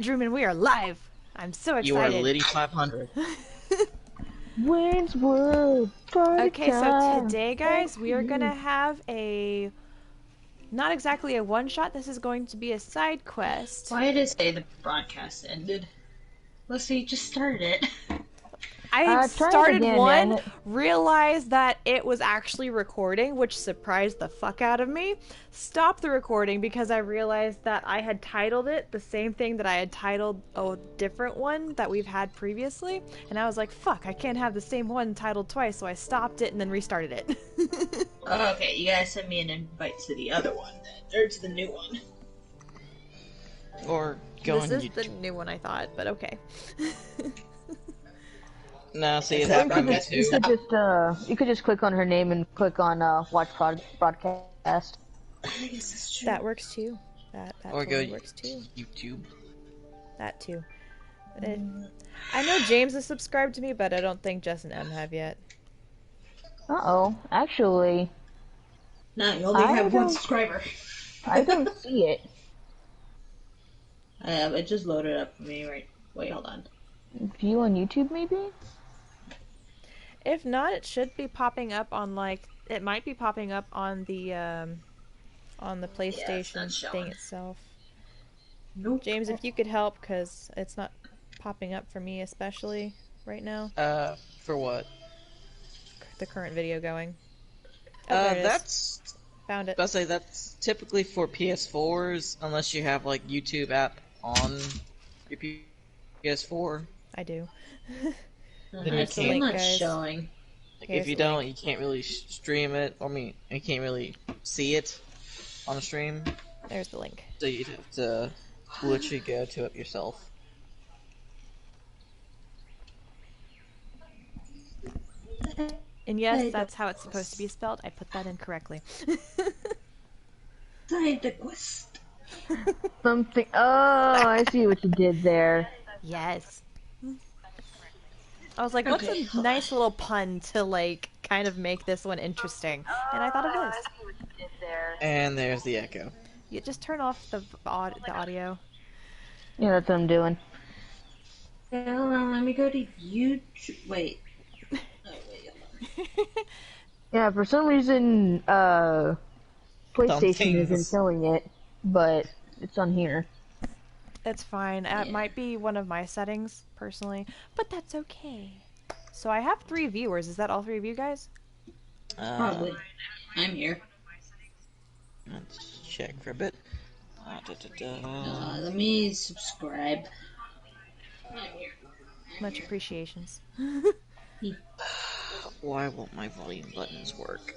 Drewman, we are live. I'm so You are excited. Liddy 500. Wayne's World, party Okay, so time. today, guys, we are gonna have a not exactly a one-shot. This is going to be a side quest. Why did it say the broadcast ended? Let's see, just started it. I Try it started again, one, man. realized that it was actually recording, which surprised the fuck out of me. Stopped the recording because I realized that I had titled it the same thing that I had titled a different one that we've had previously. And I was like, fuck, I can't have the same one titled twice, so I stopped it and then restarted it. Oh, okay, you guys send me an invite to the other one, then, or to the new one. Or go This on is YouTube. the new one, I thought, but okay. No, see, it Or happened to me too. You could just click on her name and click on watch broadcast. I guess that's true. That works too. That Or totally go works too. YouTube. That too. I know James is subscribed to me, but I don't think Jess and M have yet. Uh-oh, actually, No, you only I have one don't- subscriber. I don't see it. It just loaded up for me, right? Wait, hold on. View on YouTube, maybe? If not, it should be popping up on it might be popping up on the PlayStation not thing showing. itself. Nope. James, if you could help, because it's not popping up for me, especially right now. For what? The current video going. Oh, there it is. That's... Found it. I'll say that's typically for PS4s, unless you have, like, YouTube app on your PS4. I do. Then you It's still can't- not guys. showing. Like, Here's if you the don't, you can't really stream it. I mean, you can't really see it on a stream. There's the link. So you'd have to literally go to it yourself. And yes, that's how it's supposed to be spelled. I put that in correctly. Side the quest. Something. Oh, I see what you did there. Yes. I was like, what's Okay. a nice little pun to, like, kind of make this one interesting? And I thought of this. And there's the echo. You just turn off the audio. Yeah, that's what I'm doing. Hold on, let me go to YouTube. Wait. Oh, wait, hold on. Yeah, for some reason, PlayStation Thumbthings. isn't showing it, but it's on here. It's fine. It Yeah. might be one of my settings, personally. But that's okay. So I have 3 viewers. Is that all 3 of you guys? Probably. I'm here. Let's check for a bit. Let me subscribe. I'm here. Much appreciations. Why won't my volume buttons work?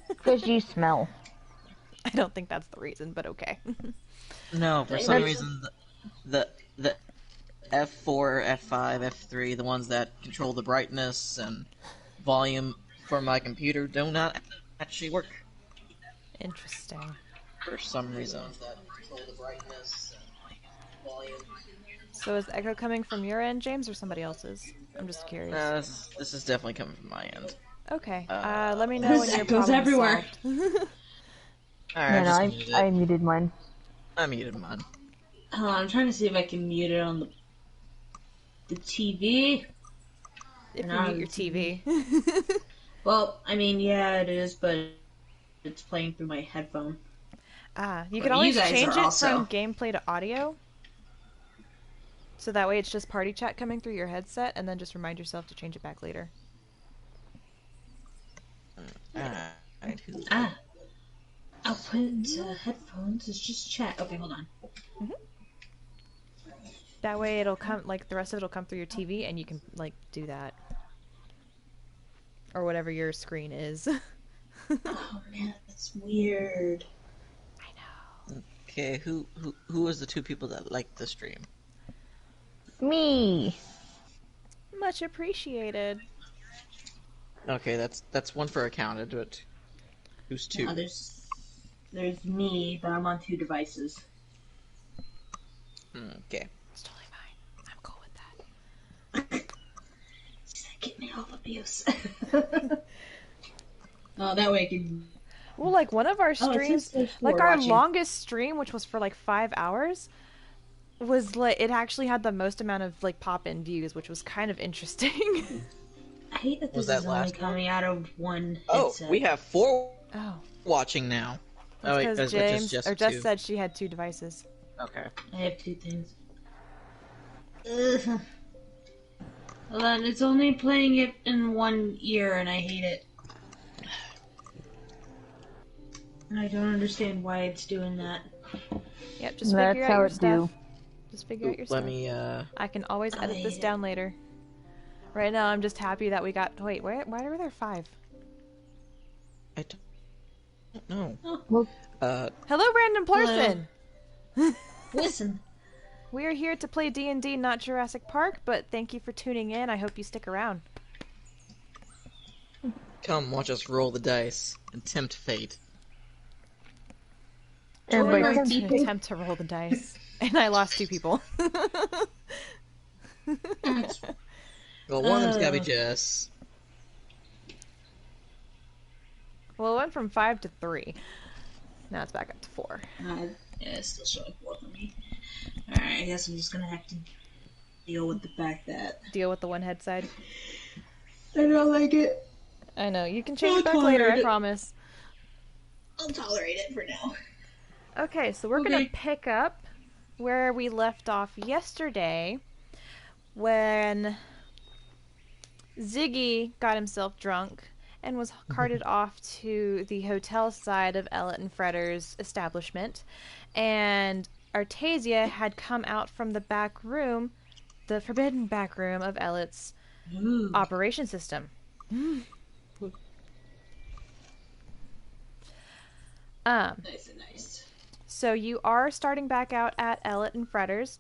Because you smell. I don't think that's the reason, but okay. No, for some reason the F4, F5, F3, the ones that control the brightness and volume for my computer do not actually work. Interesting. For some reason. So is the echo coming from your end, James, or somebody else's? I'm just curious. This is definitely coming from my end. Okay. Let me know when your It goes problem's everywhere. solved. Alright, Yeah, I no, just muted I it. muted mine. I muted mine. Hold on, I'm trying to see if I can mute it on the TV. If you No, mute your TV. Well, I mean, yeah, it is, but it's playing through my headphone. You But can always you guys change are it also- from gameplay to audio. So that way it's just party chat coming through your headset, and then just remind yourself to change it back later. Alright, who- Ah. Output headphones is just chat. Okay, hold on. That way it'll come, like, the rest of it'll come through your TV, and you can, like, do that. Or whatever your screen is. Oh man, that's weird. I know. Okay, who was the 2 people that liked the stream? Me. Much appreciated. Okay, that's one for accounted, but who's 2? Oh, there's me, but I'm on 2 devices. Okay. It's totally fine. I'm cool with that. Get me all abuse. Oh, that way I can. Well, like, one of our Oh, it streams, says there's 4 like, our watching. longest stream, which was for, like, 5 hours, was like it actually had the most amount of like pop-in views, which was kind of interesting. I hate that Was this that is only last one? coming out of one Oh, headset. we have 4 Oh, watching now. that's wait, because which is James just or Jess 2. said she had 2 devices. Okay. I have 2 things. Ugh. Well, then it's only playing it in one ear, and I hate it. And I don't understand why it's doing that. Yep, just That's figure out how your it stuff. do. Just figure out your Let stuff. me, I can always I edit this hate it. down later. Right now, I'm just happy that we got. Wait, why were there 5? I don't know. Well, Hello, random person. Listen. We are here to play D&D, not Jurassic Park, but thank you for tuning in. I hope you stick around. Come, watch us roll the dice and tempt fate. and Join by our To temp- attempt to roll the dice, and I lost 2 people. Well, one of them's gotta be Jess. Well, it went from 5 to 3. Now it's back up to 4. Yeah, it's still showing 4 for me. Alright, I guess I'm just gonna have to deal with the fact that Deal with the one head side. I don't like it. I know, you can change I'll it back later, I tolerate it. promise. I'll tolerate it for now. Okay, so we're Okay. gonna pick up where we left off yesterday when Ziggy got himself drunk and was carted off to the hotel side of Ellett and Fredder's establishment, and Artasia had come out from the back room, the forbidden back room of Ellett's Ooh. operation system. Nice and nice. So you are starting back out at Ellett and Fredder's.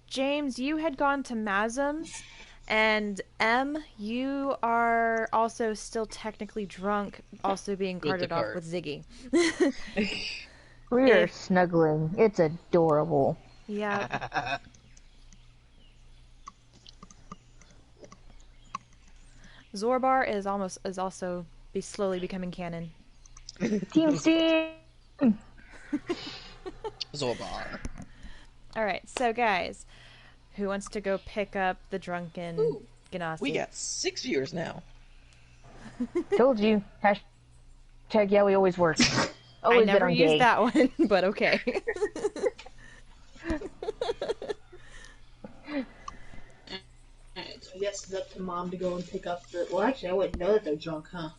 James, you had gone to Mazum's, and M, you are also still technically drunk, also being With the carted off cart. with Ziggy. we are If- snuggling. It's adorable. Yeah. Zorbar is also slowly becoming canon. Team Steam! Zorbar. All right, so guys, who wants to go pick up the drunken Ganassi? We got 6 viewers now. Told you. Hashtag yeah, we always work. I Always been never on used gay. that one, but okay. Alright, so I guess it's up to Mom to go and pick up the... Well, actually, I wouldn't know that they're drunk, huh?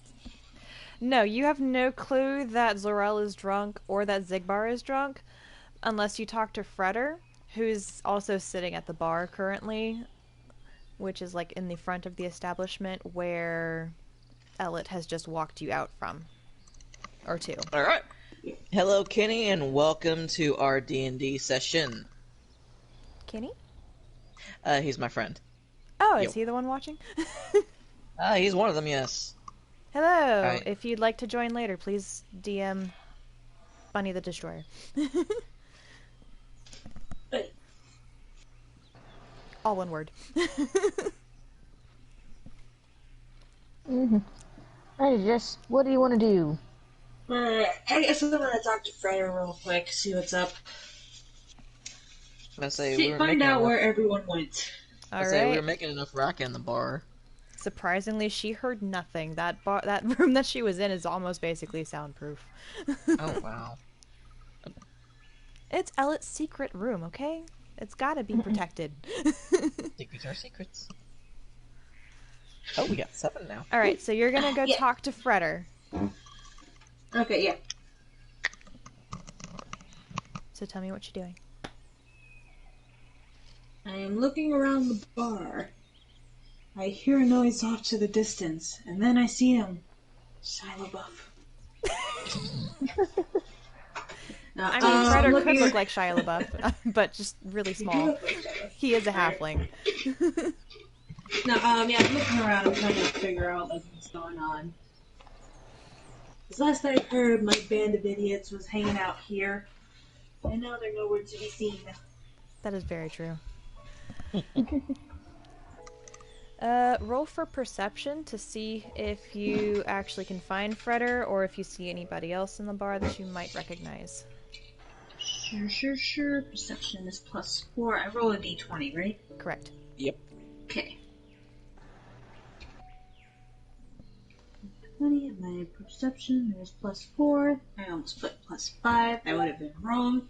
No, you have no clue that Zorel is drunk or that Zigbar is drunk unless you talk to Fredder, who's also sitting at the bar currently, which is like in the front of the establishment where Ellett has just walked you out from. Or to. Alright. Hello, Kenny, and welcome to our D&D session. Kenny? He's my friend. Oh, Yo. is he the one watching? He's one of them, yes. Hello! Hi. If you'd like to join later, please DM Bunny the Destroyer. Hey. All one word. Hey, Jess, what do you want to do? Alright, I guess I'm gonna talk to Fredder real quick, see what's up. I say See, we were find making out enough, where everyone went. I say we were Alright. making enough racket in the bar. Surprisingly, she heard nothing. That room that she was in is almost basically soundproof. Oh wow. It's Ellett's secret room, okay? It's gotta be protected. Secrets are secrets. Oh, we got 7 now. Alright, so you're gonna go Yeah. talk to Fredder. Okay, yeah. So tell me what you're doing. I am looking around the bar. I hear a noise off to the distance, and then I see him. Shia LaBeouf. Now, I mean, Fredder could looking- look like Shia LaBeouf, but just really small. He is a halfling. No, yeah, I'm looking around. I'm trying to figure out like what's going on. 'Cause last I heard, my band of idiots was hanging out here, and now they're nowhere to be seen. That is very true. Roll for perception to see if you actually can find Fredder or if you see anybody else in the bar that you might recognize. Sure. Perception is +4. I roll a d20, right? Correct. Yep. Okay. 20, and my perception is +4. I almost put +5. I would have been wrong.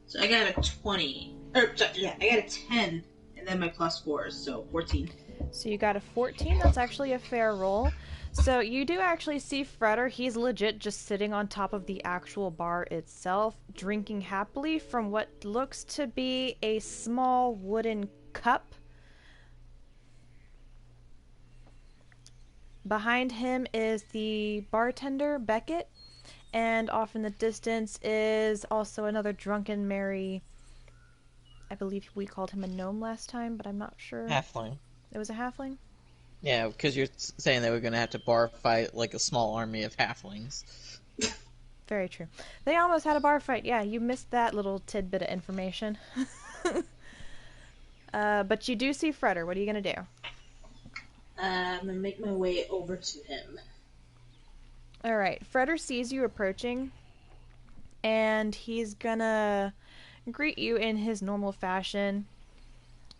So I got a 20. I got a 10. And then my +4 is so 14. So you got a 14. That's actually a fair roll. So you do actually see Freder. He's legit just sitting on top of the actual bar itself, drinking happily from what looks to be a small wooden cup. Behind him is the bartender, Beckett, and off in the distance is also another drunken Mary. I believe we called him a gnome last time, but I'm not sure. Halfling. It was a halfling? Yeah, because you're saying that we're going to have to bar fight like a small army of halflings. Very true. They almost had a bar fight. Yeah, you missed that little tidbit of information. But you do see Freder. What are you going to do? I'm going to make my way over to him. Alright, Freder sees you approaching, and he's going to greet you in his normal fashion.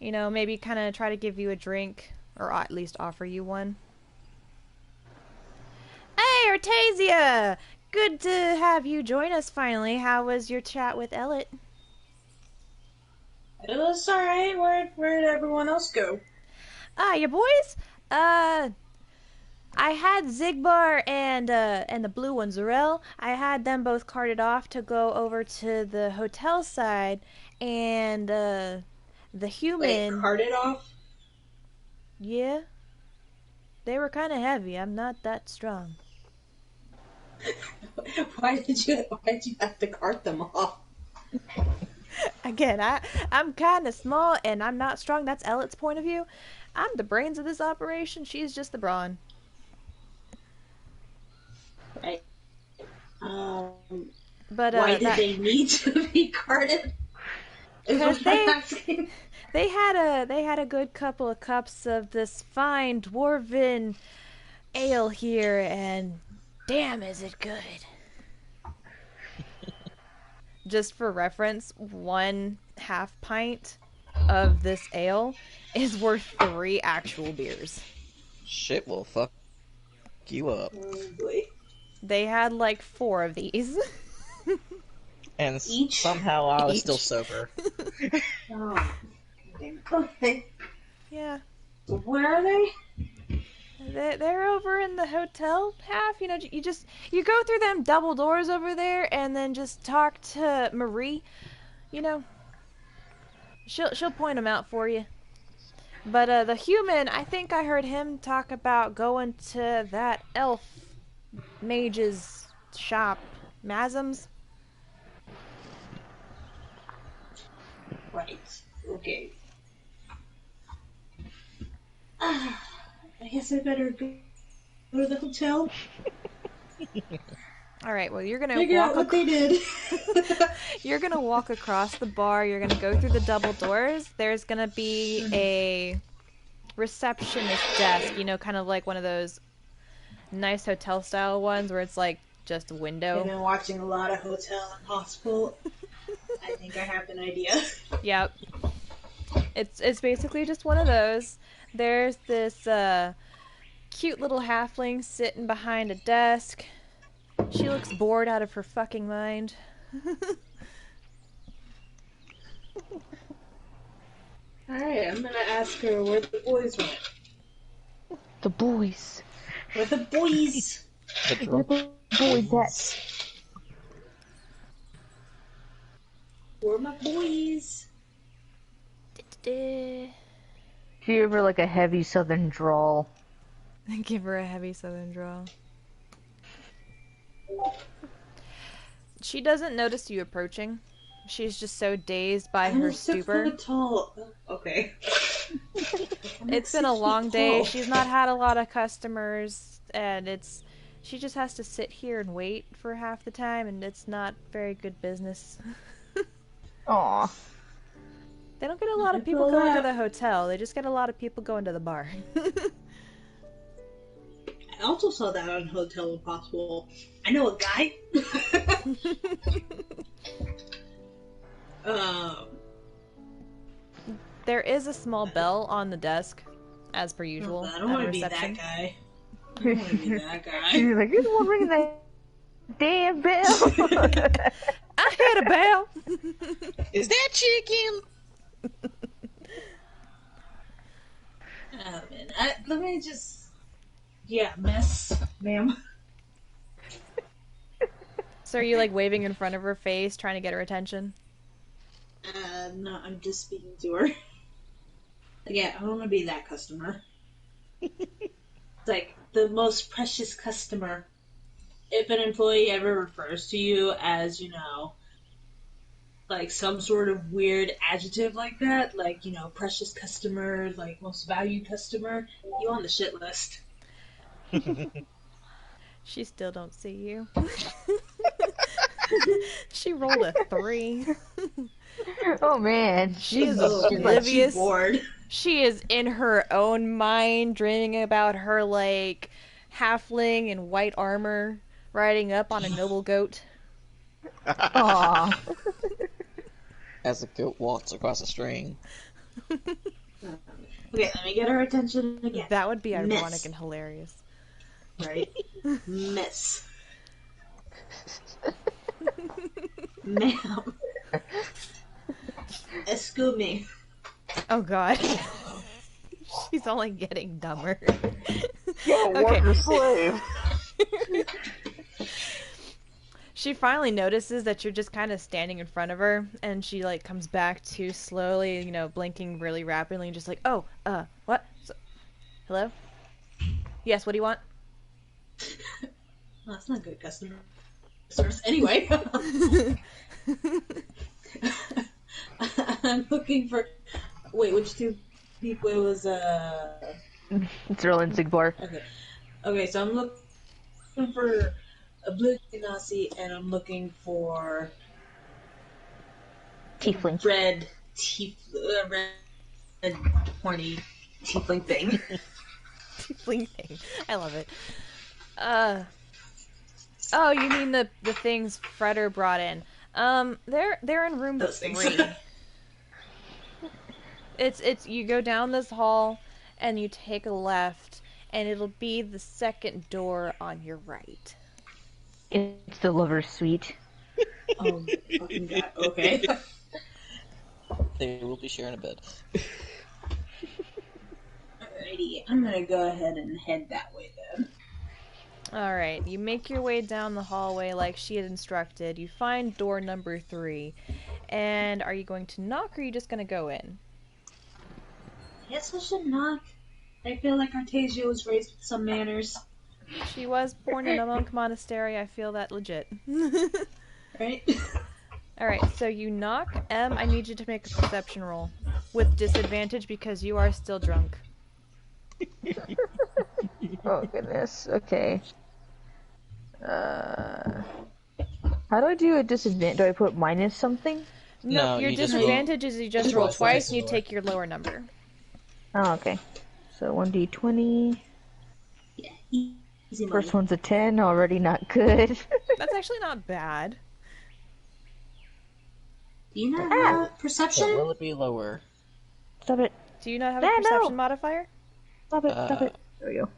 You know, maybe kind of try to give you a drink, or at least offer you one. Hey, Artasia! Good to have you join us finally. How was your chat with Elliot? It was alright. Where'd everyone else go? You boys? I had Zigbar and the blue one, Zarel. I had them both carted off to go over to the hotel side, and, the human... Wait, carted off? Yeah. They were kind of heavy. I'm not that strong. Why did you have to cart them off? Again, I'm kind of small and I'm not strong. That's Elliot's point of view. I'm the brains of this operation. She's just the brawn. Right. But why did they need to be carted? Because they had a good couple of cups of this fine dwarven ale here, and damn, is it good. Just for reference, 1/2 pint of this ale is worth 3 actual beers. Shit will fuck you up. Oh, boy. They had like 4 of these. And Each? somehow I was Each. still sober. Oh. Okay. Yeah. So where are they? They're over in the hotel half. You know, you go through them double doors over there, and then just talk to Marie. You know, she'll point them out for you. But the human, I think I heard him talk about going to that elf mage's shop, Masm's. Right. Okay. I guess I better go to the hotel. All right. Well, you're gonna Figure out what they did. You're gonna walk across the bar. You're gonna go through the double doors. There's gonna be a receptionist desk. You know, kind of like one of those nice hotel style ones where it's like just a I've window. been watching a lot of Hotel Impossible. I think I have an idea. Yep. It's basically just one of those. There's this cute little halfling sitting behind a desk. She looks bored out of her fucking mind. Alright, I'm gonna ask her where the boys went. The boys. Where the boys? The Where drunk the boys at? Where my boys? Do you ever like a heavy southern drawl? Give her a heavy southern drawl. She doesn't notice you approaching. She's just so dazed by her stupor. Tall. Okay. It's been a long day. She's not had a lot of customers, and she just has to sit here and wait for half the time, and it's not very good business. Aw. They don't get a lot of people going to the hotel. They just get a lot of people going to the bar. I also saw that on Hotel Impossible. I know a guy. Um, There is a small bell on the desk, as per usual, I don't at want to be reception. that guy. I don't want to be that guy. She's like, you're the one ringing that damn bell. I hit a bell! Is that chicken? Oh, man. Let me just... Yeah, miss, ma'am. So are you like waving in front of her face, trying to get her attention? No, I'm just speaking to her. Yeah, I don't want to be that customer. It's like the most precious customer. If an employee ever refers to you as, like some sort of weird adjective like that, like, precious customer, like most valued customer, you on the shit list. She still don't see you. She rolled a 3. Oh man, She is She's oblivious. bored. She is in her own mind, dreaming about her, like, halfling in white armor riding up on a noble goat. Aww. As the goat walks across a string. Okay, let me get her attention again. That would be ironic Miss. and hilarious. Right? Miss. Ma'am. Excuse me. Oh god. She's only getting dumber. Worker slave. She finally notices that you're just kind of standing in front of her, and she, like, comes back to slowly, blinking really rapidly, and just like, oh, what? Hello? Yes, what do you want? Well, that's not good customer service. Anyway. I'm looking for... Wait, which two people? It was, It's real Insigbar. Okay, so I'm looking for a blue Nazi, and I'm looking for Tiefling. red horny tiefling thing. Tiefling thing. I love it. Oh, you mean the things Freder brought in. They're in room Those things. 3. It's you go down this hall and you take a left and it'll be the second door on your right. It's the lover's suite. Oh, fucking God. Okay. They will be sharing a bed. Alrighty, I'm gonna go ahead and head that way then. Alright, you make your way down the hallway like she had instructed. You find door number 3. And are you going to knock or are you just going to go in? Yes, I should knock. I feel like Artesia was raised with some manners. She was born in a monk monastery. I feel that legit. Right? Alright, so you knock. I need you to make a perception roll. With disadvantage because you are still drunk. Oh goodness. Okay. How do I do a disadvantage? Do I put minus something? No, No, your you just disadvantage is you just roll twice and you take your lower number. Oh, okay. So 1d20. Yeah, easy money. First one's a 10. Already not good. That's actually not bad. Do you not have So perception? will it be lower? Stop it. Do you not have a No. perception modifier? Stop it. Stop it. There we go.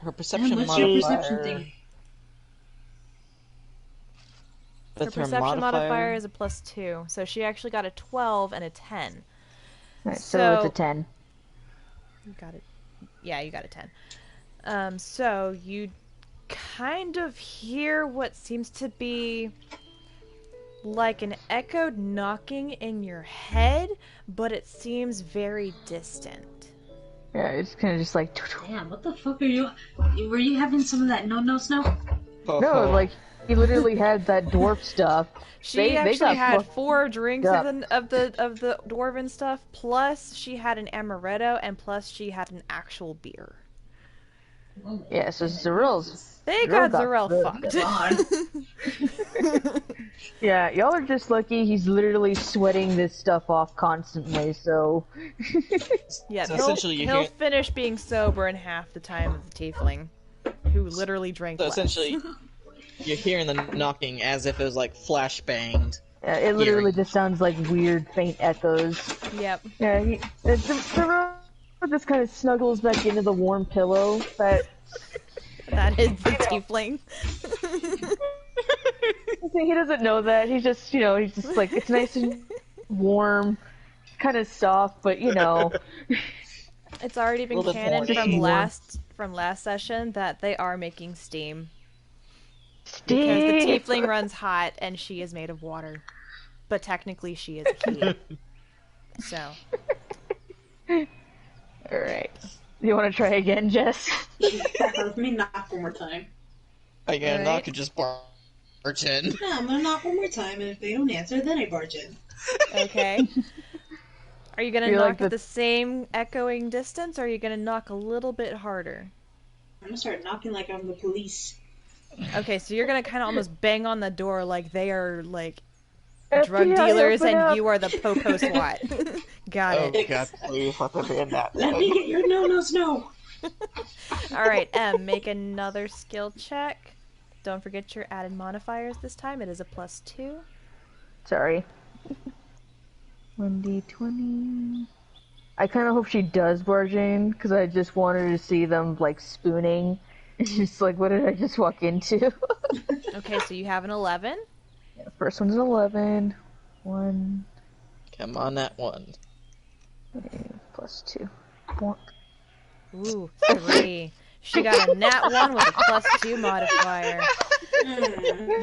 Her perception What's your modifier... perception thing? Her With perception modifier is a +2, so she actually got a 12 and a 10. Alright, So- so it's a 10. You got it. Yeah, you got a 10. So you kind of hear what seems to be like an echoed knocking in your head, but it seems very distant. Yeah, it's kind of just like... Damn, what the fuck are you... Were you having some of that no snow? No, like, he literally had that dwarf stuff. She They actually got had fucked 4 drinks up. of the dwarven stuff, plus she had an amaretto, and plus she had an actual beer. Yeah, so Zarel's... They Zerel got Zarel good. fucked. Yeah, y'all are just lucky he's literally sweating this stuff off constantly, so... Yeah, So he'll essentially you he'll hear- finish being sober in half the time of the tiefling, who literally drank So less. essentially, you're hearing the knocking as if it was like flashbanged. It literally just sounds like weird, faint echoes. Yep. Yeah, the robot just kind of snuggles back into the warm pillow that... That is the tiefling. He doesn't know that. He's just, he's just like, it's nice and warm, kind of soft, but It's already been canon from last session that they are making steam. Because the tiefling runs hot and she is made of water. But technically she is heat. So. Alright. You want to try again, Jess? Yeah, let me knock one more time. Are you gonna knock or just barge in? No, I'm gonna knock one more time, and if they don't answer, then I barge in. Okay. Are you gonna knock at the same echoing distance, or are you gonna knock a little bit harder? I'm gonna start knocking like I'm the police. Okay, so you're gonna kind of almost bang on the door like they are, like, FBI, drug dealers and up. you are the Popo SWAT. Got it. Oh god, please let them be in that. Let me get your no. Alright, make another skill check. Don't forget your added modifiers this time. It is a +2. Sorry. 1d20. I kind of hope she does barge in, because I just wanted to see them, like, spooning. It's just like, what did I just walk into? Okay, so you have an 11. Yeah, first one's an 11. 1. Come on, that one. +2. 1. Ooh, 3. She got a nat 1 with a +2 modifier.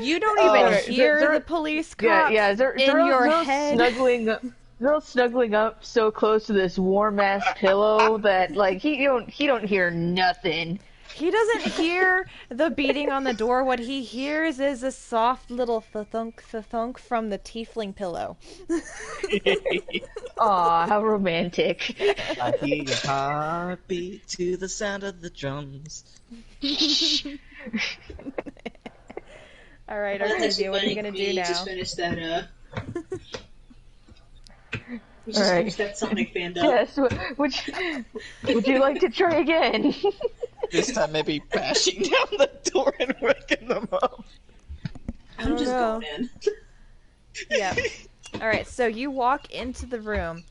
You don't even hear the police cops in your head. They're all snuggling up so close to this warm ass pillow that like he don't hear nothing. He doesn't hear the beating on the door. What he hears is a soft little thunk from the tiefling pillow. Aw, how romantic. I hear your heartbeat to the sound of the drums. Alright, Arcadia, what are you gonna do now? Just finish that, we All just right. finished that Sonic fandom. Yes, would you like to try again? This time maybe bashing down the door and waking them up. I'm just going in. Yep. Alright, so you walk into the room.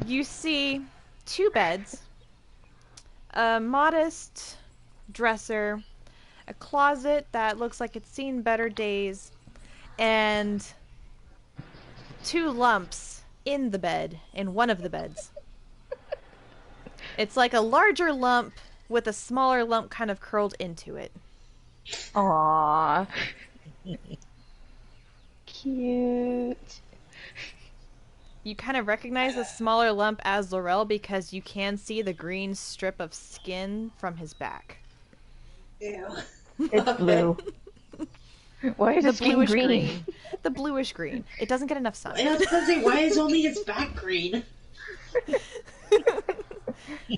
You see 2 beds, a modest dresser, a closet that looks like it's seen better days, and 2 lumps in the bed, in one of the beds. It's like a larger lump with a smaller lump kind of curled into it. Aww. Cute. You kind of recognize the smaller lump as Laurel because you can see the green strip of skin from his back. Ew. It's blue. Why is The it skin bluish green? The bluish green. It doesn't get enough sun. I was gonna say, why is only his back green?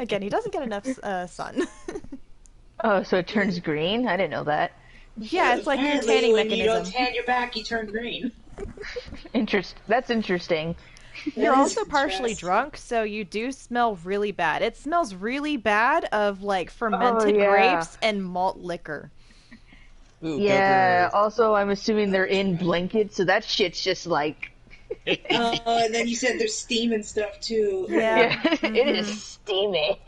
Again, he doesn't get enough sun. Oh, so it turns green? I didn't know that. Yeah, it's like your Apparently, tanning when you don't mechanism. tan your back, you turn green. That's interesting. You're That also is partially interesting. drunk, so you do smell really bad. It smells really bad of like fermented yeah. grapes and malt liquor. Ooh, Yeah, go also I'm assuming they're in blankets, so that shit's just like... And then you said there's steam and stuff too. Yeah. It is steamy.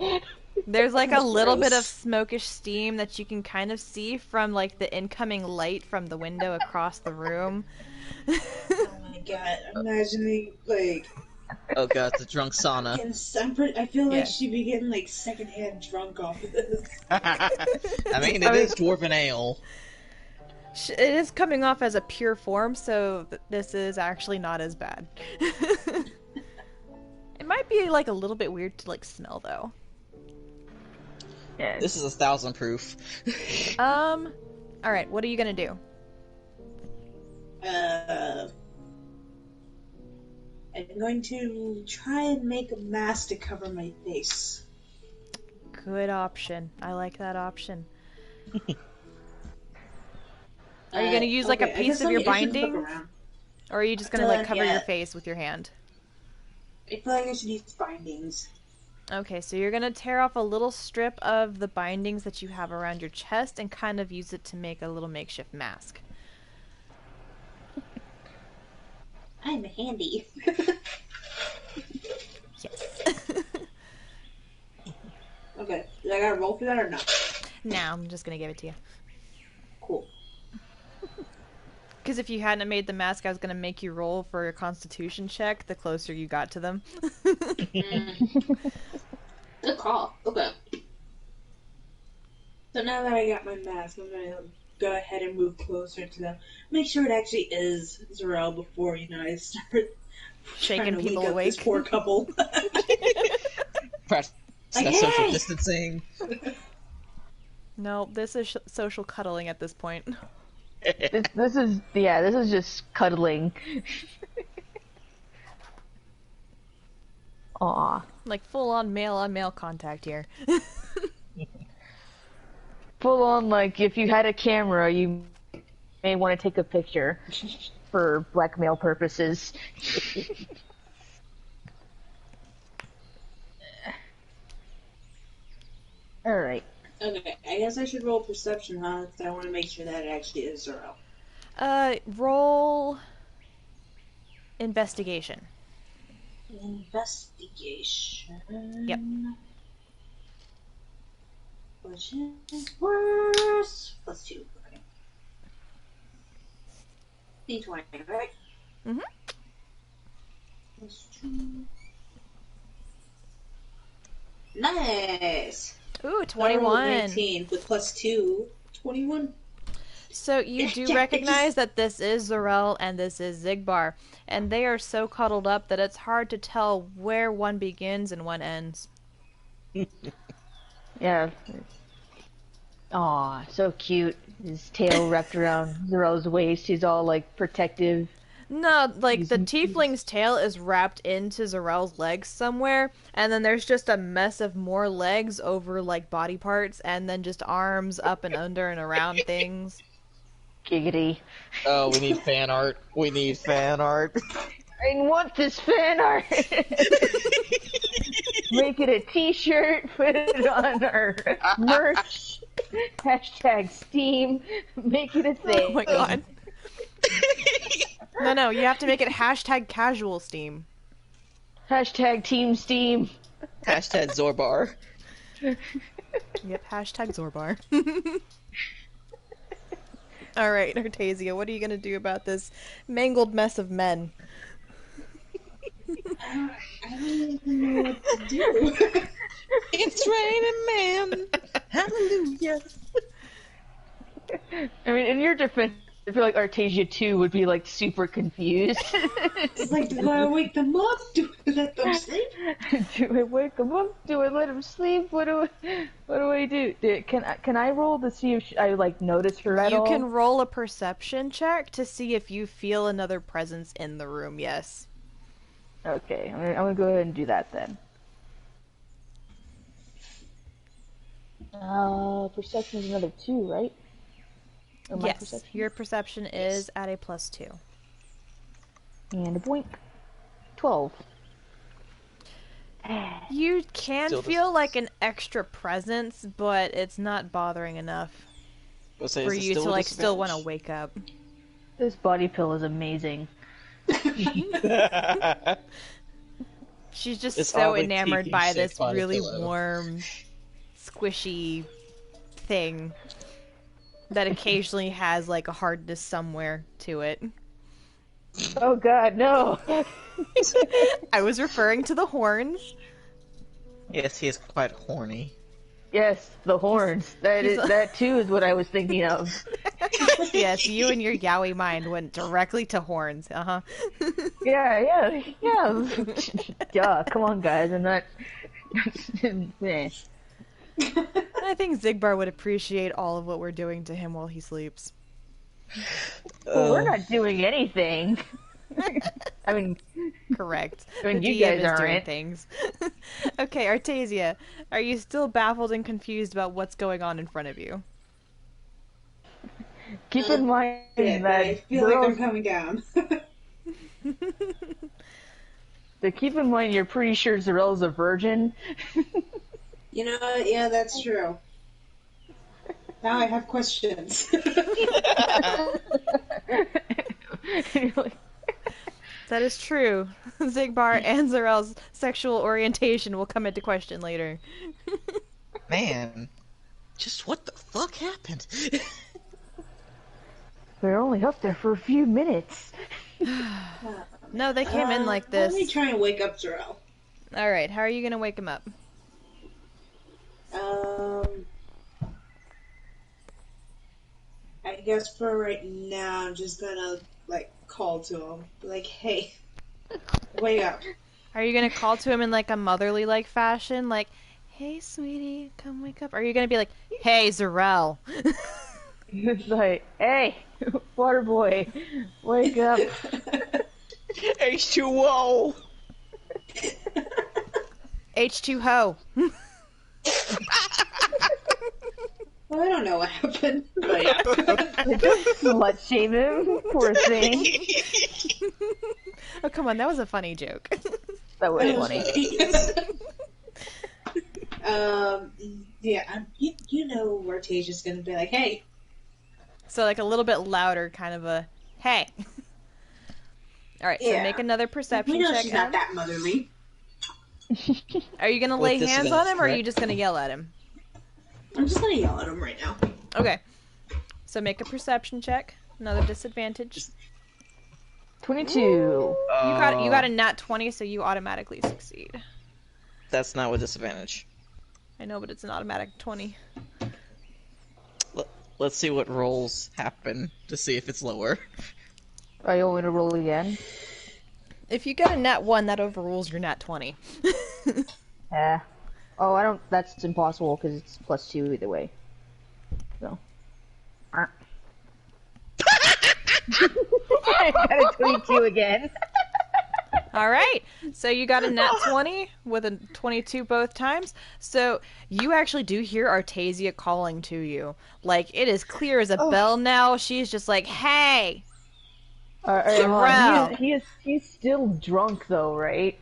There's like a little bit of Gross. smokish steam that you can kind of see from like the incoming light from the window across the room. Oh my god, I'm imagining like Oh god, the drunk sauna. I feel like Yeah. she'd be getting like secondhand drunk off of this. I mean, it is dwarven ale. It is coming off as a pure form, so this is actually not as bad. It might be like a little bit weird to like smell though. Yeah. This is 1,000 proof. Alright, what are you gonna do? I'm going to try and make a mask to cover my face. Good option. I like that option. Are you gonna use like a Okay, I piece guess of your I should look binding? around. Or are you just gonna like cover Yeah. your face with your hand? I feel like I should use bindings. Okay, so you're gonna tear off a little strip of the bindings that you have around your chest and kind of use it to make a little makeshift mask. I'm handy. Yes. Okay, did I gotta roll for that or not? No, I'm just gonna give it to you. Cool. Because if you hadn't made the mask, I was gonna make you roll for a Constitution check the closer you got to them. Good call. Okay. So now that I got my mask, I'm gonna go ahead and move closer to them. Make sure it actually is Zarel before, I start Shaking trying to people wake up this awake. poor couple. Perhaps Like, that's social hey! distancing. No, this is social cuddling at this point. This is just cuddling. Aw. Like full on male contact here. Full on, like, if you had a camera, you may want to take a picture for blackmail purposes. Alright. Okay, I guess I should roll perception, huh? Because I want to make sure that it actually is Zarel. Roll investigation. Investigation. Yep. Which is worse. +2. Okay. D20, right? Mhm. +2. Nice! Ooh, I rolled 21. 19 with +2. 21. So you do recognize that this is Zarel and this is Zigbar, and they are so cuddled up that it's hard to tell where one begins and one ends. Yeah. Aw, so cute. His tail wrapped around Zarel's waist. He's all, like, protective. No, like the tiefling's tail is wrapped into Zarel's legs somewhere, and then there's just a mess of more legs over like body parts, and then just arms up and under and around things. Giggity. Oh, we need fan art. We need fan art. I want this fan art! Make it a t-shirt, put it on our merch. Hashtag Steam. Make it a thing. Oh my god. No, you have to make it hashtag casual Steam. Hashtag Team Steam. Hashtag Zorbar. Yep, hashtag Zorbar. Alright, Artasia, what are you gonna do about this mangled mess of men? I don't even know what to do. It's raining man. Hallelujah. I mean, in your defense, I feel like Artasia 2 would be, like, super confused. It's like, do I wake them up? Do I let them sleep? Do I wake him up? Do I let him sleep? What do I do? Can I roll to see if I, like, notice her at all? You can roll a perception check to see if you feel another presence in the room, yes. Okay, I'm gonna go ahead and do that then. Perception is another 2, right? Or my Yes, perception? your perception is at a +2. And a boink. 12. You can Still feel like an extra presence, but it's not bothering enough for you to like still want to wake up. This body pill is amazing. She's just It's so oddly enamored by TV-shaped this body really pillow. warm, squishy thing that occasionally has like a hardness somewhere to it. Oh god, no! I was referring to the horns. Yes, he is quite horny. Yes, the horns. That too is what I was thinking of. Yes, you and your yaoi mind went directly to horns. Uh-huh. Yeah. Duh, come on guys, I'm not... Meh. I think Zigbar would appreciate all of what we're doing to him while he sleeps. Well, we're not doing anything. I mean, Correct. I mean, The you DM guys is doing aren't. things. Okay, Artasia, are you still baffled and confused about what's going on in front of you? keep in mind Yeah, but I that feel like I'm girls, coming down. keep in mind you're pretty sure Zarel's a virgin. You know what? Yeah, that's true. Now I have questions. You're like, That is true. Zigbar and Zarel's sexual orientation will come into question later. Man, just what the fuck happened? They're only up there for a few minutes. No, they came in like this. Let me try and wake up Zarel. Alright, how are you gonna wake him up? I guess for right now, I'm just gonna, like, call to him. Like, hey, wake up. Are you gonna call to him in like a motherly like fashion? Like, hey sweetie, come wake up? Or are you gonna be like, hey Zarel? It's like, hey, water boy, wake up. H2O! H2Ho. Well, I don't know what happened, but yeah. Slut shame him, poor thing. Oh come on, that was a funny joke. That was funny. Yeah, you know where Tasia's gonna be like, hey. So like a little bit louder, kind of a hey. All right, so Yeah. make another perception We know check. she's not that motherly. Are you gonna With lay hands on him, or are you correct? just gonna yell at him? I'm just gonna yell at him right now. Okay. So make a perception check. Another disadvantage. 22. You got a nat 20, so you automatically succeed. That's not with disadvantage. I know, but it's an automatic 20. Let's see what rolls happen to see if it's lower. Are you want me to roll again? If you get a nat 1, that overrules your nat 20. Yeah. Oh, I don't. That's impossible because it's +2 either way. So. I got a 22 again. All right. So you got a nat 20 with a 22 both times. So you actually do hear Artasia calling to you. Like, it is clear as a bell now. She's just like, hey! Alright, he's still drunk though, right?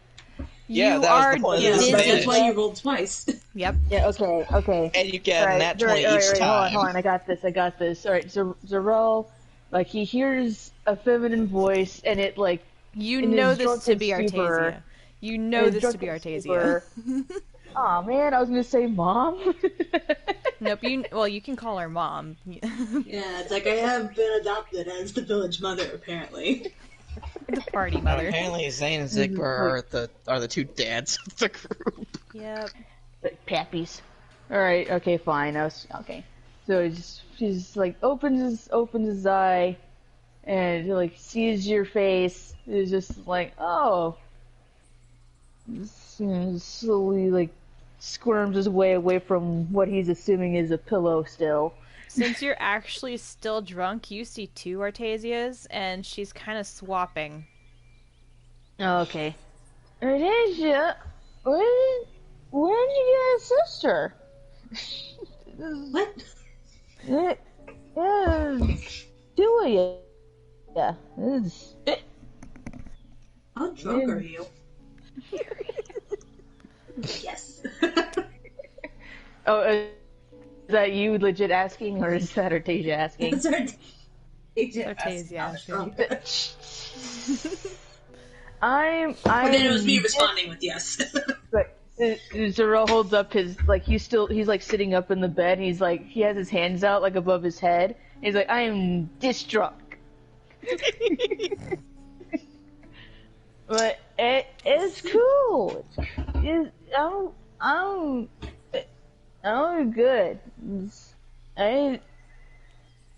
Yeah, You that was are the point of Yeah, this dizzy. advantage. that's why you rolled twice. Yep. Yeah, okay. And you get a nat 20 alright, each time. Hold on, I got this. Alright, Zarel, like, he hears a feminine voice, and it, like, You in know his this to be drunken stupor- Artasia. You know in his this to be drunken Artasia. Aw, man, I was gonna say mom. Nope, you can call her mom. Yeah, it's like I have been adopted as the village mother, apparently. The party mother. Apparently, Zane and Zigbar are the two dads of the group. Yep. Like, pappies. Alright, okay, fine, okay. So she's like, opens his eye, and like, sees your face, is just like, oh. Slowly, like, squirms his way away from what he's assuming is a pillow still. Since you're actually still drunk, you see two Artasias, and she's kind of swapping. Oh, okay. Artasia, when did you get a sister? What? Do you? Yeah. How drunk are you? Yes. Oh, is that you legit asking, or is that Artasia asking? That's Artasia asking. I'm. And then it was me responding with yes. But Zarel holds up his, like, he's like sitting up in the bed. He's like, he has his hands out like above his head. He's like, I am this drunk. But it's cool. I'm good. I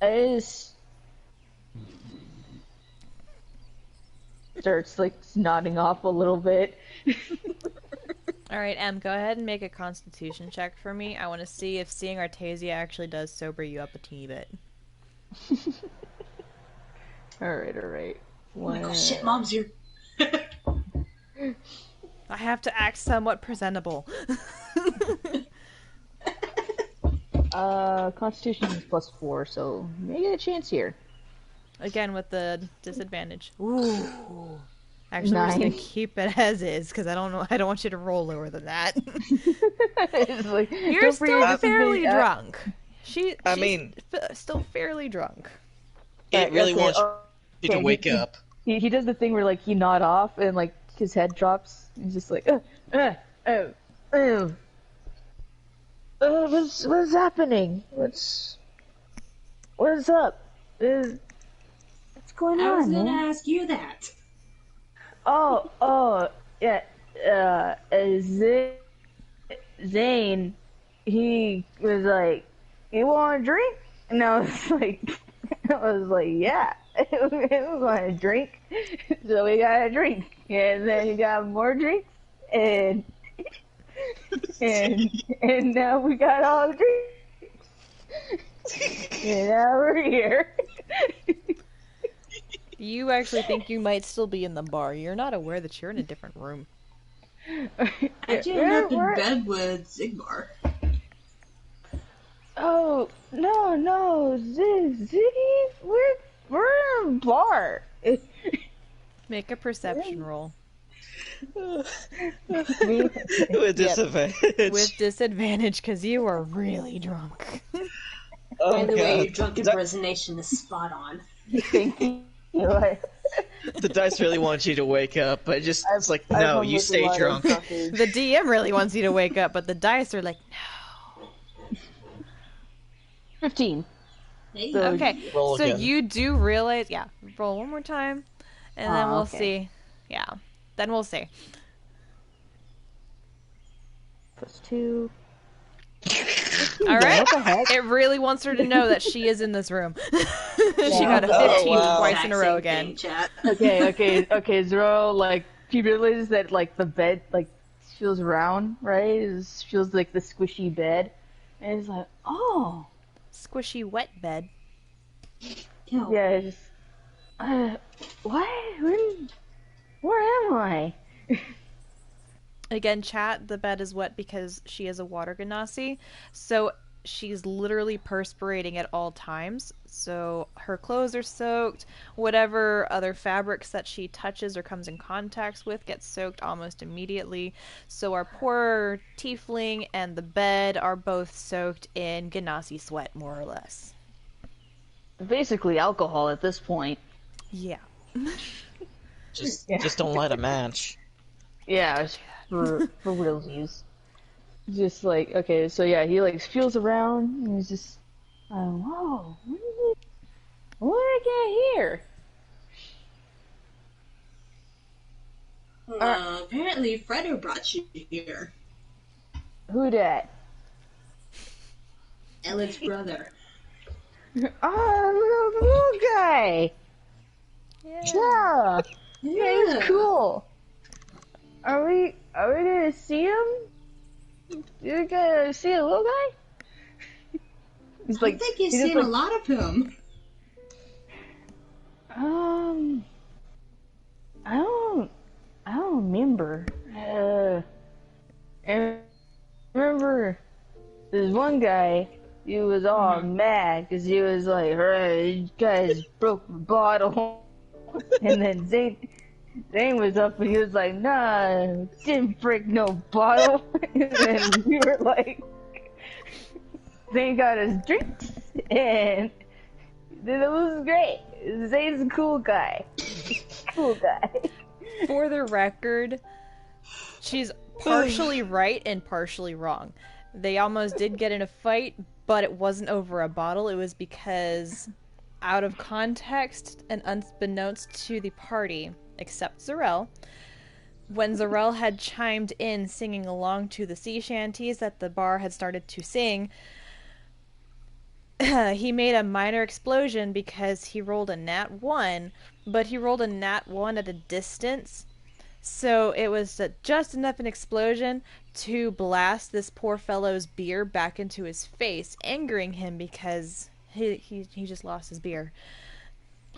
just starts like nodding off a little bit. Alright, Em, go ahead and make a constitution check for me. I want to see if seeing Artasia actually does sober you up a teeny bit. Alright. Like, oh shit, mom's here. I have to act somewhat presentable. Constitution is +4, so may get a chance here. Again, with the disadvantage. Ooh. Actually, I'm just gonna 9. keep it as is, because I don't want you to roll lower than that. It's like, You're don't forget still to fairly be- drunk. She's I mean- still fairly drunk. It really okay, wants you to okay, wake up. he does the thing where like he nod off and like his head drops. He's just like, what's happening? What's up? What's going I was on, gonna man? ask you that. Yeah. Zane, he was like, "You want a drink?" And I was like, "Yeah, we want a drink." So we got a drink, and then he got more drinks, and and now we got all the drinks, and now we're here. You actually think you might still be in the bar. You're not aware that you're in a different room. I jammed up in bed with Zigbar. Oh no, Ziggy, we're in a bar. Make a perception roll. With disadvantage. With disadvantage, because you are really drunk. Oh, By the way, God. your drunk impersonation is spot on. Thank you. The dice really want you to wake up, but it's like, no, you stay drunk. The DM really wants you to wake up, but the dice are like, no. 15. Hey, Okay, Roll so again. you do realize, yeah, roll one more time, and then we'll okay. see. Yeah, then we'll see. Plus 2. All right, What the heck? it really wants her to know that she is in this room. She Yeah. got a Oh, 15 wow. twice in a row Exact same again. thing, chat. Okay, Zoro, like, he realizes that, like, the bed, like, feels round, right? It feels like the squishy bed. And he's like, oh. Squishy wet bed. Yo, Yeah, it's just, what? Where am I? Again, chat, the bed is wet because she is a water genasi, so she's literally perspirating at all times. So her clothes are soaked, whatever other fabrics that she touches or comes in contact with gets soaked almost immediately. So our poor tiefling and the bed are both soaked in genasi sweat, more or less. Basically alcohol at this point. Yeah. Just don't light a match. Yeah, it's for realsies. Just like, okay, so yeah, he like feels around and he's just, whoa, what did I get here? apparently Freddo brought you here. Who dat? Ellen's brother. Oh, the little guy. Yeah, he's cool. Are we gonna see him? You're gonna see a little guy? He's I think you've he's just seen a lot of him. I don't remember. I remember this one guy. He was all mad because he was like, "Hey, you guys broke the bottle," and then Zane was up and he was like, "Nah, didn't break no bottle." And then we were like, Zane got his drinks, and it was great. Zane's a cool guy. Cool guy. For the record, she's partially right and partially wrong. They almost did get in a fight, but it wasn't over a bottle. It was because, out of context and unbeknownst to the party, except Zarel, when Zarel had chimed in singing along to the sea shanties that the bar had started to sing, he made a minor explosion because he rolled a nat 1, but he rolled a nat 1 at a distance. So it was just enough an explosion to blast this poor fellow's beer back into his face, angering him because he just lost his beer.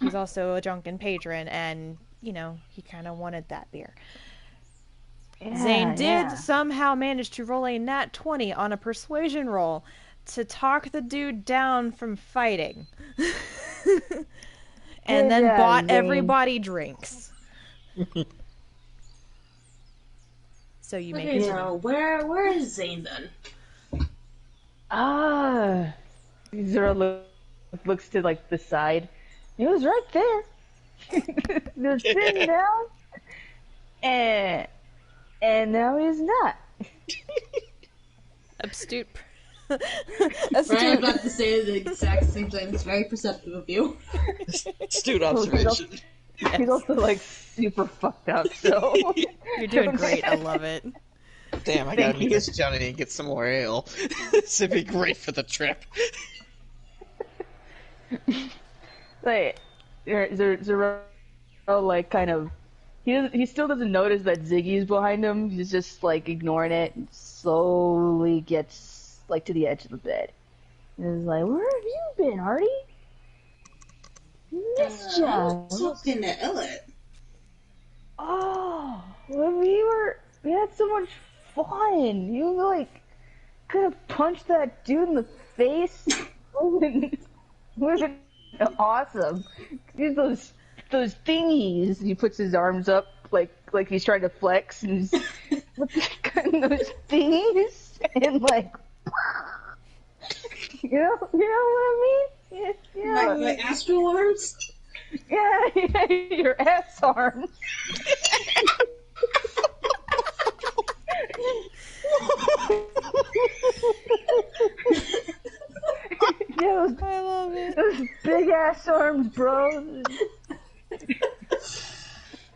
He's also a drunken patron, and, you know, he kind of wanted that beer. Yeah, Zane did yeah. somehow manage to roll a nat 20 on a persuasion roll to talk the dude down from fighting. And then Good bought Zane. everybody drinks. So you make Okay, it. so where is Zane then? Zero looks to like the side. He was right there. Just sitting down, and now he's not. Astute. Brian's about to say the exact same thing. It's very perceptive of you. Astute observation. He's also like super fucked up, so You're doing great. I love it. Damn, I gotta meet this Johnny and get some more ale. This would be great for the trip. Like, Zero, like, kind of, he still doesn't notice that Ziggy's behind him. He's just like ignoring it, and slowly gets like to the edge of the bed. And he's like, "Where have you been, Artie? Missed ya." I was talking to Elliot. Oh, when we had so much fun. You like could have punched that dude in the face. Wasn't awesome. Those thingies. He puts his arms up like he's trying to flex, and he's cutting those thingies and like, you know what I mean? Yeah. My astral arms? Yeah, your ass arms. Yeah, I love it. those big ass arms, bro.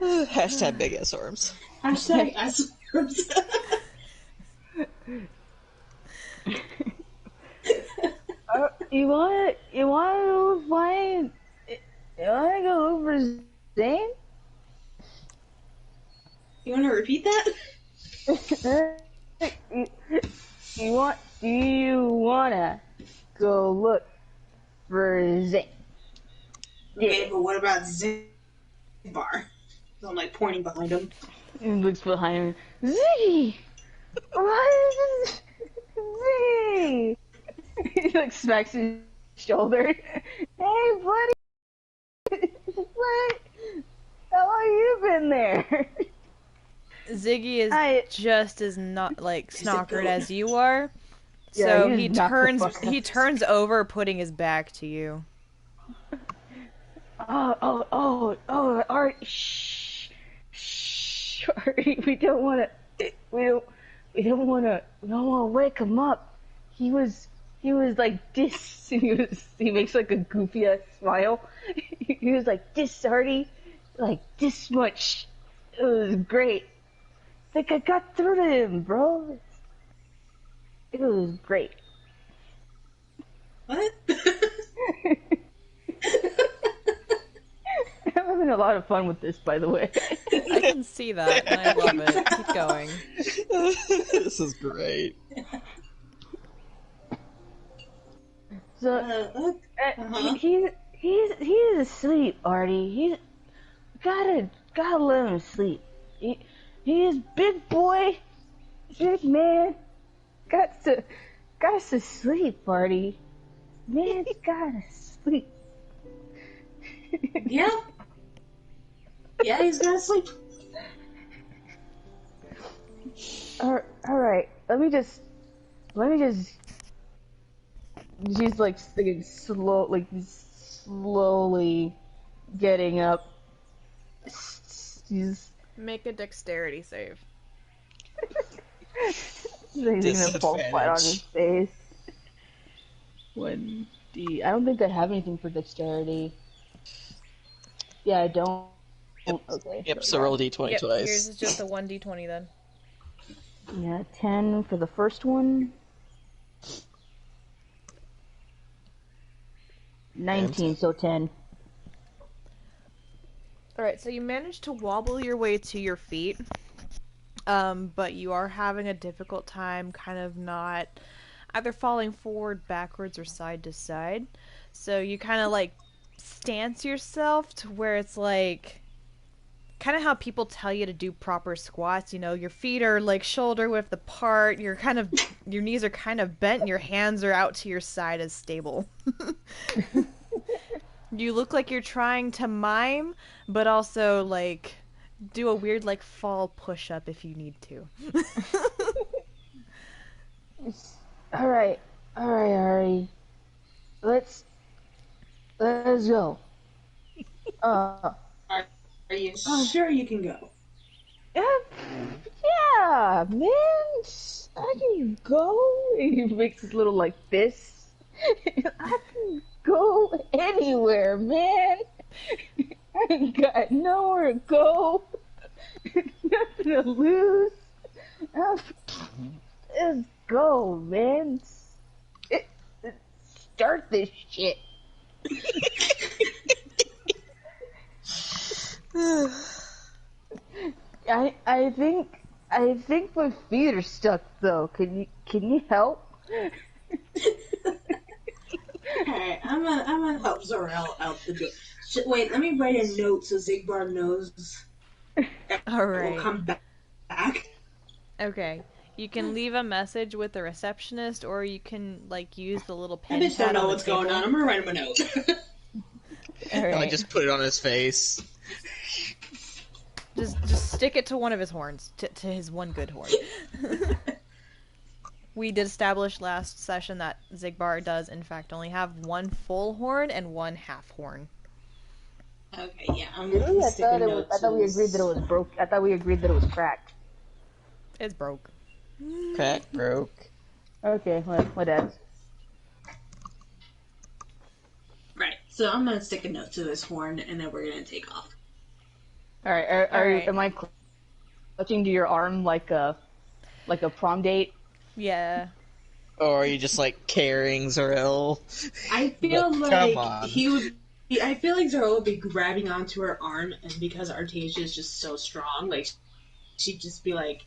Hashtag big ass arms. Hashtag astral arms. You wanna go find? You wanna go over Zane? You want to repeat that? Do you wanna go look for Zane? Okay, but what about Bar? I'm like pointing behind him. He looks behind him. Ziggy! What is Ziggy? He like smacks his shoulder. Hey, buddy! What? How long you been there? Ziggy is just as not like snockered as you are. Yeah, So he's he not the turns over, putting his back to you. Oh, Art, shh, Artie, we don't want to wake him up. He was like this, and he makes like a goofy ass smile. He was like this, Artie, like this much. It was great. Like I got through to him, bro. It was great. What? I'm having a lot of fun with this, by the way. I can see that, and I love it. Keep going. This is great. So he's asleep, Artie. He's gotta let him sleep. He is big boy, big man. Got to sleep, Artie. Man's gotta sleep. Yeah. Yeah, he's gonna sleep. All right. Let me just. She's like slowly getting up. She's Make a dexterity save. he's gonna fall flat on his face. 1D. I don't think I have anything for dexterity. Yeah, I don't. Okay. Yep, so roll d20 Yep, twice. yours is just a 1d20 then. Yeah, 10 for the first one. 19, so 10. Alright, so you managed to wobble your way to your feet, but you are having a difficult time kind of not either falling forward, backwards, or side to side. So you kind of like stance yourself to where it's like kind of how people tell you to do proper squats. You know, your feet are like shoulder width apart, your knees are kind of bent, and your hands are out to your side as stable. You look like you're trying to mime, but also like do a weird like fall push up if you need to. All right, Ari. Let's go. Are you sure you can go? Yeah, man. I can go. He makes his little like fist. I can go anywhere, man. I ain't got nowhere to go. Nothing to lose. Let's go, man. Start this shit. I think my feet are stuck though. Can you help? Alright, I'm gonna help Zorel out the door. Wait, let me write a note so Zigbar knows Alright. we'll come back. Okay. You can leave a message with the receptionist, or you can, like, use the little pen I just pad don't know on the what's going table. on. I'm gonna write him a note. Alright. I just put it on his face. Just stick it to one of his horns, to his one good horn. We did establish last session that Zigbar does, in fact, only have one full horn and one half horn. Okay, yeah, I'm Really? gonna I stick a thought note. I thought we agreed that it was broke. I thought we agreed that it was cracked. It's broke. Crack broke. Okay, what else? Right, so I'm gonna stick a note to this horn, and then we're gonna take off. All right, Alright. am I clutching to your arm like a prom date? Yeah. Or are you just like carrying Zorel? I feel Come like on. he would. I feel like Zorel would be grabbing onto her arm, and because Artasia is just so strong, like she'd just be like,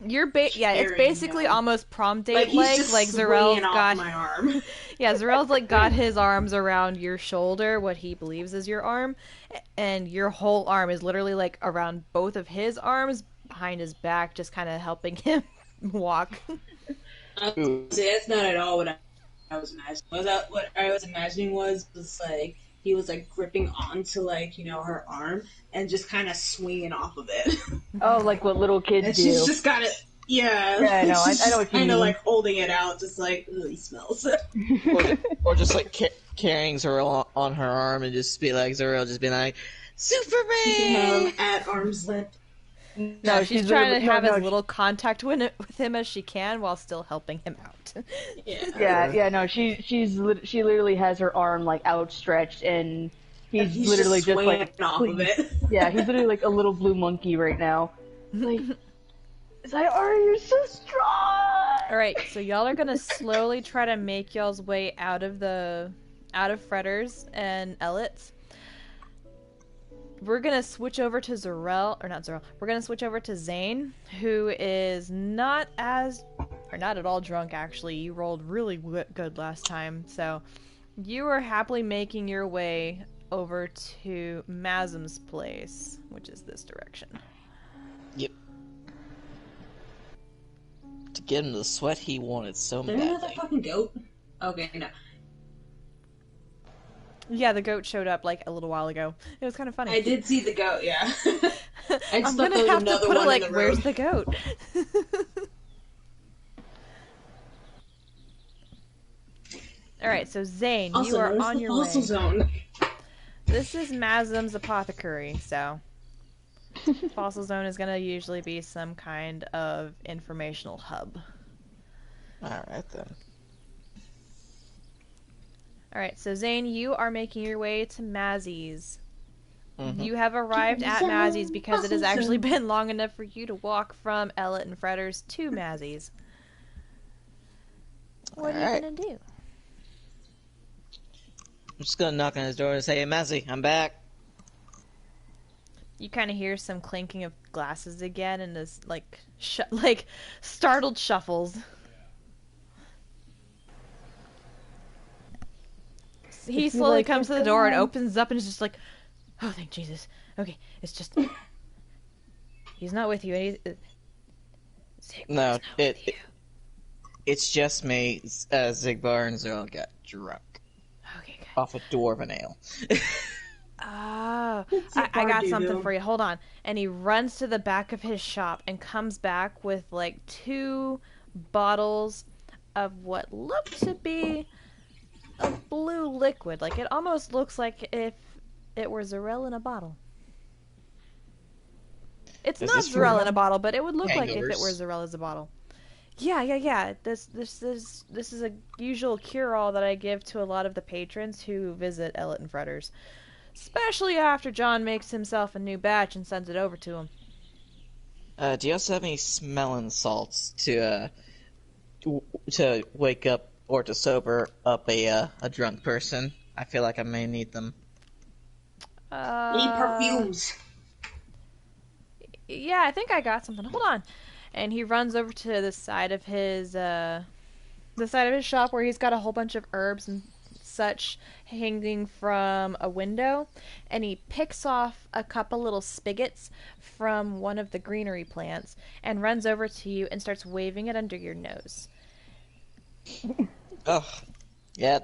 Yeah, it's Carrying basically him. almost prom date like he's just like swinging Zarel's off got my arm. Yeah, Zarel's like got his arms around your shoulder, what he believes is your arm, and your whole arm is literally like around both of his arms behind his back, just kind of helping him walk. Ooh. See, that's not at all what I was imagining. What I was imagining was like he was like gripping onto like her arm and just kind of swinging off of it. Oh, like what little kids And do. she's just got it. Yeah, Yeah, I know. She's I know what you kind of mean. like holding it out, just like he smells. Or just like carrying Zorel on her arm and just be like, Zorel just be like, Superman! At arm's length. No, she's trying to have no, as little contact with him as she can while still helping him out. Yeah, no, she literally has her arm like outstretched, and he's literally just like off of it. Yeah, he's literally like a little blue monkey right now. Like, it's like, oh, you're so strong. All right, so y'all are gonna slowly try to make y'all's way out of Fretters and Ellitz. We're gonna switch over to We're gonna switch over to Zane, who is not at all drunk. Actually, you rolled really good last time, so you are happily making your way over to Mazum's place, which is this direction. Yep. To get him to sweat he wanted so Is there another badly. fucking goat? Okay, no. Yeah, the goat showed up like a little while ago. It was kind of funny. I did see the goat, yeah. I just I'm thought gonna there was have to another put it one like, in the where's road. the goat? Alright, so Zane, Also, you are where's on the your fossil way. zone? This is Mazum's apothecary, so Fossil Zone is gonna usually be some kind of informational hub. Alright then. Alright, so Zane, you are making your way to Mazzy's. Mhm. You have arrived at Mazzy's because it has Fossil actually Zone. been long enough for you to walk from Ellett and Fretters to Mazzy's. What are you Alright. gonna do? I'm just gonna knock on his door and say, hey, Mazzy, I'm back. You kind of hear some clinking of glasses again, and this like startled shuffles. He slowly like, comes to the door and opens up and is just like, "Oh, thank Jesus. Okay, it's just he's not with you. And Zigbar's No, not with you. it's just me, Zigbar and Zorel got drunk. Okay, good. Off a dwarven ale. Oh, What's I got Zigbar something do? for you. Hold on. And he runs to the back of his shop and comes back with like 2 bottles of what look to be a blue liquid. Like it almost looks like if it were Zarel in a bottle. It's Is not this for Zarella in a bottle, but it would look like if it were hangovers? Zarella's a bottle. Yeah. This is a usual cure-all that I give to a lot of the patrons who visit Ellet and Fretters, especially after John makes himself a new batch and sends it over to him. Do you also have any smelling salts to wake up or to sober up a drunk person? I feel like I may need them. Need perfumes. Yeah, I think I got something. Hold on. And he runs over to the side of his shop where he's got a whole bunch of herbs and such hanging from a window, and he picks off a couple little spigots from one of the greenery plants and runs over to you and starts waving it under your nose. Oh, yeah,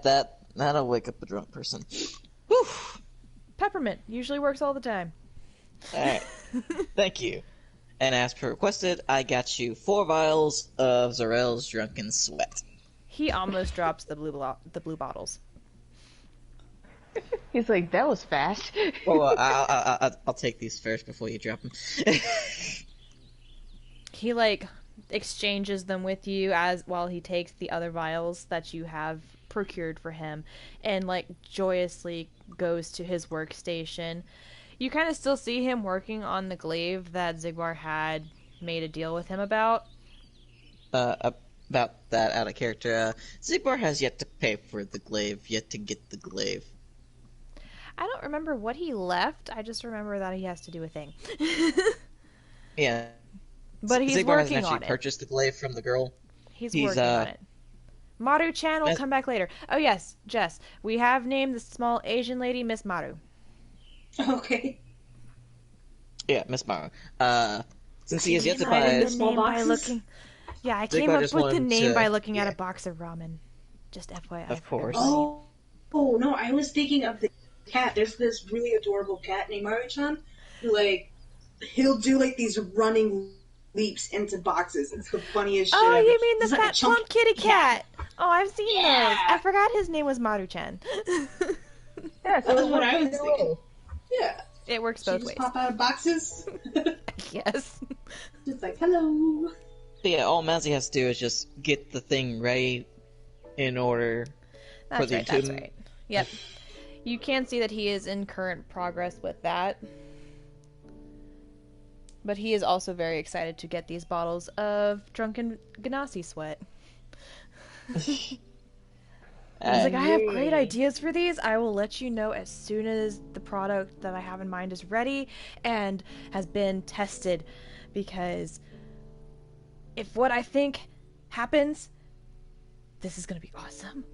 that'll wake up a drunk person. Whew. Peppermint usually works all the time. Alright. Thank you. And as per requested, I got you 4 vials of Zarel's Drunken Sweat. He almost drops the blue bottles. He's like, that was fast. Well, I'll take these first before you drop them. He like exchanges them with you while he takes the other vials that you have procured for him and like joyously goes to his workstation. You kind of still see him working on the glaive that Zigbar had made a deal with him about. About that out of character, Zigbar has yet to pay for the glaive, yet to get the glaive. I don't remember what he left. I just remember that he has to do a thing. Yeah. But he's Zigbar working hasn't on actually it. purchased the glaive from the girl. He's working on it. Maru-chan will Yes. come back later. Oh yes, Jess. We have named the small Asian lady Miss Maru. Okay. Yeah, Miss Maru. Since he has yet to Hide in buy... the small boxes? Yeah, I Zigbar came up just with the wanted name to- by looking at yeah. a box of ramen. Just FYI. Of course. Oh, no, I was thinking of the cat. There's this really adorable cat named Maru-chan who, like, he'll do, like, these running leaps into boxes. It's the funniest shit Oh, ever. you mean the He's like a fat chunk- plump kitty cat? Oh, I've seen Yeah. those. I forgot his name was Maru-chan. Yeah, so That's what I was thinking. Yeah. It works She both just ways. pop out of boxes. Yes. Just like, hello. So yeah, all Mazzy has to do is just get the thing ready in order for That's the right, that's entombment. right. Yep. You can see that he is in current progress with that. But he is also very excited to get these bottles of drunken Ganassi sweat. He's like, I have great ideas for these. I will let you know as soon as the product that I have in mind is ready and has been tested. Because if what I think happens, this is going to be awesome.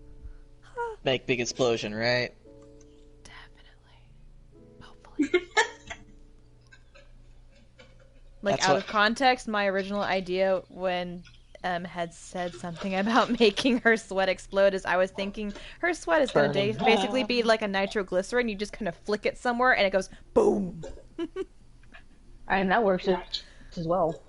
Make big explosion, right? Definitely. Hopefully. Like, That's out what- of context, my original idea when had said something about making her sweat explode is I was thinking her sweat is going to basically be like a nitroglycerin. You just kind of flick it somewhere and it goes boom. And that works as well.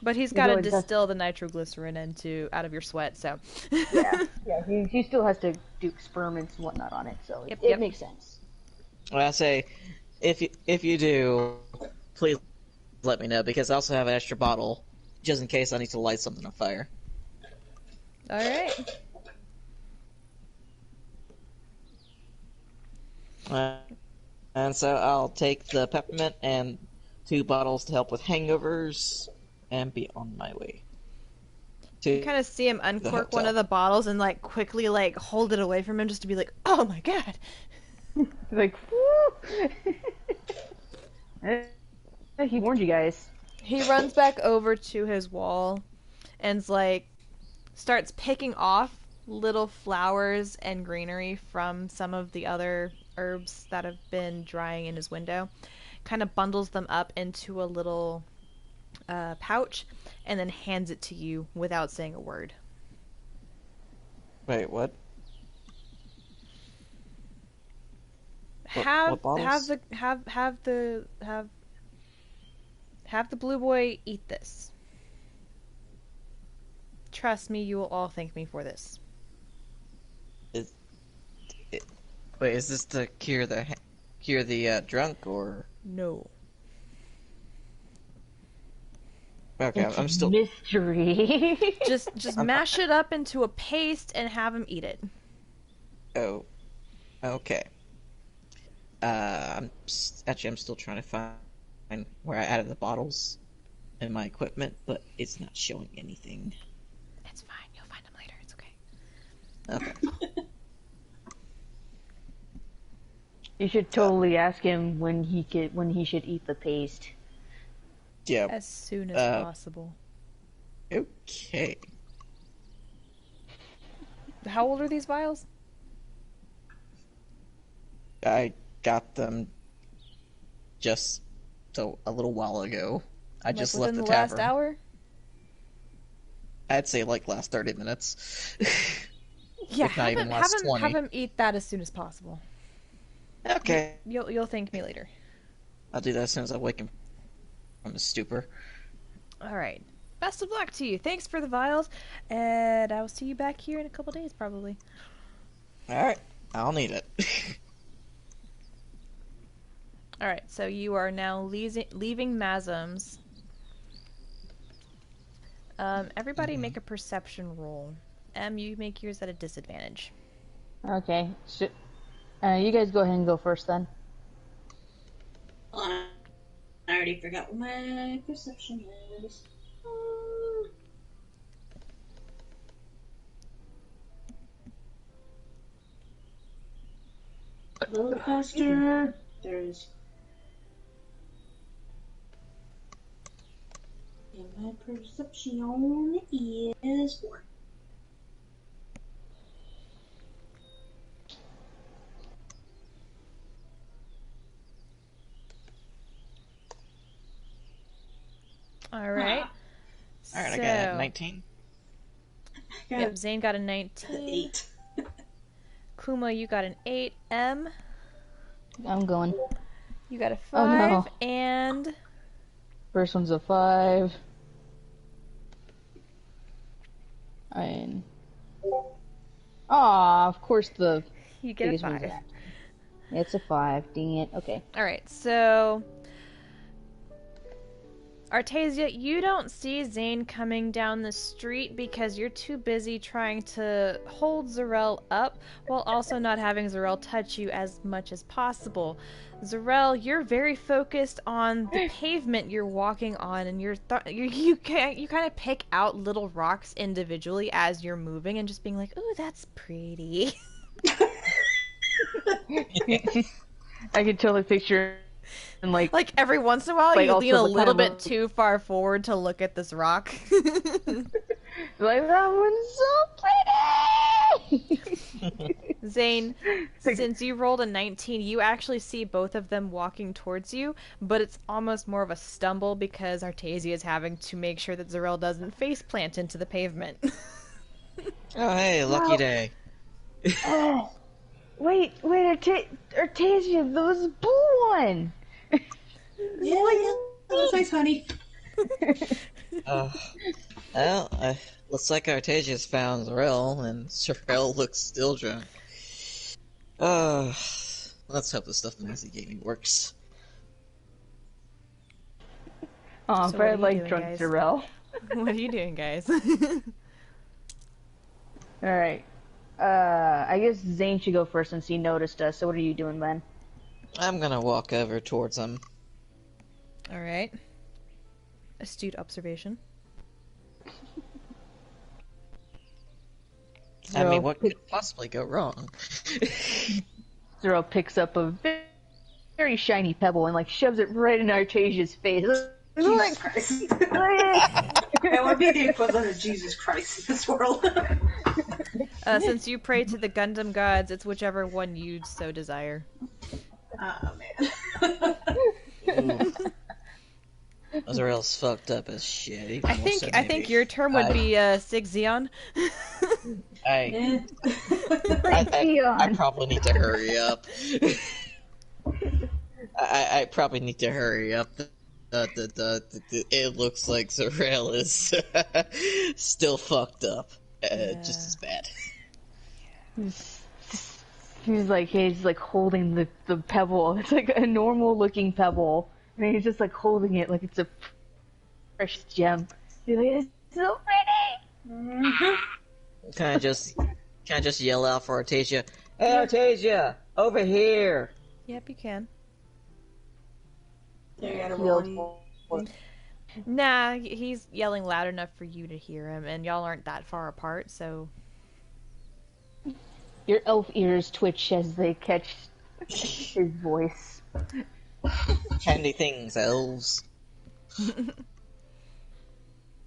But he's got to really does- distill the nitroglycerin out of your sweat, so. Yeah, he still has to do experiments and whatnot on it, so Yep, it yep. makes sense. Well, I say, if you do, please let me know, because I also have an extra bottle, just in case I need to light something on fire. All right. And so I'll take the peppermint and 2 bottles to help with hangovers, and be on my way. You kind of see him uncork one of the bottles and like quickly like hold it away from him just to be like, oh my god. He's like, woo! He warned you guys. He runs back over to his wall and's like starts picking off little flowers and greenery from some of the other herbs that have been drying in his window. Kind of bundles them up into a little pouch and then hands it to you without saying a word. Wait, what? Have what bottles? the blue boy eat this. Trust me, you will all thank me for this. Wait, is this to cure the drunk, or? No. Okay, It's I'm still. mystery. Just mash it up into a paste and have him eat it. Oh, okay. Actually, I'm still trying to find where I added the bottles in my equipment, but it's not showing anything. It's fine. You'll find them later. It's okay. Okay. You should totally ask him when he should eat the paste. Yeah. As soon as possible. Okay. How old are these vials? I got them just a little while ago. I just left within the the last tavern. hour? I'd say like last 30 minutes. Yeah, If not even last 20. have him eat that as soon as possible. Okay. You'll thank me later. I'll do that as soon as I wake him from his stupor. All right. Best of luck to you. Thanks for the vials, and I will see you back here in a couple days, probably. Alright. I'll need it. All right. So you are now leaving Mazum's. Everybody make a perception roll. You make yours at a disadvantage. Okay. You guys go ahead and go first then. Hold on. I already forgot what my perception is. A little faster. There's. And my perception is 4. All right. Alright, I got 19. Yep, Zane got a 19. 8. Kuma, you got an 8. M, I'm going. you got a 5. Oh, no. And First one's a 5. And of course the you get a biggest one's 5. that. It's a 5. Dang it. Okay. All right, so Artasia, you don't see Zane coming down the street because you're too busy trying to hold Zarel up while also not having Zarel touch you as much as possible. Zarel, you're very focused on the pavement you're walking on, and you kind of pick out little rocks individually as you're moving and just being like, "Ooh, that's pretty." I can totally picture and like every once in a while, Like, you also lean a the kind little of bit too far forward to look at this rock. like that one's so pretty. Zane, since you rolled a 19, you actually see both of them walking towards you, but it's almost more of a stumble because Artasia is having to make sure that Zarel doesn't face plant into the pavement. Oh, hey, lucky day. Oh, wait, Artasia, there was a blue one. Yeah, that's nice, honey. Well, looks like Artasia's found Zarel, and Zarel looks still drunk. Let's hope the stuff the Nancy gave me works. Oh, So but I what are you like doing, drunk guys? Jarrell. What are you doing, guys? Alright. I guess Zane should go first since he noticed us, so what are you doing, Ben? I'm gonna walk over towards him. Alright. Astute observation. I mean, what could possibly go wrong? Zero picks up a very shiny pebble and like shoves it right in Artasia's face. Jesus Christ. That would be the equivalent of Jesus Christ in this world. Since you pray to the Gundam gods, it's whichever one you so desire. Oh, man. Zarel's fucked up as shit. He I almost said think maybe. your term would be Sig Zeon. I Zeon. probably need to hurry up. I probably need to hurry up. It looks like Zarel is still fucked up. Just as bad. he's like holding the pebble. It's like a normal looking pebble, and he's just like holding it like it's a precious gem. He's like, it's so pretty. Mm-hmm. Can I just yell out for Artesia? Hey, Artesia, over here! Yep, you can. There, you gotta He roll yells any- Nah, he's yelling loud enough for you to hear him, and y'all aren't that far apart, so... Your elf ears twitch as they catch his voice. Handy things, elves.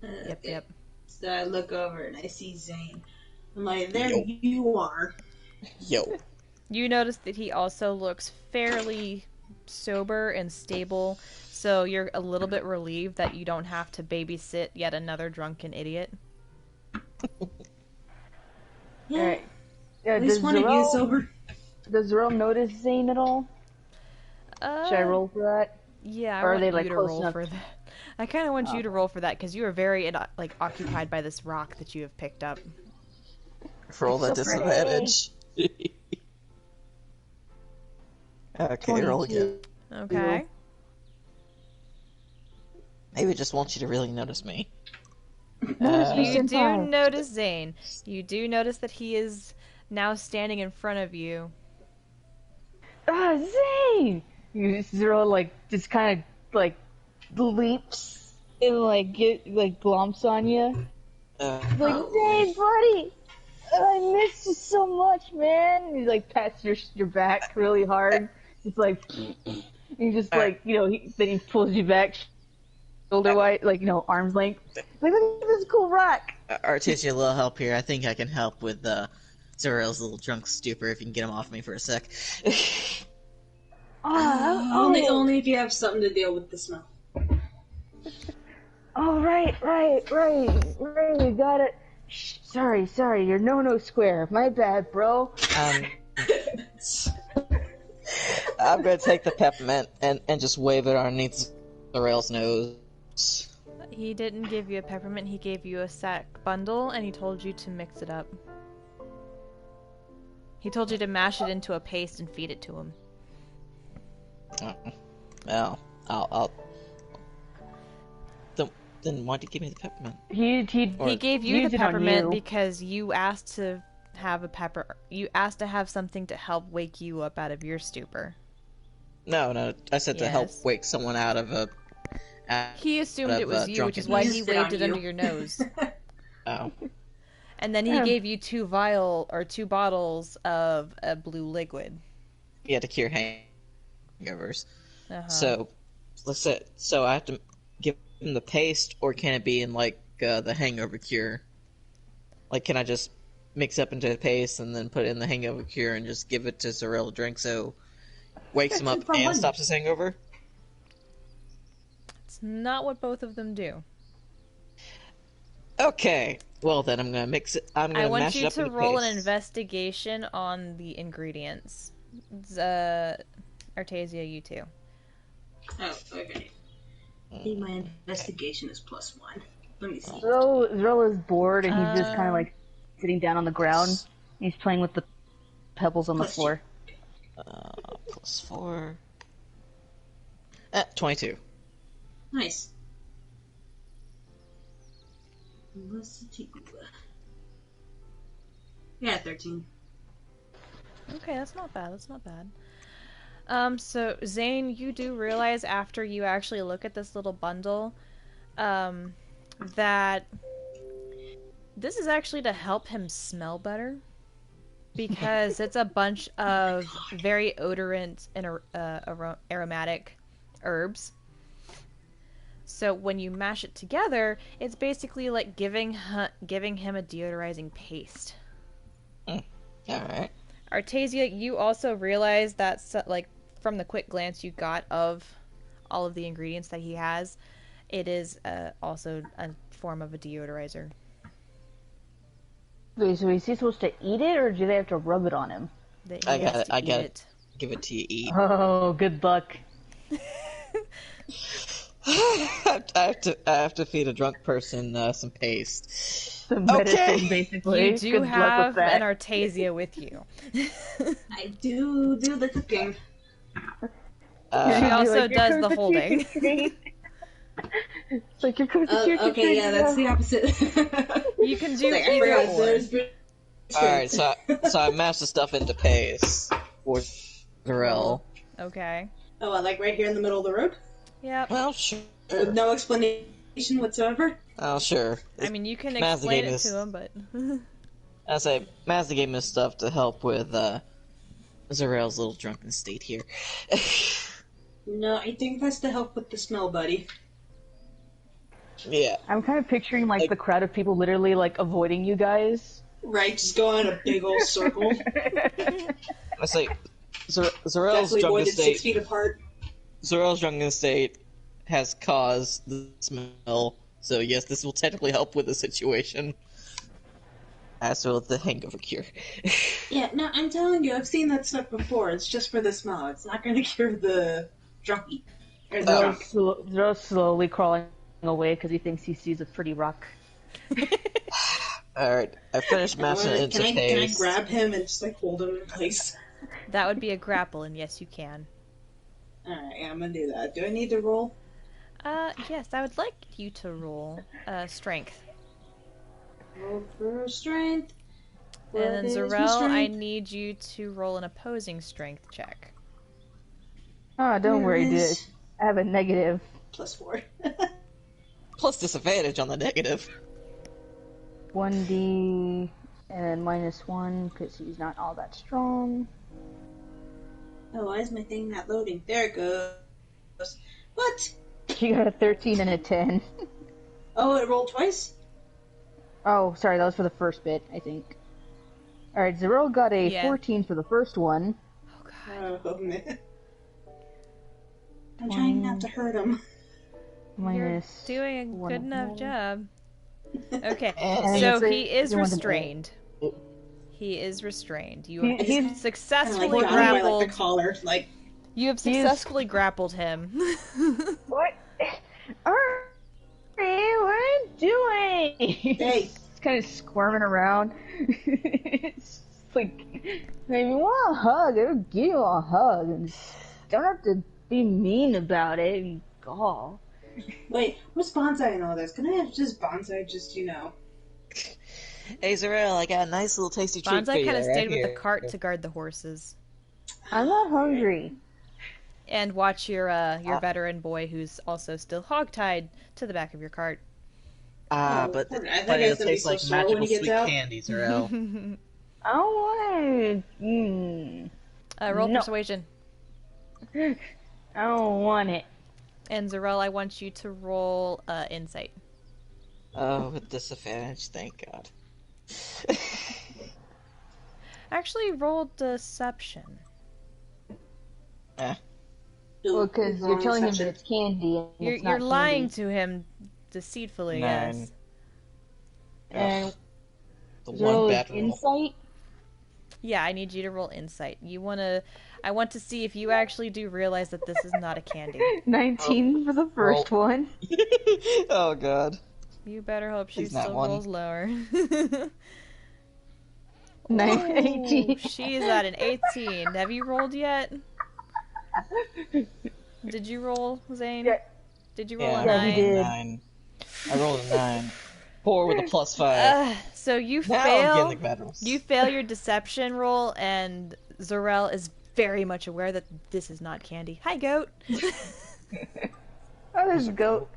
Yep. So I look over and I see Zane. I'm like, there Yo. you are. Yo. You notice that he also looks fairly sober and stable, so you're a little bit relieved that you don't have to babysit yet another drunken idiot. Yeah. Alright. Yeah, At least one of you is sober. Does Zero notice Zane at all? Should I roll for that? Yeah, I Or are want they, you like, to close roll enough? for that. I kind of want you to roll for that, because you are very, like, occupied by this rock that you have picked up. Roll that so disadvantage. Okay, roll again. Okay. Maybe it just wants you to really notice me. Notice me, You do senpai. notice Zane. You do notice that he is now standing in front of you. Ah, Zane! Zero, like, just kind of, like, leaps and, like, glomps on you. Like, Zane, buddy! I missed you so much, man! And he, like, pats your back really hard. Just, like, he just, like, you know, then he pulls you back shoulder-wide, like, you know, arm's length. Like, look at this cool rock! Artesia, a little help here. I think I can help with Zuriel's little drunk stupor if you can get him off me for a sec. Only if you have something to deal with the smell. Oh, right, you got it. Shh, sorry, you're no square. My bad, bro. I'm gonna take the peppermint and just wave it underneath Zuriel's nose. He didn't give you a peppermint, he gave you a sack bundle, and he told you to mix it up. He told you to mash it into a paste and feed it to him. Well, I'll. Then why'd you give me the peppermint? He He gave you used the it on peppermint you. because you asked to have You asked to have something to help wake you up out of your stupor. No, I said to help Yes. wake someone out of a. He assumed Of, it was you, which is drunkenness. why He he used it waved on it under you. your nose. Oh. And then he gave you two bottles of a blue liquid. Yeah, to cure hangovers. Uh-huh. So, let's say, I have to give him the paste, or can it be in like the hangover cure? Like, can I just mix up into the paste and then put it in the hangover cure and just give it to Zuriel to drink so wakes him up Two for and one. stops his hangover? It's not what both of them do. Okay. Well, then I'm gonna mix it. I'm I gonna want mash it you up to in the roll an paste. investigation on the ingredients. Artesia, you too. Oh, okay. I think my investigation is +1. Let me see. Zero is bored and he's just kind of Um, like sitting down on the ground. He's playing with the pebbles on the Plus floor. +4. 22. Nice. Investigate. Yeah, 13. Okay, that's not bad. So Zane, you do realize after you actually look at this little bundle, that this is actually to help him smell better. Because it's a bunch of very odorant and aromatic herbs. So when you mash it together, it's basically like giving him a deodorizing paste. Alright. Artesia, you also realize that, like, from the quick glance you got of all of the ingredients that he has, it is also a form of a deodorizer. Wait, so is he supposed to eat it or do they have to rub it on him? That he I got has it, to I eat got it. Give it to you, eat. Oh, good luck. I have to feed a drunk person some paste. some medicine, Okay. basically. You do Good luck have with that. an Artesia with you. I do the cooking. She also Like, "Here does comes the holding." chicken train." It's like, "Here comes the chicken Okay, train." yeah, that's the opposite. You can do Like, I either forgot, or. there's Alright, so I mashed the stuff into paste for Zarel. Okay. Oh, like right here in the middle of the road? Yep. Well, sure. With no explanation whatsoever? Oh, sure. I mean, you can Mazda explain gave it us- to him, but... I say, Mazda gave me stuff to help with, Zarel's little drunken state here. No, I think that's to help with the smell, buddy. Yeah. I'm kind of picturing like the crowd of people literally like avoiding you guys. Right, just go in a big old circle. I say, Zarel's Definitely more drunken than 6 state. feet apart. Zarel's drunken state has caused the smell, so yes, this will technically help with the situation. As well as the hangover cure. Yeah, no, I'm telling you, I've seen that stuff before. It's just for the smell. It's not going to cure the drunkie. Or the drunk. Zero's slowly crawling away because he thinks he sees a pretty rock. Alright, I finished mashing it into Can I paste. grab him and just like hold him in place? That would be a grapple, and yes, you can. Alright, yeah, I'm gonna do that. Do I need to roll? Yes, I would like you to roll, strength. Roll for strength. And then What is my Zarel, I strength? need you to roll an opposing strength check. Oh, don't worry, Yes. dude. I have a negative. +4. Plus disadvantage on the negative. 1d and -1 because he's not all that strong. Oh, why is my thing not loading? There it goes. What? She got a 13 and a 10. Oh, it rolled twice? Oh, sorry, that was for the first bit, I think. Alright, Zero got a Yeah. 14 for the first one. Oh god. Oh, man. I'm trying not to hurt him. Minus You're doing a one good enough more. job. Okay, And so it's he is you want to- restrained. He is restrained. You He- have he's- Kind of successfully like got him by like grappled. the collar, like. You have He is- successfully grappled him. What? Alright, what are you doing? Hey. It's kind of squirming around. It's like, maybe you want a hug, I'll give you a hug. And don't have to be mean about it, you gall. Wait, what's bonsai and all this? Can I have just bonsai, just, you know? Hey Zarel, I got a nice little tasty treat for Bonsai you kind of right stayed with here. the cart to guard the horses. I'm not hungry. And watch your veteran boy who's also still hogtied to the back of your cart. Ah, Oh, but poor guy. That but guy's it gonna be tastes so like sore when magical he gets sweet out. candy, Zarel. I don't want to. Roll No. persuasion. I don't want it. And Zarel, I want you to roll insight. Oh, with disadvantage, thank God. Actually, roll deception. Eh. Well, because you're telling him that it's candy. And it's not You're lying candy. to him deceitfully, 9. yes. And The roll one bad roll. insight. Yeah, I need you to roll insight. I want to see if you actually do realize that this is not a candy. 19 for the first one. Oh God. You better hope she Please not still one. rolls lower. 18. She's at an 18. Have you rolled yet? Did you roll, Zane? Yeah. Did you roll Yeah, a Yeah, he 9? did. 9. I rolled a 9. 4 with a +5. So you Now I'm fail. getting the bad rolls. You fail your deception roll, and Zarel is very much aware that this is not candy. Hi, goat. Oh, there's a goat.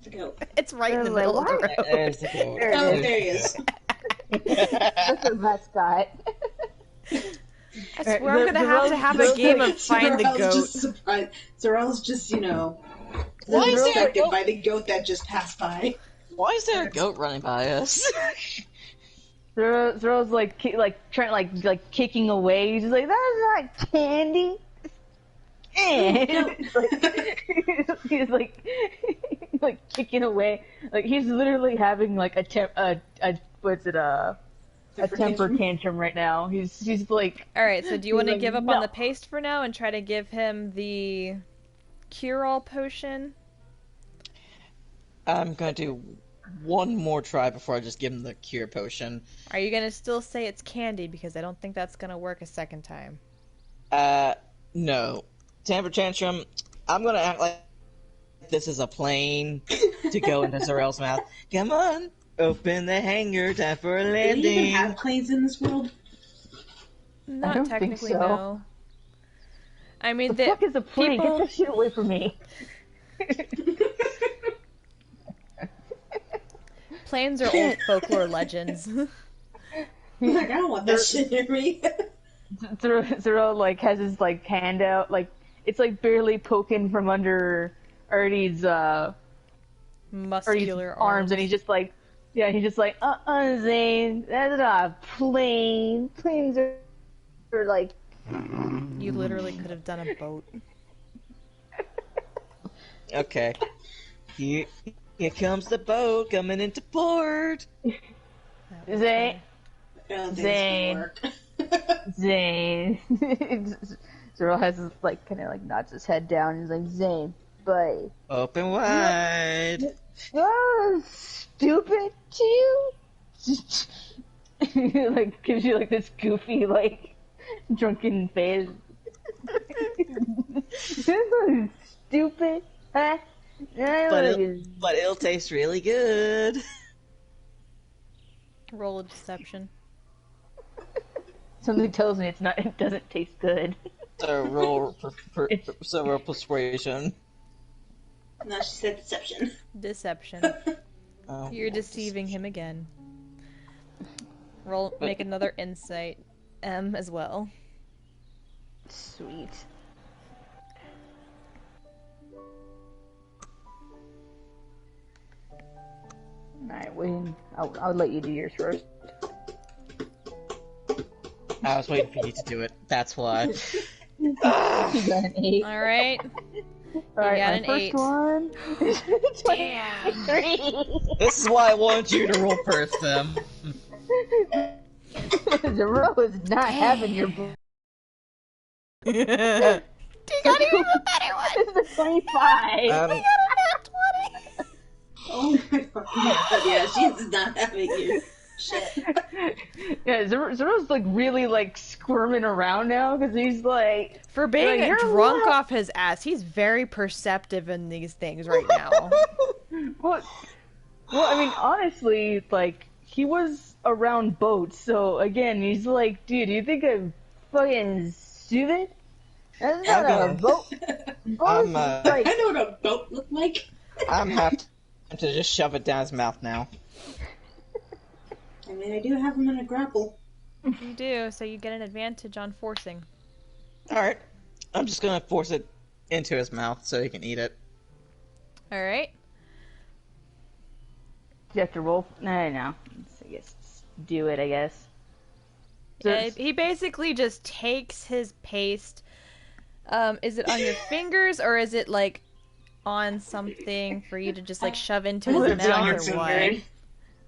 To go. It's right in the Like, middle of the what? road. There's the goat. There it Oh, is. there he is. That's a mascot. I swear I'm gonna have a game of find the Zarel's goat. just surprised. Zarel's just, you know, Why is there a distracted goat? by the goat that just passed by. Why is there a goat running by us? Zero's like trying like kicking away. He's just like, that's not candy. He's like kicking away. Like he's literally having like a temper tantrum right now. He's like, Alright, so do you want to like, give up on no. the paste for now and try to give him the cure-all potion? I'm going to one more try before I just give him the cure potion. Are you gonna still say it's candy? Because I don't think that's gonna work a second time. No. Temper tantrum, I'm gonna act like this is a plane to go into Zarel's mouth. Come on, open the hangar, time for a Do we landing. even have planes in this world? Not don't think technically, so. no. I mean, The fuck is a plane? people... Get that shit away from me. Planes are old folklore legends. Like, I don't want that shit near me. Zero like has his like hand out, like it's like barely poking from under Artie's Muscular arms, and he's just like, Zane, that's not a plane. Planes are like. You literally could have done a boat. Okay. Here comes the boat coming into port. Zane. I don't think Zane. it's gonna work. Zane. Zero has his, like, kind of like nods his head down and he's like, Zane, buddy. Open wide. Oh, stupid to you? Like, gives you like this goofy, like, drunken face. Stupid, huh? But it'll taste really good. Roll of deception. Something tells me it doesn't taste good. So roll persuasion. No, she said deception. Deception. Oh, You're deceiving him again. Make another insight, as well. Sweet. Alright, Wayne, I'll let you do yours first. I was waiting for you to do it. That's why. You got an 8. Alright. Alright, got my an first 8. one. Damn. 23. This is why I wanted you to roll first, them. Zero is not having your book. You got even a better one! This is a 25. You got a nat 20! Oh my fucking god, yeah, she's not having your shit. Yeah, Zero's like really like squirming around now because he's like. For being You're drunk what? off his ass, he's very perceptive in these things right now. Well, I mean, honestly, like, he was around boats, so again, he's like, dude, you think I'm fucking stupid? That's not a boat. Boats, like, I know what a boat look like. I'm happy to just shove it down his mouth now. I mean, I do have him in a grapple. You do, so you get an advantage on forcing. Alright. I'm just gonna force it into his mouth so he can eat it. Alright. you have to roll. No. I guess do it. I guess. So Yeah, he basically just takes his paste. Is it on your fingers or is it like on something for you to just like shove into his It's on your mouth or what? fingers.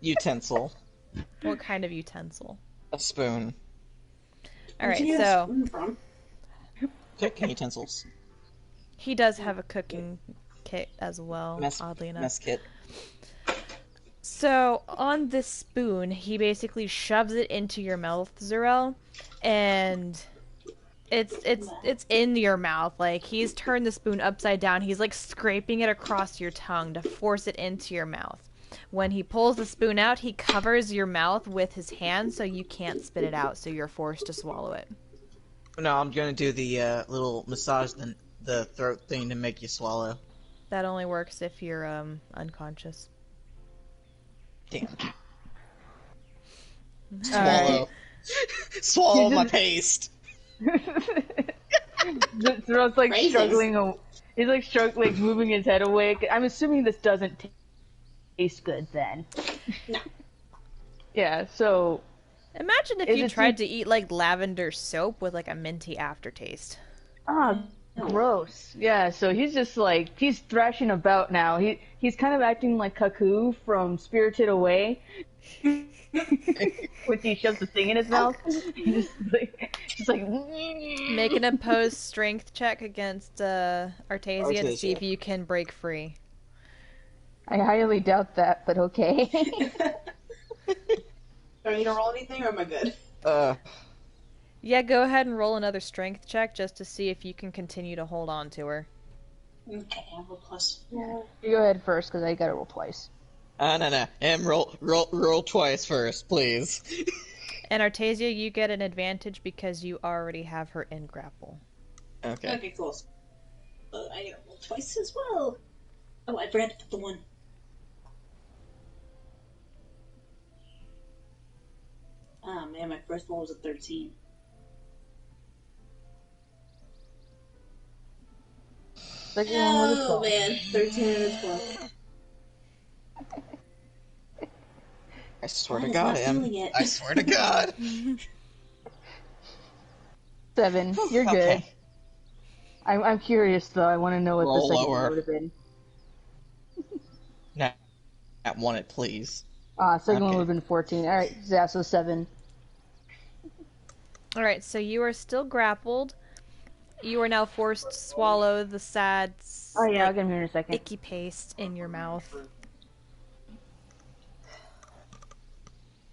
Utensil. What kind of utensil? A spoon. Alright, Where'd you get a so spoon from? Cooking utensils. he does have a cooking kit as well, oddly enough. Mess kit. So on this spoon, he basically shoves it into your mouth, Zarel, and it's in your mouth. Like he's turned the spoon upside down. He's like scraping it across your tongue to force it into your mouth. When he pulls the spoon out, he covers your mouth with his hand so you can't spit it out. So you're forced to swallow it. No, I'm gonna do the little massage the throat thing to make you swallow. That only works if you're unconscious. Damn. Swallow. Swallow my paste. Zero's like Phrases. struggling. He's like struggling, moving his head away. I'm assuming this doesn't taste good then. No. Yeah. So Imagine if Is you it tried to eat like lavender soap with like a minty aftertaste. gross. Yeah, so he's just like, he's thrashing about now. He's kind of acting like Kaku from Spirited Away. When he shoves the thing in his mouth. He's just like Make an opposed strength check against Artasia to see if you can break free. I highly doubt that, but okay. Do I need to roll anything, or am I good? Yeah, go ahead and roll another strength check just to see if you can continue to hold on to her. Okay, I have a +4. You go ahead first, because I gotta roll twice. No. Roll twice first, please. And Artesia, you get an advantage because you already have her in grapple. Okay. Okay, cool. I gotta roll twice as well. Oh, I forgot to put the 1. Oh man, my first one was a 13. Second one was a Oh 12. man, 13 and a 12. I swear to Mine is God, not Em. feeling it. I swear to God. 7. You're good. Okay. I'm curious though. I want to know what Roll the second lower. one would have been. Not one it, please. Second one Okay. would have been 14. All right, yeah, so 7. Alright, so you are still grappled. You are now forced to swallow the sad, Oh yeah, I'll like, get him here in a second. icky paste in your mouth.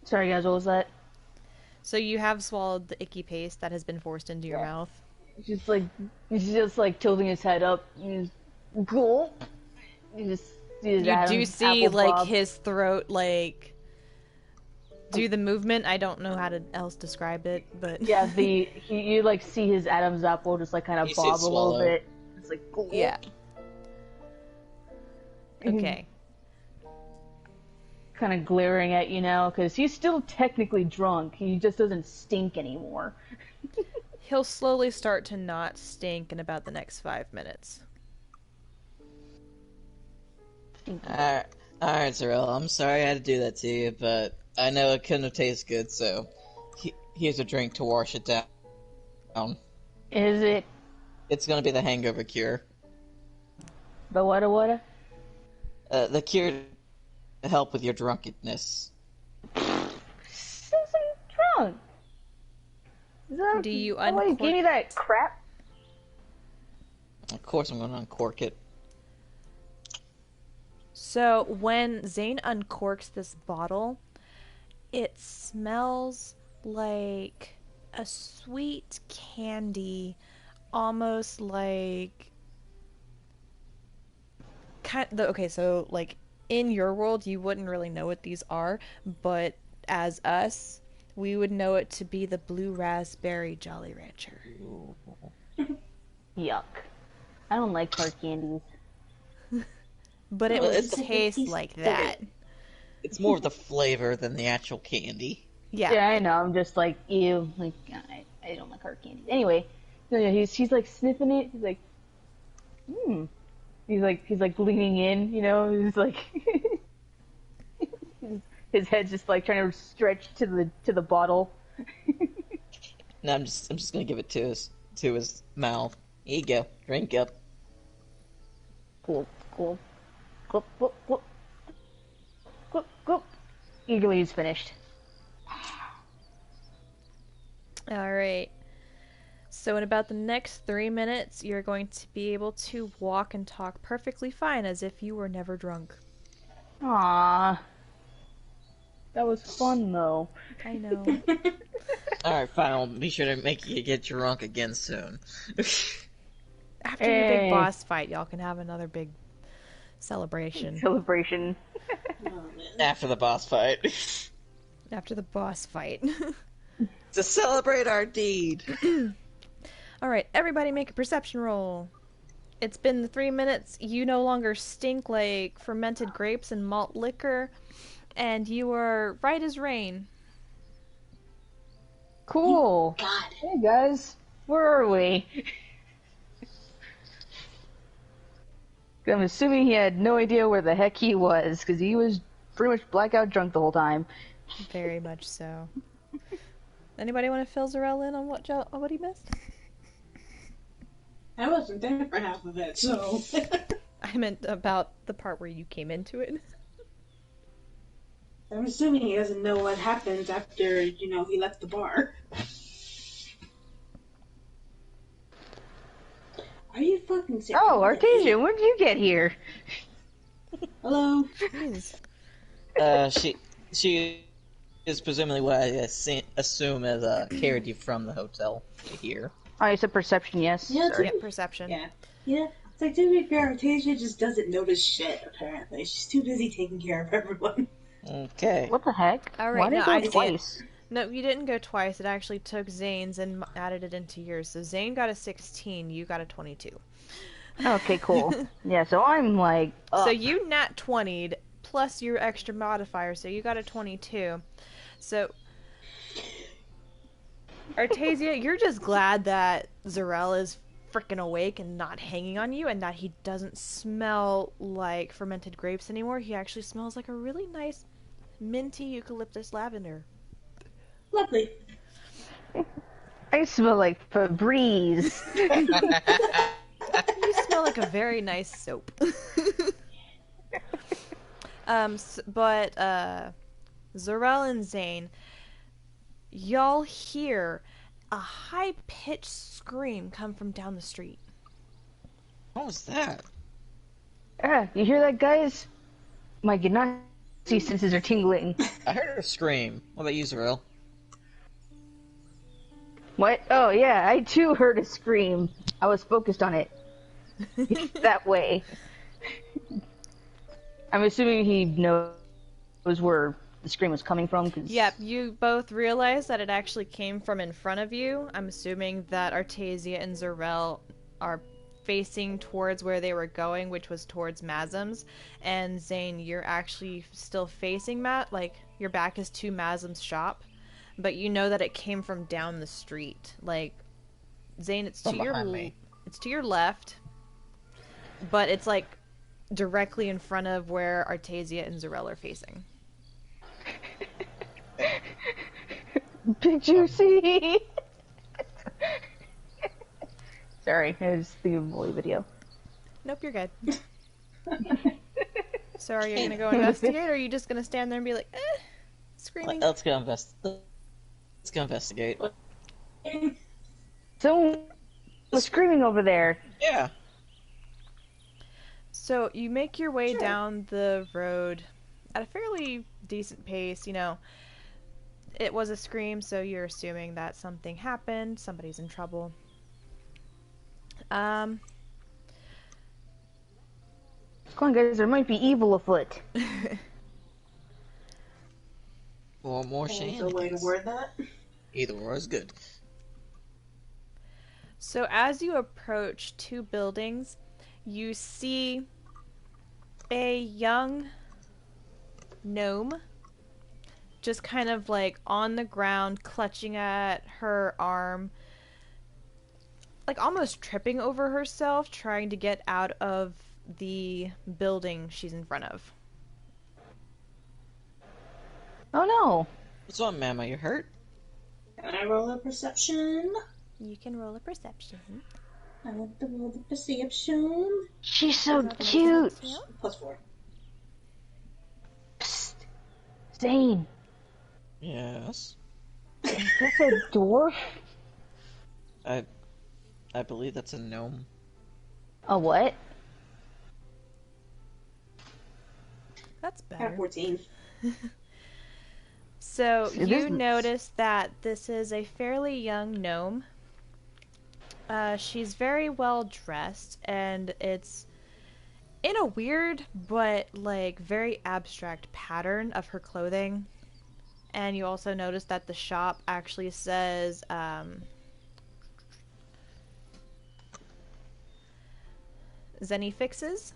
Sorry guys, what was that? So you have swallowed the icky paste that has been forced into your mouth. He's just like tilting his head up. He's gulp. You just see his You do Adam's see, apple like, bob. his throat, like, do the movement. I don't know how to else describe it, but... Yeah, you like see his Adam's apple just like kind of You see it bob a little swallow. bit. It's like gulp. Yeah. Okay. Kind of glaring at you now because he's still technically drunk. He just doesn't stink anymore. He'll slowly start to not stink in about the next 5 minutes. Alright, Zarel, I'm sorry I had to do that to you, but I know it couldn't have tasted good, so here's a drink to wash it down. Is it It's gonna be the hangover cure. the what? The cure to help with your drunkenness. Since I'm drunk. Is that, Do you somebody uncork- give me that crap? Of course I'm gonna uncork it. So when Zane uncorks this bottle, it smells like a sweet candy, almost like okay, so like in your world you wouldn't really know what these are, but as us, we would know it to be the blue raspberry Jolly Rancher. Yuck. I don't like hard candies. But it Well, would it's- taste like that. It's more of the flavor than the actual candy. Yeah, I know. I'm just like, ew. Like, I don't like hard candies. Anyway, so yeah, he's like sniffing it. He's like, He's like leaning in, you know. He's like, his head's just like trying to stretch to the bottle. No, I'm just gonna give it to his mouth. Here you go, drink up. Cool. Gulp, gulp, gulp. Gulp, gulp. Eagerly he's finished. Alright. So in about the next 3 minutes, you're going to be able to walk and talk perfectly fine as if you were never drunk. Aww. That was fun though. I know. Alright, fine, I'll be sure to make you get drunk again soon. After your big Hey. boss fight, y'all can have another big celebration. Celebration. Oh, man. After the boss fight. After the boss fight. To celebrate our deed. Alright, everybody make a perception roll. It's been 3 minutes. You no longer stink like fermented grapes and malt liquor. And you are right as rain. Cool. God. Hey guys, where are we? I'm assuming he had no idea where the heck he was, because he was pretty much blackout drunk the whole time. Very much so. Anybody want to fill Zarel in on what he missed? I wasn't there for half of it, so. I meant about the part where you came into it. I'm assuming he doesn't know what happens after, he left the bar. Are you fucking serious? Oh, Artesian, when did you get here? Hello. Jeez. She is presumably what I assume as carried you from the hotel to here. Oh, it's a perception, yes. Yeah, Sorry. Yep, perception. Yeah. Yeah. It's like, to be fair, Tasia just doesn't notice shit, apparently. She's too busy taking care of everyone. Okay. What the heck? All right, Why did no, I I go see it. twice? No, you didn't go twice. It actually took Zane's and added it into yours. So Zane got a 16, you got a 22. Okay, cool. Yeah, so I'm like, So up. you nat 20'd plus your extra modifier, so you got a 22. So, Artasia, you're just glad that Zarel is freaking awake and not hanging on you, and that he doesn't smell like fermented grapes anymore. He actually smells like a really nice minty eucalyptus lavender. Lovely. I smell like Febreze. You smell like a very nice soap. But Zarel and Zane, y'all hear a high-pitched scream come from down the street. What was that? You hear that, guys? My Genasi senses are tingling. I heard her scream. What about you, Zarel? What? Oh, yeah, I too heard a scream. I was focused on it. That way. I'm assuming he knows where the scream was coming from. Cause... Yep, you both realize that it actually came from in front of you. I'm assuming that Artasia and Zarel are facing towards where they were going, which was towards Mazam's. And Zane, you're actually still facing like, your back is to Mazam's shop. But you know that it came from down the street. Like, Zane, it's From to behind me. it's to your left, but it's like directly in front of where Artasia and Zarel are facing. Big Juicy! Sorry, I was thinking of a Bully video. Nope, you're good. So are you gonna go investigate, or are you just gonna stand there and be like, screaming? Let's go investigate. Someone was screaming over there. Yeah. So you make your way down the road at a fairly decent pace, you know. It was a scream, so you're assuming that something happened, somebody's in trouble. Come on, guys, there might be evil afoot. Or more That's a way to shenanigans. word that. Either or is good. So as you approach two buildings, you see a young gnome just kind of like on the ground, clutching at her arm, like almost tripping over herself, trying to get out of the building she's in front of. Oh no. What's on, Mama? You hurt? Can I roll a perception? You can roll a perception. I want to roll the perception. She's so cute. +4. Psst. Zane, Yes. is this a dwarf? I believe that's a gnome. A what? That's I have better. 14. So It you isn't. notice that this is a fairly young gnome. She's very well dressed, and it's in a weird but like very abstract pattern of her clothing. And you also notice that the shop actually says Zenny Fixes.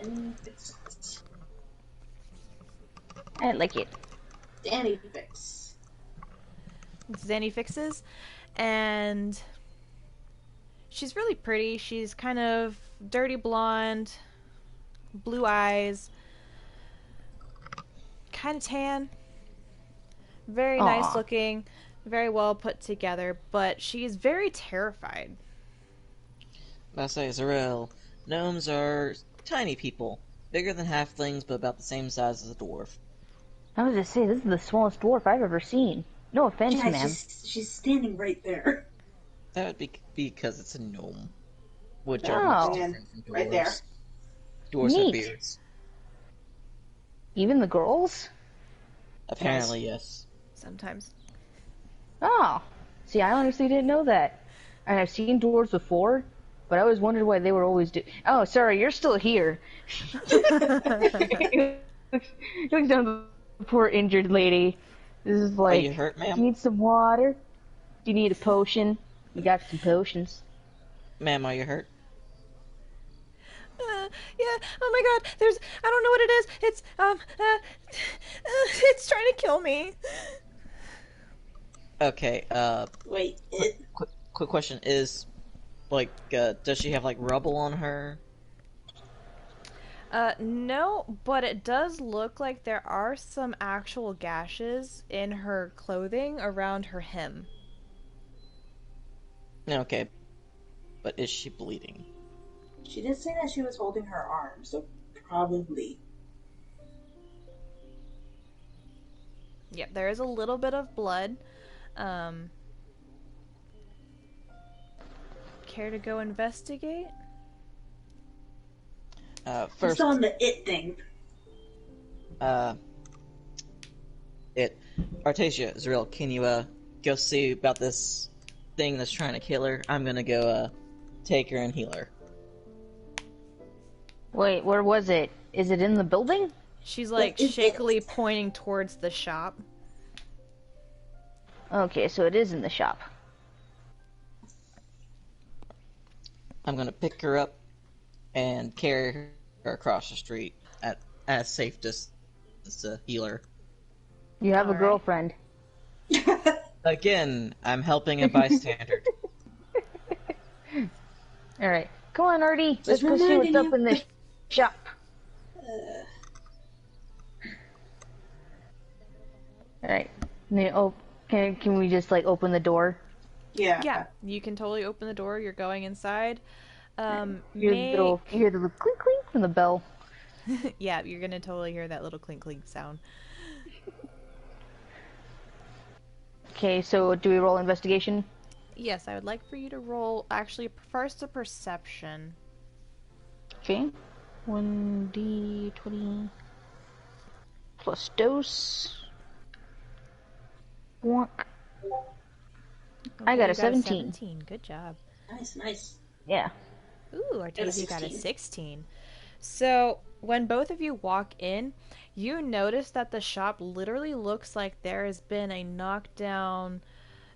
And fix it. I like it. Danny fix. Zenny Fixes, and she's really pretty. She's kind of dirty blonde, blue eyes, kind of tan, very nice Aw. looking, very well put together, but she's very terrified. I say, Zarel, gnomes are tiny people. Bigger than halflings, but about the same size as a dwarf. I was just say this is the smallest dwarf I've ever seen. No offense, Yeah, ma'am. she's standing right there. That would be because it's a gnome. Which Oh. are much different from dwarves. Right there. Dwarves have Neat. beards. Even the girls? Apparently, yes. Sometimes. Oh. See, I honestly didn't know that. And I've seen dwarves before, but I always wondered why they were always Oh, sorry, you're still here. Looks down at the poor injured lady. This is Are like, you hurt, do you ma'am? need some water? Do you need a potion? We got some potions. Ma'am, are you hurt? Yeah. Oh my God. I don't know what it is. It's trying to kill me. Okay, Wait, quick question is, like, does she have, like, rubble on her? No, but it does look like there are some actual gashes in her clothing around her hem. Okay, but is she bleeding? she did say that she was holding her arm, so probably. Yep, there is a little bit of blood. Um, Care to go investigate? Just First, on the it thing. uh, Artasia, Zriel, can you, go see about this thing that's trying to kill her? I'm gonna go, take her and heal her. Wait, where was it? Is it in the building? She's like What is shakily it? pointing towards the shop. Okay, so it is in the shop. I'm gonna pick her up and carry her across the street at as safe distance to heal her. You have a Alright. girlfriend. Again, I'm helping a bystander. Alright. Come on, Artie. Let's Just go see what's reminding up you. in this shop. Alright. Can we just, like, open the door? Yeah. Yeah, you can totally open the door. You're going inside. You hear the little clink clink from the bell. Yeah, you're gonna totally hear that little clink clink sound. Okay, so do we roll investigation? Yes, I would like for you to roll actually first a perception. Okay. 1d20 plus dose. Wonk. I got you a 17. 17. Good job. Nice. Yeah. Ooh, Got a Artasia got a 16. 16. So, when both of you walk in, you notice that the shop literally looks like there has been a knockdown,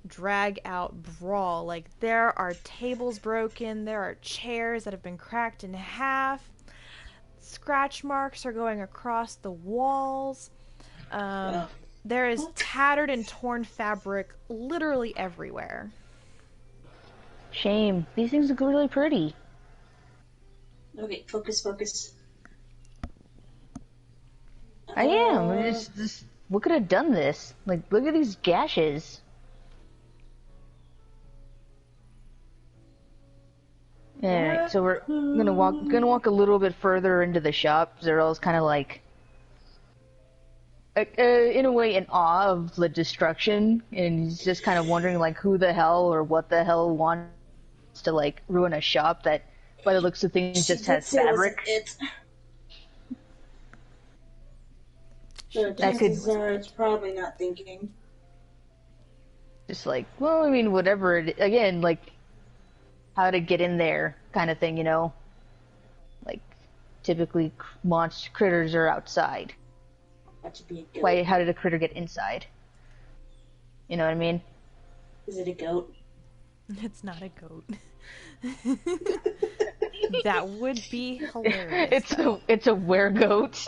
drag out brawl. Like, there are tables broken, there are chairs that have been cracked in half, scratch marks are going across the walls. Wow. There is tattered and torn fabric literally everywhere. Shame. These things look really pretty. Okay, focus. I am. Just what could have done this? Like, look at these gashes. Alright, so we're gonna walk a little bit further into the shop. Zeryl's kind of like, in a way, in awe of the destruction, and he's just kind of wondering, like, who the hell or what the hell wants to, like, ruin a shop that, by the looks of things, just has fabric. So chances are it's probably not thinking. Just like, well, I mean, whatever. Again, like, how to get in there kind of thing, you know? Like, typically, monster critters are outside. That should be a goat. Why? How did a critter get inside? You know what I mean? Is it a goat? It's not a goat. That would be hilarious. It's a were-goat.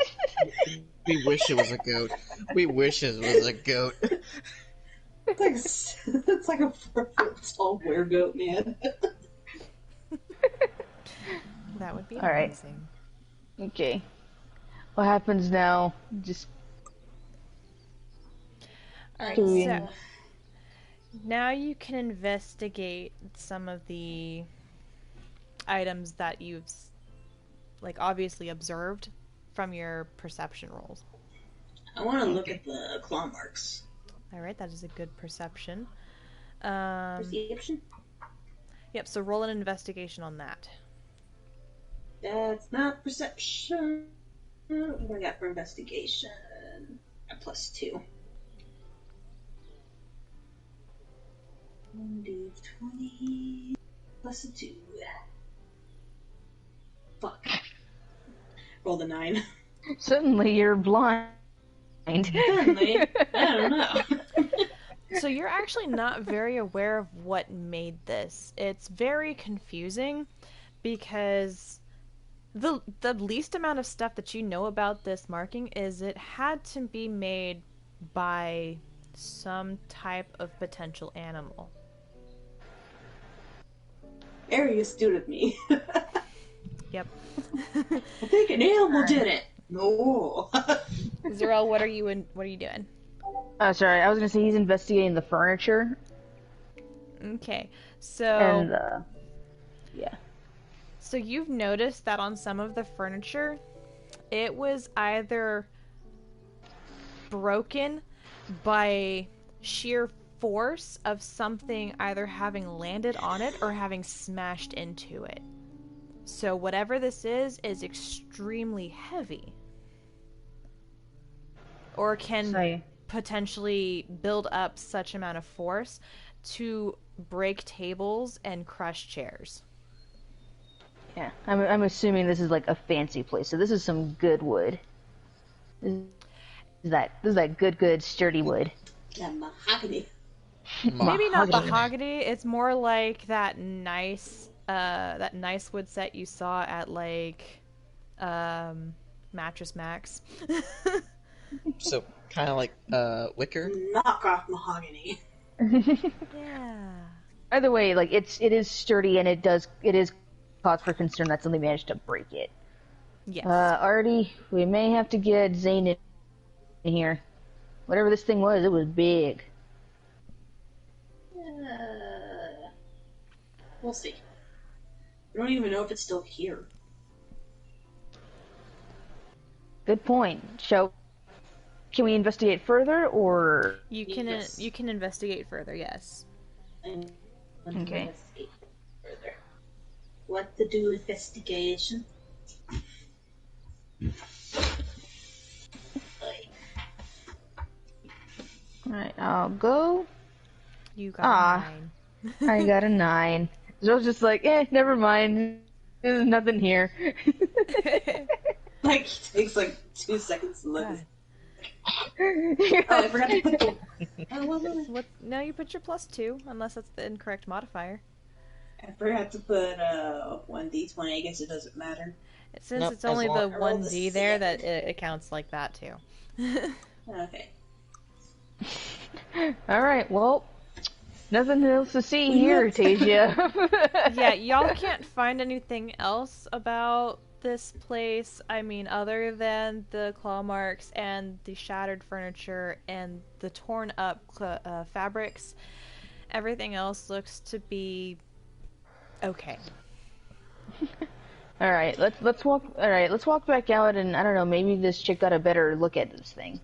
We wish it was a goat. We wish it was a goat. It's like a 4-foot tall were-goat, man. That would be All right. amazing. Okay. What happens now? Just Alright, doing- so now you can investigate some of the items that you've, like, obviously observed from your perception rolls. I want to look at the claw marks. Alright, that is a good perception. Perception? Yep, so roll an investigation on that. That's not perception. What do I got for investigation? A +2. 1d20 plus a 2. Fuck. Rolled a 9. Suddenly you're blind. Suddenly, I don't know. So you're actually not very aware of what made this. It's very confusing because the least amount of stuff that you know about this marking is it had to be made by some type of potential animal. Very astute of me. Yep. I think an animal did it. No. Zerel, what are you doing? Sorry, I was gonna say he's investigating the furniture. Okay. So And, yeah. So you've noticed that on some of the furniture, it was either broken by sheer force of something either having landed on it or having smashed into it. So whatever this is extremely heavy. Or can potentially build up such amount of force to break tables and crush chairs. Yeah, I'm assuming this is like a fancy place, so this is some good wood. This is that good sturdy wood. Yeah, mahogany. Maybe not mahogany. It's more like that nice wood set you saw at like Mattress Max. So kind of like wicker. Knock off mahogany. Yeah. Either way, like it is sturdy and it is cause for concern that somebody managed to break it. Yes. Artie, we may have to get Zane in here. Whatever this thing was, it was big. We'll see. I don't even know if it's still here. Good point. Can we investigate further, or You can investigate further. Yes. Okay. Investigate further. What to do investigation? Alright, I'll go. You got 9. I got a 9. So I was just like, never mind. There's nothing here. Like, it takes like 2 seconds to look. God. Oh, I forgot to put the... What? No, you put your +2, unless that's the incorrect modifier. I forgot to put 1d20. I guess it doesn't matter. Since Nope, it's only the I rolled a 1d there, 7. that it counts like that too. Okay. Alright, well, nothing else to see here, Tasia. Yeah, y'all can't find anything else about this place. I mean, other than the claw marks and the shattered furniture and the torn up fabrics, everything else looks to be okay. Alright, let's walk back out, and I don't know, maybe this chick got a better look at this thing.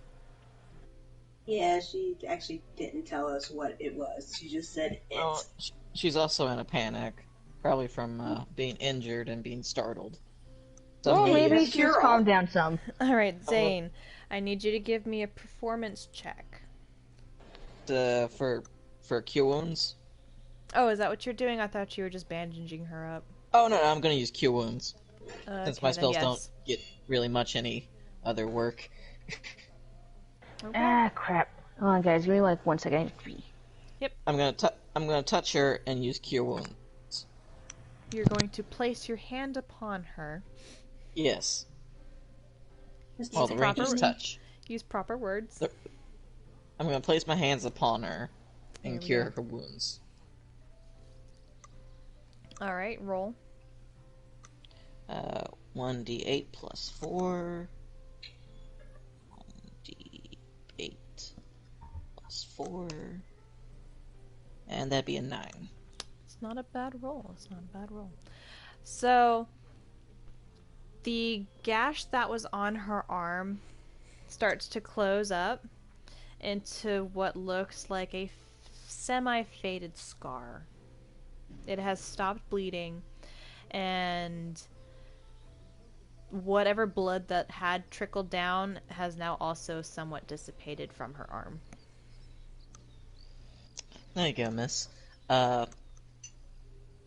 Yeah, she actually didn't tell us what it was. She just said it. Well, she's also in a panic, probably from being injured and being startled. So Well, maybe yes, she's you're calmed down some. Alright, Zane, I need you to give me a performance check. for cure wounds. Oh, is that what you're doing? I thought you were just bandaging her up. Oh no, I'm gonna use cure wounds since my Okay, then spells yes. don't get really much any other work. Okay. Ah, crap. Hold on, guys, give me like 1 second. I'm gonna touch her and use cure wounds. You're going to place your hand upon her. Yes. Just While the proper rangers touch. Use proper words. I'm gonna place my hands upon her and There we cure go. her wounds. Alright, roll. 1d8 plus 4. 1d8 plus 4. And that'd be a 9. It's not a bad roll. So, the gash that was on her arm starts to close up into what looks like a semi-faded scar. It has stopped bleeding, and whatever blood that had trickled down has now also somewhat dissipated from her arm. There you go, miss. How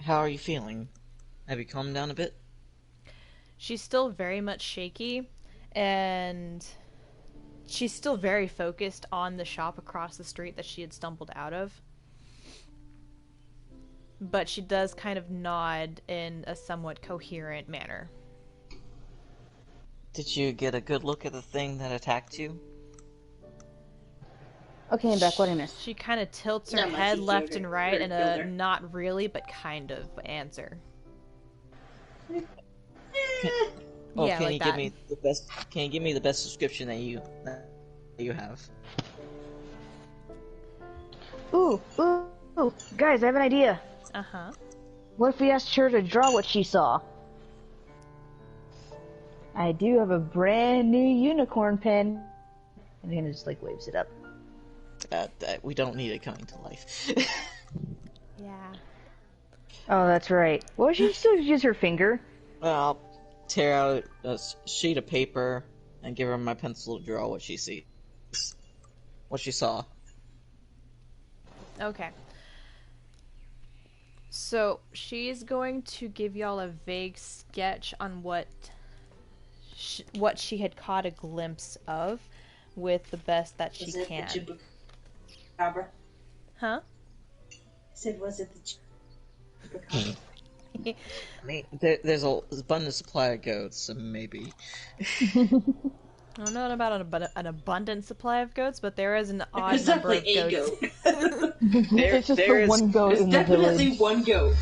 are you feeling? Have you calmed down a bit? She's still very much shaky, and she's still very focused on the shop across the street that she had stumbled out of. But she does kind of nod in a somewhat coherent manner. Did you get a good look at the thing that attacked you? Okay, I'm back. What I missed? She kind of tilts her Not much, head he left killed and her. right in Killed a her. not really, but kind of answer. Oh, Yeah, can like you that. give me the best? Can you give me the best description that you have? Ooh, guys, I have an idea. Uh-huh. What if we asked her to draw what she saw? I do have a brand new unicorn pen. And he just like waves it up. We don't need it coming to life. Yeah. Oh, that's right. Well, she still use her finger. Well, I'll tear out a sheet of paper and give her my pencil to draw what she sees. What she saw. Okay. So, she's going to give y'all a vague sketch on what she had caught a glimpse of with the best that she Was it can. the chupacabra? Huh? I said, was it the chupacabra? I mean, there's a abundant supply of goats, so maybe. I don't know about an abundant supply of goats, but there is an odd There's number of definitely a goats. goat. It's just there the is- one goat There's in the definitely village. one goat.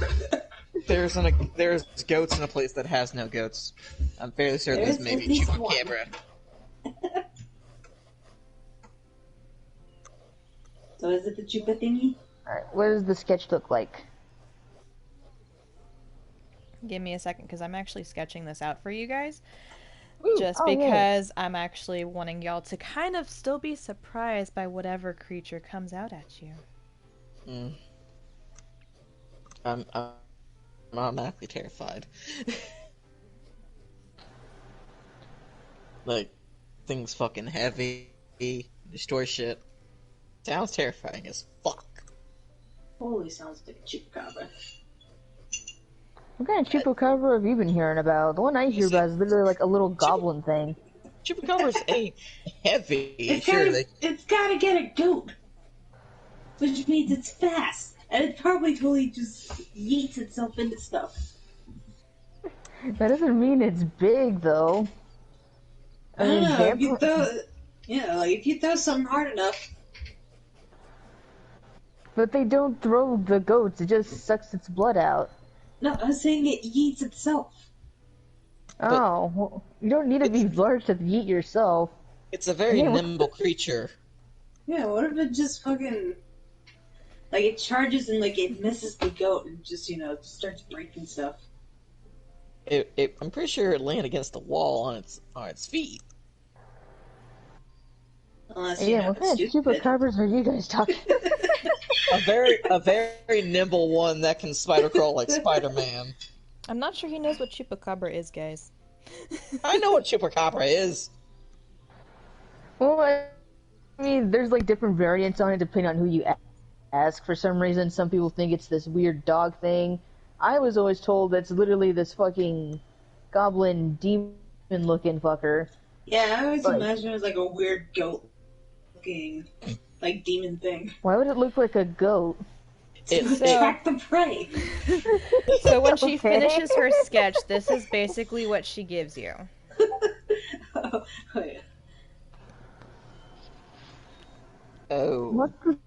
There's goats in a place that has no goats. I'm fairly certain There's there's maybe at least one. chupacabra. So is it the chupa thingy? Alright, what does the sketch look like? Give me a second, because I'm actually sketching this out for you guys. Ooh, Just oh, yay. because I'm actually wanting y'all to kind of still be surprised by whatever creature comes out at you. Mm. I'm automatically terrified. Like, things fucking heavy, destroy shit. Sounds terrifying as fuck. Holy, sounds like a chupacabra. What kind of chupacabra have you been hearing about? The one I hear about is literally like a little goblin thing. Chupacabras ain't heavy. It's Sure, it's gotta get a goat. Which means it's fast. And it probably totally just yeets itself into stuff. That doesn't mean it's big, though. I don't know, if you vampire- throw... Yeah, like, if you throw something hard enough... But they don't throw the goats, it just sucks its blood out. No, I'm saying it yeets itself. Oh, well, you don't need to be large to eat yourself. it's a very Yeah, what- nimble creature. Yeah, what if it just fucking... Like, it charges and, like, it misses the goat and just, starts breaking stuff. I'm pretty sure it landed against the wall on its feet. Unless, Yeah, what kind of it's stupid. chupacabras are you guys talking A very nimble one that can spider crawl like Spider-Man. I'm not sure he knows what chupacabra is, guys. I know what chupacabra is. Well, I mean, there's like different variants on it depending on who you ask. For some reason, some people think it's this weird dog thing. I was always told that's literally this fucking goblin demon-looking fucker. Yeah, I always Like- imagine it was like a weird goat-looking, like, demon thing. Why would it look like a goat? To It- attract the prey. So when she Okay. finishes her sketch, this is basically what she gives you. Oh, yeah. Oh. What the?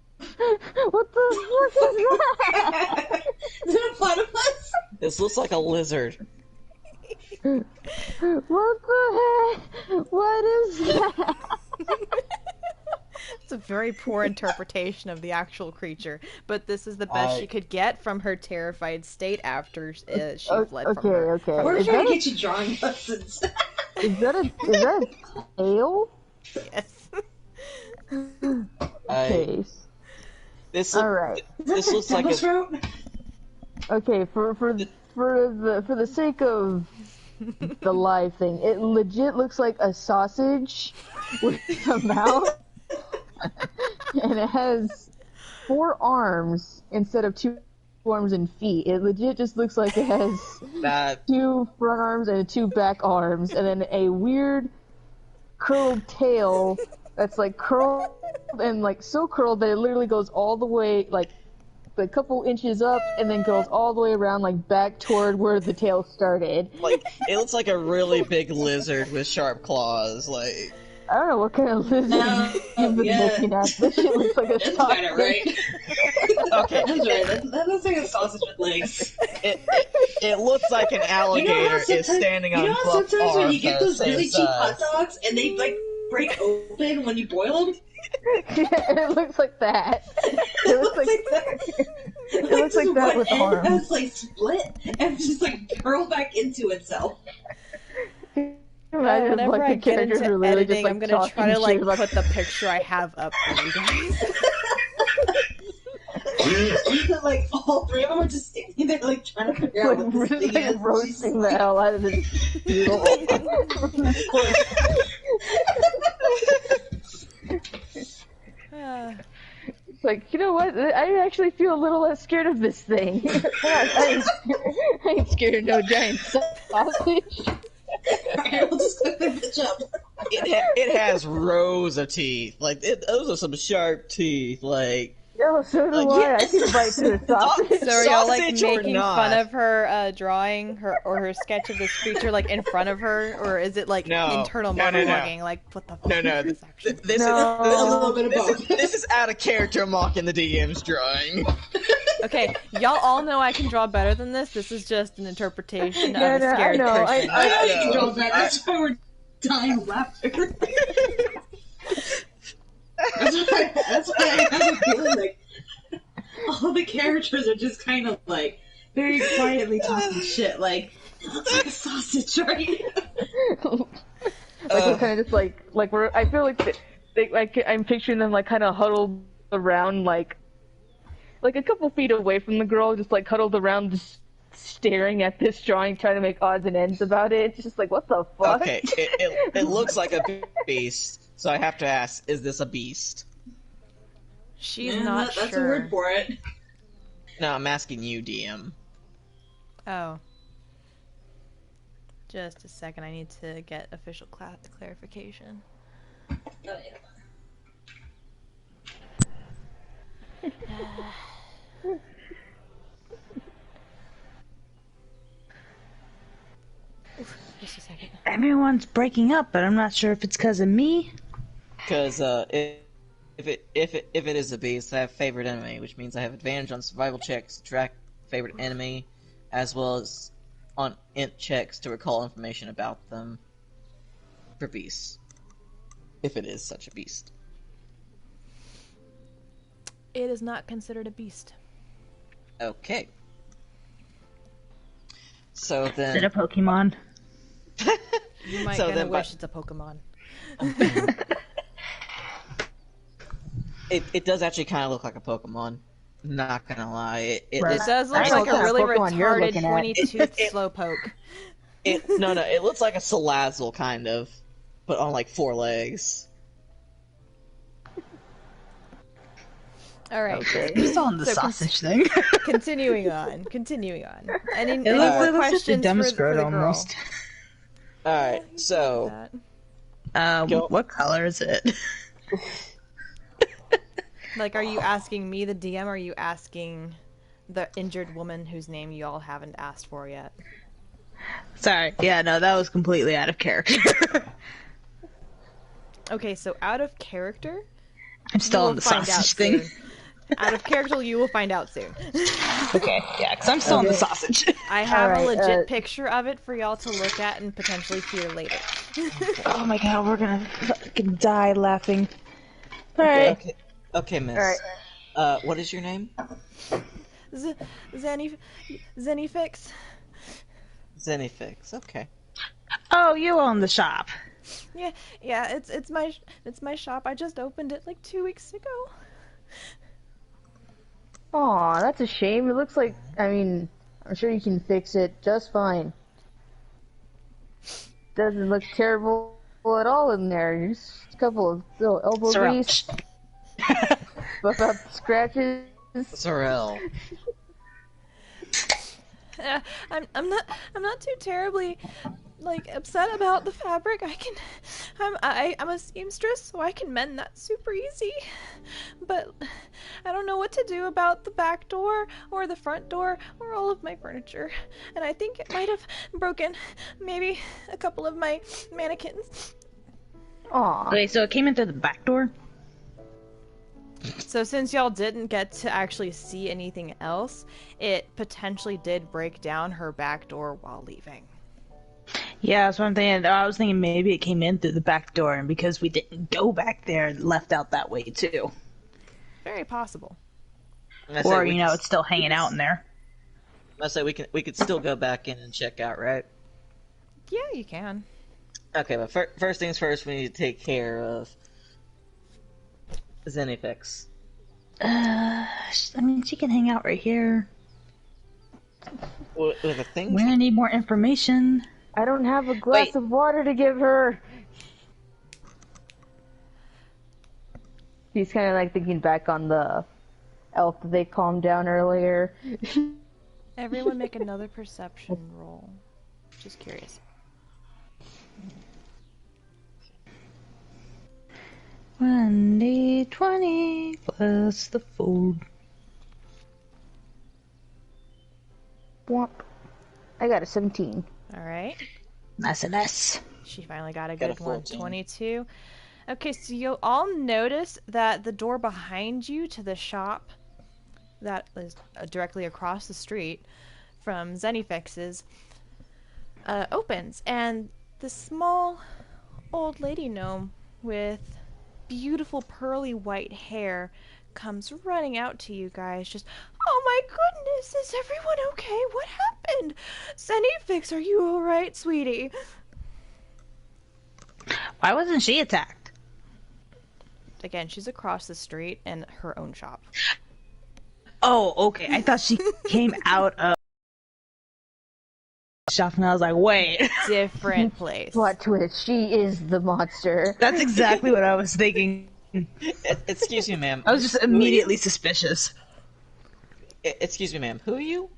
What the fuck is that? Is it a platypus? This looks like a lizard. What the heck? What is that? It's a very poor interpretation of the actual creature, but this is the best she could get from her terrified state after she fled from her. Okay. We're Is trying that to get you drawing lessons. is that a tail? Yes. Okay. This All right. This looks like Devil's a throat? Okay. For the sake of the live thing. It legit looks like a sausage with a mouth, and it has 4 arms instead of 2 arms and feet. It legit just looks like it has 2 front arms and 2 back arms, and then a weird curled tail that's like curled and like so curled that it literally goes all the way like a couple inches up and then goes all the way around like back toward where the tail started. Like, it looks like a really big lizard with sharp claws, like... I don't know what kind of lizard you've been looking at. This shit looks like a That's sausage. kind of right. Okay. That's right. That looks like a sausage with legs. It looks like an alligator is standing on both arms. Sometimes when you get those really cheap size. hot dogs and they like break open when you boil them? It looks like that. It looks like that. It looks like that with arms. It's like split and just like curl back into itself. Imagine Whenever like I the get characters into are literally editing, just like I'm gonna try talking to like shit about put the picture I have up for you guys. Like all 3 of them are just standing there like trying to figure out like, what this just, thing like is. roasting the hell out of this beetle. It's like, you know what? I actually feel a little less scared of this thing. I ain't scared of no giant sausage. Alright, we'll just cook the bitch up. It has rows of teeth. Like, those are some sharp teeth. Like, Yo, so do I. I can bite through a sausage. So are y'all like Sausage or making not? fun of her drawing her or her sketch of this creature like in front of her, or is it like No. internal No, no, no. monologuing? Like what the fuck no, no. is this actually? This No. is A little bit of both. this is out of character mocking the DM's drawing. Okay, y'all all know I can draw better than this. This is just an interpretation Yeah, of no, a I scared know. person. I know you know. can draw that. That's why we're dying of laughter. That's why I have a feeling like all the characters are just kind of like very quietly talking shit. Like, it looks like a sausage right now. Like we're kind of just like we're. I feel like I'm picturing them like kind of huddled around like a couple feet away from the girl, just like huddled around, just staring at this drawing, trying to make odds and ends about it. It's just like, what the fuck? Okay, it looks like a beast, so I have to ask, is this a beast? She's Yeah, not that's sure. a word for it. No, I'm asking you, DM. Oh. Just a second, I need to get official clarification. Oh, yeah. Just a second. Everyone's breaking up, but I'm not sure if it's because of me. Because if it is a beast, I have favorite enemy, which means I have advantage on survival checks to track favorite enemy, as well as on int checks to recall information about them for beasts. If it is such a beast. It is not considered a beast. Okay. So Is it then... a Pokemon? You might So kinda then wish it's a Pokemon. It does actually kind of look like a Pokemon. Not gonna lie. It Right. does look I know like what a kind of really Pokemon you're retarded looking at. pointy-toothed slowpoke. No, it looks like a Salazzle, kind of. But on, like, 4 legs. Alright, I'm still on the So sausage thing. continuing on. Any It looks more like it's just a questions dumb for skirt the girl? almost. Alright, so... Go. What color is it? Like, are you asking me, the DM, or are you asking the injured woman whose name you all haven't asked for yet? Sorry. Yeah, no, that was completely out of character. Okay, so out of character, I'm still you on will the find out sausage thing. soon. Out of character, you will find out soon. Okay, yeah, because I'm still on the sausage. I have a Alright, legit picture of it for y'all to look at and potentially fear later. Oh my god, we're gonna fucking die laughing. Alright. Okay, miss. Alright. What is your name? Zenifix? Zenifix, okay. Oh, you own the shop. Yeah, it's my shop. I just opened it like 2 weeks ago. Aw, that's a shame. It looks like, I mean, I'm sure you can fix it just fine. doesn't look terrible at all in there. Just a couple of little elbow grease, about scratches. Sorrel. I'm not too terribly upset about the fabric. I'm a seamstress, so I can mend that super easy. But I don't know what to do about the back door or the front door or all of my furniture. And I think it might have broken maybe a couple of my mannequins. Aw. Okay, so it came in through the back door? So since y'all didn't get to actually see anything else, it potentially did break down her back door while leaving. Yeah, that's what I'm thinking. I was thinking maybe it came in through the back door, and because we didn't go back there, it left out that way too. Very possible. Or, it's still hanging out in there. I say we could still go back in and check out, right? Yeah, you can. Okay, but first things first, we need to take care of Zenifix. I mean, she can hang out right here. With a thing? We're gonna need more information. I don't have a glass of water to give her. He's kind of like thinking back on the elf that they calmed down earlier. Everyone make another perception roll. Just curious. 1d20 plus the 4. Womp. I got a 17. Alright. Nice. She finally got a Got good a one. 14. 22. Okay, so you'll all notice that the door behind you to the shop that is directly across the street from Zenifix's opens, and the small old lady gnome with beautiful pearly white hair comes running out to you guys, just, oh my goodness, is everyone okay? What happened? Zenifix, are you alright, sweetie? Why wasn't she attacked? Again, she's across the street in her own shop. Oh, okay. I thought she came out of the shop, and I was like, wait. Different place. Plot twist, she is the monster. That's exactly what I was thinking. Excuse me, ma'am. I was just immediately suspicious. Excuse me, ma'am. Who are you?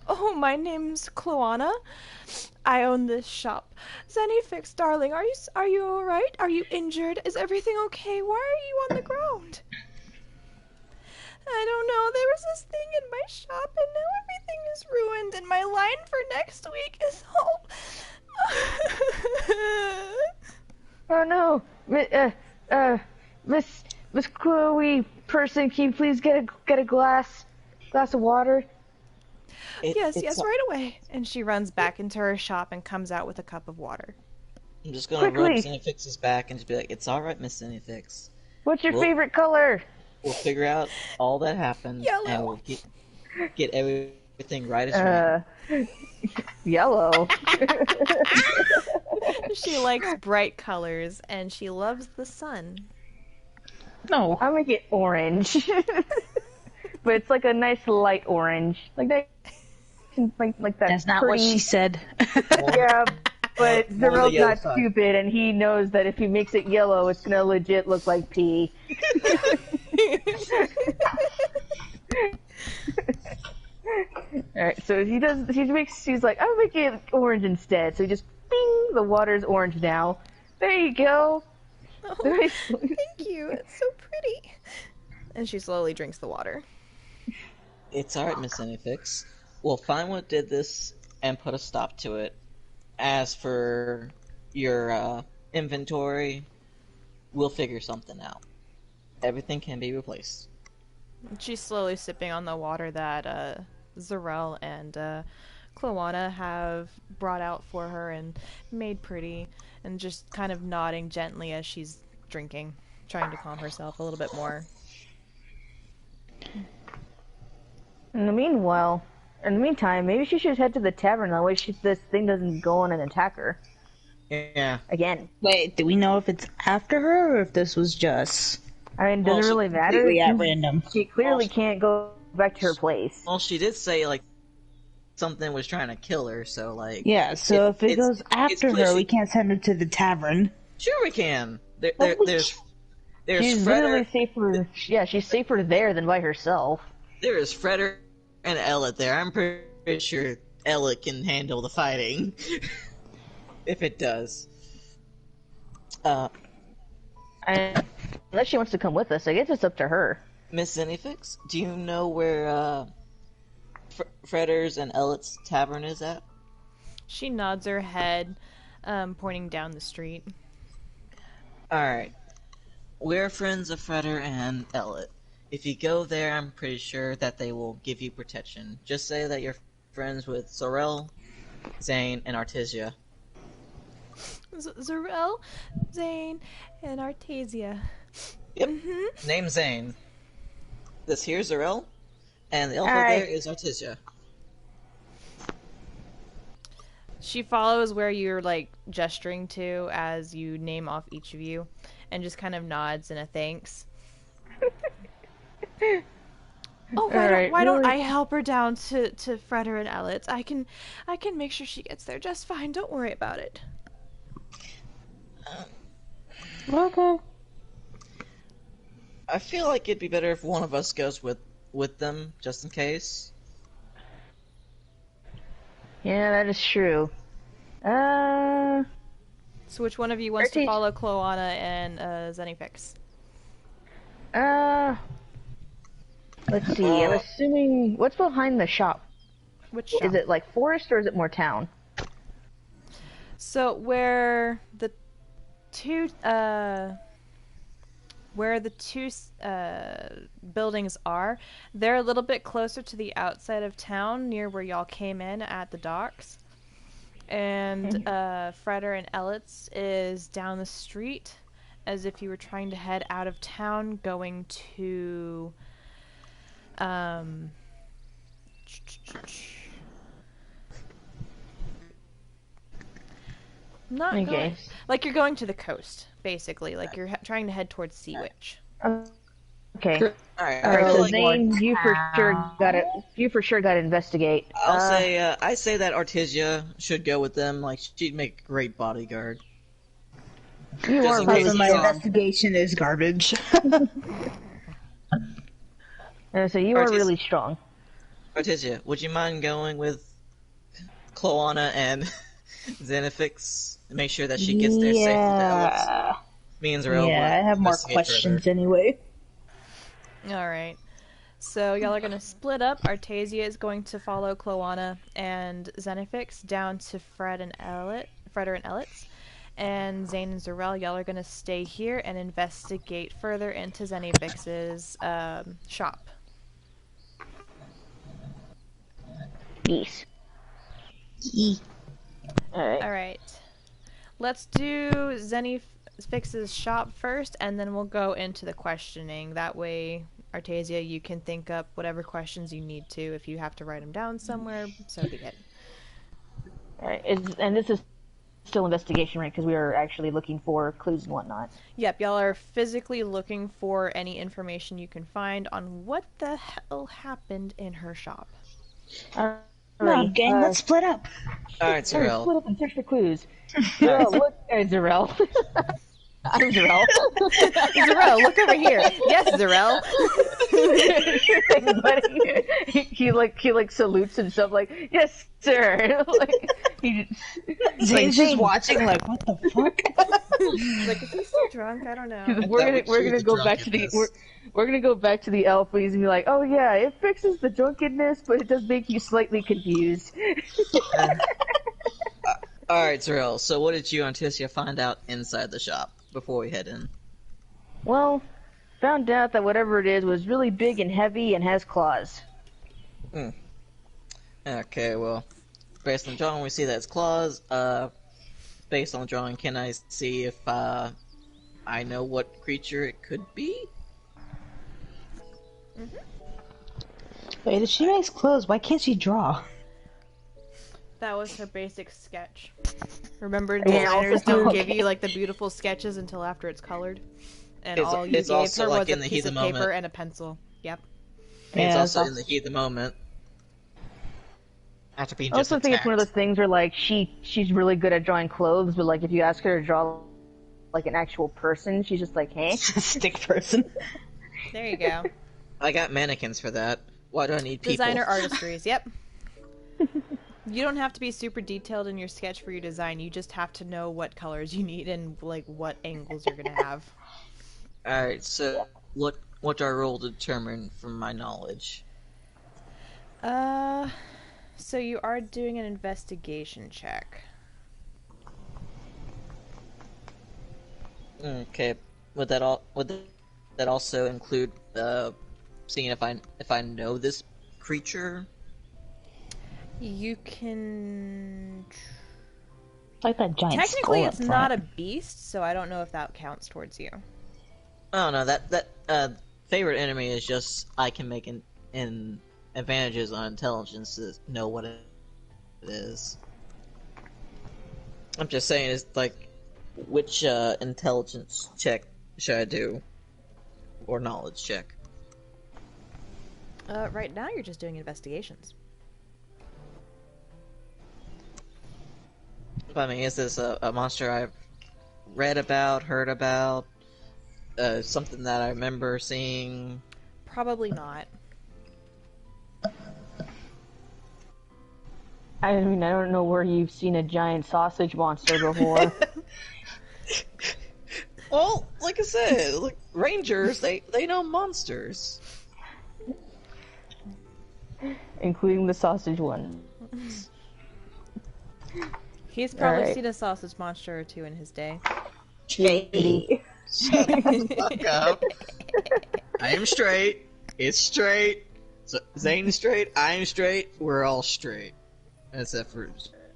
Oh, my name's Chloana. I own this shop. Zenifix, darling, are you alright? Are you injured? Is everything okay? Why are you on the ground? I don't know. There was this thing in my shop, and now everything is ruined, and my line for next week is all... Oh no, Miss Chloe person, can you please get a glass of water? Yes, right away. And she runs back into her shop and comes out with a cup of water. I'm just gonna Quickly. rub Zenifix's back and just be like, "It's all right, Miss Zenifix. What's your favorite color? We'll figure out all that happened, Yellow. and we'll get everything right as rain." Yellow. She likes bright colors, and she loves the sun. No. I'm gonna get orange, but it's like a nice light orange, like that. Like that. That's not pretty... what she said. Yeah, but Zarel's yellow not side. stupid, and he knows that if he makes it yellow, it's gonna legit look like pee. Alright, so he's like, I'll make it orange instead. So he just, bing, the water's orange now. There you go. Oh, thank you. It's so pretty. And she slowly drinks the water. It's all right, Miss Zenifix. We'll find what did this and put a stop to it. As for your inventory, we'll figure something out. Everything can be replaced. She's slowly sipping on the water that Zarel and Chloana have brought out for her and made pretty, and just kind of nodding gently as she's drinking, trying to calm herself a little bit more. In the meantime, maybe she should head to the tavern. That way this thing doesn't go on and attack her. Yeah. Again. Wait, do we know if it's after her or if this was just I mean, does it really matter? completely at random? She clearly can't go back to her place. Well, she did say, like, something was trying to kill her. So like, Yeah, so if it goes after her, we pushy. can't send her to the tavern. Sure, we can. There's She's Fredder. literally safer. Yeah, she's safer there than by herself. There is Fredder and Ellet there. I'm pretty sure Ellet can handle the fighting. If it does. Unless she wants to come with us, I guess it's up to her. Miss Zenifix, do you know where Fredder's and Ellet's tavern is at? She nods her head, pointing down the street. Alright. We're friends of Fredder and Ellet. If you go there, I'm pretty sure that they will give you protection. Just say that you're friends with Sorel, Zane, and Artesia. Zarel, Zane, and Artesia. Yep. Name Zane. This here's Zarel, and the elf over there is Artesia. She follows where you're like gesturing to as you name off each of you, and just kind of nods in a thanks. Oh, why don't I help her down to Fredder and Ellet? I can make sure she gets there just fine. Don't worry about it. Okay. I feel like it'd be better if one of us goes with them, just in case. Yeah, that is true. So which one of you wants to Artesia. follow Cloana and Zenifix? Let's see. I'm assuming what's behind the shop. Which shop? Is it like forest or is it more town? So where the two buildings are, they're a little bit closer to the outside of town, near where y'all came in at the docks. And Fredder and Ellet's is down the street, as if you were trying to head out of town, going to not Okay. going, like you're going to the coast, basically. Like you're trying to head towards Sea Witch. Okay. Alright, All right. So like Zane, more you for sure got to. You for sure got to investigate. I say that Artesia should go with them. Like she'd make a great bodyguard. You Just are in really case Also, my he's on. investigation is garbage. So you are Artesia. really strong. Artesia, would you mind going with Cloana and Zenifix? Make sure that she gets there safe to Ellis. Yeah. Me and Zarel will Yeah, I have more investigate questions further. anyway. Alright. So y'all are going to split up. Artesia is going to follow Cloana and Zenifix down to Fredder and Ellet's. And Zane and Zarel, y'all are going to stay here and investigate further into Zenifix's shop. Yes. All right. Alright. Let's do Zenifix's shop first, and then we'll go into the questioning. That way, Artesia, you can think up whatever questions you need to. If you have to write them down somewhere, so be it. All right. And this is still investigation, right? Because we are actually looking for clues and whatnot. Yep, y'all are physically looking for any information you can find on what the hell happened in her shop. All Come on, right. gang, let's split up. Alright, Split Zarel. up and search for clues. Zarel, look. Zarel. I'm Zarel. Zarel, look over here. Yes, Zarel. he like salutes himself like, yes, sir. Like Zane's just watching like, what the fuck? Like, is he still drunk? I don't know. we're gonna go back to the we're gonna go back to the elf and be like, oh yeah, it fixes the drunkenness, but it does make you slightly confused. Alright, Zarel, so what did you and Artesia find out inside the shop before we head in? Well, found out that whatever it is was really big and heavy and has claws. Okay, well, based on the drawing, we see that it's claws. Based on the drawing, can I see if I know what creature it could be? Wait, if she makes clothes, why can't she draw? That was her basic sketch. Remember, Yeah, designers also- don't give you like the beautiful sketches until after it's colored, and all you it's gave also, her like, was in a the piece heat of of the paper moment. and a pencil. Yep. It's Yeah, also that's in the heat of the moment. after being I just also think it's one of those attacked. things where like she's really good at drawing clothes, but like if you ask her to draw like an actual person, she's just like, hey. Stick person. There you go. I got mannequins for that. Why do I need people? Designer artistries, yep. You don't have to be super detailed in your sketch for your design. You just have to know what colors you need and like what angles you're gonna have. Alright, so what do I roll to determine from my knowledge? So you are doing an investigation check. Okay, would that also include seeing if I know this creature? You can. Like that giant Technically, skull it's up not a front. beast, so I don't know if that counts towards you. Oh no, that favorite enemy is just I can make an advantages on intelligence to know what it is. I'm just saying, is like which intelligence check should I do, or knowledge check? Right now, you're just doing investigations. I mean, is this a monster I've read about, heard about, something that I remember seeing? Probably not. I mean, I don't know where you've seen a giant sausage monster before. Well, like I said, like rangers, they know monsters. Including the sausage one. He's probably Alright. seen a sausage monster or two in his day. Shut the fuck up. I am straight. It's straight. So Zane's straight. I am straight. We're all straight. Except for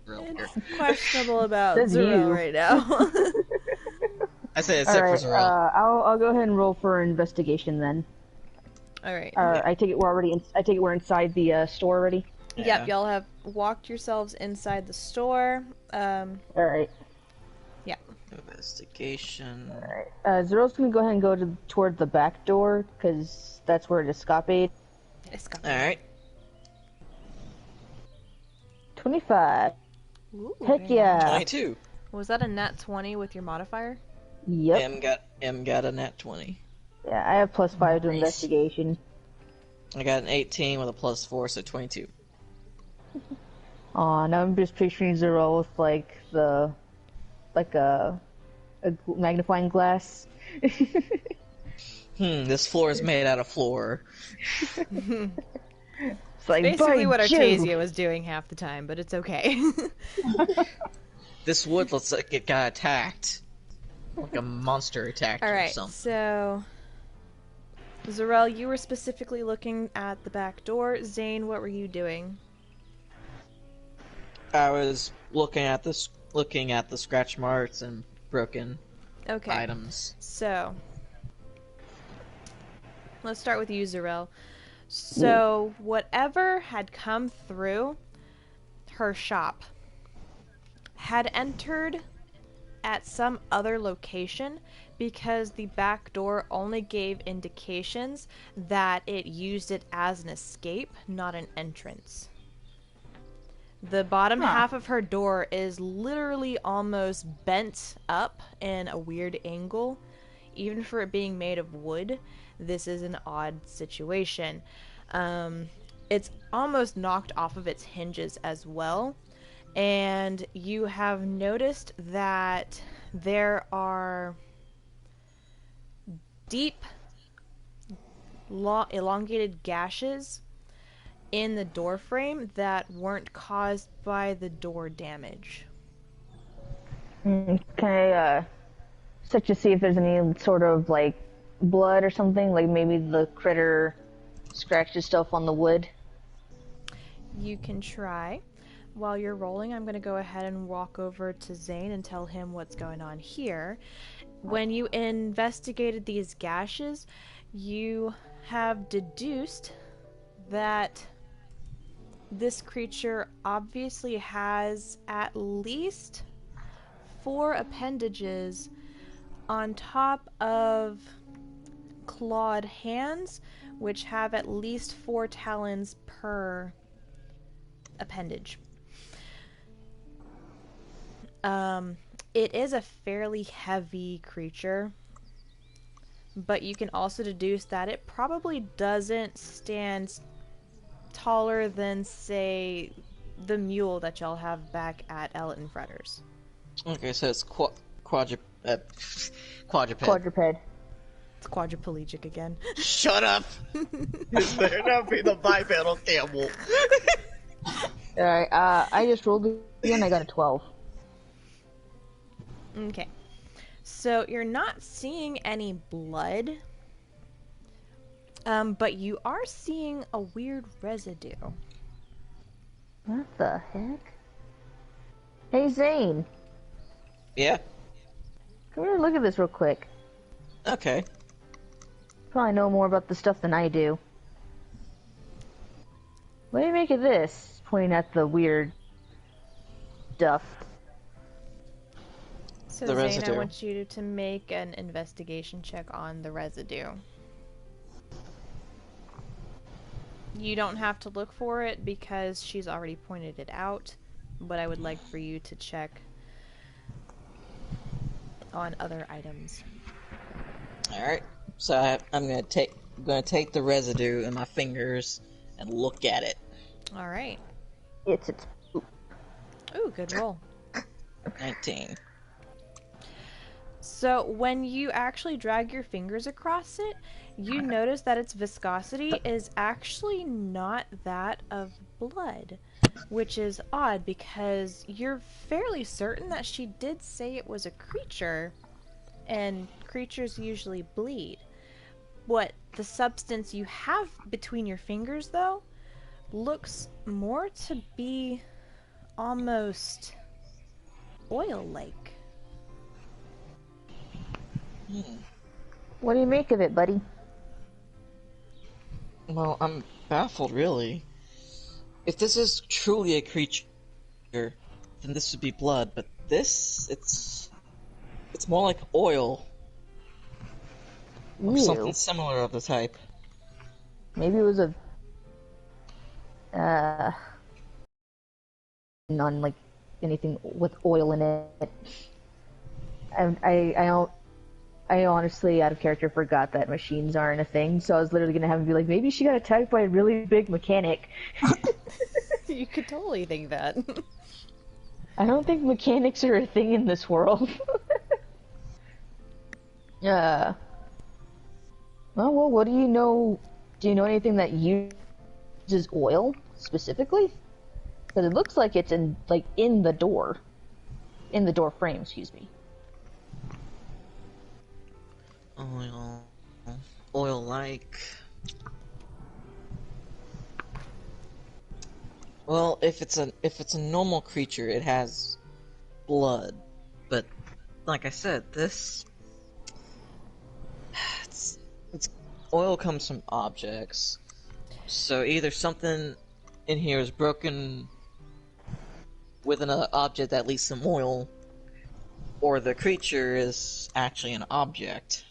real here. It's questionable about Says Zero you. right now. I said except Alright, for Zarel. I'll go ahead and roll for investigation then. Alright. I take it we're already. I take it we're inside the store already. Yep, y'all have walked yourselves inside the store. All right. Yeah. Investigation. Zero's gonna go ahead and go toward the back door because that's where it escaped. It's got Alright. 25. Ooh, Heck very yeah. nice. 22. Was that a nat 20 with your modifier? Yep. M got a nat 20. Yeah, I have +5 to Nice. investigation. I got an 18 with a +4, so 22. Aw, now I'm just picturing Zero with like a magnifying glass. This floor is made out of floor. It's like, Basically by what Jove. Artesia was doing half the time, but it's okay. This wood looks like it got attacked. Like a monster attacked or Alright, something. so... Zarel, you were specifically looking at the back door. Zane, what were you doing? I was looking at the scratch marks and broken Okay. items. So, let's start with you, Zarel. So, whatever had come through her shop had entered at some other location because the back door only gave indications that it used it as an escape, not an entrance. The bottom half of her door is literally almost bent up in a weird angle. Even for it being made of wood, this is an odd situation. It's almost knocked off of its hinges as well. And you have noticed that there are deep, elongated gashes in the door frame that weren't caused by the door damage. Can I check to see if there's any sort of like blood or something? Like maybe the critter scratched itself on the wood. You can try. While you're rolling, I'm going to go ahead and walk over to Zane and tell him what's going on here. When you investigated these gashes, you have deduced that this creature obviously has at least 4 appendages on top of clawed hands, which have at least 4 talons per appendage. It is a fairly heavy creature, but you can also deduce that it probably doesn't stand taller than, say, the mule that y'all have back at Elton Fretters. Okay, so it's quadruped. Quadruped. It's quadriplegic again. Shut up! Is there not be the bipedal camel? Alright, I just rolled again, I got a 12. Okay. So you're not seeing any blood, but you are seeing a weird residue. What the heck? Hey, Zane. Yeah? Come here and look at this real quick. Okay. Probably know more about this stuff than I do. What do you make of this? Pointing at the weird stuff. So, The Zane, residue. I want you to make an investigation check on the residue. You don't have to look for it because she's already pointed it out, but I would like for you to check on other items. Alright. So I'm gonna take the residue in my fingers and look at it. Alright. It's Ooh, good roll. 19. So when you actually drag your fingers across it, you notice that its viscosity is actually not that of blood, which is odd because you're fairly certain that she did say it was a creature, and creatures usually bleed. What the substance you have between your fingers, though, looks more to be almost oil-like. What do you make of it, buddy? Well, I'm baffled, really. If this is truly a creature, then this would be blood, but this, it's more like oil. Or Ew. something similar of the type. Maybe it was a non like anything with oil in it. I honestly, out of character, forgot that machines aren't a thing, so I was literally gonna have him be like, maybe she got attacked by a really big mechanic. You could totally think that. I don't think mechanics are a thing in this world. Well, what do you know? Do you know anything that uses oil specifically? Because it looks like it's in the door frame. Excuse me. Oil-like. Well, if it's a normal creature, it has blood, but like I said, this it's oil comes from objects, so either something in here is broken with an object that leaks some oil, or the creature is actually an object.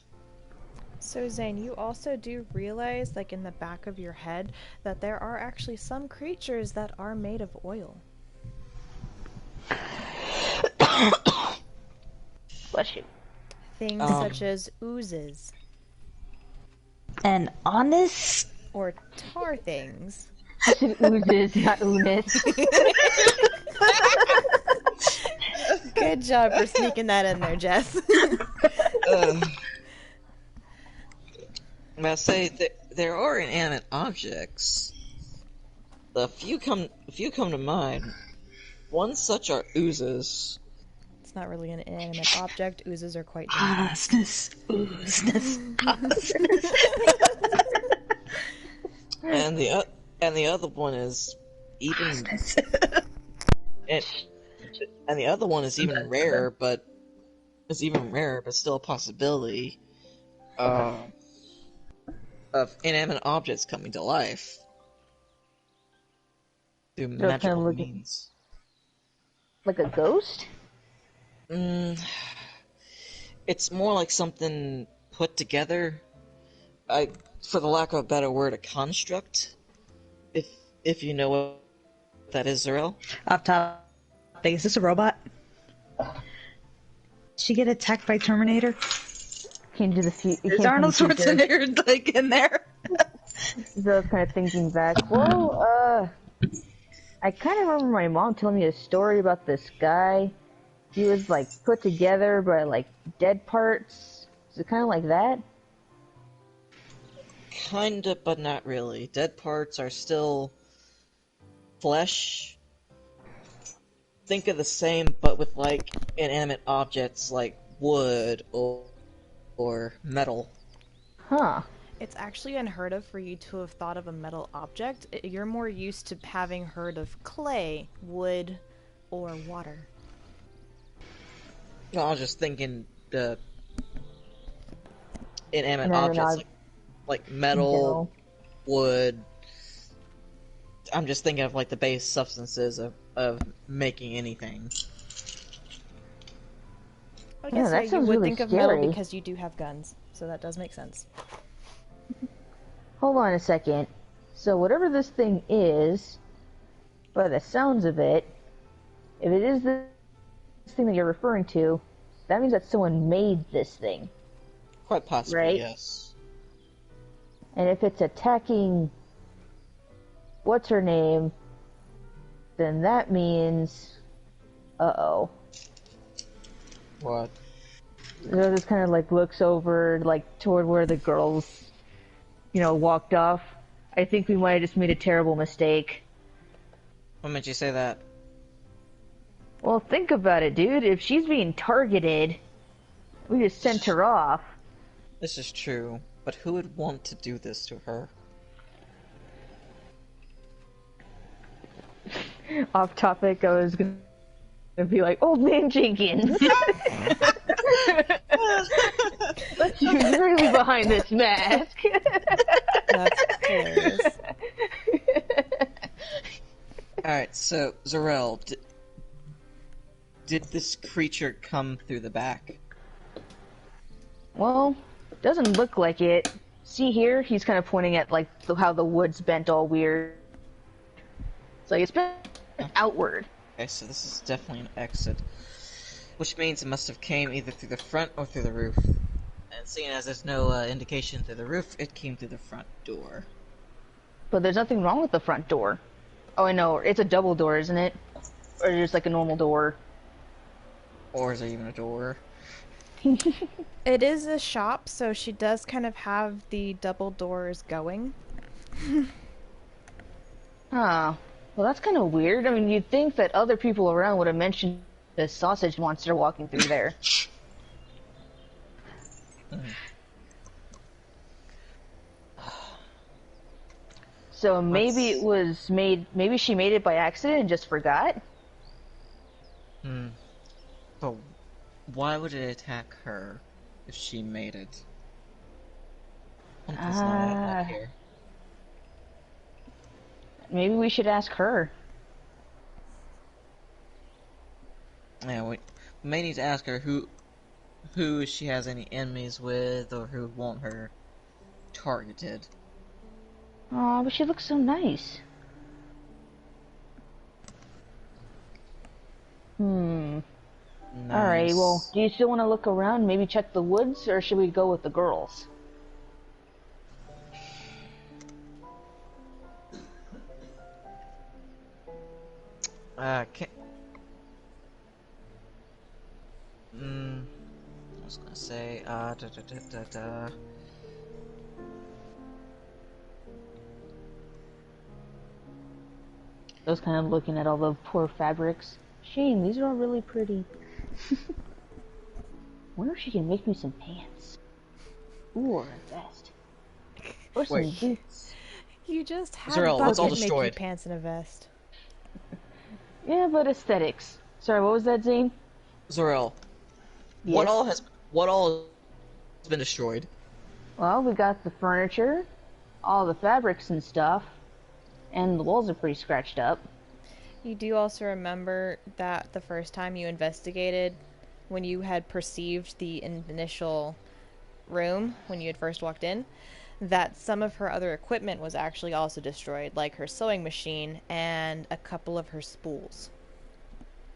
So Zane, you also do realize, like in the back of your head, that there are actually some creatures that are made of oil. Bless you. Things such as oozes. And honest? Or tar things. I said oozes, not oonis. Good job for sneaking that in there, Jess. I say that there are inanimate objects. A few come to mind. One such are oozes. It's not really an inanimate object. Oozes are quite Honestness. Honestness. And the other one is even and the other one is even rarer, but still a possibility of inanimate objects coming to life through magical means. Like a ghost? It's more like something put together. For the lack of a better word, a construct. If you know what That is Zarel. Off topic, is this a robot? Did she get attacked by Terminator? Came to the future. Is Arnold Schwarzenegger like in there? So I was kind of thinking back. Well, I kind of remember my mom telling me a story about this guy. He was like put together by like dead parts. Is it kind of like that? Kinda, but not really. Dead parts are still flesh. Think of the same, but with like inanimate objects like wood or metal. Huh. It's actually unheard of for you to have thought of a metal object. You're more used to having heard of clay, wood, or water. No, I was just thinking the inanimate objects like metal, wood. I'm just thinking of like the base substances of making anything. I guess that you sounds would really think of scary. metal because you do have guns, so that does make sense. Hold on a second. So whatever this thing is, by the sounds of it, if it is this thing that you're referring to, that means that someone made this thing. Quite possibly, right? Yes. And if it's attacking what's her name, then that means uh-oh. What? So this kind of like looks over like toward where the girls, walked off. I think we might have just made a terrible mistake. What made you say that? Well, think about it, dude. If she's being targeted, we just sent her off. This is true, but who would want to do this to her? Off topic, I was gonna be like, Old Man Jenkins. But she's really behind this mask. That's hilarious. Alright, so, Zarel, did this creature come through the back? Well, doesn't look like it. See here? He's kind of pointing at like how the wood's bent all weird. It's like it's bent outward. Okay, so this is definitely an exit. Which means it must have came either through the front or through the roof. And seeing as there's no indication through the roof, it came through the front door. But there's nothing wrong with the front door. Oh, I know. It's a double door, isn't it? Or just like a normal door. Or is there even a door? It is a shop, so she does kind of have the double doors going. Huh. Well, that's kind of weird. I mean, you'd think that other people around would have mentioned the sausage monster walking through there. So maybe it was made. Maybe she made it by accident and just forgot. But why would it attack her if she made it? Something's not adding up here. Maybe we should ask her. Yeah, we may need to ask her who she has any enemies with, or who want her targeted. Aw, but she looks so nice. Nice. Alright, well, do you still want to look around, maybe check the woods, or should we go with the girls? I was gonna say, I was kind of looking at all the poor fabrics. Shame, these are all really pretty. Wonder if she can make me some pants. Ooh, or a vest. Or some Wait. boots. You just had Zarel, a that's all bucket make you destroyed. pants and a vest. Yeah, but aesthetics. Sorry, what was that, Zane? Zarel, Yes. what all has been destroyed? Well, we got the furniture, all the fabrics and stuff, and the walls are pretty scratched up. You do also remember that the first time you investigated, when you had perceived the initial room, when you had first walked in, that some of her other equipment was actually also destroyed, like her sewing machine and a couple of her spools.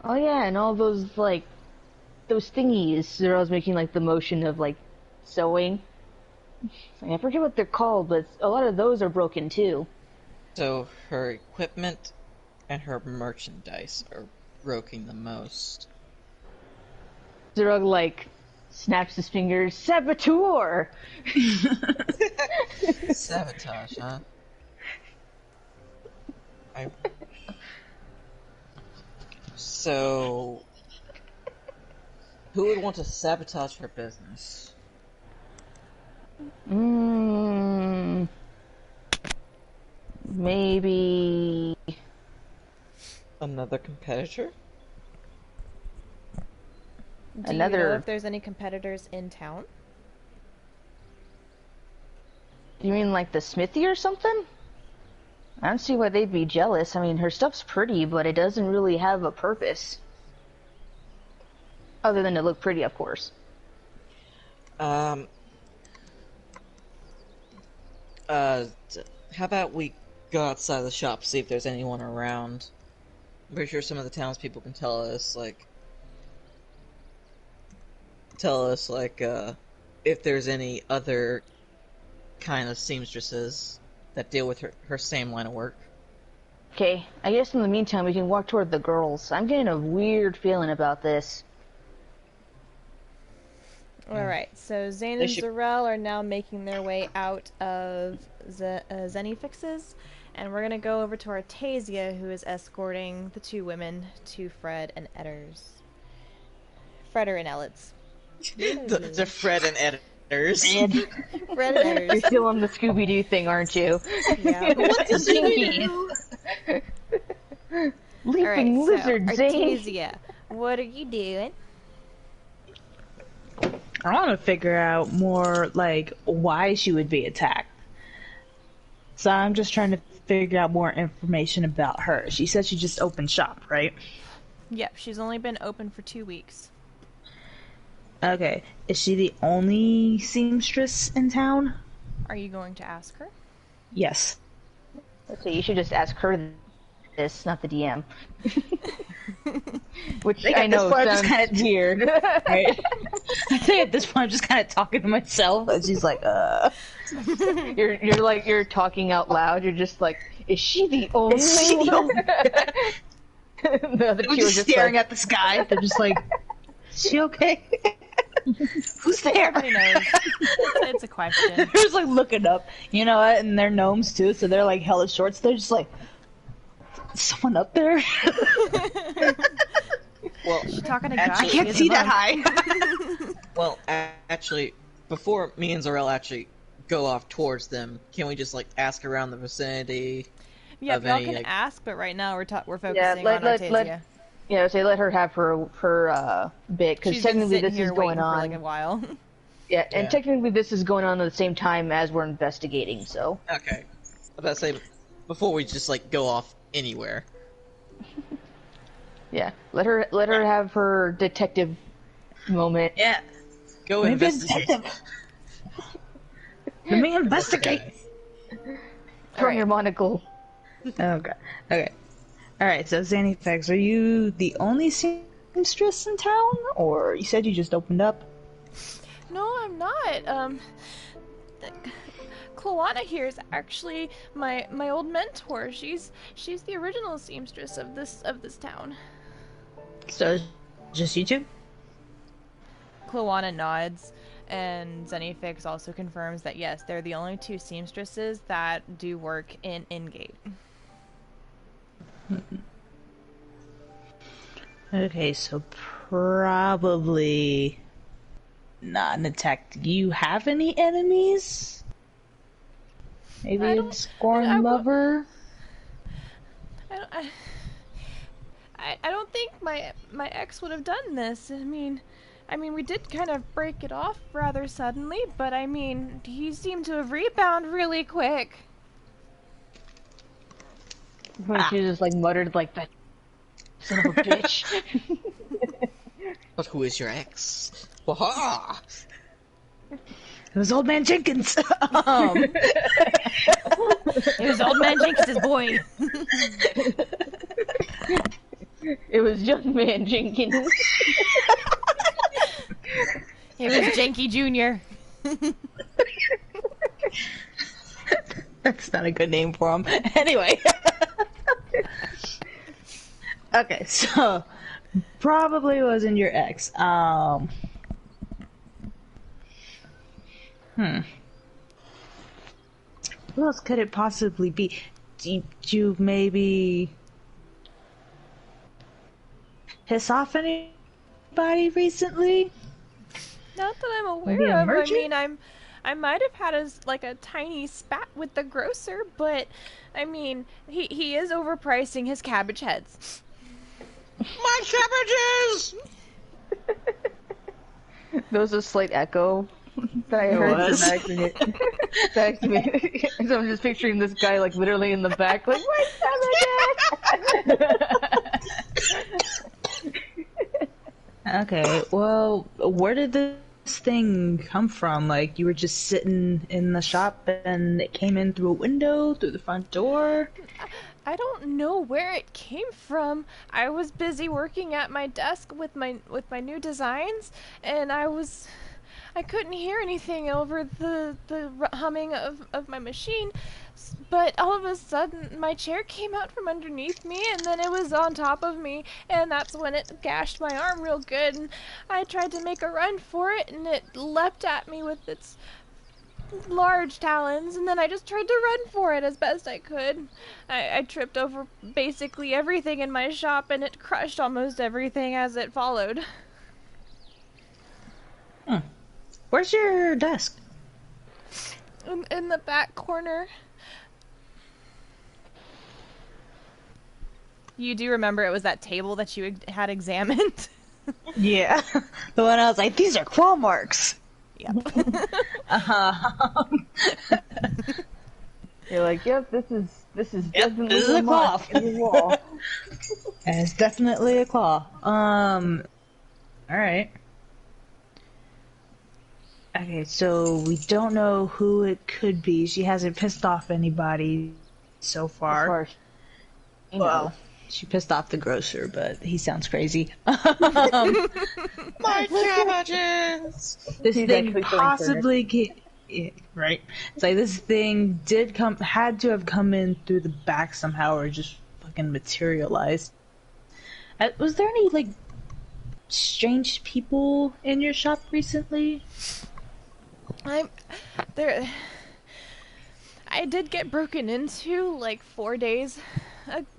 Oh yeah, and all those like those thingies that I was making like the motion of like sewing. I forget what they're called, but a lot of those are broken too. So her equipment and her merchandise are broken the most. Zerug like snaps his fingers, saboteur. Sabotage, huh? So, who would want to sabotage her business? Maybe Another competitor? Do you know if there's any competitors in town? You mean like the smithy or something? I don't see why they'd be jealous. I mean, her stuff's pretty, but it doesn't really have a purpose. Other than to look pretty, of course. How about we go outside the shop, see if there's anyone around. I'm pretty sure some of the townspeople can tell us, if there's any other kind of seamstresses that deal with her same line of work. Okay, I guess in the meantime we can walk toward the girls. I'm getting a weird feeling about this. Alright, so Zane and Zarel are now making their way out of Zenifix's, and we're gonna go over to Artasia, who is escorting the two women to Fred and Edders. Fredder and Ellets. the Fred and Edders. Fred and Edders. You're still on the Scooby-Doo thing, aren't you? Yeah. What's the Jinkies? Leaping lizard, so, Zane. Artasia, what are you doing? I want to figure out more, like, why she would be attacked. So I'm just trying to figure out more information about her. She said she just opened shop, right? Yep, she's only been open for 2 weeks. Okay. Is she the only seamstress in town? Are you going to ask her? Yes. So you should just ask her this, not the DM. Which I know sounds kind of weird. Right? I think at this point I'm just kind of talking to myself, and she's like, You're talking out loud. You're just like, is she the only one? The other two are just staring like, at the sky. They're just like, is she okay? Who's there? Nobody knows. It's a question. They're just like looking up, you know what? And they're gnomes too, so they're like hella short. So they're just like, is someone up there? Well, she's talking to I can't see that high. Well, actually, before me and Zarel actually go off towards them, can we just ask around the vicinity? Yeah, y'all can ask, but right now we're focusing on Artasia. Let her have her bit, because technically this is going on for like a while. Yeah, and technically this is going on at the same time as we're investigating. So okay, I was about to say before we just go off anywhere. Yeah, let her have her detective moment. Yeah, go investigate. Let me investigate. From your monocle. Okay. Alright, so Zanifex, are you the only seamstress in town? Or you said you just opened up? No, I'm not. Kloana here is actually my old mentor. She's the original seamstress of this town. So, just you two? Kloana nods, and Zenifix also confirms that yes, they're the only two seamstresses that do work in Ingate. Okay, so probably not an attack. Do you have any enemies? Maybe a scorn lover? I don't think my ex would have done this. I mean, we did kind of break it off rather suddenly, but he seemed to have rebounded really quick. She just muttered that son of a bitch. But who is your ex? Waha! It was Old Man Jenkins. It was Old Man Jenkins' boy. It was Young Man Jenkins. It was Janky Jr. That's not a good name for him. Anyway. Okay, so probably wasn't your ex. Who else could it possibly be? Did you maybe piss off anybody recently? Not that I'm Maybe aware a of. merchant? I might have had a tiny spat with the grocer, but I mean, he is overpricing his cabbage heads. My cabbages! There was a slight echo that I heard back to me. So I'm just picturing this guy like literally in the back, like, Okay, well, where did this thing come from? Like, you were just sitting in the shop and it came in through a window, through the front door? I don't know where it came from. I was busy working at my desk with my new designs, and I couldn't hear anything over the humming of my machine. But all of a sudden, my chair came out from underneath me, and then it was on top of me, and that's when it gashed my arm real good. And I tried to make a run for it, and it leapt at me with its large talons, and then I just tried to run for it as best I could. I tripped over basically everything in my shop, and it crushed almost everything as it followed. Where's your desk? In the back corner. You do remember it was that table that you had examined? Yeah. The one I was like, these are claw marks. Yep. You're like, yep, this is definitely this is a claw. in the wall. It's definitely a claw. Alright. Okay, so we don't know who it could be. She hasn't pissed off anybody so far. As far as you know. Well, she pissed off the grocer, but he sounds crazy. My cabbages! This He's thing actually feeling possibly right. It's like this thing had to have come in through the back somehow, or just fucking materialized. Was there any like strange people in your shop recently? I did get broken into like 4 days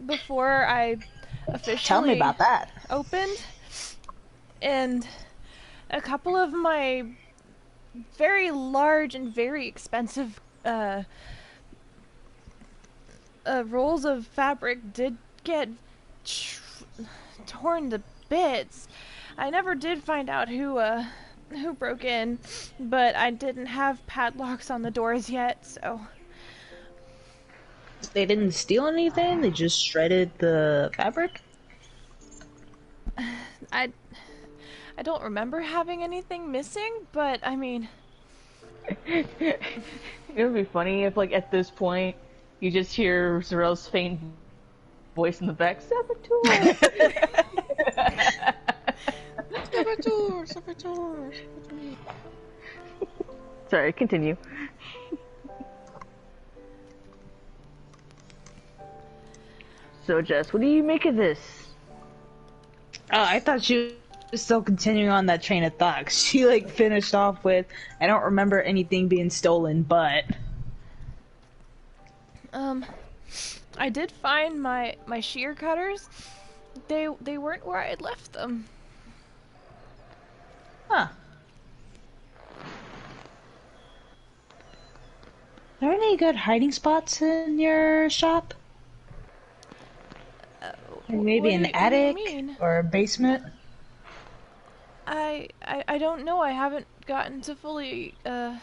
before I officially Tell me about that. opened, and a couple of my very large and very expensive rolls of fabric did get torn to bits. I never did find out who broke in, but I didn't have padlocks on the doors yet, so They didn't steal anything. They just shredded the fabric. I don't remember having anything missing, but I mean, It would be funny if, like, at this point, you just hear Zarel's faint voice in the back, Saboteur! Saboteur! Sorry, continue. So, Jess, what do you make of this? Oh, I thought she was still continuing on that train of thought. 'Cause she like finished off with, I don't remember anything being stolen, but I did find my shear cutters. They weren't where I had left them. huh. Are there any good hiding spots in your shop? Like maybe What an do you attic mean? or a basement? I don't know. I haven't gotten to fully I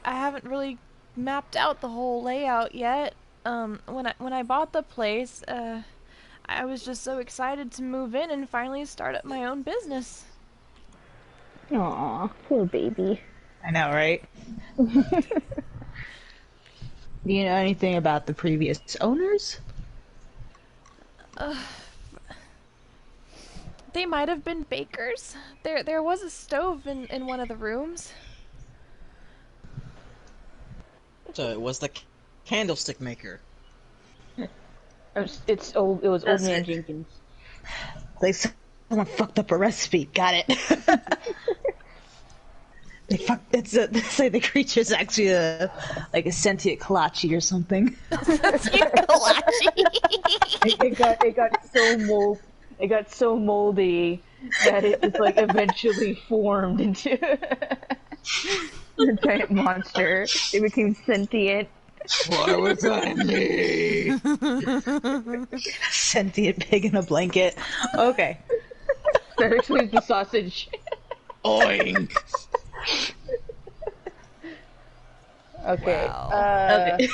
haven't really mapped out the whole layout yet. When I bought the place, I was just so excited to move in and finally start up my own business. Aw, poor baby. I know, right? Do you know anything about the previous owners? They might have been bakers. There was a stove in one of the rooms. So it was the candlestick maker. It's old. It was Old That's Man it. Jenkins. Like someone fucked up a recipe. Got it. They fucked. It's like the creature's actually like a sentient kolache or something. It got so moldy that it just like eventually formed into a giant monster. It became sentient. Why was I me? Sentient pig in a blanket. Okay. That explains the sausage. Oink! Okay. Wow. Okay.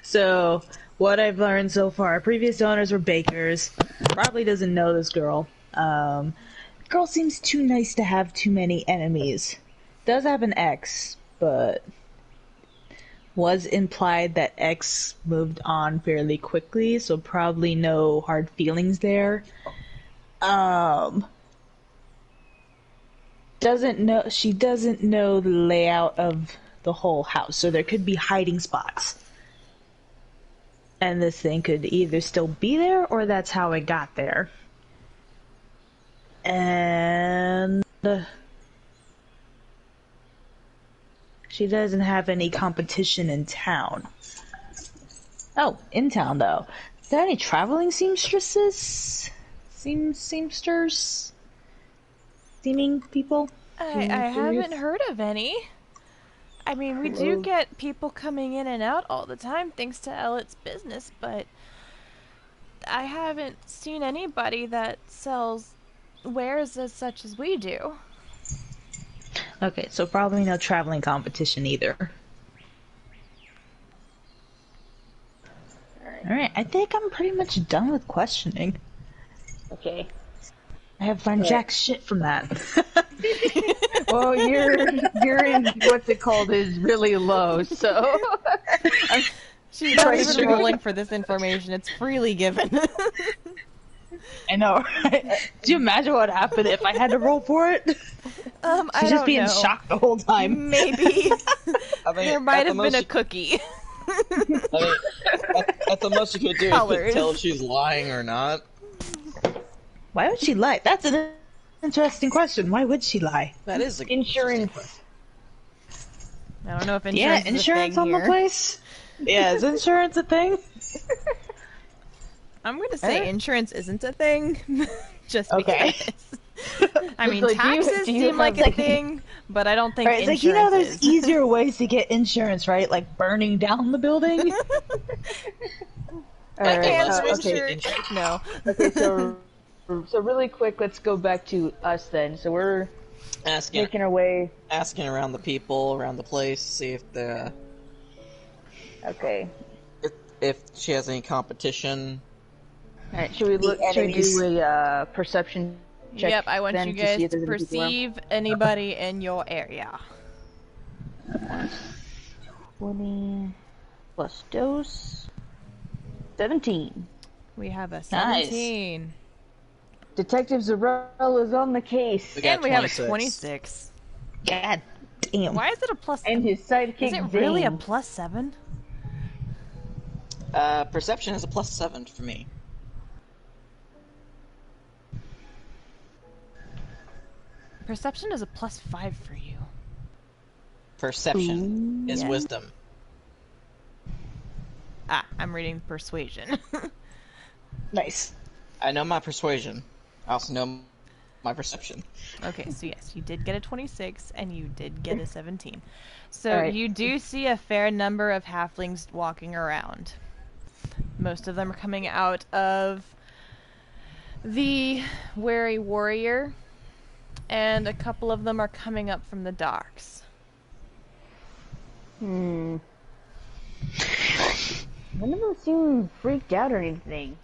So what I've learned so far, previous owners were bakers. Probably doesn't know this girl. Girl seems too nice to have too many enemies. Does have an ex, but was implied that X moved on fairly quickly, so probably no hard feelings there. She doesn't know the layout of the whole house, so there could be hiding spots. And this thing could either still be there, or that's how it got there. And she doesn't have any competition in town. Oh, in town though. Is there any traveling seamstresses? Seamsters? Seeming people? I haven't heard of any. I mean, we do get people coming in and out all the time thanks to Elliot's business, but I haven't seen anybody that sells wares as such as we do. Okay, so probably no traveling competition either. Alright, I think I'm pretty much done with questioning. Okay. I have learned jack shit from that. Well, you're in what's it called is really low, so She's not even rolling for this information. It's freely given. I know, right? Do you imagine what happened if I had to roll for it? I She's don't just being know. shocked the whole time. Maybe. I mean, There might at the have been a most cookie. I mean, at the most you could do Colors. is tell if she's lying or not. Why would she lie? That's an interesting question. Why would she lie? That is a insurance. I don't know if insurance Yeah, is insurance a on thing the here. place? Yeah, is insurance a thing? I'm going to say insurance isn't a thing. Just Okay. because. I mean, Like, taxes do you seem like have, a thing, but I don't think Right, it's like, insurance there's is. easier ways to get insurance, right? Like burning down the building? Alright, Cancer okay. insurance. No. Okay, so really quick, let's go back to us then. So we're asking making our way. around the people around the place, see if Okay. if she has any competition. All right. Should we do a perception check? Yep, I want then you see guys if to there's any people around? perceive anybody in your area. 20 plus dose. 17. We have a 17. Detective Zarel is on the case. We got And we have a 26. 26. God damn. Why is it a plus? And his sidekick, Is it really a Zane. plus 7? Perception is a +7 for me. Perception is a plus 5 for you. Perception is yeah. wisdom. Ah, I'm reading persuasion. Nice. I know my persuasion. I also know my perception. Okay, so yes, you did get a 26 and you did get a 17. So Alright. you do see a fair number of halflings walking around. Most of them are coming out of the Wary Warrior, and a couple of them are coming up from the docks. None of them seem freaked out or anything.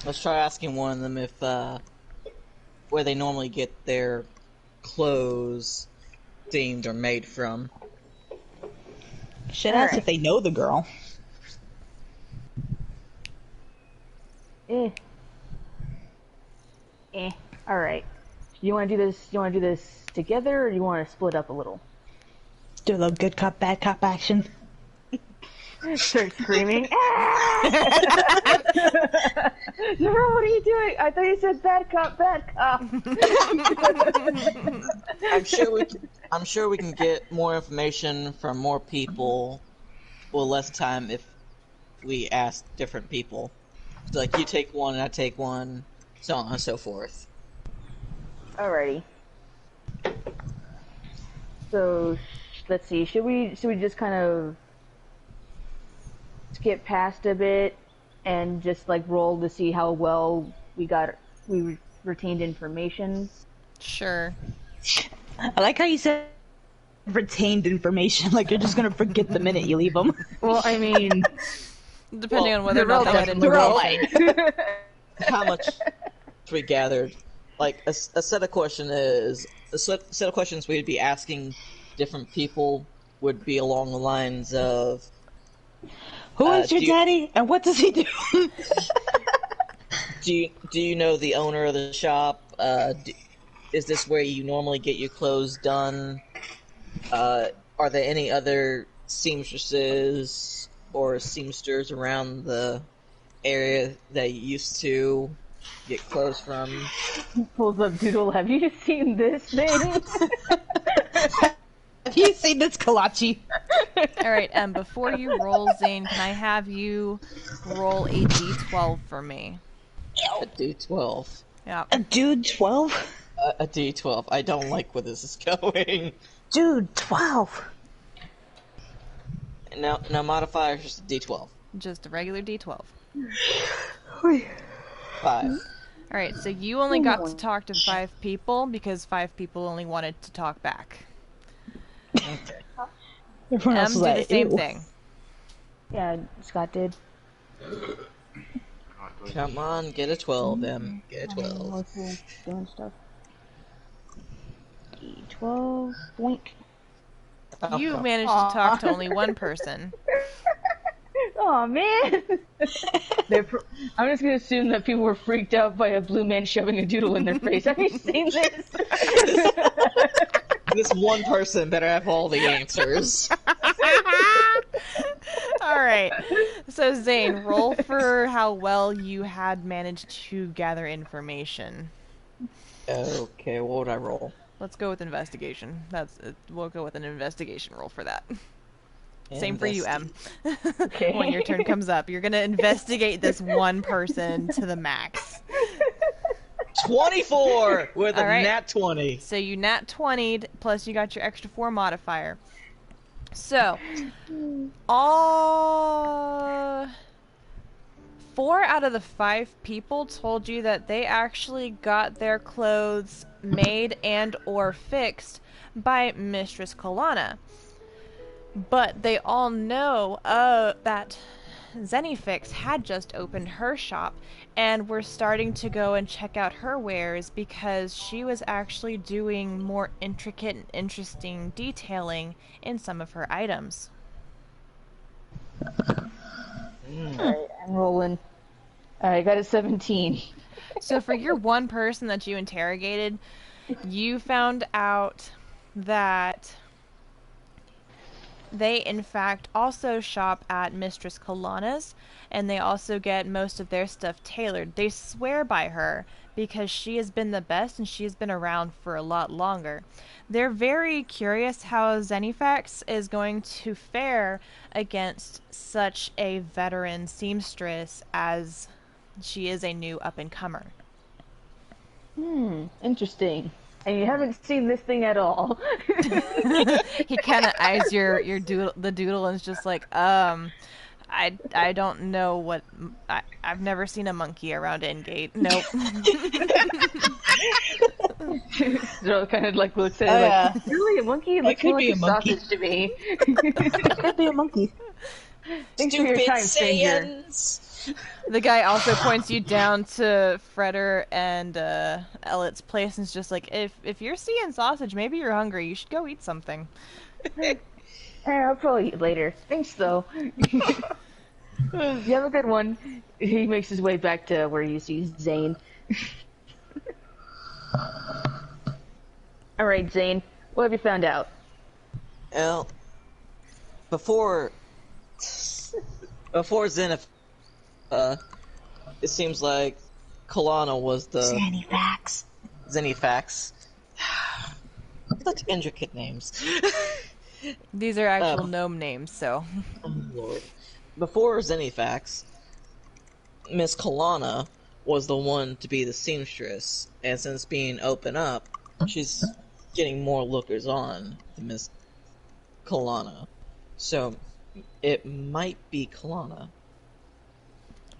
Let's try asking one of them if where they normally get their clothes themed or made from. Should ask if they know the girl. Alright. You wanna do this together, or do you wanna split up a little? Do a little good cop, bad cop action. Start screaming. No, what are you doing? I thought you said bad cop, bad cop. I'm sure we can get more information from more people, with less time if we ask different people. So, like, you take one and I take one, so on and so forth. Alrighty. So, let's see. Should we just kind of skip past a bit and just like roll to see how well we retained information? Sure. I like how you said retained information, like you're just gonna forget the minute you leave them. Well, I mean, depending on whether or not they had information. How much we gathered. Like, a set of questions we'd be asking different people would be along the lines of, who is your daddy, and what does he do? do you know the owner of the shop? Is this where you normally get your clothes done? Are there any other seamstresses or seamsters around the area that you used to get clothes from? Pulls up Doodle. Have you seen this thing? Have you seen this kolache? Alright, before you roll, Zane, can I have you roll a d12 for me? A D12. Yeah. A dude 12? A D12. I don't like where this is going. Dude 12. Now modifier is just a D12. Just a regular d12. 5. Alright, so you only got to talk to 5 people because 5 people only wanted to talk back. Okay. Everyone else Do is the like, same ew. thing. Yeah, Scott did. Come on, get a 12, M. Get a 12. Doing stuff. D12. Boink. You managed to talk to only one person. Oh man! I'm just gonna assume that people were freaked out by a blue man shoving a doodle in their face. Have you seen this? This one person better have all the answers. Alright, so Zane, roll for how well you had managed to gather information. Okay, what would I roll? Let's go with investigation. We'll go with an investigation roll for that. Same for you, M. Okay. When your turn comes up, you're gonna investigate this one person to the max. 24 with a Alright. nat 20. So you nat 20'd, plus you got your extra 4 modifier. So, all 4 out of the 5 people told you that they actually got their clothes made and or fixed by Mistress Kolana. But they all know that Zenifix had just opened her shop and were starting to go and check out her wares because she was actually doing more intricate and interesting detailing in some of her items. Alright, I'm rolling. Alright, got a 17. So for your one person that you interrogated, you found out that they in fact also shop at Mistress Kolana's, and they also get most of their stuff tailored. They swear by her because she has been the best and she has been around for a lot longer. They're very curious how Zenifax is going to fare against such a veteran seamstress as she is a new up-and-comer. Interesting. And you haven't seen this thing at all. He kind of eyes the doodle and is just like, I don't know what, I've never seen a monkey around Endgate. Nope. So kind of like looks at it like, really a monkey? It looks could more be like a a monkey. sausage to me. It could be a monkey. Thanks for your time, stranger. The guy also points you down to Freder and Elliot's place and is just like, if you're seeing sausage, maybe you're hungry. You should go eat something. I'll probably eat later. Thanks, though. You have a good one. He makes his way back to where you see Zane. Alright, Zane. What have you found out? Well, before Zenith, it seems like Kalana was the Zenifax. Such intricate names. These are actual gnome names, so. Oh, Lord. Before Zenifax, Miss Kalana was the one to be the seamstress, and since being open up, she's getting more lookers on than Miss Kalana. So, it might be Kalana.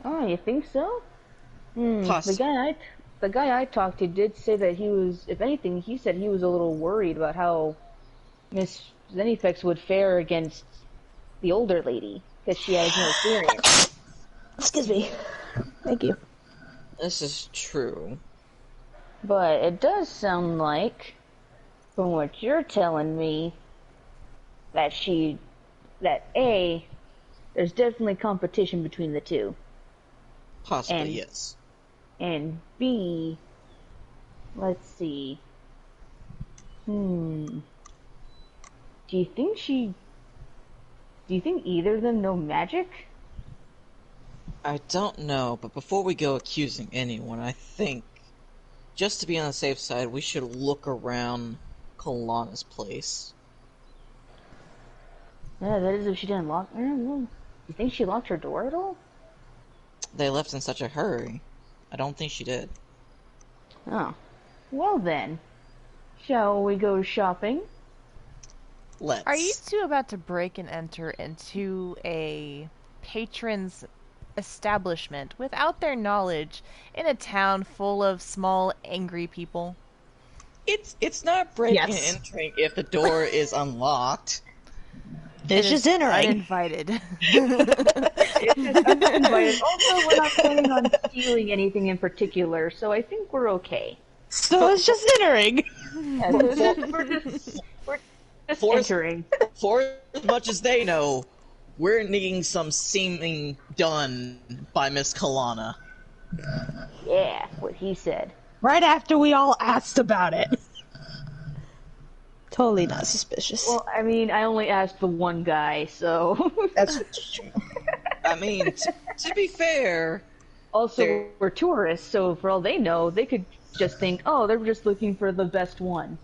Oh, you think so? Possibly. The guy I talked to did say that he was, if anything, he said he was a little worried about how Miss Zenifex would fare against the older lady, because she has no experience. Excuse me. Thank you. This is true. But it does sound like, from what you're telling me, that there's definitely competition between the two. Possibly, yes. And B, let's see. Do you think either of them know magic? I don't know, but before we go accusing anyone, I think, just to be on the safe side, we should look around Kalana's place. Yeah, that is if she didn't lock. You think she locked her door at all? They left in such a hurry. I don't think she did. Oh. Well then. Shall we go shopping? Let's. Are you two about to break and enter into a patron's establishment without their knowledge in a town full of small, angry people? It's not breaking and Yes. entering if the door is unlocked. It's just entering. Uninvited. It's just uninvited. Also, we're not planning on stealing anything in particular, so I think we're okay. So it's just entering. Yeah, we're just entering. For as much as they know, we're needing some seeming done by Miss Kalana. Yeah, what he said. Right after we all asked about it. Totally not suspicious. Well, I mean, I only asked the one guy, so... That's true. I mean, to be fair... Also, we're tourists, so for all they know, they could just think, oh, they're just looking for the best one.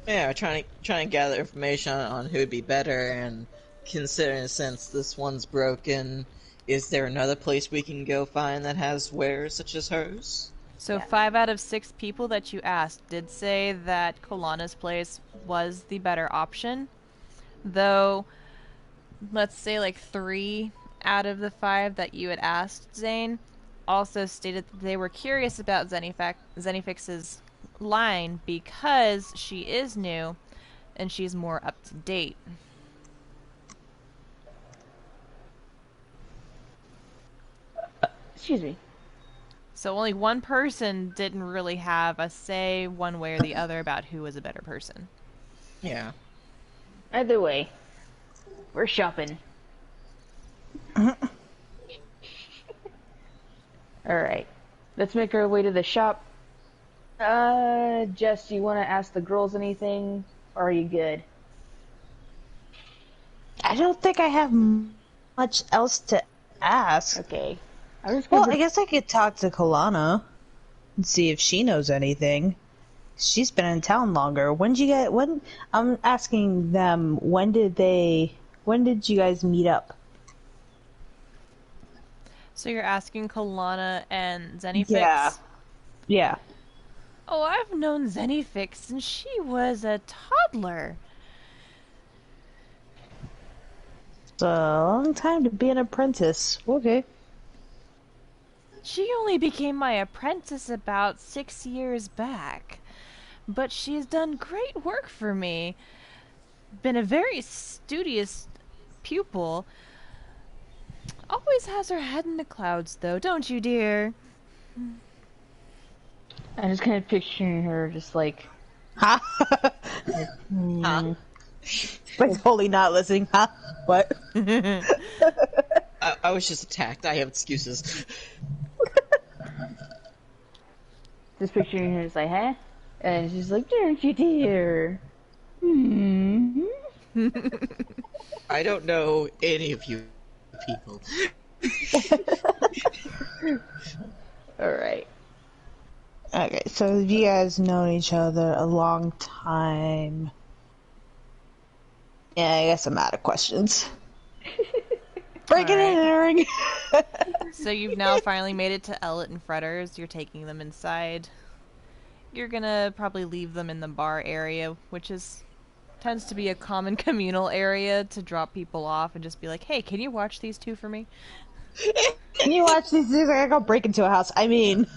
Yeah, we're trying to gather information on who would be better, and considering since this one's broken, is there another place we can go find that has wares such as hers? So 5 out of 6 people that you asked did say that Kalana's place was the better option. Though, let's say like 3 out of the 5 that you had asked, Zane, also stated that they were curious about Zenifix's line because she is new and she's more up to date. Excuse me. So only one person didn't really have a say one way or the other about who was a better person. Yeah. Either way, we're shopping. Alright, let's make our way to the shop. Jess, do you want to ask the girls anything, or are you good? I don't think I have much else to ask. Okay. I was Well, gonna I guess I could talk to Kalana and see if she knows anything. She's been in town longer. I'm asking them, when did you guys meet up? So you're asking Kalana and Zenifix? Yeah. Oh, I've known Zenifix since she was a toddler. It's a long time to be an apprentice. Okay. She only became my apprentice about 6 years back. But she has done great work for me. Been a very studious pupil. always has her head in the clouds, though, don't you, dear? I'm just kind of picturing her just like, Huh? Huh? Like, totally not listening. Huh? What? I was just attacked. I have excuses. just picturing her just like, huh? And she's like, don't you dare. Hmm. I don't know any of you people. Alright. Okay, so you guys know each other a long time. Yeah, I guess I'm out of questions. Breaking and entering. So you've now finally made it to Ellet and Fretters. You're taking them inside. You're gonna probably leave them in the bar area, which tends to be a common communal area to drop people off and just be like, hey, can you watch these two for me? Can you watch these things? I gotta go break into a house. I mean...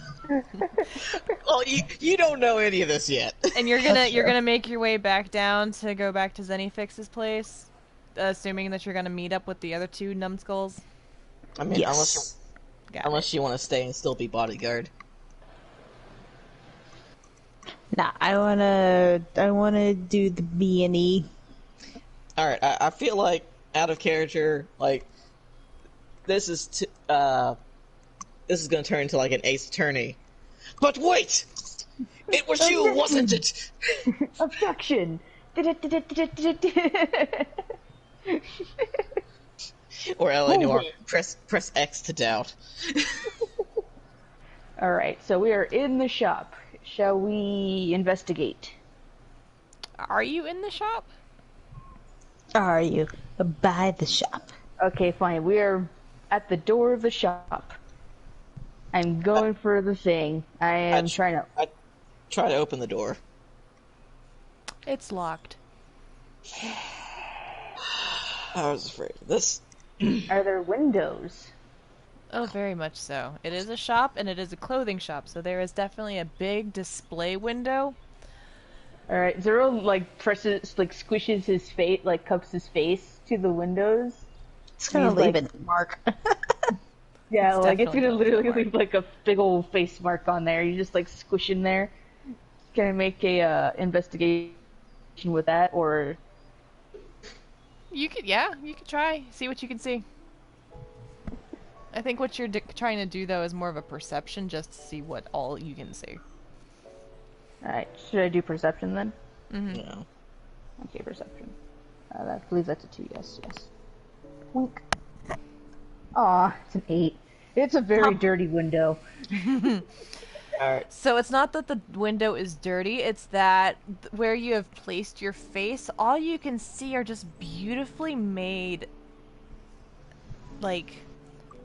Well, you don't know any of this yet. And you're gonna make your way back down to go back to Zennyfix's place, assuming that you're gonna meet up with the other two numbskulls. I mean, Yes. unless you want to stay and still be bodyguard. Nah, I wanna do the B&E. All right, I feel like out of character, like this is gonna turn into like an Ace Attorney. But wait, it was you, wasn't it? Objection! Or Eleanor, press X to doubt. Alright, so we are in the shop. Shall we investigate? Are you in the shop? Are you? By the shop. Okay, fine. We are at the door of the shop. I'm going for the thing. I try to open the door. It's locked. I was afraid of this. Are there windows? Oh, very much so. It is a shop, and it is a clothing shop, so there is definitely a big display window. Alright, Zero, squishes his face, cups his face to the windows. It's gonna leave a mark. Yeah, It's it's gonna definitely literally a leave, a big old face mark on there. You just, squish in there. Can I make a, investigation with that, or... You could try. See what you can see. I think what you're trying to do, though, is more of a perception, just to see what all you can see. Alright, should I do perception then? Mm-hmm. No. Okay, perception. I believe that's a 2, yes. Wink. Aw, it's an 8. It's a very dirty window. Alright. So it's not that the window is dirty, it's that where you have placed your face, all you can see are just beautifully made,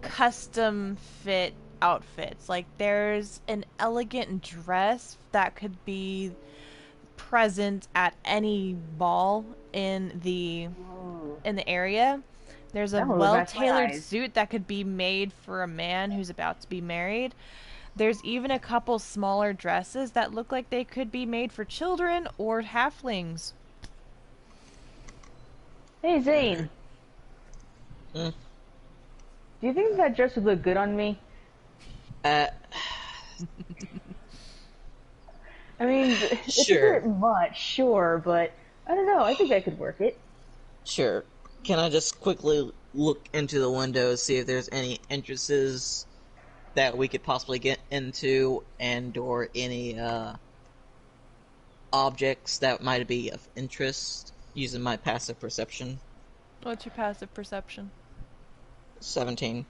custom fit outfits. There's an elegant dress that could be present at any ball in the area. There's a well-tailored suit that could be made for a man who's about to be married. There's even a couple smaller dresses that look like they could be made for children or halflings. Hey, Zane. Hmm? Do you think that dress would look good on me? I mean, it's Sure. a bit much, sure, but I don't know. I think I could work it. Sure. Can I just quickly look into the window, see if there's any entrances that we could possibly get into, and or any objects that might be of interest using my passive perception? What's your passive perception? 17.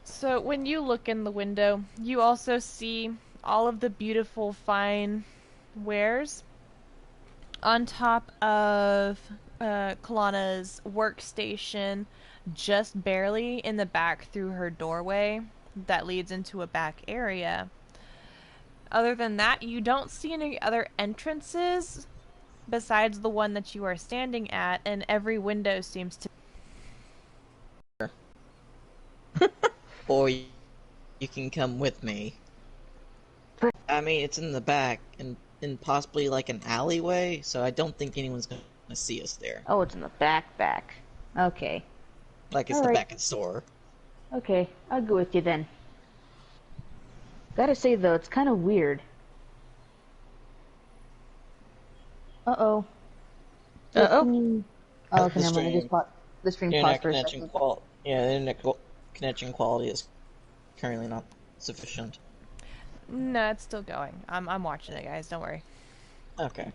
So when you look in the window, you also see all of the beautiful fine wares on top of Kalana's workstation, just barely in the back through her doorway that leads into a back area. Other than that, you don't see any other entrances besides the one that you are standing at, and every window seems to... Or you can come with me. I mean, it's in the back, and possibly an alleyway, so I don't think anyone's gonna see us there. Oh, it's in the back. Okay. Like it's the Alright. back of the store. Okay, I'll go with you then. Gotta say though, it's kind of weird. Uh-oh. Uh-oh. Oh, okay, The never mind. I just stream. the stream Internet paused for a connection second. quality. Yeah, the internet connection quality is currently not sufficient. No, it's still going. I'm watching it, guys. Don't worry. Okay.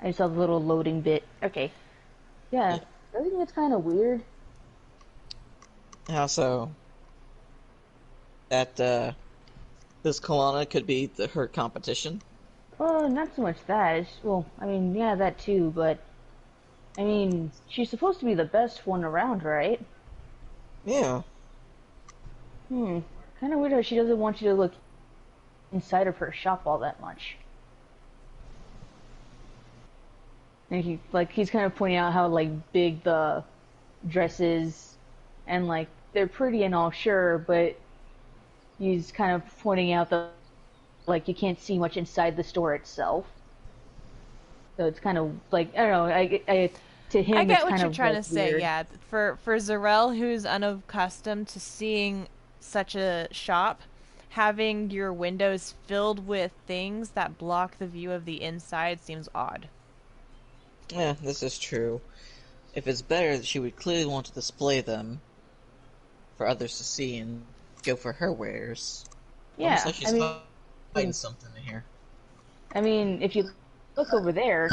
I saw the little loading bit. Okay. Yeah, Yeah. I think it's kind of weird. How so? That this Kalana could be her competition. Well, not so much that. Well, I mean, yeah, that too, but I mean, she's supposed to be the best one around, right? Yeah. Kind of weird how she doesn't want you to look inside of her shop all that much. And he's kind of pointing out how big the dress is, and they're pretty and all, sure, but he's kind of pointing out that you can't see much inside the store itself. So it's kind of I don't know. To him, I get it's what kind you're of trying to say. weird. Yeah, for Zarel, who's unaccustomed to seeing such a shop, having your windows filled with things that block the view of the inside seems odd. Yeah, this is true. If it's better, she would clearly want to display them for others to see and go for her wares. Yeah, Almost like she's I mean, hiding something in here. I mean, if you look over there,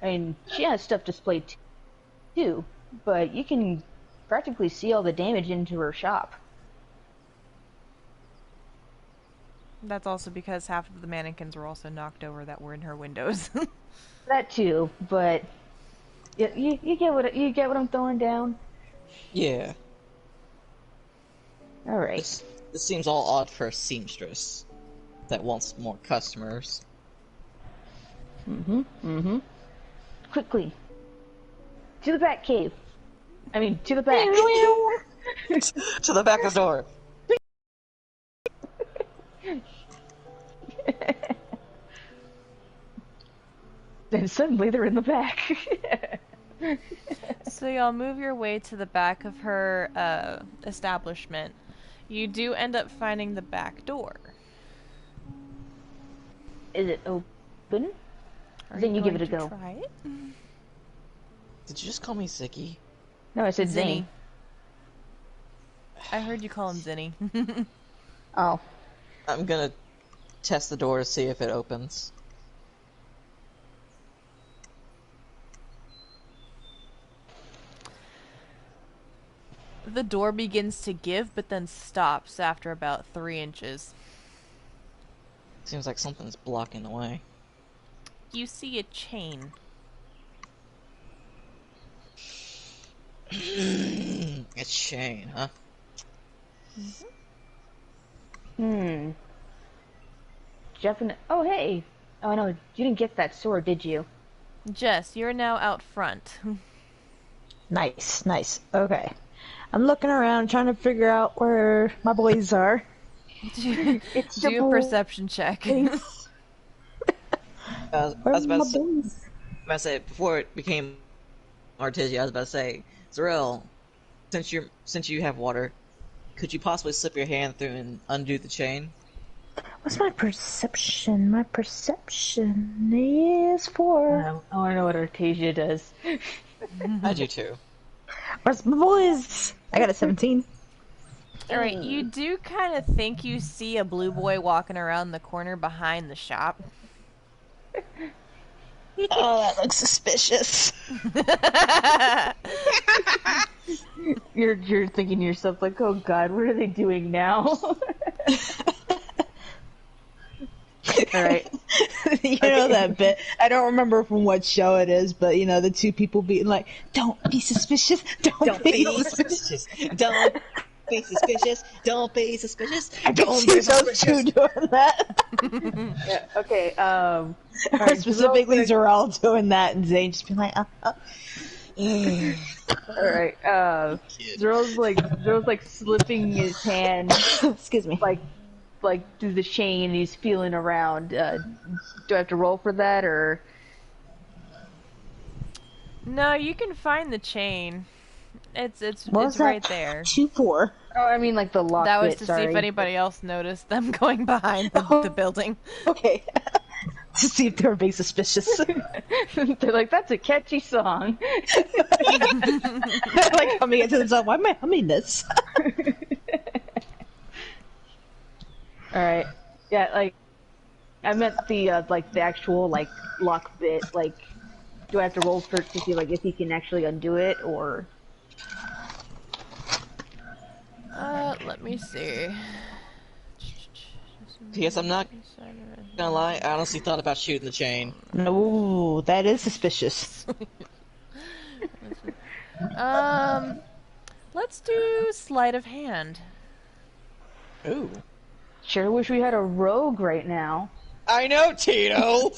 I mean, she has stuff displayed too, but you can practically see all the damage into her shop. That's also because half of the mannequins were also knocked over that were in her windows. That too, but you get what I'm throwing down. Yeah. All right. This seems all odd for a seamstress that wants more customers. Quickly. To the back cave. I mean, to the back. To the back of the door. Then suddenly they're in the back. So y'all move your way to the back of her establishment. You do end up finding the back door. Is it open? Are Then you give it a going go. to Try it? Did you just call me Ziggy? No, I said Zane. I heard you call him Zinny. Oh. I'm gonna test the door to see if it opens. The door begins to give, but then stops after about 3 inches. Seems like something's blocking the way. You see a chain. A chain, huh? Definite. Oh, hey. Oh, I know. You didn't get that sword, did you? Jess, you're now out front. Nice, nice. Okay. I'm looking around trying to figure out where my boys are. Do a perception check. I was about Where's to my say, boys? before it became Artesia, I was about to say, Zarel, since you have water, could you possibly slip your hand through and undo the chain? What's my perception? My perception is 4. I want to know what Artesia does. I do too. Where's my boys? I got a 17. Alright, you do kind of think you see a blue boy walking around the corner behind the shop. Oh, that looks suspicious. You're thinking to yourself like, oh God, what are they doing now? All right. You know that bit. I don't remember from what show it is, but you know the two people being like, "Don't be suspicious. Don't be suspicious. Don't be suspicious. Don't be suspicious. I can see those two doing that. Yeah, okay. Or right, specifically Zarel doing that, and Zane just being like, All right. Zero's like slipping his hand excuse me. like through the chain, and he's feeling around. Do I have to roll for that, or? No, you can find the chain. What was it's that? right there. 2-4. Oh, I mean like the lock That was bit, to see sorry. if anybody else noticed them going behind the building. Okay. To see if they were being suspicious. They're like, that's a catchy song. Like humming it to themselves. Why am I humming this? Alright. Yeah, like, I meant the, like, the actual, like, lock bit, like, do I have to roll for it to see, like, if he can actually undo it, or... Let me see. Yes, I'm not gonna lie, I honestly thought about shooting the chain. No, that is suspicious. Let's do sleight of hand. Ooh. Sure wish we had a rogue right now. I know, Tito!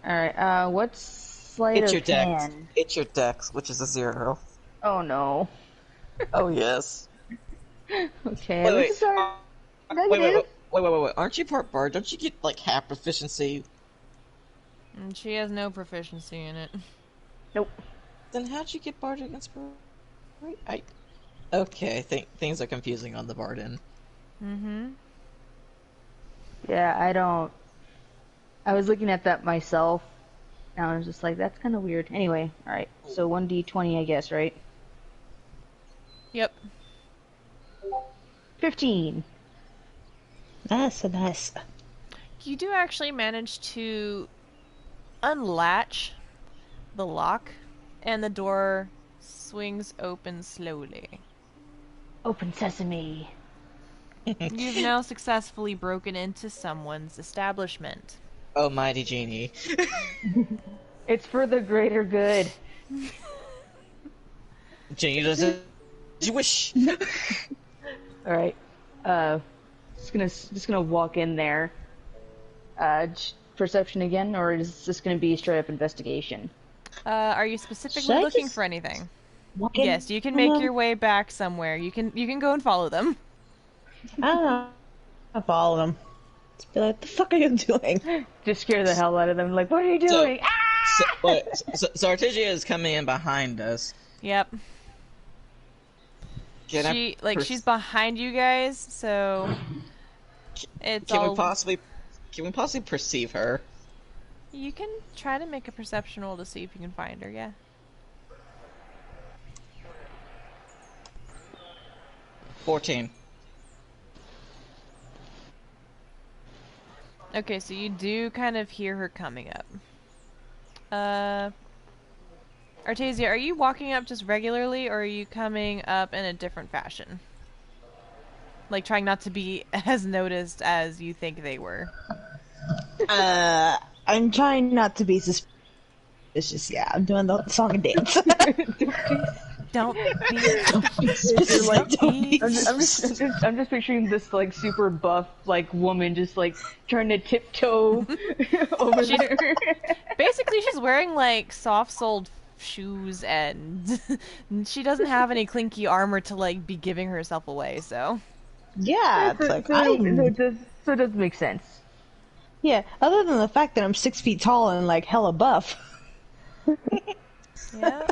Alright, what's sleight It's your of dex. hand? It's your dex, which is a 0. Oh no. Oh, yes. Okay, Wait, let's start wait. negative. Wait. Aren't you part bard? Don't you get, like, half proficiency? And she has no proficiency in it. Nope. Then how'd you get bardic inspiration? Okay, I think things are confusing on the bard end. Mm-hmm. Yeah, I was looking at that myself, and I was just like, that's kind of weird. Anyway, alright, so 1d20, I guess, right? Yep. 15. That's nice. You do actually manage to unlatch the lock, and the door swings open slowly. Open sesame. You've now successfully broken into someone's establishment. Oh, mighty genie. It's for the greater good. Genie does it. You wish. Alright, just gonna walk in there. Perception again, or is this gonna be straight up investigation? Are you Should specifically I looking just for anything? walk in? Yes, you can make your way back somewhere. You can go and follow them. I don't know. I follow them. Just be like, what the fuck are you doing? Just scare the hell out of them, like, what are you doing? So Artesia is coming in behind us. Yep. She's behind you guys, so it's Can all. we possibly perceive her? You can try to make a perception roll to see if you can find her. Yeah. 14. Okay, so you do kind of hear her coming up. Artesia, are you walking up just regularly, or are you coming up in a different fashion? Like, trying not to be as noticed as you think they were. I'm trying not to be suspicious. Yeah, I'm doing the song and dance. Don't be Suspicious, like, don't be I'm just picturing this, like, super buff, like, woman just, like, trying to tiptoe over there. Basically, she's wearing, like, soft-soled shoes, and she doesn't have any clinky armor to, like, be giving herself away, so... Yeah, it's like, So it does make sense. yeah, other than the fact that I'm 6 feet tall and, like, hella buff. Yeah.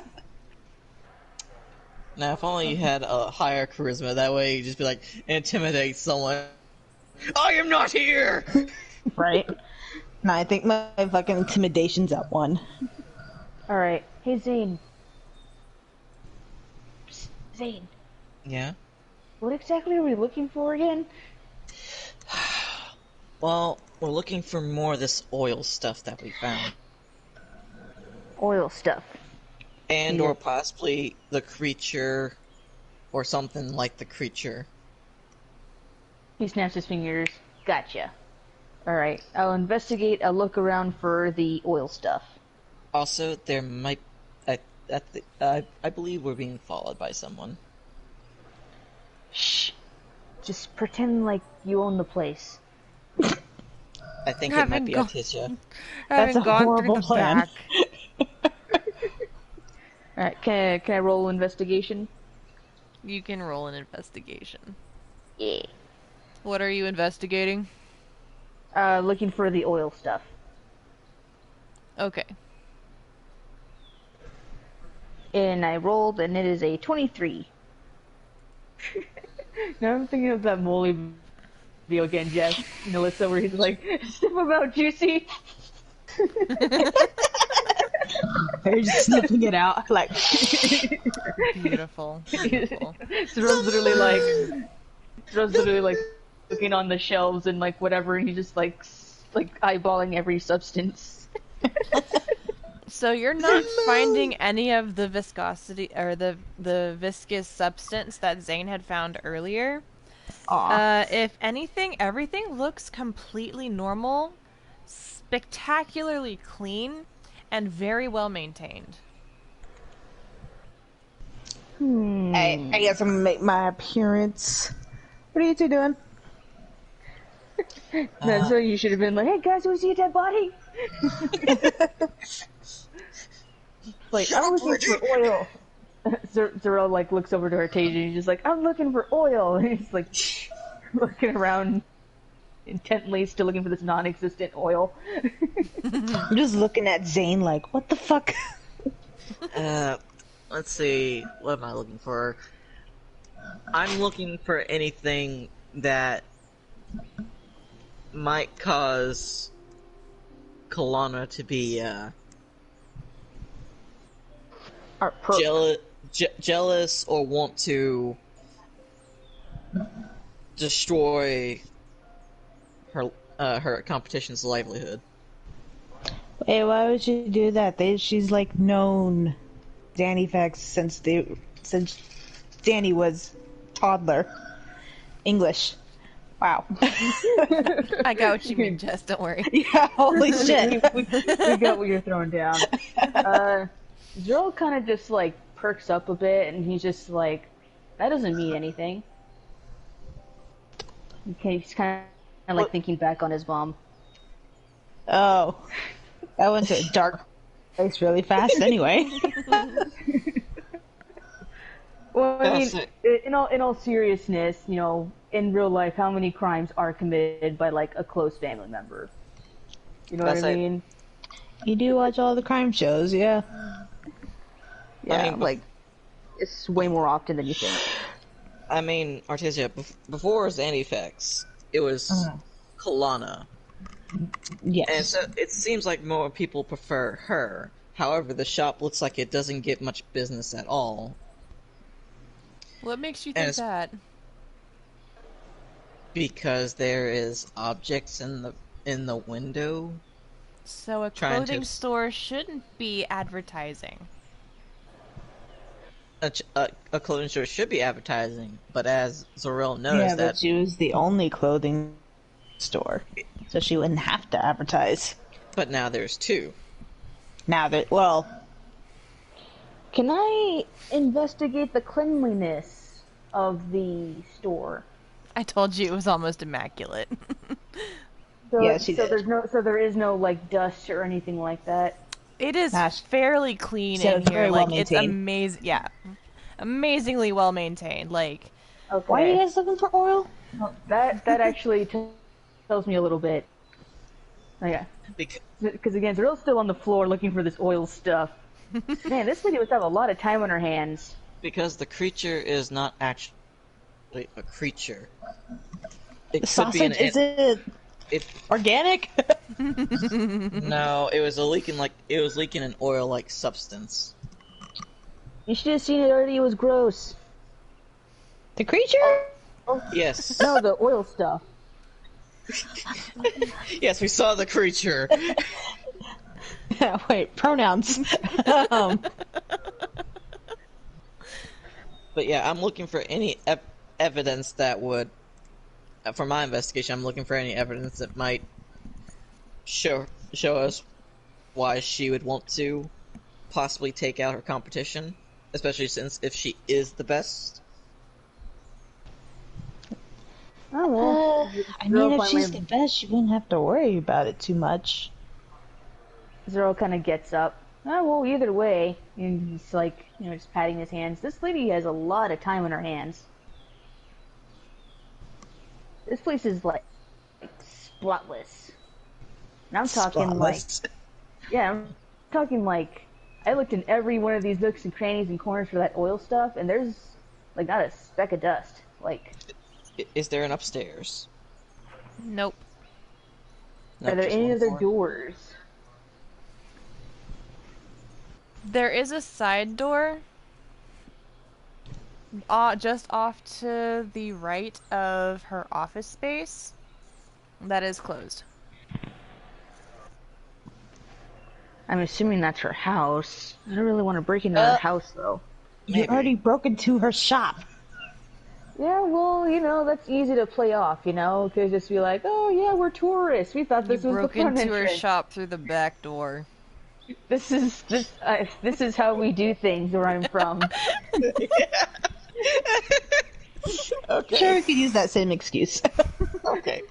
Now, if only you had a higher charisma, that way you just be like, intimidate someone. I am not here! Right? No, I think my fucking intimidation's at 1. Alright. Hey, Zane. Psst, Zane. Yeah? What exactly are we looking for again? Well, we're looking for more of this oil stuff that we found. Oil stuff. And or possibly the creature, or something like the creature. He snaps his fingers. Gotcha. Alright, I'll investigate. I'll look around for the oil stuff. Also, there might... I believe we're being followed by someone. Shh. Just pretend like you own the place. I think it might be Artesia. That's a horrible plan. Alright, can I roll investigation? You can roll an investigation. Yeah. What are you investigating? Looking for the oil stuff. Okay. And I rolled, and it is a 23. Now I'm thinking of that Molly video again, Jeff. Melissa, where he's like, stuff about Juicy. They're just sniffing it out, like. Beautiful. Beautiful. Zero's literally like looking on the shelves and like whatever, and he just like eyeballing every substance. So you're not finding any of the viscosity or the viscous substance that Zane had found earlier. If anything, everything looks completely normal, spectacularly clean, and very well maintained. I guess I'm gonna make my appearance. What are you two doing? So you should have been like, "Hey guys, we see a dead body." Like, I'm looking for oil. Zero like looks over to Artasia and he's just like, "I'm looking for oil." And he's like looking around intently, still looking for this non-existent oil. I'm just looking at Zane like, what the fuck? Let's see. What am I looking for? I'm looking for anything that might cause Kalana to be jealous or want to destroy her competition's livelihood. Hey, why would she do that? She's like known Danny facts since Danny was toddler. English. Wow. I got what you mean, Jess. Don't worry. Yeah, holy shit. we got what you're throwing down. Zero kind of just like perks up a bit, and he's just like, "That doesn't mean anything." Okay, he's kind of like thinking back on his mom. Oh, that went to a dark place really fast. Anyway. Well, I mean, in all seriousness, you know, in real life, how many crimes are committed by like a close family member? You know what I mean? You do watch all the crime shows, yeah. Yeah, I mean, like it's way more often than you think. I mean, Artesia, before it was Antifex, it was Kalana. Yes. And so it seems like more people prefer her. However, the shop looks like it doesn't get much business at all. What makes you think that? Because there is objects in the window. So a clothing store shouldn't be advertising. A clothing store should be advertising, but as Zorel knows, but she was the only clothing store, so she wouldn't have to advertise. But now there's two. Can I investigate the cleanliness of the store? I told you it was almost immaculate. So, yeah, she did. There is no like dust or anything like that. It is fairly clean in here. Like it's amazing. Yeah, amazingly well maintained. Like, okay. Why are you guys looking for oil? Well, that actually tells me a little bit. Oh, yeah. Because again, they're all still on the floor looking for this oil stuff. Man, this lady must have a lot of time on her hands. Because the creature is not actually a creature. The sausage, is it organic? No, it was leaking an oil-like substance. You should have seen it already. It was gross. The creature? Yes. No, the oil stuff. Yes, we saw the creature. Wait, pronouns. But yeah, I'm looking for any evidence that would, for my investigation, I'm looking for any evidence that might show us why she would want to possibly take out her competition, especially since if she is the best. Oh, well. I mean, if she's the best, she wouldn't have to worry about it too much. Zero kind of gets up. Oh, well, either way. And he's like, just patting his hands. This lady has a lot of time on her hands. This place is like spotless. And I'm talking Spotless. I'm talking like I looked in every one of these nooks and crannies and corners for that oil stuff, and there's like not a speck of dust. Like, Is there an upstairs? Nope. No, are there just any one other floor? doors? There is a side door just off to the right of her office space that is closed. I'm assuming that's her house. I don't really want to break into her house, though. You Maybe. already broke into her shop. Yeah, well, that's easy to play off, Could just be like, oh, yeah, we're tourists. We thought this You was the broke front into her entrance. shop through the back door. This is how we do things where I'm from. Okay. Sure, we could use that same excuse. Okay.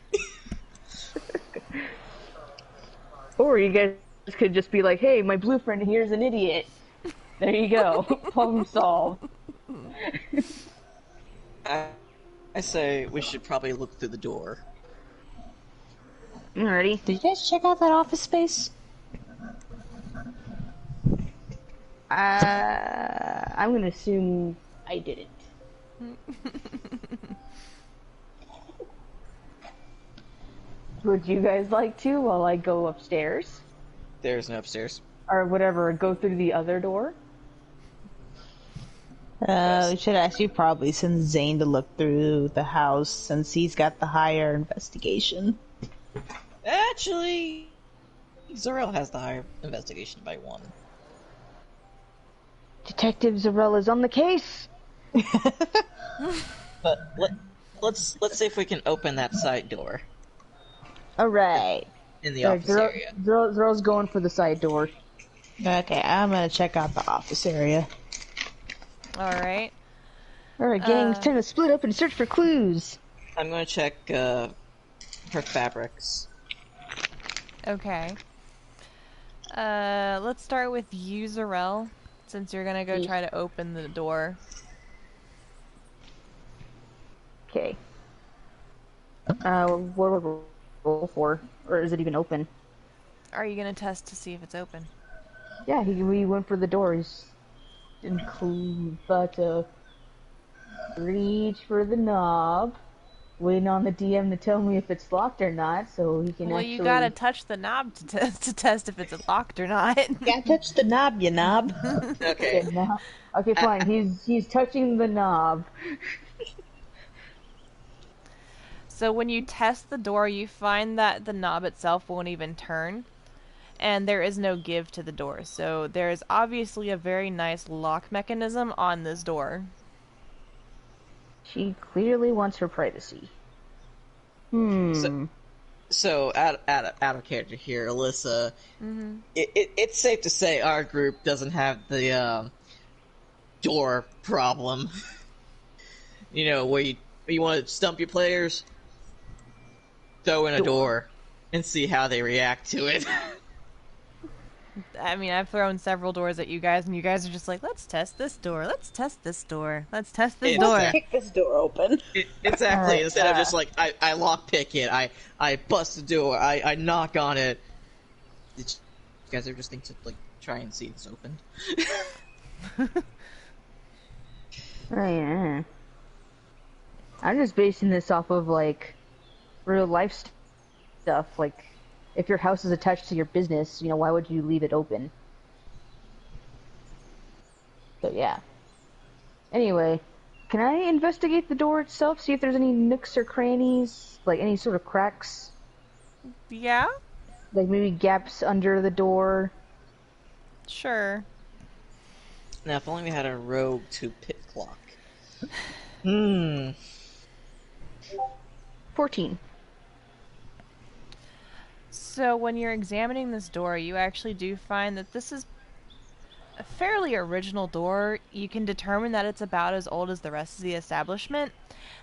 Or you guys could just be like, hey, my blue friend here's an idiot. There you go. Problem solved. I say we should probably look through the door. Alrighty. Did you guys check out that office space? I'm gonna assume I didn't. Would you guys like to while I go upstairs? There's no upstairs. Or whatever, go through the other door? We should actually probably send Zane to look through the house since he's got the higher investigation. Actually, Zorel has the higher investigation by 1. Detective Zarella's on the case! But let's see if we can open that side door Alright. in the office area. Zarella's going for the side door. Okay, I'm gonna check out the office area. Alright. Alright, gang, it's time to split up and search for clues. I'm gonna check her fabrics. Okay. Let's start with you, Zarel, since you're gonna go try to open the door. Okay. What would we roll for? Or is it even open? Are you gonna test to see if it's open? Yeah, we went for the doors. But reach for the knob. Waiting on the DM to tell me if it's locked or not, so he can Well, actually... you gotta touch the knob to test if it's locked or not. Yeah, touch the knob, you knob. Okay. Okay, fine. He's touching the knob. So when you test the door, you find that the knob itself won't even turn, and there is no give to the door. So there is obviously a very nice lock mechanism on this door. She clearly wants her privacy. So out of character here, Alyssa. It's safe to say our group doesn't have the door problem. Where you want to stump your players, throw in a door, and see how they react to it. I mean, I've thrown several doors at you guys, and you guys are just like, let's test this door, let's test this door, let's test this door. Kick this door open. Exactly. Alright, Instead of just like I lockpick it, I bust the door, I knock on it. You guys ever just think to like try and see if it's open? Right. I'm just basing this off of like real life stuff. Like, if your house is attached to your business, why would you leave it open? So yeah. Anyway, can I investigate the door itself? See if there's any nooks or crannies, like any sort of cracks, Yeah? like maybe gaps under the door. Sure. Now, if only we had a rogue to pit clock. 14. So when you're examining this door, you actually do find that this is a fairly original door. You can determine that it's about as old as the rest of the establishment.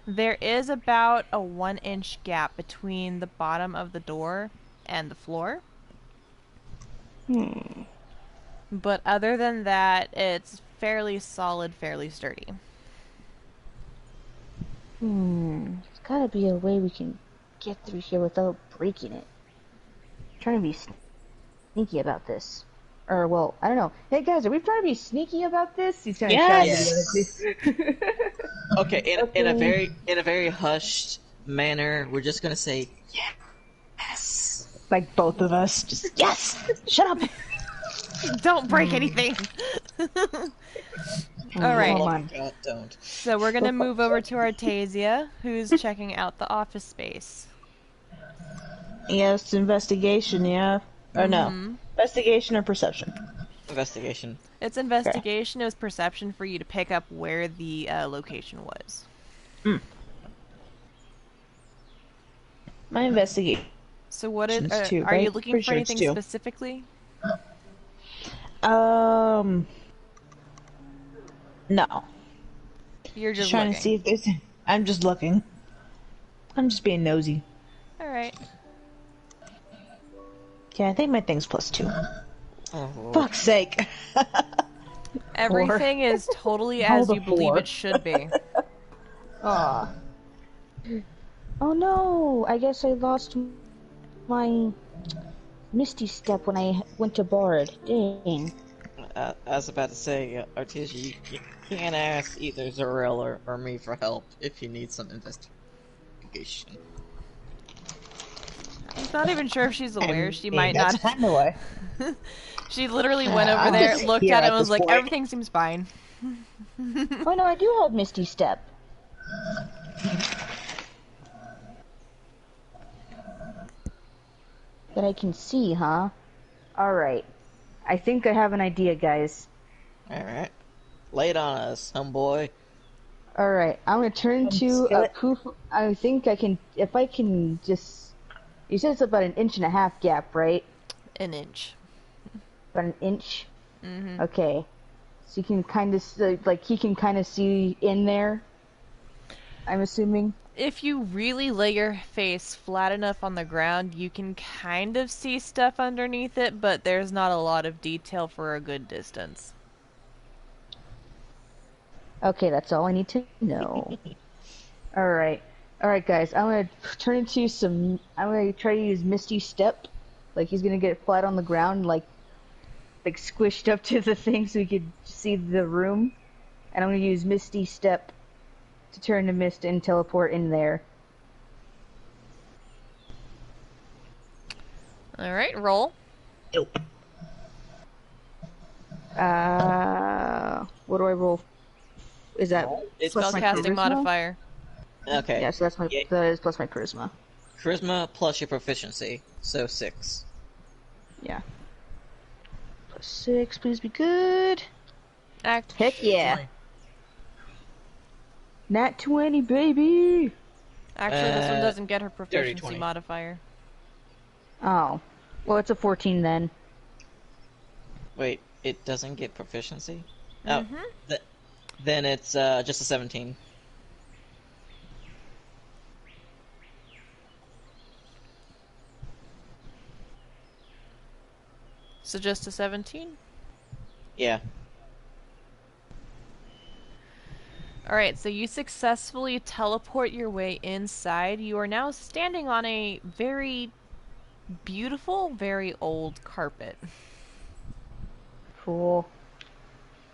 There is about a 1-inch gap between the bottom of the door and the floor. But other than that, it's fairly solid, fairly sturdy. There's gotta be a way we can get through here without breaking it. I'm trying to be sneaky about this. Or, well, I don't know. Hey, guys, are we trying to be sneaky about this? He's gonna Yes! shout at the other two. Okay, Okay. in a very hushed manner, we're just gonna say yes. Like both of us. Just, yes! Shut up! Don't break anything. All right. Come Oh on. God, don't. So we're gonna move over to Artasia, who's checking out the office space. Yes, investigation, yeah. Or no. Investigation or perception? Investigation. It's investigation. It was perception for you to pick up where the location was. My investigation. So what is? It's two, Are you right? looking Pretty for sure it's anything two. specifically? No. You're Just just trying looking. to see if there's. I'm just looking. I'm just being nosy. All right. Okay, I think my thing's +2. Oh, Lord. Fuck's sake. Everything is totally Roll as the you believe 4. it should be. Aw. Oh no! I guess I lost my Misty Step when I went to Bard. Dang. I was about to say, Artesia, you can't ask either Zarel or me for help if you need some investigation. I'm not even sure if she's aware. She might That's not. kind of why. She literally went over I'm there, just looked here at it, at and was this like, point. "Everything seems fine." Oh no, I do have Misty Step. That I can see, huh? Alright. I think I have an idea, guys. Alright. Lay it on us, homeboy. Alright, I'm gonna turn to a poof. I think I can, if I can just. You said it's about an 1.5 inch gap, right? An inch. About an inch? Mm-hmm. Okay. So you can kind of, like, he can kind of see in there, I'm assuming. If you really lay your face flat enough on the ground, you can kind of see stuff underneath it, but there's not a lot of detail for a good distance. Okay, that's all I need to know. Alright. Alright, guys, I'm gonna turn into some. I'm gonna try to use Misty Step. Like, he's gonna get flat on the ground, like squished up to the thing so he could see the room. And I'm gonna use Misty Step to turn to mist and teleport in there. Alright, roll. Nope. What do I roll? Is that It's plus my Spellcasting charisma? modifier. Okay. Yeah, so that's my Yeah. that is plus my charisma. Charisma plus your proficiency, so 6. Yeah. Plus 6, please be good. Act. Heck yeah. Nat 20, baby! Actually, this one doesn't get her dirty proficiency 20. modifier. Oh. Well, it's a 14 then. Wait, it doesn't get proficiency? Mm-hmm. Oh, then it's just a 17. So just a 17? Yeah. Alright, so you successfully teleport your way inside. You are now standing on a very beautiful, very old carpet. Cool.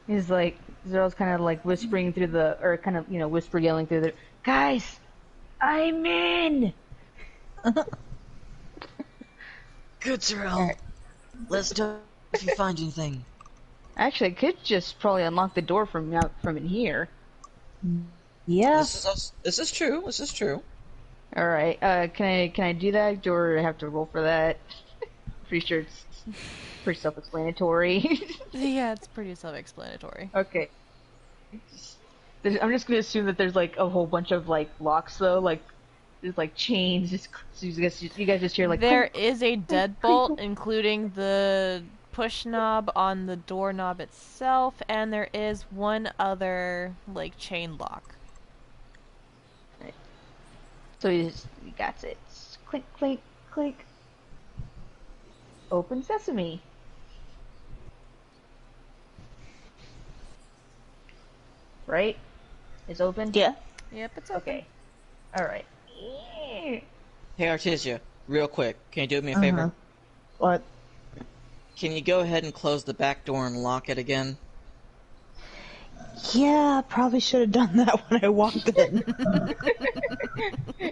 He's like, Zero's kind of like whispering through the, or kind of, yelling through the, guys, I'm in! Good, Zarel. Let's do if you find anything. Actually, I could just probably unlock the door from in here. Yeah. This is true. This is true. Alright, can I do that, or do I have to roll for that? Pretty sure it's pretty self-explanatory. Yeah, it's pretty self-explanatory. Okay. I'm just gonna assume that there's like a whole bunch of like locks though, like there's like chains. Just so you guys just hear like There clink. is a deadbolt, including the push knob on the doorknob itself, and there is one other, like, chain lock. So he got it. Clink, clink, clink. Open sesame. Right? It's open? Yeah. Yep, it's okay. Okay. Alright. Hey, Artesia, real quick, can you do me a favor? What? can you go ahead and close the back door and lock it again? Yeah, probably should have done that when I walked in.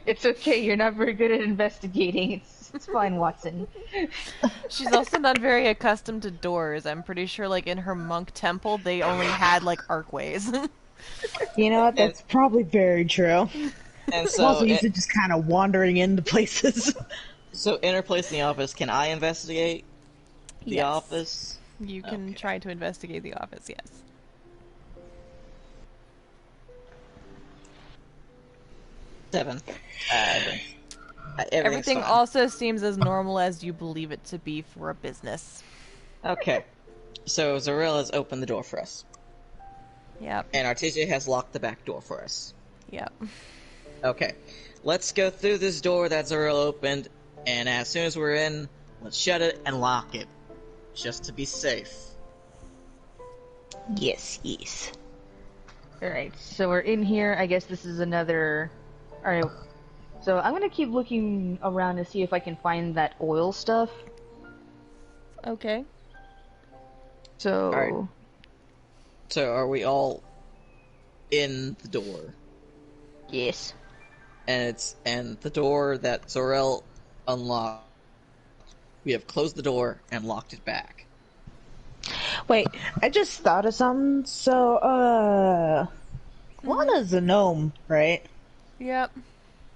It's okay. You're not very good at investigating. It's fine, Watson. She's also not very accustomed to doors. I'm pretty sure, like, in her monk temple, they only had, like, archways. You know what? That's probably very true. And I'm also used to just kind of wandering into places. So, in her place in the office, can I investigate the Yes. office? You can try to investigate the office, yes. Seven. Everything fine. also seems as normal as you believe it to be for a business. Okay. So, Zarel has opened the door for us. Yep, And Artesia has locked the back door for us. yep. Okay. Let's go through this door that Zarel opened, and as soon as we're in, let's shut it and lock it. Just to be safe. Yes, yes. Alright, so we're in here. I guess this is another... Alright, so I'm gonna keep looking around to see if I can find that oil stuff. Okay. So... Alright. So, are we all in the door? Yes. And the door that Zorel unlocked, we have closed the door and locked it back. Wait, I just thought of something. So, Lana's a gnome, right? Yep,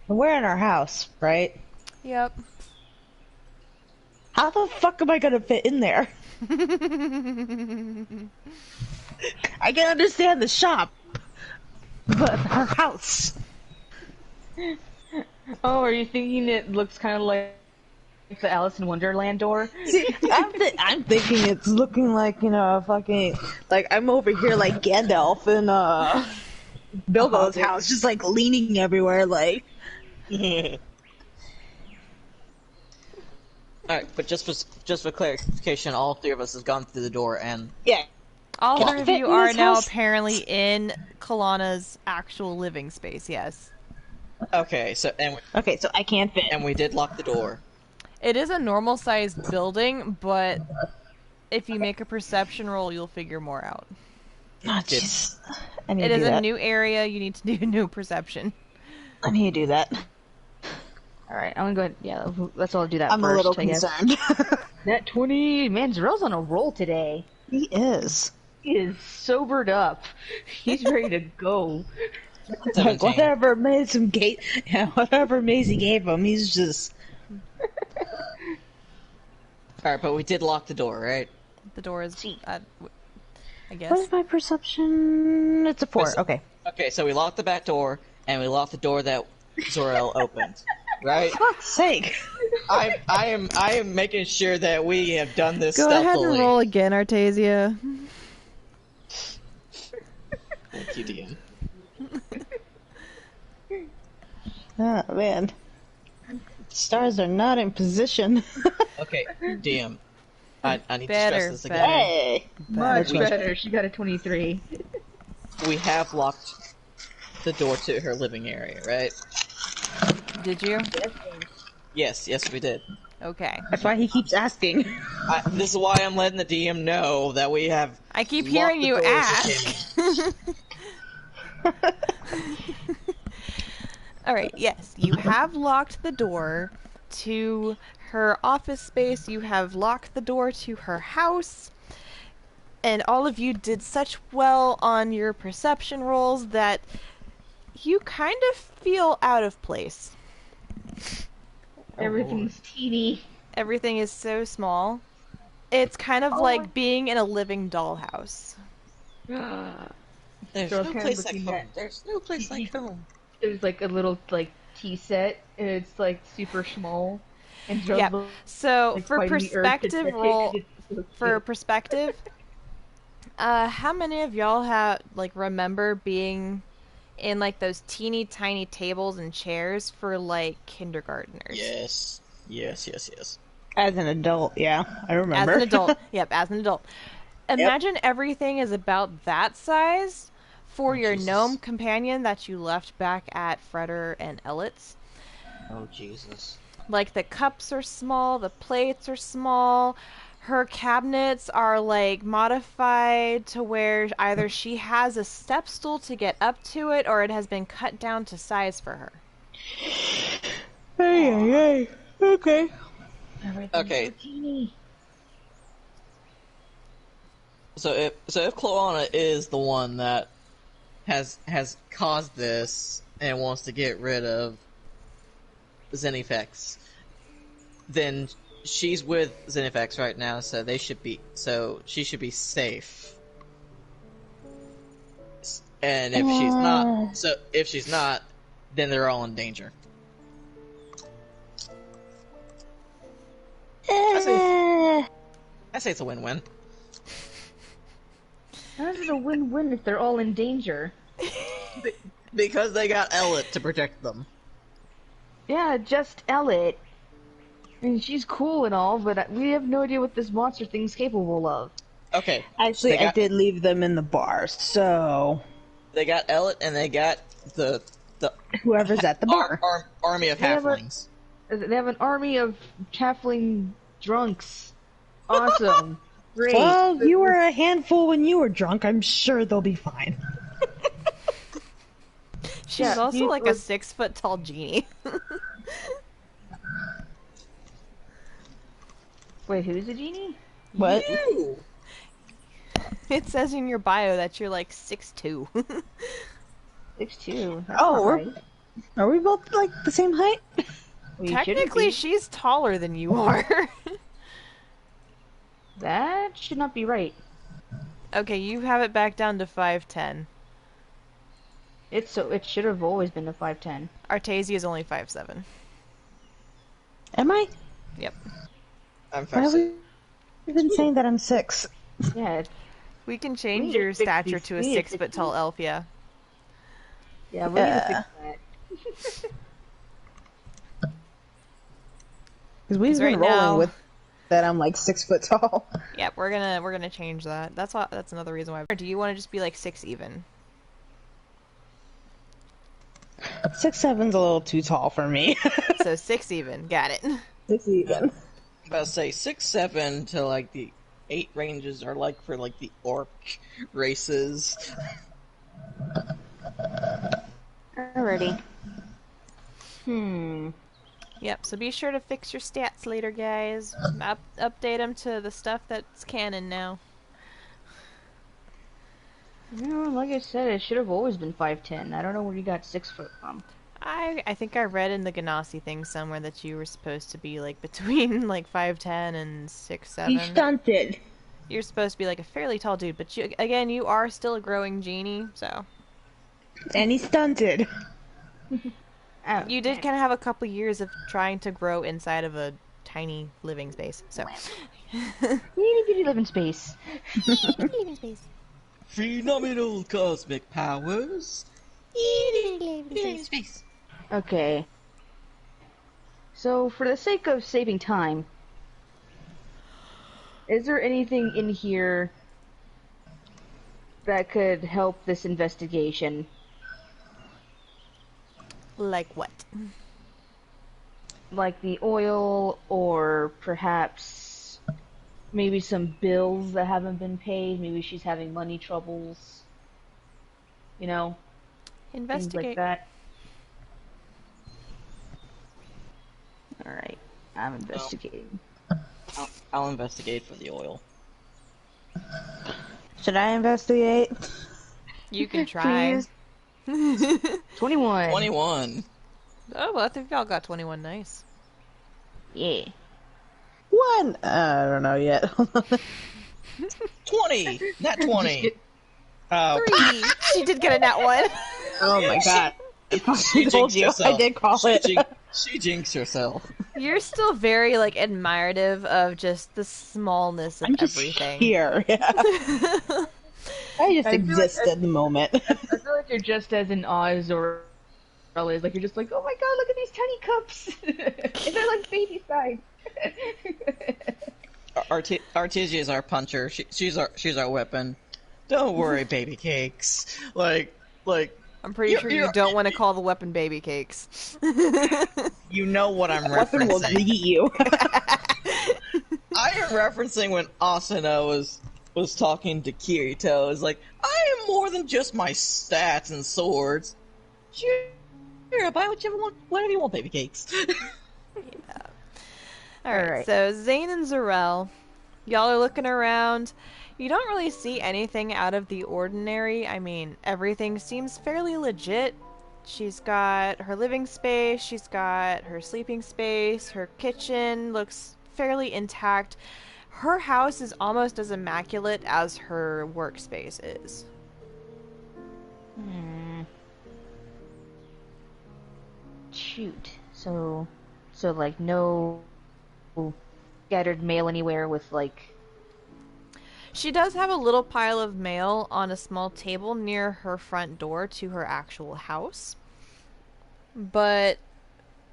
And we're in our house, right? yep. How the fuck am I gonna fit in there? I can understand the shop, but our house. Oh, are you thinking it looks kind of like the Alice in Wonderland door? See, I'm thinking it's looking like, you know, fucking, like, I'm over here like Gandalf in, Bilbo's house, just, like, leaning everywhere, like... Alright, but just for clarification, all three of us have gone through the door and... Yeah. All Can I three of fit you in are this now house? apparently in Kalana's actual living space, yes. Okay, so, Okay, so I can't fit. and we did lock the door. It is a normal-sized building, but if you make a perception roll, you'll figure more out. Oh, jeez. I need It to is do a that. new area, you need to do new perception. I need to do that. Alright, I'm gonna go ahead. Yeah, let's all do that I'm first, a little I guess. concerned. That 20... Man, Zarel's on a roll today. He is. He is sobered up. He's ready to go. Like, 17. whatever whatever Maisie gave him, he's just... Alright, but we did lock the door, right? The door is, I What guess. is my perception? It's a 4, Perce- okay. Okay, so we locked the back door, and we locked the door that Zorel opened. Right? Fuck's sake. I am making sure that we have done this Go stealthily. ahead and roll again, Artesia. Thank you, DM. Oh, man. Stars are not in position. Okay, DM. I need Better, to stress this again. better. Hey! Much better. She got a 23. We have locked the door to her living area, right? Did you? Yes, we did. Okay. That's why he keeps asking. This is why I'm letting the DM know that we have. I keep locked hearing the you doors ask. Alright, yes. You have locked the door to her office space. You have locked the door to her house. And all of you did such well on your perception rolls that you kind of feel out of place. Everything's teeny. Everything is so small. It's kind of like being in a living dollhouse. There's So no kind of place like looking home. at- There's no place like home. There's like a little like tea set, and it's like super small. And Joe's Yeah. So like, for fighting the urge to perspective take roll, it. It's so for cute. perspective, how many of y'all have remember being in like those teeny tiny tables and chairs for like kindergartners? Yes. As an adult, yeah. I remember. As an adult, yep, as an adult. Imagine everything is about that size for your Jesus. gnome companion that you left back at Freder and Elliott's. Oh Jesus. Like the cups are small, the plates are small, her cabinets are like modified to where either she has a step stool to get up to it or it has been cut down to size for her. Hey. Okay. Okay. So if Cloana is the one that has caused this and wants to get rid of Zenifex, then she's with Zenifex right now, so she should be safe. And if she's not, then they're all in danger. I say it's a win-win. How is it a win-win if they're all in danger? Because they got Ellet to protect them. Yeah, just Ellet. I mean, she's cool and all, but we have no idea what this monster thing's capable of. Okay. Actually, I did leave them in the bar, so... They got Ellet and they got the whoever's at the bar. Army of halflings. They have an army of halfling drunks. Awesome. Great. Well, you were a handful when you were drunk. I'm sure they'll be fine. She's also like a 6-foot-tall genie. Wait, who's a genie? What? You. It says in your bio that you're like 6'2". 6'2". Oh, are we both like the same height? Technically, she's taller than you are. That should not be right. Okay, you have it back down to 5'10". It should have always been a 5'10". Artasia is only 5'7". Am I? Yep. I'm Why have we been saying that I'm 6? Yeah. We can change your stature to a 6-foot-tall elf, yeah. Yeah, we need to fix that. Because we've been rolling with that I'm like 6 foot tall. Yep, we're gonna change that. That's another reason why. Or do you want to just be like 6 even? 6'7's a little too tall for me. So 6 even, got it. 6 even. I'm about to say 6'7" to like the 8 ranges are like for like the orc races. Alrighty. Yep, so be sure to fix your stats later, guys. Update them to the stuff that's canon now. You know, like I said, it should have always been 5'10". I don't know where you got 6 foot from. I think I read in the Ganassi thing somewhere that you were supposed to be like between like 5'10 and 6'7". He stunted. You're supposed to be like a fairly tall dude, but you are still a growing genie, so. And he stunted. Oh, You did kind of have a couple years of trying to grow inside of a tiny living space, so. Itty bitty living space. Living space. Phenomenal cosmic powers. Living space. Okay. So, for the sake of saving time, is there anything in here that could help this investigation? Like what? Like the oil, or perhaps maybe some bills that haven't been paid. Maybe she's having money troubles. You know, Investigate. things like that. Alright, I'm investigating. I'll investigate for the oil. Should I investigate? You can try. Please. 21. 21. Oh, well, I think y'all got 21 nice. Yeah. 1! I don't know yet. 20! Not 20. Oh, 3! She did get a nat 1. Oh my god. she told jinxed you. herself. I did call it. She jinxed herself. You're still very, like, admirative of just the smallness of I'm just everything. here. Yeah. I just exist like in the moment. I feel like you're just as in awe as Zorel is. Like, you're just like, oh my god, look at these tiny cups! And they're like baby size. Artesia is our puncher. She's our weapon. Don't worry, baby cakes. Like. I'm pretty sure you don't want to call the weapon baby cakes. You know what I'm Weapon will referencing. eat you. I am referencing when Asuna was talking to Kirito. It's like, I am more than just my stats and swords. Sure, buy whatever you want, baby cakes. Alright, so Zane and Zarel, y'all are looking around. You don't really see anything out of the ordinary. I mean, everything seems fairly legit. She's got her living space, she's got her sleeping space, her kitchen looks fairly intact. Her house is almost as immaculate as her workspace is. Shoot. So like no scattered mail anywhere with like. She does have a little pile of mail on a small table near her front door to her actual house. But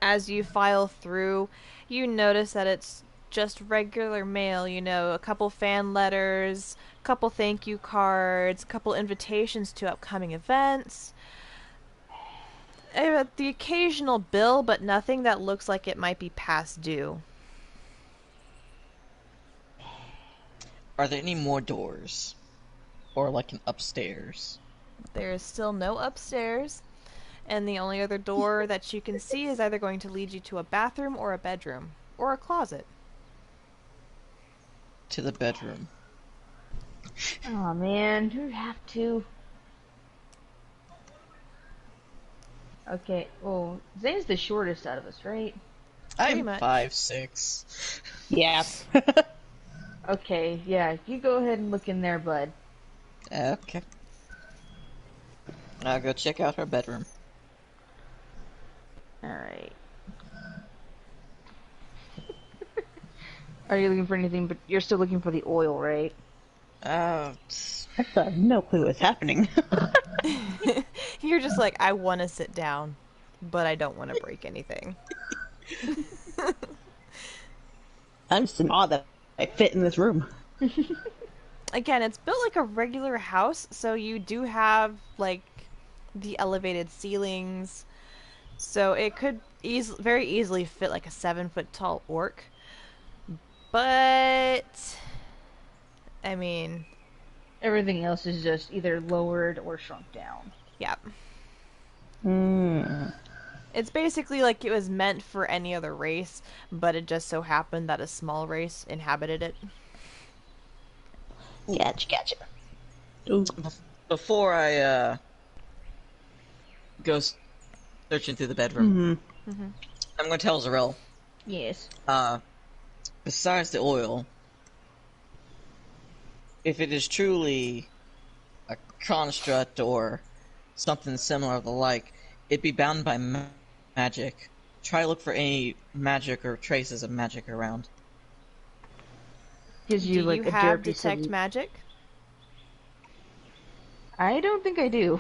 as you file through, you notice that it's just regular mail, you know, a couple fan letters, a couple thank you cards, a couple invitations to upcoming events. The occasional bill, but nothing that looks like it might be past due. Are there any more doors? Or like an upstairs? There is still no upstairs, and the only other door that you can see is either going to lead you to a bathroom or a bedroom, or a closet. To the bedroom. Oh man, you have to. Okay, well, Zane's the shortest out of us, right? I'm much. 5'6". Yeah. Okay, yeah, you go ahead and look in there, bud. Okay. I'll go check out her bedroom. Alright. Are you looking for anything, but you're still looking for the oil, right? Oh, I have no clue what's happening. You're just like, I want to sit down, but I don't want to break anything. I'm just in awe that I fit in this room. Again, it's built like a regular house, so you do have, like, the elevated ceilings. So it could very easily fit like a 7-foot tall orc. But, I mean... Everything else is just either lowered or shrunk down. Yeah. Mm. It's basically like it was meant for any other race, but it just so happened that a small race inhabited it. Gotcha. Ooh. before I go searching through the bedroom, I'm going to tell Zarel. Yes. Besides the oil, if it is truly a construct or something similar of the like, it'd be bound by magic. Try to look for any magic or traces of magic around. Gives Do you like you a have derpy detect city. magic? I don't think I do.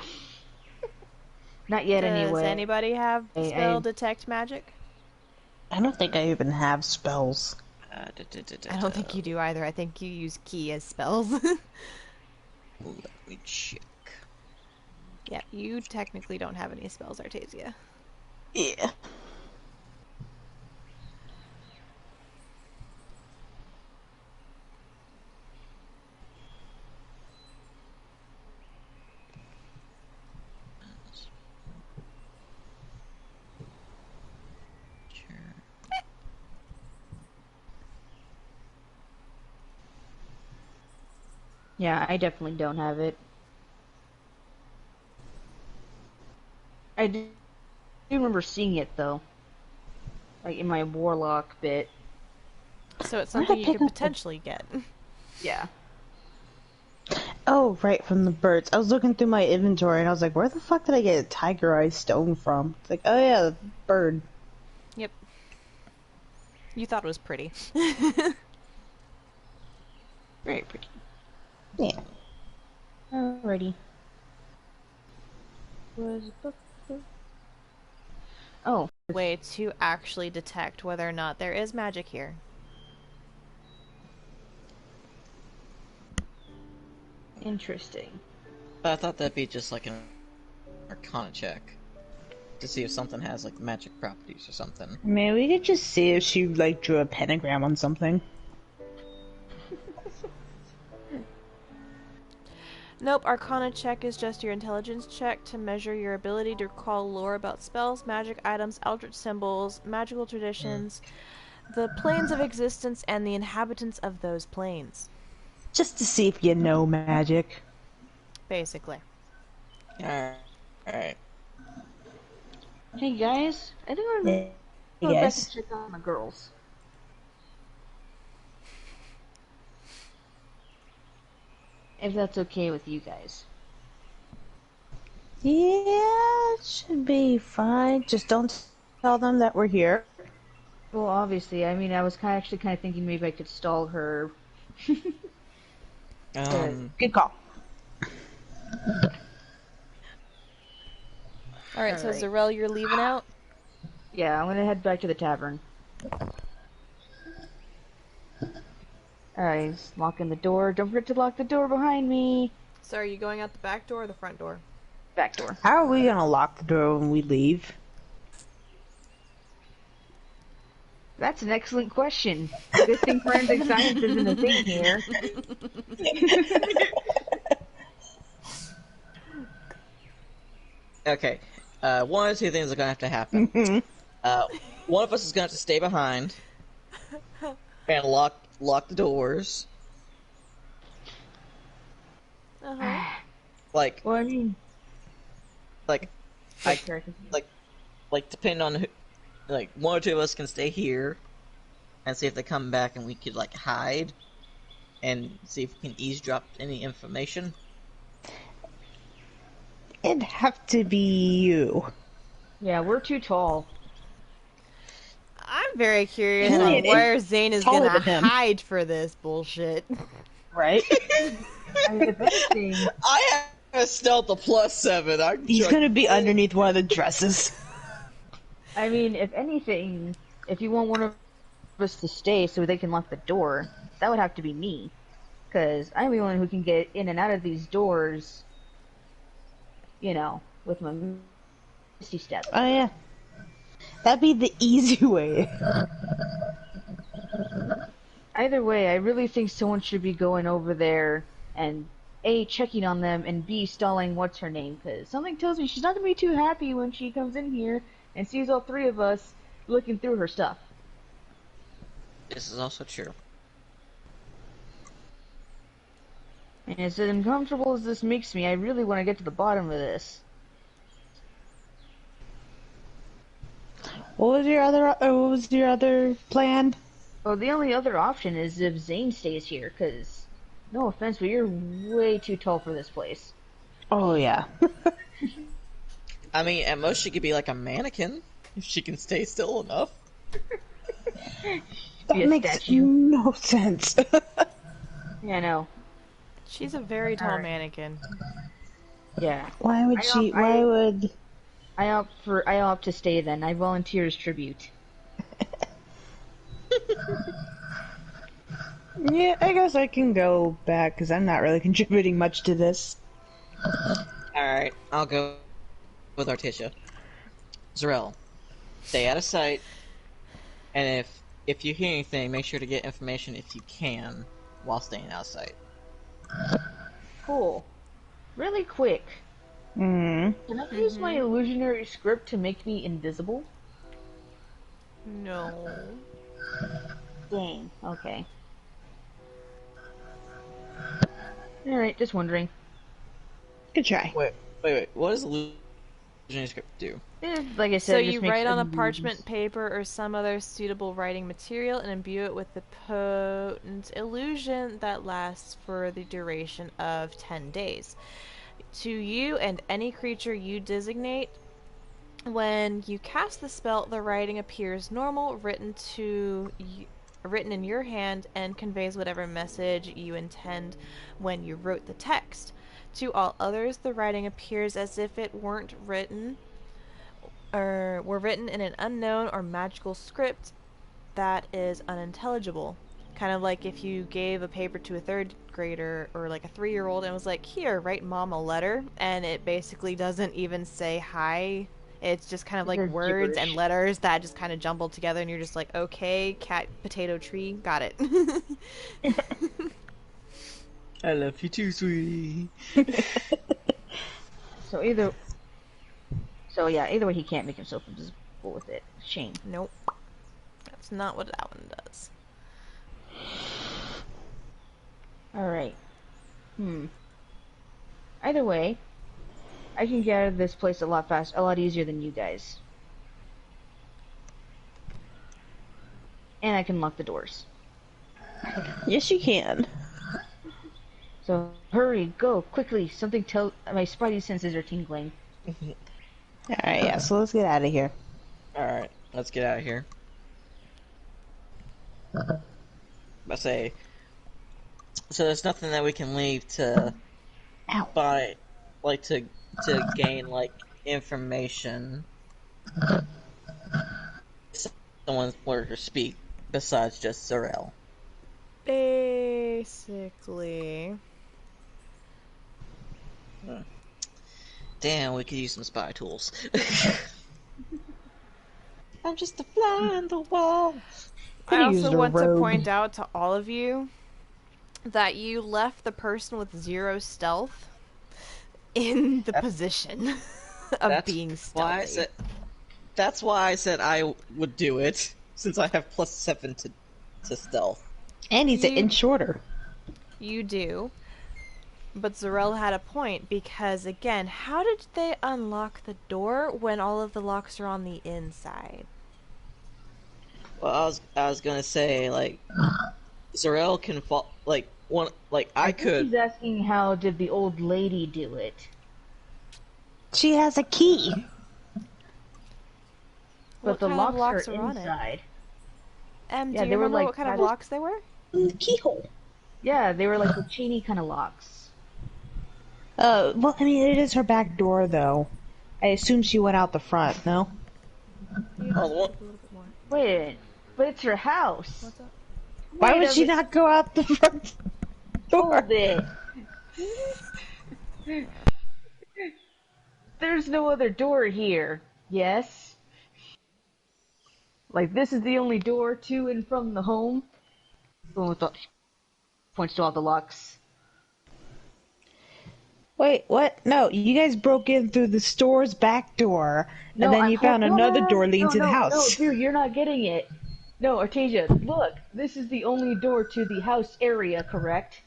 Not yet, anyway. Does anybody have I- spell detect magic? I don't think I even have spells. I don't think you do either. I think you use key as spells. Let me check. Yeah, you technically don't have any spells, Artasia. Yeah. Yeah, I definitely don't have it. I do remember seeing it, though. Like, in my warlock bit. So it's Where did something I you pick could up the- potentially get. Yeah. Oh, right, from the birds. I was looking through my inventory and I was like, where the fuck did I get a tiger eye stone from? It's like, oh yeah, the bird. Yep. You thought it was pretty. Very pretty. Yeah. Alrighty. Oh. Way to actually detect whether or not there is magic here. Interesting. But I thought that'd be just like an Arcana check to see if something has like magic properties or something. I mean, we could just see if she, like, drew a pentagram on something. Nope, Arcana check is just your intelligence check to measure your ability to recall lore about spells, magic items, eldritch symbols, magical traditions, the planes of existence, and the inhabitants of those planes. Just to see if you know magic. Basically. Alright. Hey guys, I think I'm Hey, going back guys. to check on the girls. If that's okay with you guys. Yeah, it should be fine. Just don't tell them that we're here. Well, obviously, I mean, I was actually kind of thinking maybe I could stall her. Good call. Alright, so Alright. Zarel, you're leaving out? Yeah, I'm gonna head back to the tavern. Alright, just locking the door. Don't forget to lock the door behind me. So are you going out the back door or the front door? Back door. How are we gonna lock the door when we leave? That's an excellent question. Good thing forensic science isn't a thing here. Okay. One or two things are gonna have to happen. One of us is gonna have to stay behind and lock the doors. Uh-huh. Like Well, I mean, like depending on who, like one or two of us can stay here and see if they come back, and we could like hide and see if we can eavesdrop any information. It'd have to be you. yeah, we're too tall. I'm very curious Yeah, on where Zane is taller gonna than him. hide for this bullshit. Right? I mean, if anything, I have a stealth of +7. He's gonna be underneath one of the dresses. I mean, if anything, if you want one of us to stay so they can lock the door, that would have to be me. Because I'm the one who can get in and out of these doors, you know, with my misty step. Oh yeah. That'd be the easy way. Either way, I really think someone should be going over there and A, checking on them, and B, stalling what's her name, because something tells me she's not going to be too happy when she comes in here and sees all three of us looking through her stuff. This is also true. And as uncomfortable as this makes me, I really want to get to the bottom of this. What was your other plan? Well, the only other option is if Zane stays here, because, no offense, but you're way too tall for this place. Oh yeah. I mean, at most she could be like a mannequin if she can stay still enough. That Be a makes statue. no sense. Yeah, I know. She's a very tall Alright. mannequin. Yeah. Why would she? Why would? I opt to stay then. I volunteer as tribute. Yeah, I guess I can go back because I'm not really contributing much to this. Alright, I'll go with Articia. Zarel, stay out of sight, and if you hear anything, make sure to get information if you can while staying out of sight. Cool. Really quick. Hmm. Can I use my illusionary script to make me invisible? No. Dang. Okay. Alright, just wondering. Good try. Wait. What does illusionary script do? Like I said, So it just you makes write on a illusions. parchment paper or some other suitable writing material and imbue it with the potent illusion that lasts for the duration of 10 days. To you and any creature you designate, when you cast the spell, the writing appears normal, written in your hand, and conveys whatever message you intend when you wrote the text. To all others, the writing appears as if it weren't written or were written in an unknown or magical script that is unintelligible. Kind of like if you gave a paper to a third grader or like a 3-year-old and was like, here, write mom a letter, and it basically doesn't even say hi. It's just kind of like It's words gibberish. and letters that just kind of jumbled together, and you're just like, okay, cat, potato, tree, got it. I love you too, sweetie. So either way, he can't make himself invisible with it. Shame. Nope. That's not what that one does. Alright. Either way, I can get out of this place a lot easier than you guys. And I can lock the doors. Yes, you can. So hurry, go, quickly. Something tell my spidey senses are tingling. Alright, yeah, so let's get out of here. Alright, let's get out of here. I say, so there's nothing that we can leave to buy, like to gain like information. Someone's word to speak besides just Zarel. Basically. Damn, we could use some spy tools. I'm just a fly on the wall. I also want to point out to all of you that you left the person with 0 stealth in the position of being stealthy. That's why I said I would do it, since I have +7 to stealth. And he's an inch shorter. You do. But Zarel had a point, because again, how did they unlock the door when all of the locks are on the inside? Well, I was gonna say, like, Zarel can fall, like, I could. He's asking how did the old lady do it? She has a key. But the locks are inside. Do you remember what kind of locks they were? The keyhole. Yeah, they were like the chainy kind of locks. Well, I mean, it is her back door, though. I assume she went out the front, no? Wait, but it's her house. What's up? Why would she not go out the front door? Hold it. There's no other door here. Yes? Like, this is the only door to and from the home? Points to all the locks. Wait, what? No, you guys broke in through the store's back door, and then you found another door leading to the house. No, dude, you're not getting it. No, Artasia, look, this is the only door to the house area, correct?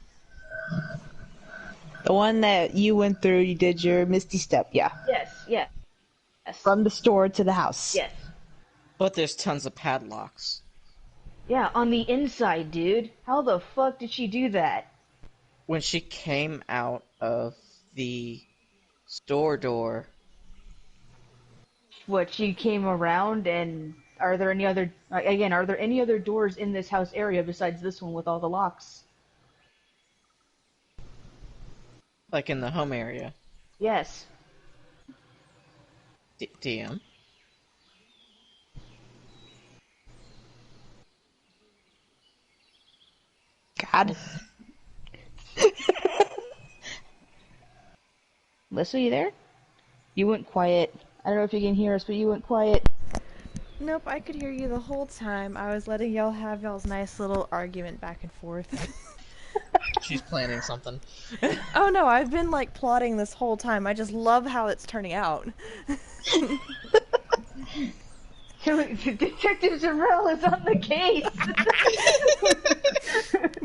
The one that you went through, you did your Misty Step, yeah. Yes. From the store to the house. Yes. But there's tons of padlocks. Yeah, on the inside, dude. How the fuck did she do that? When she came out of the store door. What, she came around and are there any other doors in this house area besides this one with all the locks? Like in the home area? Yes. DM? God. Melissa, you there? You went quiet. I don't know if you can hear us, but you went quiet. Nope, I could hear you the whole time. I was letting y'all have y'all's nice little argument back and forth. She's planning something. Oh no, I've been like plotting this whole time. I just love how it's turning out. Detective Zarel is on the case!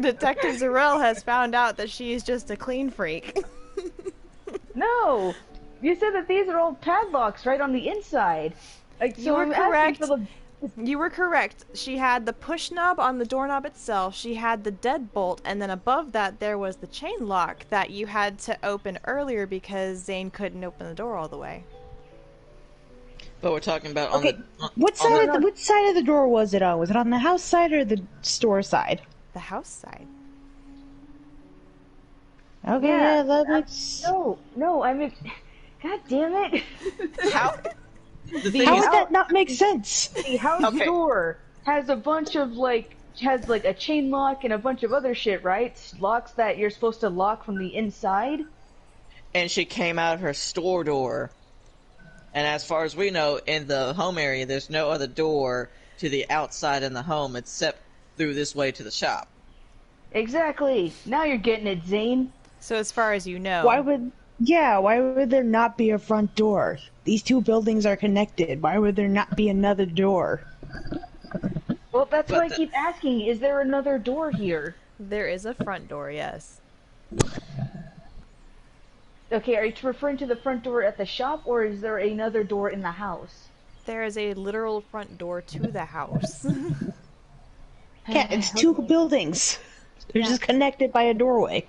Detective Zarel has found out that she's just a clean freak. No! You said that these are all padlocks right on the inside. Like, You were correct. You were correct. She had the push knob on the doorknob itself, she had the deadbolt, and then above that there was the chain lock that you had to open earlier because Zane couldn't open the door all the way. But we're talking about Which side of the door was it on? Was it on the house side or the store side? The house side. Okay, yeah, that makes... No, I mean... God damn it! How? How would that not make sense? The house door has a bunch of, has a chain lock and a bunch of other shit, right? Locks that you're supposed to lock from the inside. And she came out of her store door. And as far as we know, in the home area, there's no other door to the outside in the home except through this way to the shop. Exactly. Now you're getting it, Zane. So as far as you know, why would there not be a front door? These two buildings are connected. Why would there not be another door? Well, that's But why I keep asking. Is there another door here? there is a front door, yes. Okay, are you referring to the front door at the shop, or is there another door in the house? There is a literal front door to the house. Yeah, it's two buildings. They're just connected by a doorway.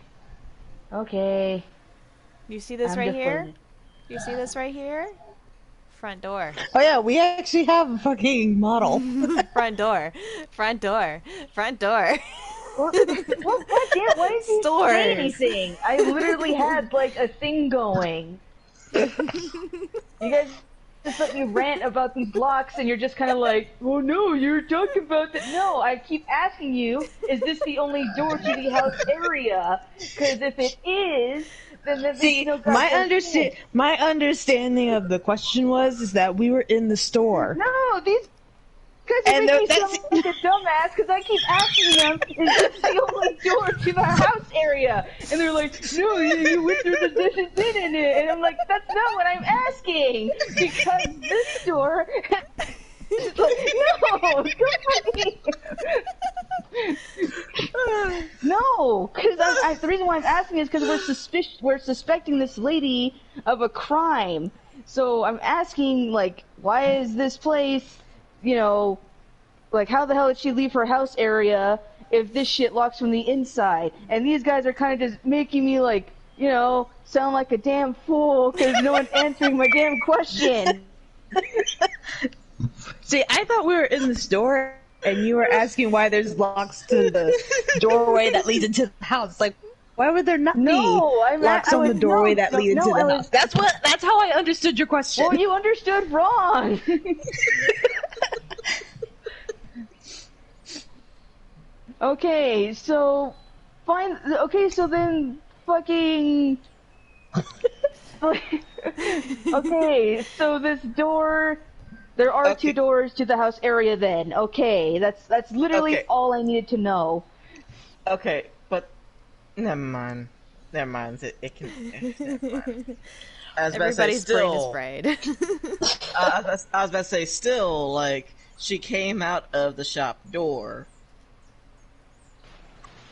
Okay. You see this I'm right here? deflated. You see this right here? Front door. Oh yeah, we actually have a fucking model. Front door. Front door. Front door. Well, goddamn, why did you Stores. say anything? I literally had, like, a thing going. You guys just let me rant about these blocks, and you're just kind of like, oh no, you're talking about that. No, I keep asking you, is this the only door to the house area? Because if it is, then there's See, no my understanding of the question is that we were in the store. No, these guys are And making me that's- sound like a dumbass because I keep asking them, is this the only door to the house area? And they're like, no, you went through the dishes in it. And I'm like, that's not what I'm asking. Because this door is like, no, no, because the reason why I'm asking is because we're suspecting this lady of a crime. So I'm asking, like, why is this place, you know, like, how the hell did she leave her house area if this shit locks from the inside? And these guys are kind of just making me, like, you know, sound like a damn fool because no one's answering my damn question. See, I thought we were in the store, and you were asking why there's locks to the doorway that leads into the house. Like, why would there not be locks on the doorway that lead into the house? That's how I understood your question. Well, you understood wrong. Okay, so fine. Okay, so then fucking. Okay, so this door. There are two doors to the house area. Then okay, that's literally all I needed to know. Okay, but never mind. Never mind. It can. Never mind. I was about to say, Everybody's brain is still, fried. I was about to say, still, like, she came out of the shop door.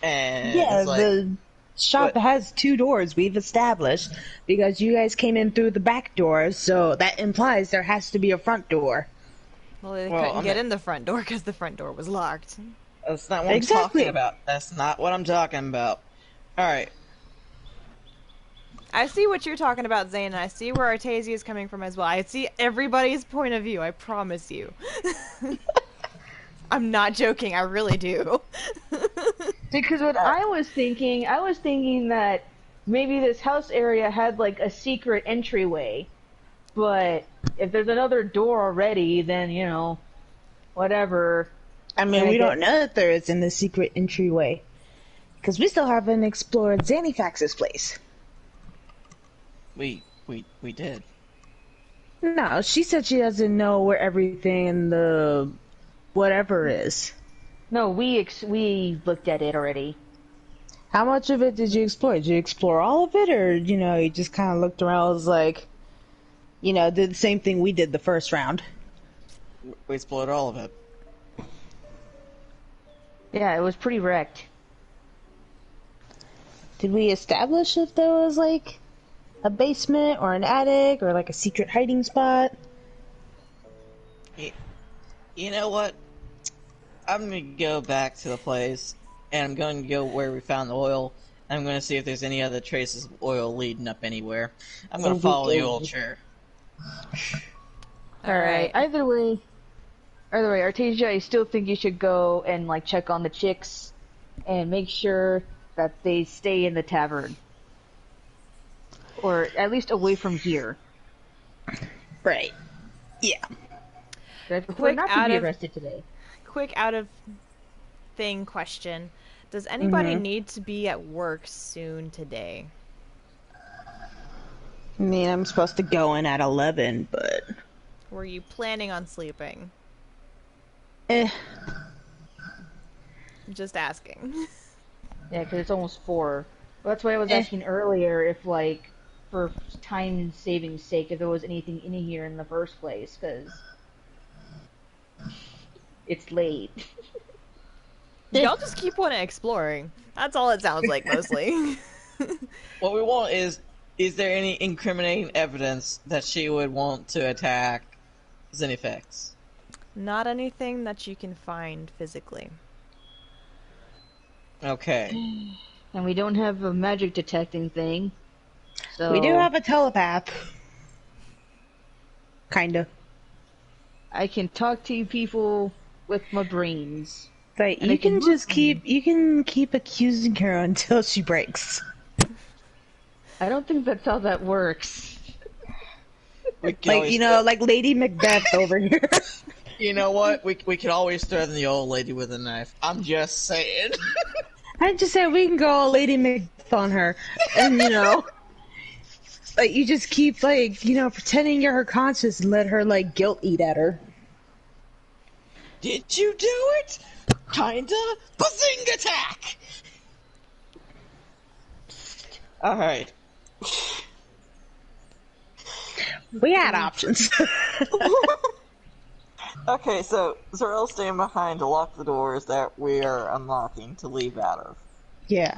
And Yeah, it's like, the shop has two doors, we've established, because you guys came in through the back door, so that implies there has to be a front door. Well, they Well, couldn't I'm get not- in the front door because the front door was locked. that's not what Exactly. I'm talking about. That's not what I'm talking about. Alright. I see what you're talking about, Zane, and I see where Artasia is coming from as well. I see everybody's point of view, I promise you. I'm not joking, I really do. Because what I was thinking that maybe this house area had like a secret entryway. But if there's another door already, then, you know, whatever. I mean, we don't know if there is in the secret entryway, because we still haven't explored Xanifax's place. We did. No, she said she doesn't know where everything in the whatever is. No, we looked at it already. How much of it did you explore? Did you explore all of it, or, you know, you just kind of looked around, was like, you know, did the same thing we did the first round? We explored all of it. Yeah, it was pretty wrecked. Did we establish if there was, like, a basement or an attic or, like, a secret hiding spot? You know what? I'm gonna go back to the place, and I'm going to go where we found the oil. And I'm going to see if there's any other traces of oil leading up anywhere. I'm going to follow the oil chair. Alright, either way, Artasia, I still think you should go and, like, check on the chicks and make sure that they stay in the tavern. Or at least away from here. Right. Yeah. I prefer Quick not to out be of- arrested today. Quick out of thing question. Does anybody need to be at work soon today? I mean, I'm supposed to go in at 11, but... Were you planning on sleeping? Eh. Just asking. Yeah, because it's almost 4. Well, that's why I was asking earlier if, like, for time saving sake, if there was anything in here in the first place, because it's late. Y'all just keep on exploring. That's all it sounds like, mostly. What we want is there any incriminating evidence that she would want to attack Zenifex? Not anything that you can find physically. Okay. And we don't have a magic detecting thing. So We do have a telepath. Kinda. I can talk to people with my brains. But And you I can can just keep accusing her until she breaks. I don't think that's how that works. We can Like, always you know, like Lady Macbeth over here. You know what? We could always threaten the old lady with a knife. I'm just saying. I just said we can go all Lady Macbeth on her. And, you know, like, you just keep, like, you know, pretending you're her conscience and let her, like, guilt eat at her. Did you do it? Kinda. Bazing attack! Alright. We had options. Okay, so Zorel's staying behind to lock the doors that we're unlocking to leave out of. Yeah.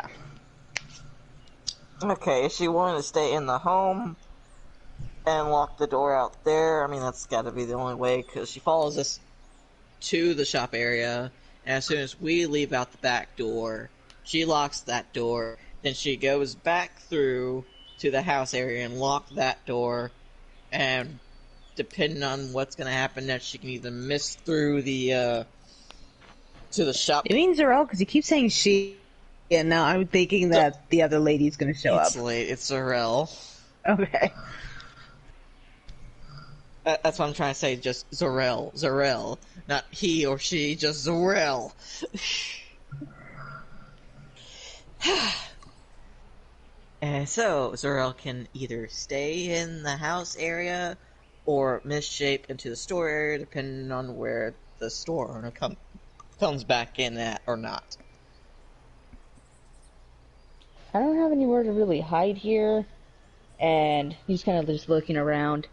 Okay, if she wanted to stay in the home and lock the door out there, I mean, that's gotta be the only way, because she follows us to the shop area, and as soon as we leave out the back door, she locks that door, then she goes back through to the house area and lock that door, and depending on what's gonna happen next, she can either miss through the, to the shop. It means Zorel, because you keep saying she, and now I'm thinking that the other lady's gonna show up. It's late, it's Zorel. Okay. That's what I'm trying to say, just Zorel. Not he or she, just Zorel. And so, Zorel can either stay in the house area or misshape into the store area, depending on where the store owner comes back in at or not. I don't have anywhere to really hide here, and he's kind of just looking around.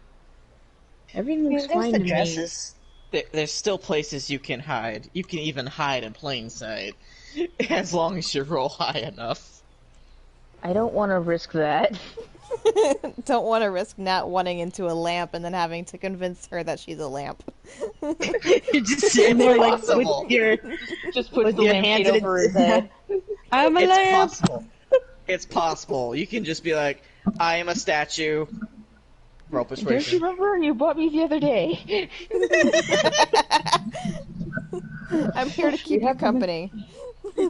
Everything looks fine to me. There's still places you can hide. You can even hide in plain sight, as long as you roll high enough. I don't want to risk that. Don't want to risk not wanting into a lamp and then having to convince her that she's a lamp. You're just sitting there, like, with your, Just puts with the your lampshade hands over his head. I'm a It's lamp! possible. It's possible. You can just be like, I am a statue. Roll Don't you persuasion. remember? You bought me the other day. I'm here to keep you company.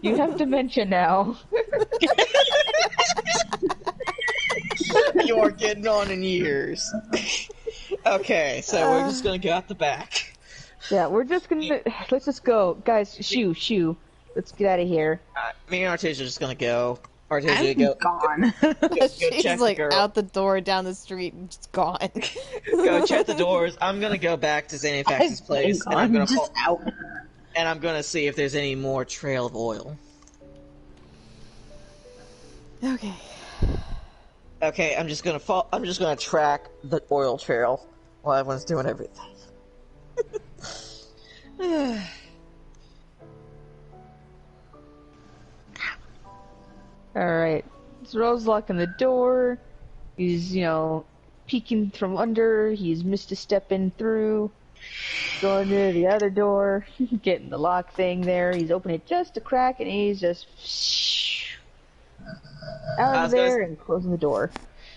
You have dementia now. You're getting on in years. Okay, so we're just gonna go out the back. Yeah, we're just gonna... Let's just go. Guys, shoo. Let's get out of here. Me and Artesia are just gonna go. Artesia, I'm go. gone. Go She's check like the girl. out the door, down the street, and just gone. Go check the doors. I'm gonna go back to Xanafax's place, and I'm gonna just out. and I'm gonna see if there's any more trail of oil. Okay. Okay, I'm just gonna track the oil trail while everyone's doing everything. Alright. So Rose locking the door. He's, peeking from under. He's missed a step in through. Going to the other door. Getting the lock thing there. He's opening it just a crack and he's just out of there and closing the door.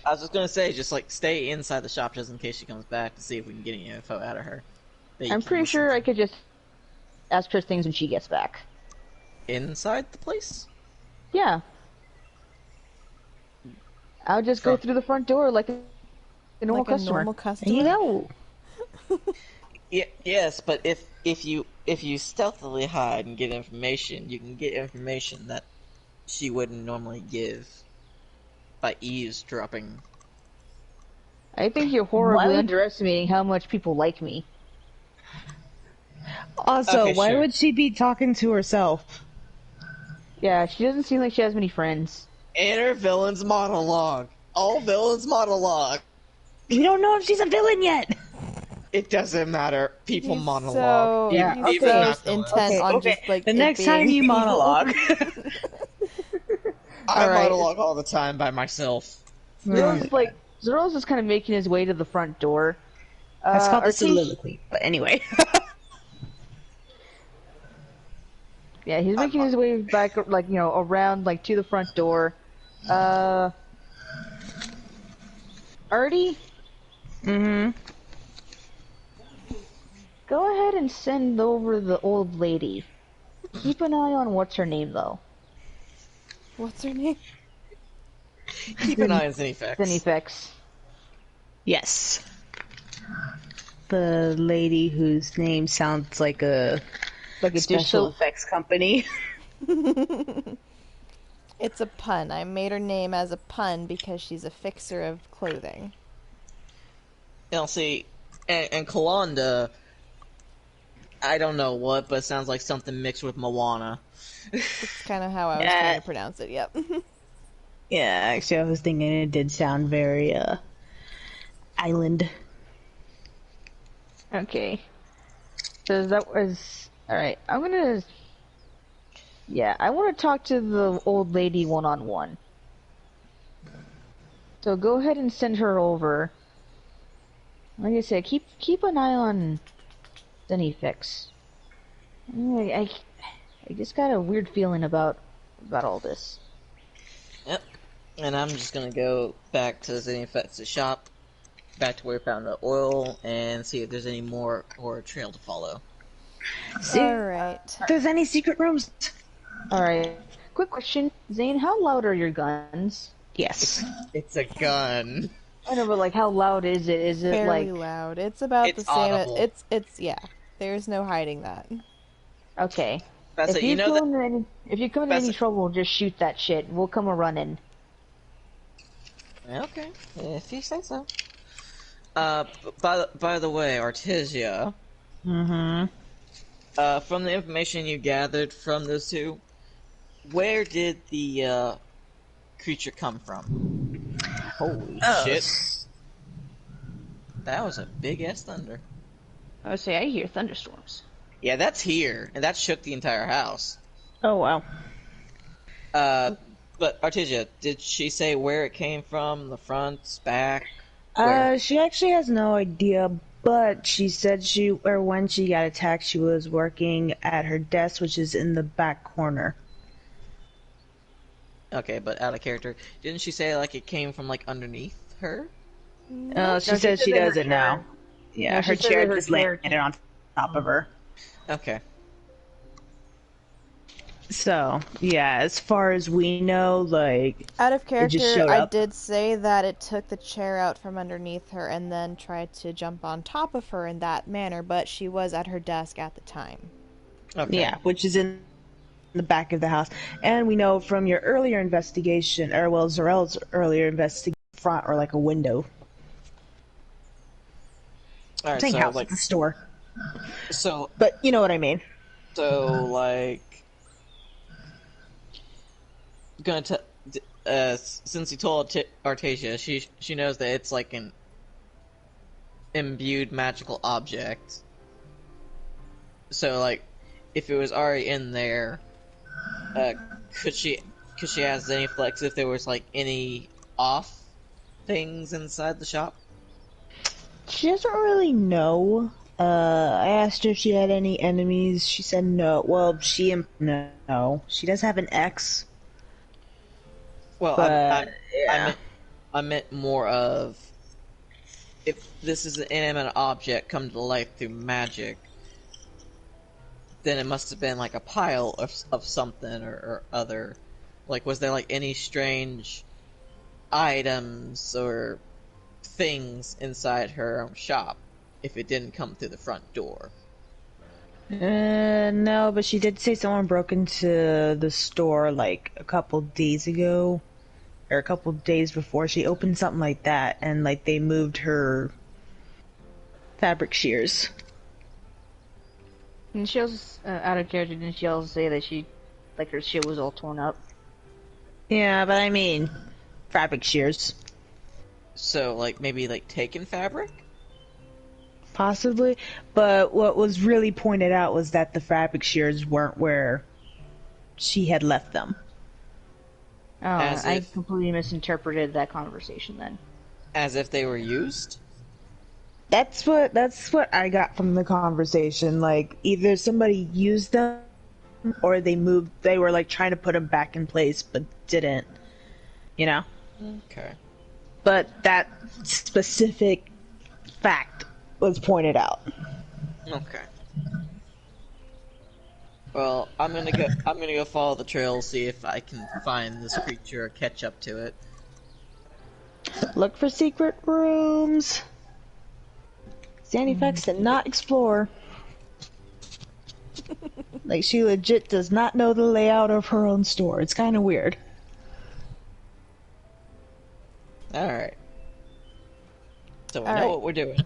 I was just gonna say, just like stay inside the shop just in case she comes back to see if we can get any info out of her. I'm pretty sure I could just ask her things when she gets back. Inside the place? Yeah. I'll just go through the front door like a normal Like a customer. normal customer? You know. Yeah, yes, but if you stealthily hide and get information, you can get information that she wouldn't normally give by eavesdropping. I think you're horribly What? underestimating how much people like me. Also, Okay, why sure. would she be talking to herself? Yeah, she doesn't seem like she has many friends. Inner villain's monologue. All villains monologue. We don't know if she's a villain yet. It doesn't matter. People He's monologue. so Yeah, he's even so not villains. intent on Okay. just like The it next time being you evil. monologue. I Alright. monologue all the time by myself. Zero's just kind of making his way to the front door. That's called a Artesia- soliloquy. But anyway. Yeah, he's making his way back, like, around, like, to the front door. Artie, Mm-hmm. go ahead and send over the old lady. Keep an eye on what's her name, though. What's her name? Keep an eye on Zenifex. Zenifex. Yes. The lady whose name sounds like a Like a special digital. effects company. It's a pun. I made her name as a pun because she's a fixer of clothing. See, and Kalanda, I don't know what, but it sounds like something mixed with Moana. It's kind of how I was Yeah. trying to pronounce it. Yep. Yeah, actually I was thinking it did sound very, island. Okay. So that was... Alright, I'm gonna... Yeah, I want to talk to the old lady one-on-one. So go ahead and send her over. Like I said, keep an eye on Zenifex. I just got a weird feeling about all this. Yep. And I'm just gonna go back to Zenifex's shop, back to where we found the oil, and see if there's any more or a trail to follow. See All right. if there's any secret rooms. Alright. Quick question. Zane, how loud are your guns? Yes. It's a gun. I know, but like, how loud is it? Is it Very like... loud. It's about It's the same. audible. It's yeah. There's no hiding that. Okay. That's If it. you You know come that. in, if you come into that's any it. trouble, just shoot that shit. We'll come a running. Okay, if you say so. By the way, Artesia, Mm-hmm. from the information you gathered from those two, where did the creature come from? Holy shit! That was a big ass thunder. I would say I hear thunderstorms. Yeah, that's here, and that shook the entire house. Oh, wow. But Artesia, did she say where it came from? The front, back? Where? She actually has no idea, but she said when she got attacked, she was working at her desk, which is in the back corner. Okay, but out of character, didn't she say like it came from like underneath her? She said she does it now. Yeah, No, she her said chair that her just chair landed on top of her. Okay. So, yeah, as far as we know, like, Out of just character, showed I up. did say that it took the chair out from underneath her and then tried to jump on top of her in that manner, but she was at her desk at the time. Okay. yeah, which is in the back of the house. And we know from your earlier investigation, or well, Zarel's earlier investigation, front or like a window. All right. Saying So house, like, it's a store. so But you know what I mean. like, gonna since you told Artesia, she knows that it's like an imbued magical object. So like, if it was already in there, could she ask Zeniflex if there was like any off things inside the shop? She doesn't really know. I asked her if she had any enemies. She said no. Well, no. She does have an ex. Well, But, I meant more of if this is an inanimate object come to life through magic, then it must have been like a pile of something or other. Like, was there like any strange items or things inside her own shop if it didn't come through the front door? No, but she did say someone broke into the store like a couple days ago, or a couple days before. She opened something like that, and like they moved her fabric shears. And she also, out of character, didn't she also say that she like her shit was all torn up. Yeah, but I mean, fabric shears. So, like, maybe, like, taken fabric? Possibly. But what was really pointed out was that the fabric shears weren't where she had left them. Oh, As I if- completely misinterpreted that conversation then. As if they were used? That's what I got from the conversation. Like, either somebody used them or they were like trying to put them back in place but didn't. You know? Okay. But that specific fact was pointed out. Okay. Well, I'm gonna go follow the trail, see if I can find this creature or catch up to it. Look for secret rooms. Sandy Fox did not explore. Like, she legit does not know the layout of her own store. It's kind of weird. Alright. So we All know right. what we're doing.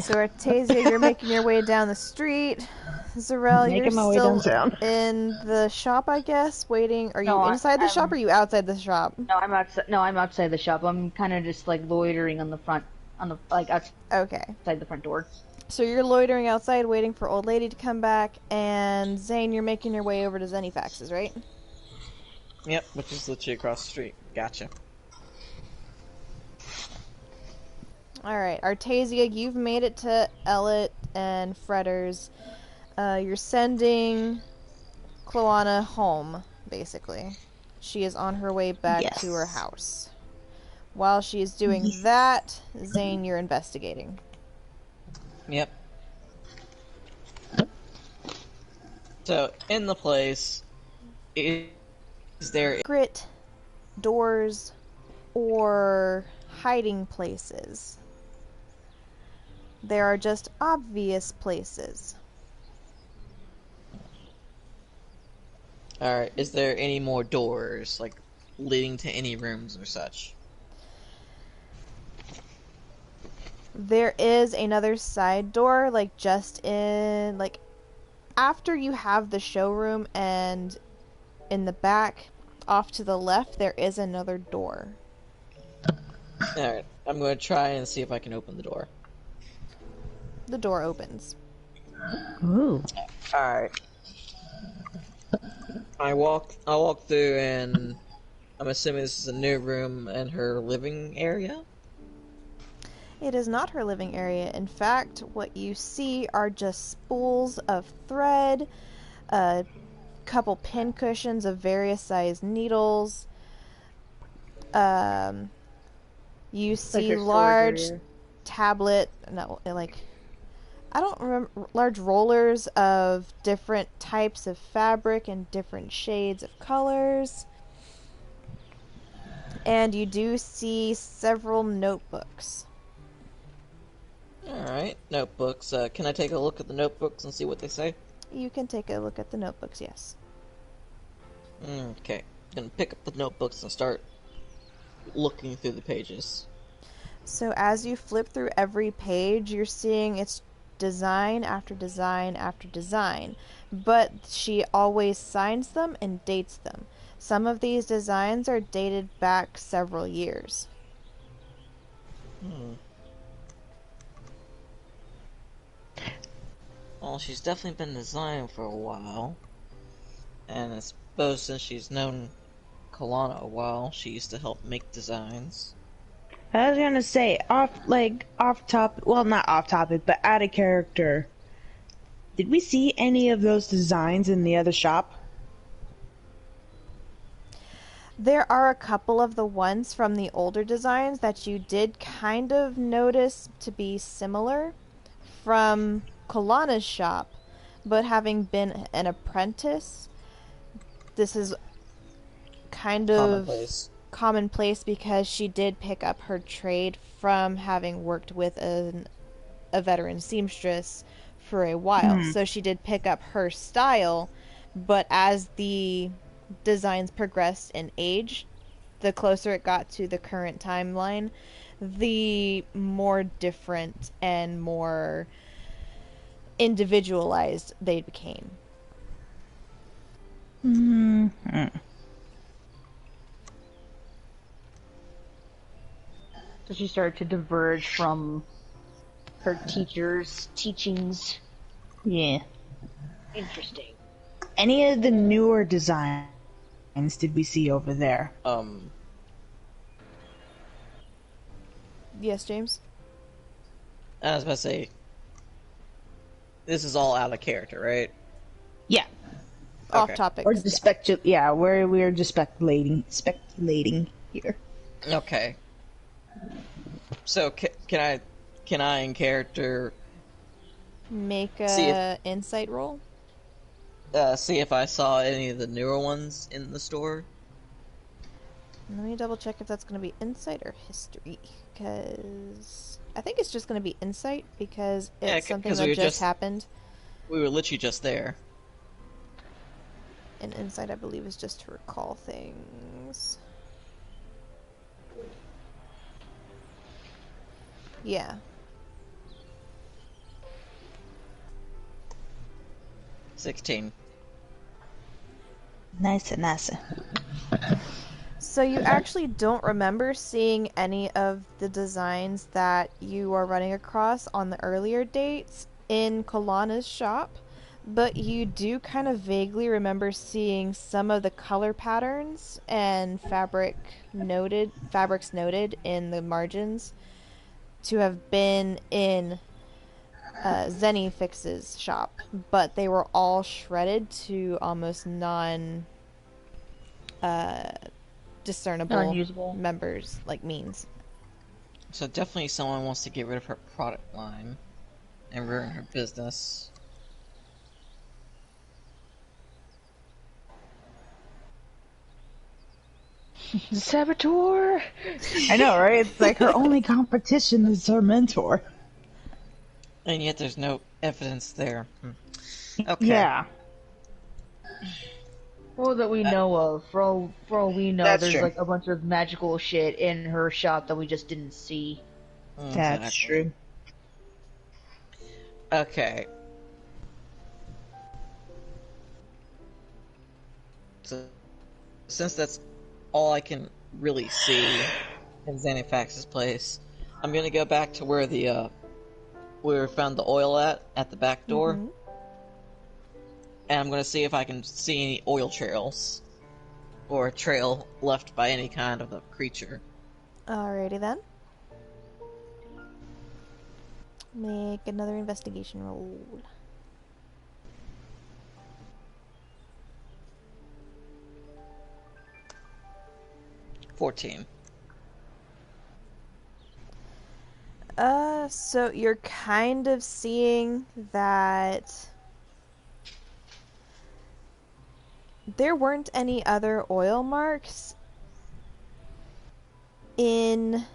So Artasia, you're making your way down the street. Zarel, you're Making my way still downtown. in the shop, I guess, waiting. Are you No, inside the shop or are you outside the shop? No, I'm outside. No, I'm outside the shop. I'm kind of just like loitering on the front, outside Okay. the front door. So you're loitering outside waiting for Old Lady to come back, and Zane, you're making your way over to Zenifax's, right? Yep, which is literally across the street. Gotcha. Alright, Artasia, you've made it to Ellet and Fredder's. You're sending Cloana home, basically. She is on her way back to her house. While she is doing that, Zane, you're investigating. Yep. So, in the place, is there... Secret doors or hiding places. There are just obvious places. Alright, is there any more doors, like, leading to any rooms or such? There is another side door, like, just in, like, after you have the showroom, and in the back, off to the left, there is another door. Alright, I'm going to try and see if I can open the door. The door opens. Ooh. Alright. I walk through, and I'm assuming this is a new room in her living area? It is not her living area. In fact, what you see are just spools of thread, a couple pin cushions of various sized needles. You see large tablet, no, like, I don't remember, large rollers of different types of fabric and different shades of colors. And you do see several notebooks. Alright, notebooks. Can I take a look at the notebooks and see what they say? You can take a look at the notebooks, yes. Okay. Gonna pick up the notebooks and start looking through the pages. So as you flip through every page, you're seeing it's design after design after design. But she always signs them and dates them. Some of these designs are dated back several years. Well, she's definitely been designing for a while. And I suppose since she's known Kalana a while, she used to help make designs. I was gonna say, off topic, well, not off topic, but out of character. Did we see any of those designs in the other shop? There are a couple of the ones from the older designs that you did kind of notice to be similar from Kalana's shop, but having been an apprentice, this is kind of commonplace because she did pick up her trade from having worked with a veteran seamstress for a while. So she did pick up her style, but as the designs progressed in age, the closer it got to the current timeline, the more different and more individualized they became. Mm-hmm. So she started to diverge from her teacher's teachings. Yeah. Interesting. Any of the newer designs did we see over there? Yes, James? I was about to say, this is all out of character, right? Yeah. Off Okay. topic. Or just we're just speculating here. Okay. So can I in character Make see a insight roll. see if I saw any of the newer ones in the store? Let me double check if that's going to be insight or history, because I think it's just going to be insight because it's Yeah, something 'cause that we were just happened. We were literally just there. And insight, I believe, is just to recall things. Yeah. $16. Nice. So you actually don't remember seeing any of the designs that you are running across on the earlier dates in Kalana's shop, but you do kind of vaguely remember seeing some of the color patterns and fabrics noted in the margins to have been in Zenifix's shop, but they were all shredded to almost non uh, discernible Unusable. members, like means. So definitely someone wants to get rid of her product line and ruin her business. Saboteur! I know, right? It's like her only competition is her mentor. And yet there's no evidence there. Okay. Yeah. Well, that we know of. For all we know, That's there's true. like a bunch of magical shit in her shop that we just didn't see. That's true. Okay. So, since that's all I can really see in Xanafax's place, I'm gonna go back to where the where we found the oil at the back door, Mhm. and I'm gonna see if I can see any oil trails or a trail left by any kind of a creature. Alrighty then. Make another investigation roll. $14. So you're kind of seeing that there weren't any other oil marks in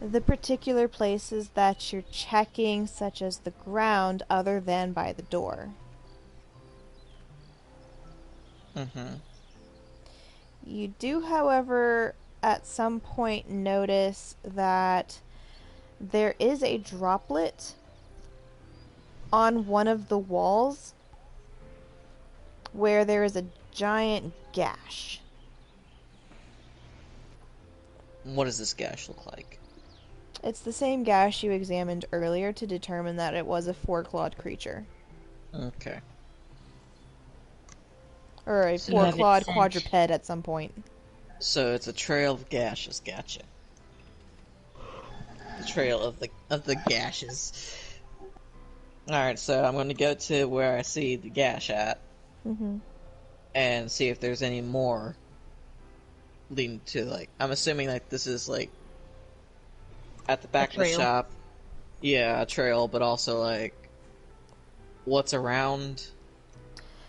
the particular places that you're checking, such as the ground, other than by the door. Mm-hmm. You do, however, at some point notice that there is a droplet on one of the walls where there is a giant gash. What does this gash look like? It's the same gash you examined earlier to determine that it was a four-clawed creature. Okay. Or a So you have it four-clawed sent. quadruped at some point. So it's a trail of gashes. Gotcha. The trail of the gashes. All right, so I'm going to go to where I see the gash at, Mm-hmm. and see if there's any more leading to, like, I'm assuming like this is like at the back of the trail. shop. Yeah, a trail, but also like what's around.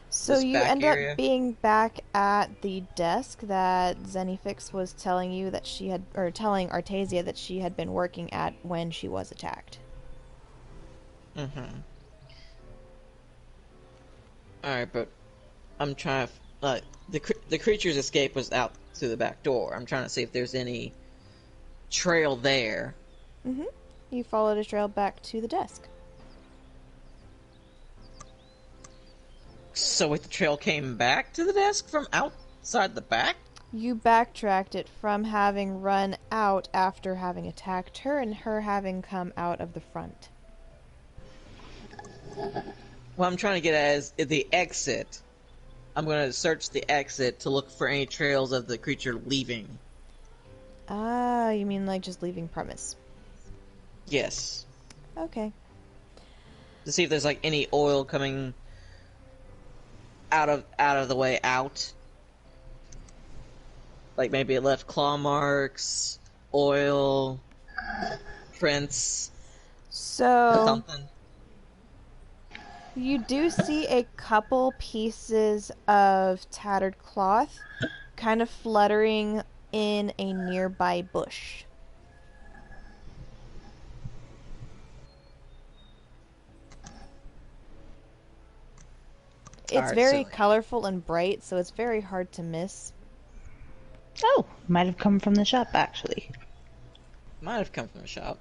So This you back end area? up being back at the desk that Zenifix was telling you that she had, or telling Artasia that she had been working at when she was attacked. Mm-hmm. Alright, but I'm trying to... the creature's escape was out through the back door. I'm trying to see if there's any trail there. Mm-hmm. You followed a trail back to the desk. So wait, the trail came back to the desk from outside the back? You backtracked it from having run out after having attacked her and her having come out of the front. What I'm trying to get at is the exit. I'm going to search the exit to look for any trails of the creature leaving. Ah, you mean like just leaving premise? Yes. Okay. To see if there's like any oil coming out of the way out. Like maybe it left claw marks, oil, prints, So something. you do see a couple pieces of tattered cloth kind of fluttering in a nearby bush. It's Alright, very so- colorful and bright, so it's very hard to miss. Oh, might have come from the shop, actually. Might have come from a shop.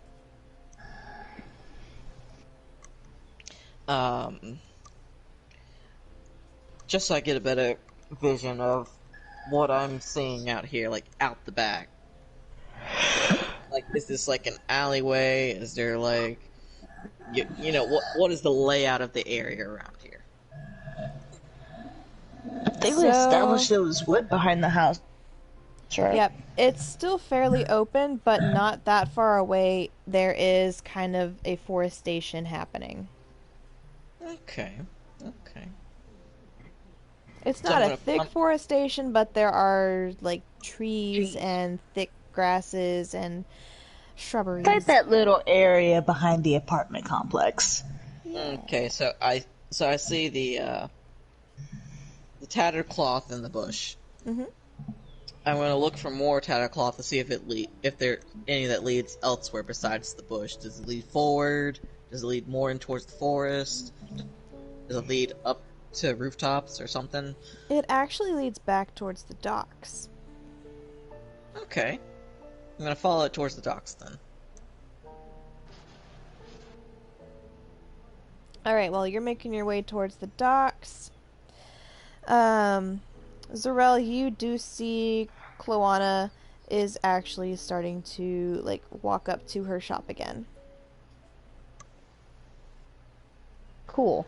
Just so I get a better vision of what I'm seeing out here, like out the back. Like, is this like an alleyway? Is there like, you know, what is the layout of the area around here? They would So- establish there was wood behind the house. Right. Yep, it's still fairly open, but not that far away. There is kind of a forestation happening. Okay, okay. It's So not I'm a gonna- thick I'm- forestation, but there are like trees and thick grasses and shrubberies. Like that little area behind the apartment complex. Okay, so I see the tattered cloth in the bush. Mhm. I'm going to look for more tattered cloth to see if there any that leads elsewhere besides the bush. Does it lead forward? Does it lead more in towards the forest? Does it lead up to rooftops or something? It actually leads back towards the docks. Okay, I'm going to follow it towards the docks then. Alright, well, you're making your way towards the docks. Zarel, you do see Cloana is actually starting to, like, walk up to her shop again. Cool.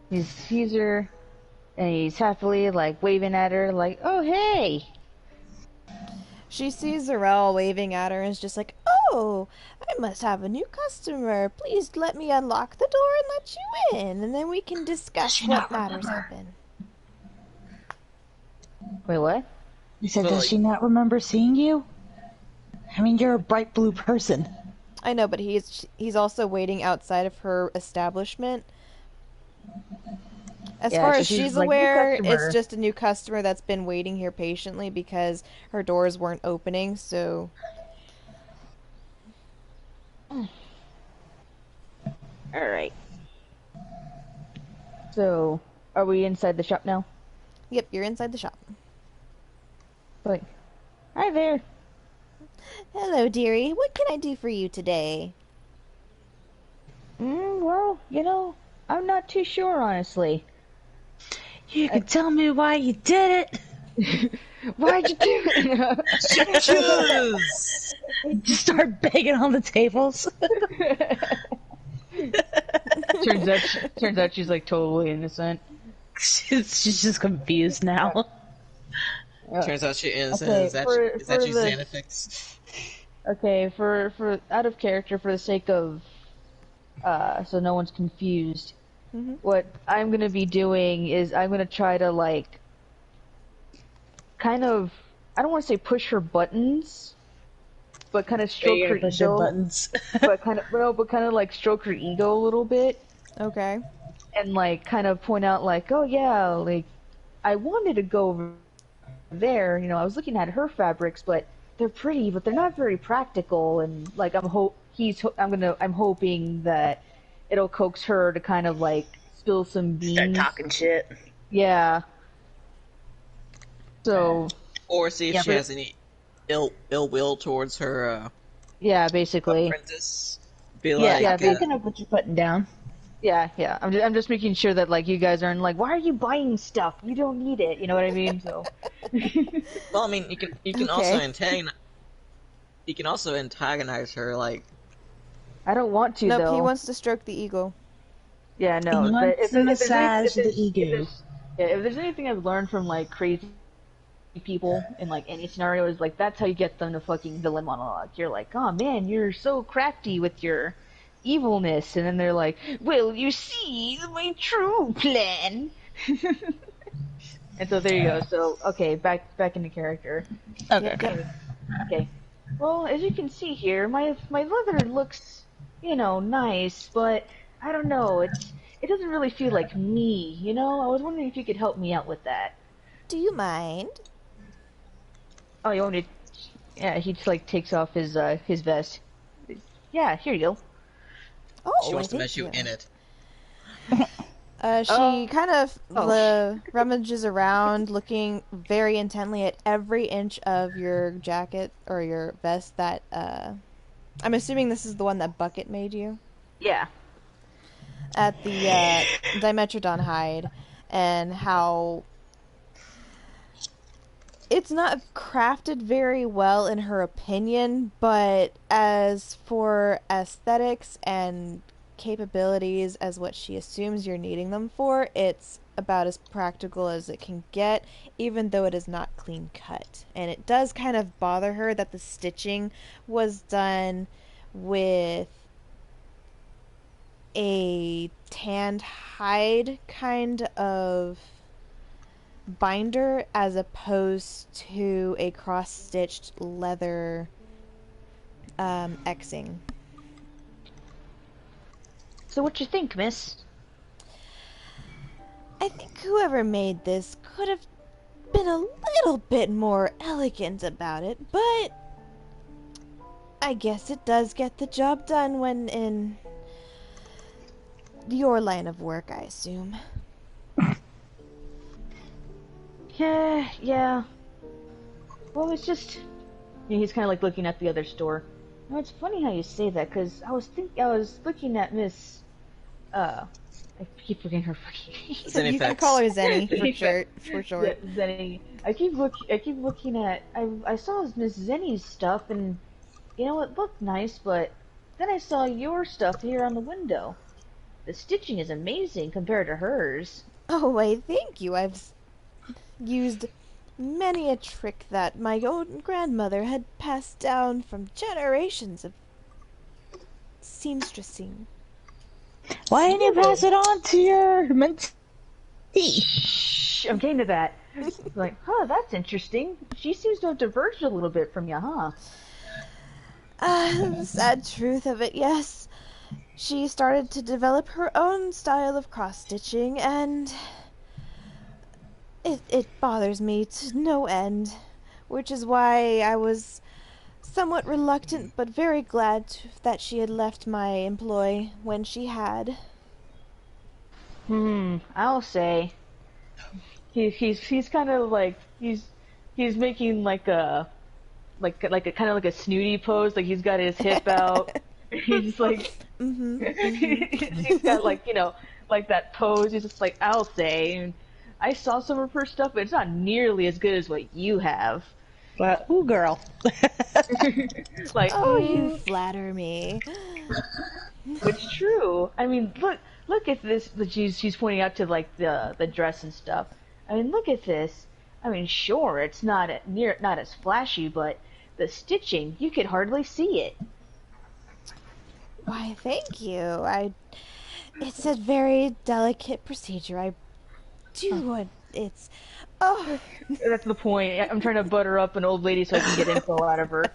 He sees her, and he's happily, like, waving at her, like, oh, hey! She sees Zarel waving at her and is just like, oh, I must have a new customer. Please let me unlock the door and let you in, and then we can discuss what matters happen. Wait, what? You said, So, does like- she not remember seeing you? I mean, you're a bright blue person. I know, but he's also waiting outside of her establishment. As Yeah, far so as she's she's like, "New aware, customer." it's just a new customer that's been waiting here patiently because her doors weren't opening, so... Alright. So, are we inside the shop now? Yep, you're inside the shop. Like, hi there. Hello, dearie. What can I do for you today? Well, you know, I'm not too sure, honestly. You can tell me why you did it. Why'd you do it? Choose! Just start banging on the tables. turns out she's like totally innocent. She's just confused now. Turns out she is. Okay, is that for you, the- Xanafix? Okay, for out of character, for the sake of so no one's confused, Mhm. what I'm gonna be doing is I'm gonna try to like kind of, I don't want to say push her buttons, but kind of stroke her Push your ego, buttons. but kind of like stroke her ego a little bit, Okay. and like kind of point out like, oh yeah, like I wanted to go over there, you know, I was looking at her fabrics, but they're pretty, but they're not very practical, and like I'm hoping that it'll coax her to kind of like spill some beans. Start talking shit. Yeah. So Or see if Yeah, she but- has any ill will towards her yeah, basically. apprentice. Be like, Yeah, Yeah, yeah, picking up what you're putting down. Yeah, yeah. I'm just making sure that like you guys aren't like, why are you buying stuff? You don't need it. You know what I mean? So. Well, I mean, you can also Okay. antagonize her, like. I don't want to Nope, he though. wants to stroke the ego. Yeah, He no. But wants to massage the if ego. there's yeah, if there's anything I've learned from like crazy people in like any scenario is like that's how you get them to fucking villain monologue. You're like, oh man, you're so crafty with your evilness, and then they're like, well, you see my true plan. And so there you go. So okay, back into character. Okay. Okay. Okay. Well, as you can see here, my leather looks, nice, but I don't know. It doesn't really feel like me. I was wondering if you could help me out with that. Do you mind? Oh, you want me to? Yeah, he just like takes off his vest. Yeah, here you go. Oh, She wants to thank mess you in it. She Oh. kind of Oh. rummages around, looking very intently at every inch of your jacket or your vest that, I'm assuming this is the one that Bucket made you? Yeah. At the, Dimetrodon hide, and how it's not crafted very well in her opinion, but as for aesthetics and capabilities as what she assumes you're needing them for, it's about as practical as it can get, even though it is not clean cut. And it does kind of bother her that the stitching was done with a tanned hide kind of binder as opposed to a cross-stitched leather Xing. So what you think, miss? I think whoever made this could have been a little bit more elegant about it, but I guess it does get the job done when in your line of work, I assume. Yeah, yeah. Well, it's just. Yeah, he's kind of like looking at the other store. No, it's funny how you say that, because I was looking at Miss. I keep forgetting her fucking name. You can Zenifex. call her Zenny for short. Zenny. I keep looking at. I saw Miss Zenny's stuff, and it looked nice, but then I saw your stuff here on the window. The stitching is amazing compared to hers. Oh, why, thank you. I've used many a trick that my own grandmother had passed down from generations of seamstressing. Why didn't you pass it on to your mentee? Shh, I'm getting to that. Like, that's interesting. She seems to have diverged a little bit from you, huh? The sad truth of it, yes. She started to develop her own style of cross-stitching, and it bothers me to no end, which is why I was somewhat reluctant but very glad that she had left my employ when she had. I'll say. He's kind of like he's making like a kind of like a snooty pose, like he's got his hip out. He's like he's got like that pose. He's just like, I'll say. And I saw some of her stuff, but it's not nearly as good as what you have. But ooh, girl. Like, Oh, you flatter me. it's true. I mean, look at this. That she's pointing out to like the dress and stuff. I mean, look at this. I mean, sure, it's not as flashy, but the stitching, you could hardly see it. Why, thank you. It's a very delicate procedure. I do what it's. Oh, That's the point. I'm trying to butter up an old lady so I can get info out of her.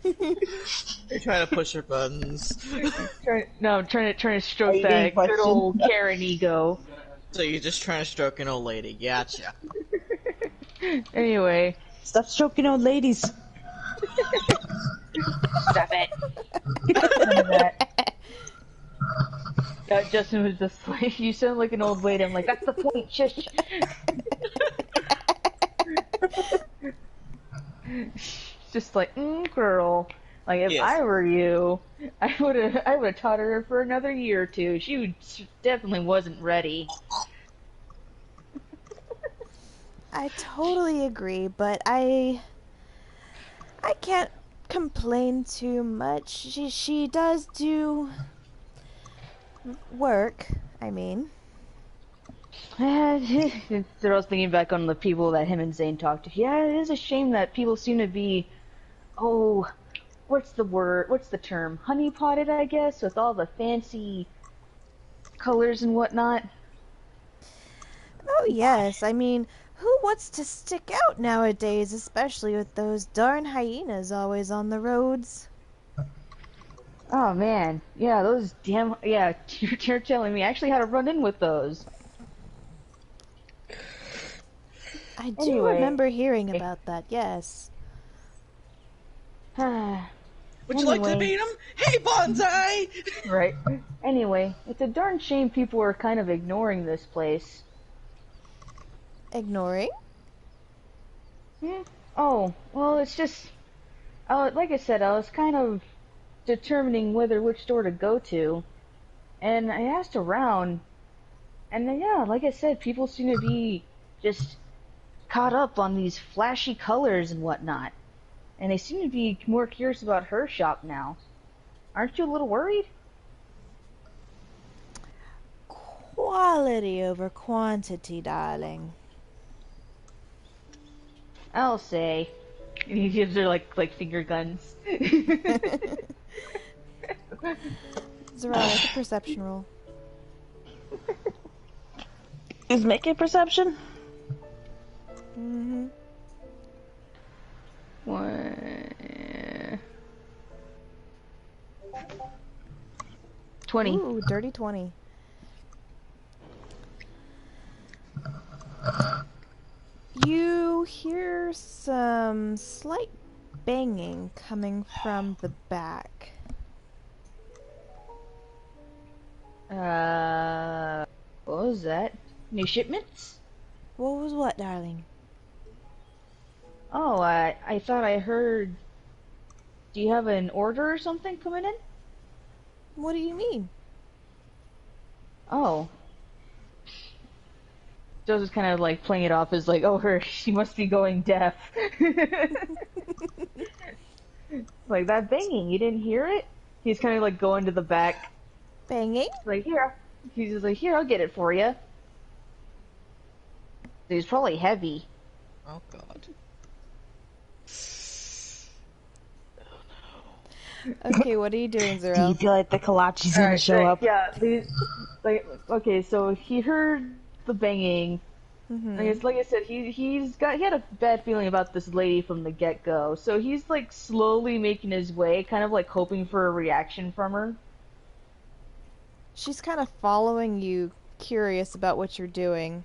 You're trying to push her buttons. I'm trying to stroke Are you that being good questioned? old Karen ego. So you're just trying to stroke an old lady. Gotcha. Anyway, Stop stroking old ladies. stop it. None of that. Justin was just like, you sound like an old lady. I'm like, that's the point, shush. Just like, girl. Like, if Yes. I were you, I would have taught her for another year or two. She definitely wasn't ready. I totally agree, but I can't complain too much. She does do work, I mean. So I was thinking back on the people that him and Zane talked to. Yeah, it is a shame that people seem to be, oh, what's the word? What's the term? Honeypotted, I guess, with all the fancy colors and whatnot. Oh yes, I mean, who wants to stick out nowadays, especially with those darn hyenas always on the roads? Oh man, yeah, those damn, yeah, you're telling me I actually had to run in with those. I do Anyway. remember hearing about that, yes. Would you like to Anyway. meet him? Hey, Bonsai! Right. Anyway, it's a darn shame people are kind of ignoring this place. Ignoring? Oh, well, it's just, like I said, I was kind of determining which store to go to, and I asked around, and yeah, like I said, people seem to be just caught up on these flashy colors and whatnot, and they seem to be more curious about her shop now. Aren't you a little worried? Quality over quantity, darling. I'll say. And he gives her like finger guns. Zara, make a perception roll. Is make a perception? Mm-hmm. 20. Ooh, dirty 20. You hear some slight banging coming from the back. What was that? New shipments? What was what, darling? Oh, I thought I heard. Do you have an order or something coming in? What do you mean? Oh. Joe's just kind of like playing it off as like, oh, she must be going deaf. Like that banging, you didn't hear it? He's kind of like going to the back. Banging? Like, here. He's just like, here, I'll get it for you. He's probably heavy. Oh, God. Okay, what are you doing, Do you Zero? feel like the kolachi's gonna show up? Yeah, like, okay, so he heard the banging. Mm-hmm. Like I said, he had a bad feeling about this lady from the get-go. So he's like slowly making his way, kind of like hoping for a reaction from her. She's kind of following you, curious about what you're doing.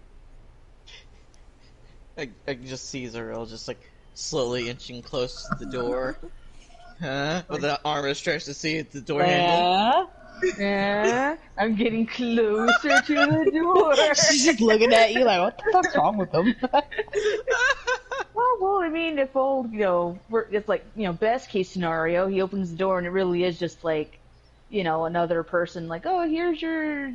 I can just see Zeril just like slowly inching close to the door. Huh? With the arm stretched to see at the door handle. Yeah, I'm getting closer to the door. She's just looking at you like, what the fuck's wrong with them? Well, I mean, if it's like, best case scenario, he opens the door and it really is just like, another person like, oh, here's your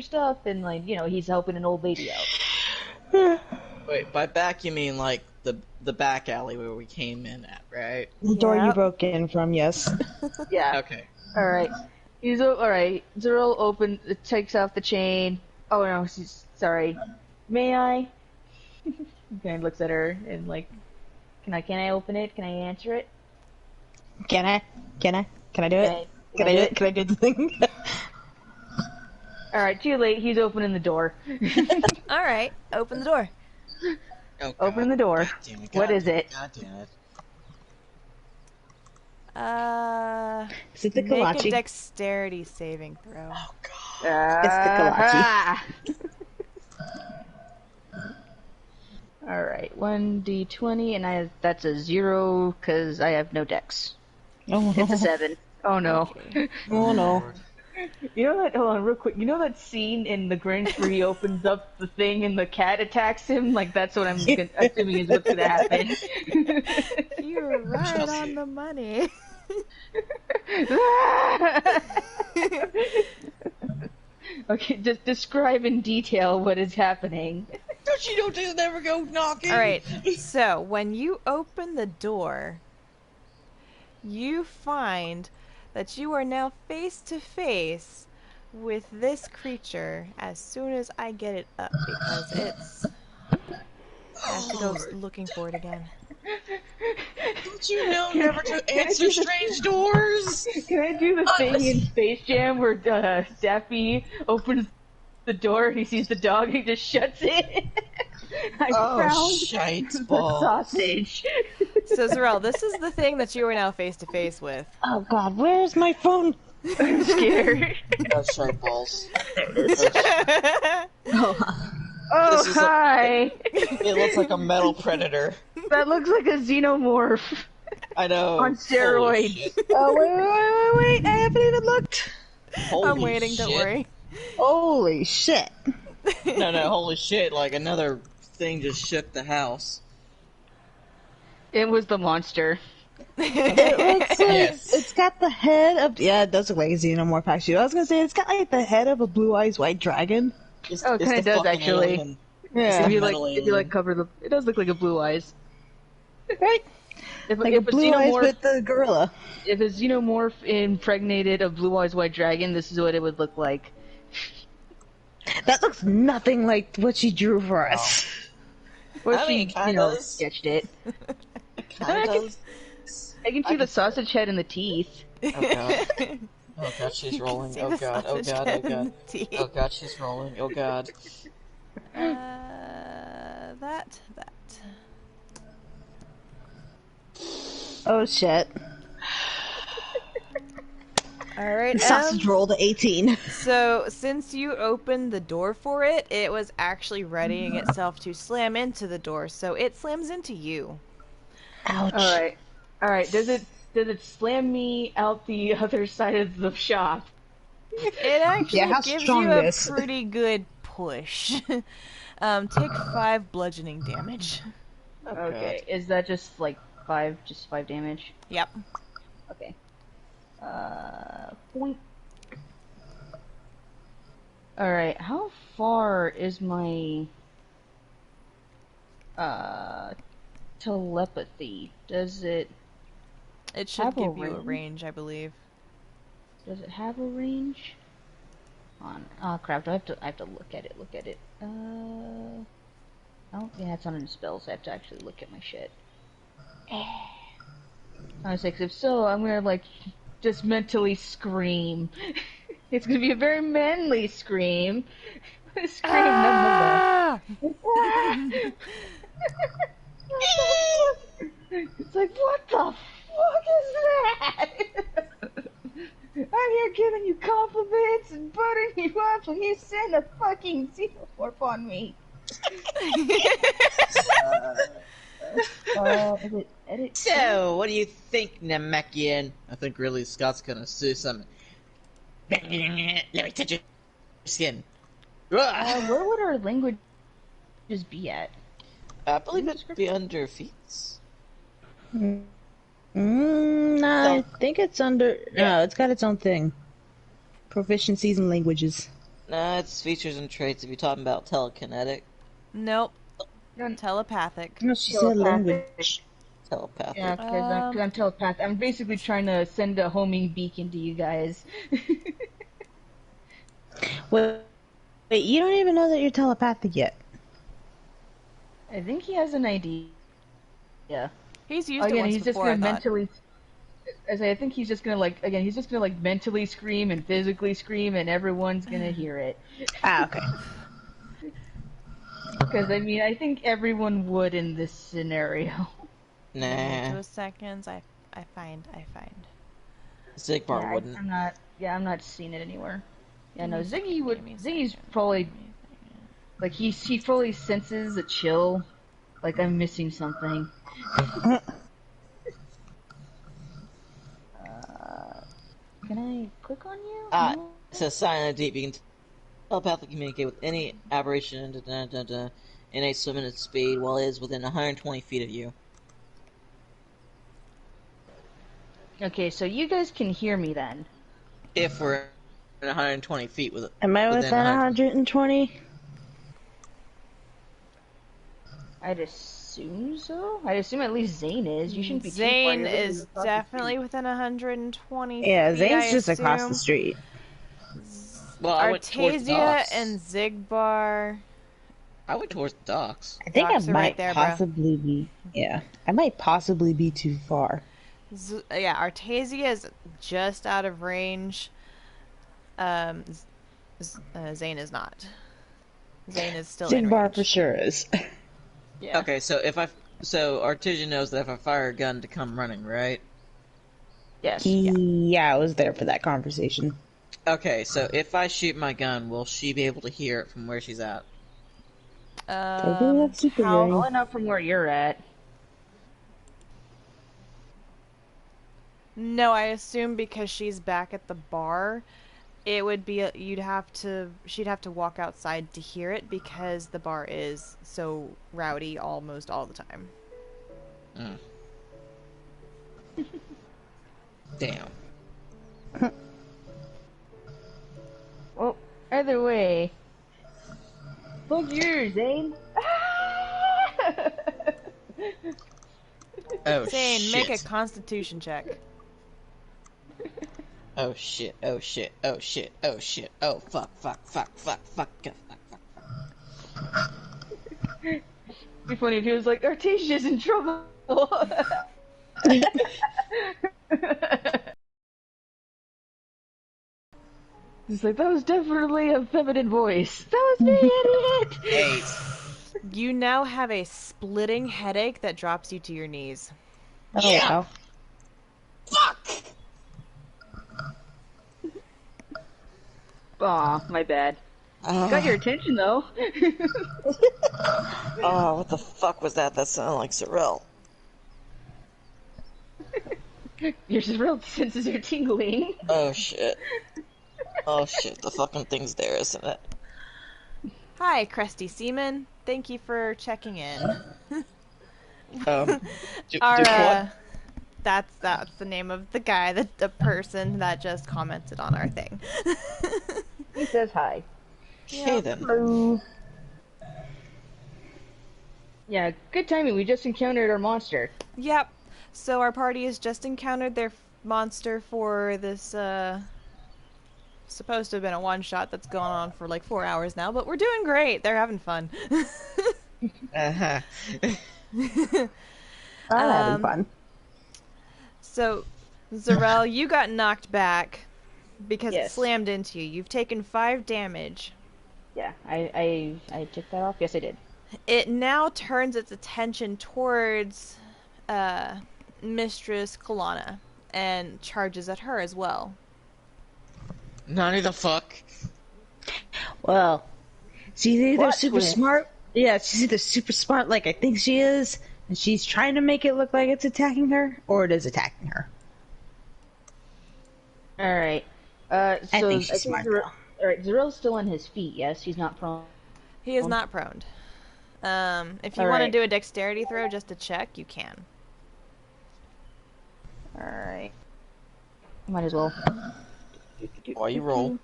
stuff, and like, he's helping an old lady out. Wait, by back you mean like the back alley where we came in at, right? The door you Yep. broke in from, yes. Yeah. Okay. All right. All right. Zero takes off the chain. Oh no, sorry. May I? He kind of looks at her and like, can I open it? Can I answer it? Can I do it? Can I do it? Can I do the thing? All right. Too late. He's opening the door. All right, open the door. Oh, God. Open the door. God damn it, What God is damn it? God damn it. Is it the Make a kolachi? dexterity saving throw. Oh, God. It's the All right. 1d20, and that's a 0 because I have no dex. Oh, It's a 7. Oh no. Okay. oh no. You know that? Hold on, real quick. You know that scene in The Grinch where he opens up the thing and the cat attacks him? Like that's what I'm assuming is what's gonna happen. You're right on the money. Okay, just describe in detail what is happening. Don't you don't just never go knocking? Alright, so when you open the door, you find that you are now face to face with this creature as soon as I get it up because it's... I have to go looking for it again. Don't you know never to answer strange doors? Can I do the thing in Space Jam where Daffy opens the door and he sees the dog and he just shuts it? I found shite the balls. sausage. So, Zarel, this is the thing that you are now face to face with. Oh god, where's my phone? I'm scared. Oh, shite balls. Oh, This is hi! It looks like a metal predator. That looks like a xenomorph I know. on Holy steroids. shit. Oh, wait, I haven't even looked. Holy I'm waiting, shit. don't worry. Holy shit. No, holy shit, like another thing just shook the house. It was the monster. It looks like Yes. it's got the head of it does look like a xenomorph actually. I was gonna say it's got like the head of a blue eyes white dragon. It's, Oh, it it's kinda the does, fucking actually. alien. Yeah. If you metal alien. cover the, it does look like a blue eyes. Right? If, Like if a blue eyes xenomorph, with the gorilla. if a xenomorph impregnated a blue eyes white dragon, this is what it would look like. That looks nothing like what she drew for us. Or I mean, she, kinda does. sketched it. Kinda does. I can see the sausage head and the teeth. Oh god. Oh god, she's rolling. See Oh the god, oh sausage god, oh head and god. the teeth. Oh god, she's rolling. Oh god. That. Oh shit. Alright, Sausage roll to 18. so since you opened the door for it, it was actually readying itself to slam into the door, so it slams into you. Ouch. Alright. Does it slam me out the other side of the shop? It actually Yeah, how gives strong you a this? pretty good push. Take 5 bludgeoning damage. Okay. Is that just like 5 damage? Yep. Okay. Point. Alright, how far is my telepathy? Does it It should Have a give you a range? range, I believe. have a range? Oh crap, I have to look at it. Oh yeah, it's not in spells, I have to actually look at my shit. I was like, if so, I'm gonna like just mentally scream. It's gonna be a very manly scream. A scream nonetheless. It's like, what the fuck is that? I'm here giving you compliments and buttering you up, and you send a fucking xenomorph on me. Edit. So, what do you think, Namekian? I think really Scott's gonna do something. Let me touch your skin. Where would our languages be at? I believe it should be under feats. I think it's under. No, it's got its own thing. Proficiencies in languages. Nah, it's features and traits if you're talking about telekinetic. Nope. Telepathic. No, she said language. Telepathic. Yeah, because I'm telepath. I'm basically trying to send a homing beacon to you guys. Wait, you don't even know that you're telepathic yet. I think he has an idea. Yeah. He's used it Again, once he's just before, gonna I thought. mentally. I think he's just gonna he's just gonna mentally scream and physically scream, and everyone's gonna hear it. Ah, okay. Because I mean, I think everyone would in this scenario. Nah. 2 seconds. I find. Zigbar Yeah, wouldn't. I'm not seeing it anywhere. Yeah, no, Ziggy would. Give me a Ziggy's second. probably like he probably senses a chill. Like I'm missing something. Can I click on you? No? It says silent deep. You can telepathically communicate with any aberration in a limited speed while it is within 120 feet of you. Okay, so you guys can hear me then. If we're at 120 feet with it. Am I within within 120? I'd assume so. I'd assume at least Zane is. You shouldn't be too far. Zane You're literally is across the definitely street. within 120 Yeah, feet, Zane's I just across the assume. street. Well, I went towards the Artesia docks. and Zigbar. I went towards the docks. I think Docks I are right might there, bro. possibly be. Yeah, I might possibly be too far. Yeah, Artesia is just out of range. Zane is not. Zane is still in Zigbar range. for sure is. Yeah. Okay, so Artesian knows that if I fire a gun to come running, right? Yes. Yeah, I was there for that conversation. Okay, so if I shoot my gun, will she be able to hear it from where she's at? I think that's super How? hearing. Well enough from where you're at. No, I assume because she's back at the bar, it would be she'd have to walk outside to hear it because the bar is so rowdy almost all the time. Damn. Well, either way. Look yours, Zane. Oh Zane, shit. make a constitution check. Oh shit, oh shit, oh shit, oh shit, oh fuck, fuck, fuck, fuck, fuck, fuck, fuck. It'd be funny if he was like, Artesia's in trouble. He's like, that was definitely a feminine voice. That was me, idiot! Hey, You now have a splitting headache that drops you to your knees. Oh wow. fuck! Aw, my bad. Got your attention, though. Oh, what the fuck was that? That sounded like Sorrel. Your real senses are tingling. Oh shit. Oh shit, the fucking thing's there, isn't it? Hi, Crusty Seaman. Thank you for checking in. That's the name of the guy, the person that just commented on our thing. He says hi. Okay then. Hello. Yeah, good timing. We just encountered our monster. Yep. So our party has just encountered their monster for this, supposed to have been a one-shot that's gone on for like 4 hours now, but we're doing great. They're having fun. Uh-huh. I'm having fun. So, Zarel, you got knocked back because it Yes. slammed into you. You've taken 5 damage. Yeah, I took that off. Yes, I did. It now turns its attention towards Mistress Kalana and charges at her as well. Nani the fuck? Well, she's either Plot super twist. smart. Yeah, she's either super smart like I think she is, and she's trying to make it look like it's attacking her, or it is attacking her. All right. So I think she's smart, though. All right, Zarel's still on his feet. Yes, he's not prone. He is not prone. If you All want to right. do a dexterity throw just to check, you can. All right. Might as well. Why you roll?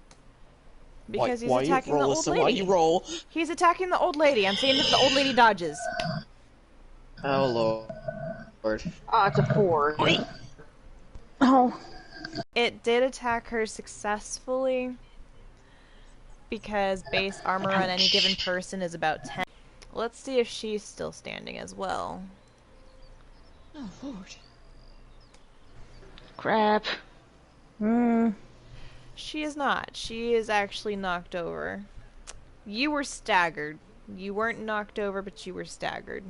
Because he's why you attacking the roll, old Alyssa? lady. Why you roll? He's attacking the old lady. I'm seeing if the old lady dodges. Oh lord. Oh, it's a 4. Oh, It did attack her successfully because base armor on any given person is about 10. Let's see if she's still standing as well. Oh lord. Crap. She is not. She is actually knocked over. You were staggered. You weren't knocked over, but you were staggered.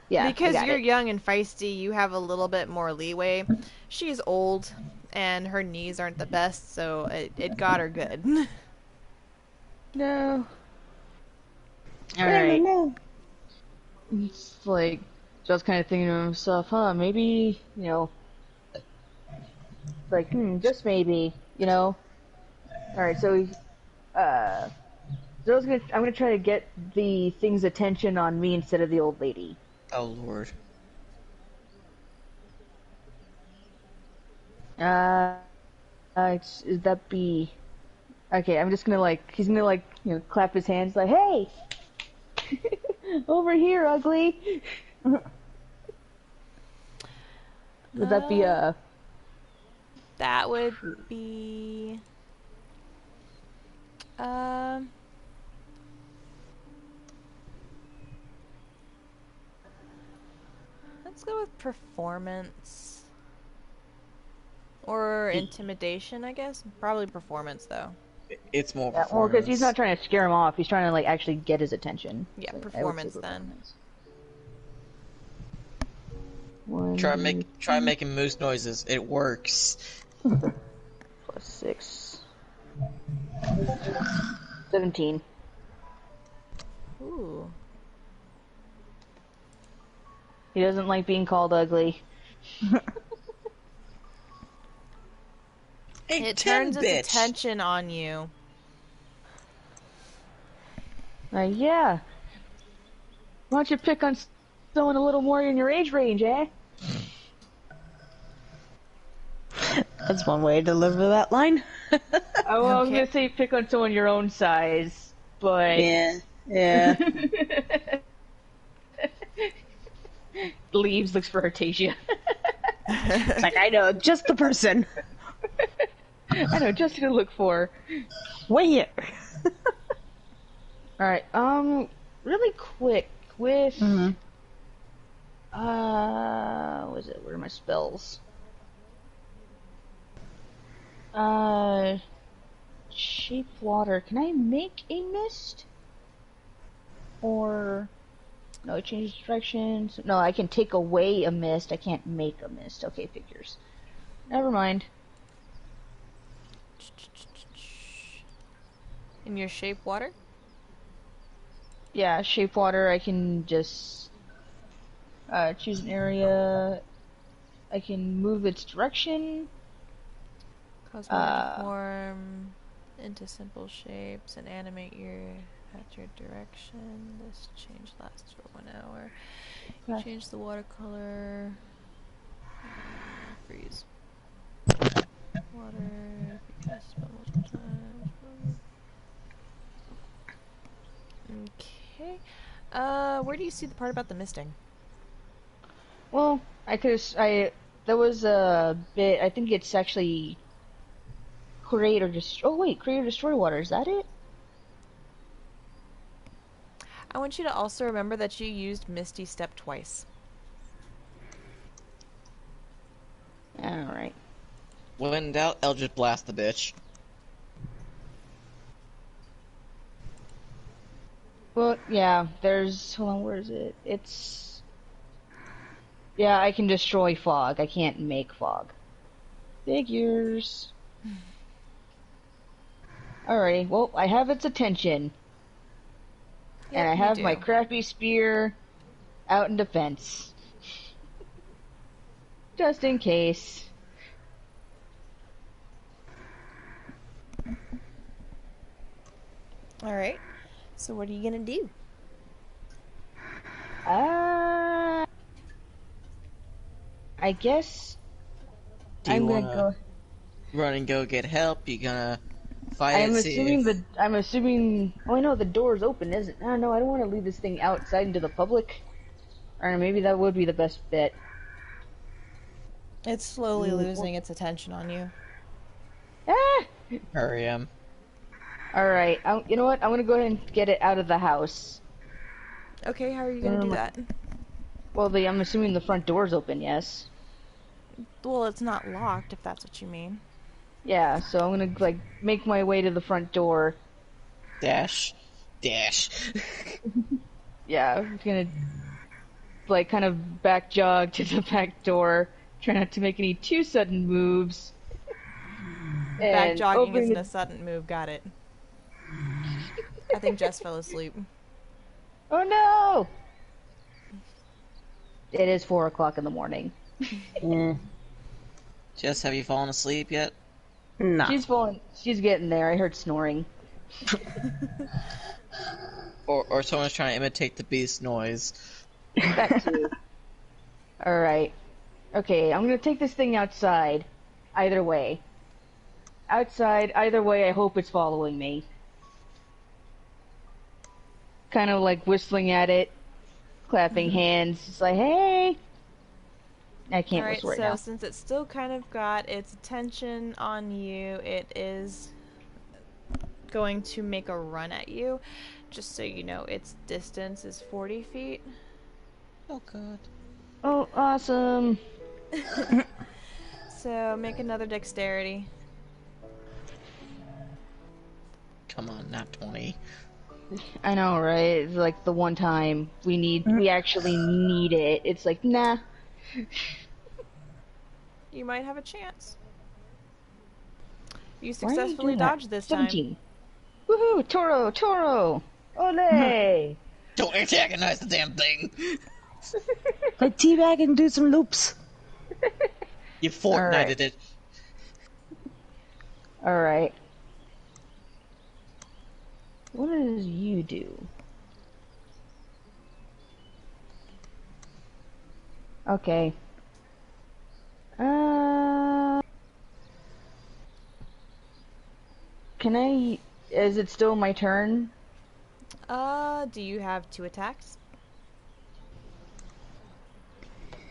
Yeah, Because I got you're it. young and feisty, you have a little bit more leeway. She's old, and her knees aren't the best, so it got her good. No. All no, right. no. It's like Joe's kind of thinking to himself, huh? Maybe like just maybe, All right, so Joe's I'm gonna try to get the thing's attention on me instead of the old lady. Oh lord. Is that be? Okay, I'm just gonna like. He's gonna like, clap his hands like, "Hey, over here, ugly." Would that be That would be. Let's go with performance. Or intimidation, I guess. Probably performance, though. It's more Yeah, well, performance. because he's not trying to scare him off. He's trying to like actually get his attention. Yeah, So performance then. Try making moose noises. It works. Plus 6. 17. Ooh. He doesn't like being called ugly. Hey, It turns its bitch. attention on you. Yeah. Why don't you pick on someone a little more in your age range, eh? That's one way to deliver that line. I was gonna say pick on someone your own size, but Yeah. leaves, looks for Artasia. It's like, I know just the person. I know just who to look for. Wait here. All right. Really quick with what is it? Where are my spells? Shape water. Can I make a mist? Or no, it changes directions. No, I can take away a mist. I can't make a mist. Okay, figures. Never mind. In your shape water? Yeah, shape water. I can just choose an area. I can move its direction. Cause one to form into simple shapes and animate at your direction. This change lasts for 1 hour. Okay. Change the watercolor. Freeze. Water. Because spell multiple times. Okay. Where do you see the part about the misting? Well, there was a bit, I think it's actually create or destroy water, is that it? I want you to also remember that you used Misty Step twice. Alright. When in doubt, Eldritch Blast the bitch. Well, yeah, hold on, where is it? Yeah, I can destroy fog. I can't make fog. Figures. Alrighty, well, I have its attention. Yep, and I have you my do. crappy spear out in defense. Just in case. Alright. So what are you gonna do? I guess Do you I'm wanna gonna go. run and go get help? You gonna fight it? I'm assuming. Oh, I know the door's open, isn't? I don't know. I don't want to leave this thing outside into the public. Or maybe that would be the best bet. It's slowly losing its attention on you. Ah! Hurry him. All right. You know what? I'm gonna go ahead and get it out of the house. Okay, how are you gonna do that? Well, I'm assuming the front door's open. Yes. Well, it's not locked, if that's what you mean. Yeah. So I'm gonna like make my way to the front door. Dash. Yeah, I'm gonna like kind of back jog to the back door. Try not to make any too sudden moves. Back And jogging opening isn't a sudden move, got it. I think Jess fell asleep. Oh no! It is 4 o'clock in the morning. Jess, have you fallen asleep yet? No. She's getting there. I heard snoring. Or someone's trying to imitate the beast noise. That too. Alright. Okay, I'm gonna take this thing outside. Either way. Outside, either way, I hope it's following me. Kind of like whistling at it, clapping hands. It's like, hey! I can't Alright, whistle right so now. since it's still kind of got its attention on you, it is going to make a run at you. Just so you know, its distance is 40 feet. Oh god. Oh, awesome! So make another dexterity. Come on, not 20. I know, right? It's like the one time we actually need it. It's like, nah. You might have a chance. You Why are you successfully doing that? dodged this time. 17. Woohoo! Toro! Toro! Ole! Don't antagonize the damn thing! Like teabag and do some loops. You Fortnited it. Alright. What does you do? Okay. Can I... Is it still my turn? Do you have 2 attacks?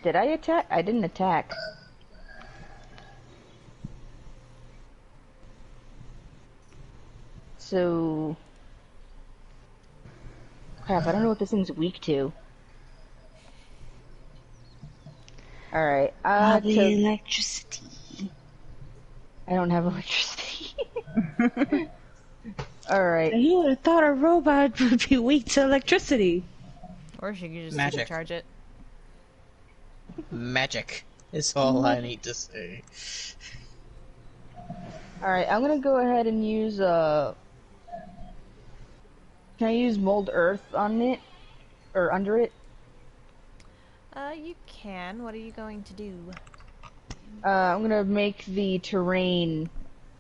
Did I attack? I didn't attack. So... Crap, I don't know what this thing's weak to. Alright, The electricity. I don't have electricity. Alright. You would have thought a robot would be weak to electricity. Or she could just Magic. supercharge it. Magic is all I need to say. Alright, I'm gonna go ahead and use, Can I use mold earth on it? Or under it? You can. What are you going to do? I'm gonna make the terrain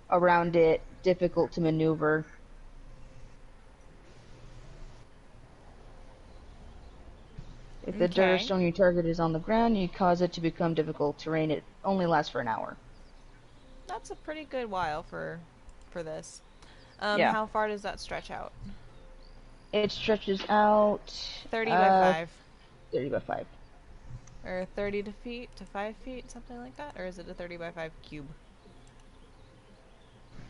around it difficult to maneuver. If the dirt or Okay. stone you target is on the ground, you cause it to become difficult terrain. It only lasts for an hour. That's a pretty good while for this. Yeah. How far does that stretch out? It stretches out 30 by 5. 30 by 5. Or 30 to feet to 5 feet, something like that? Or is it a 30 by 5 cube?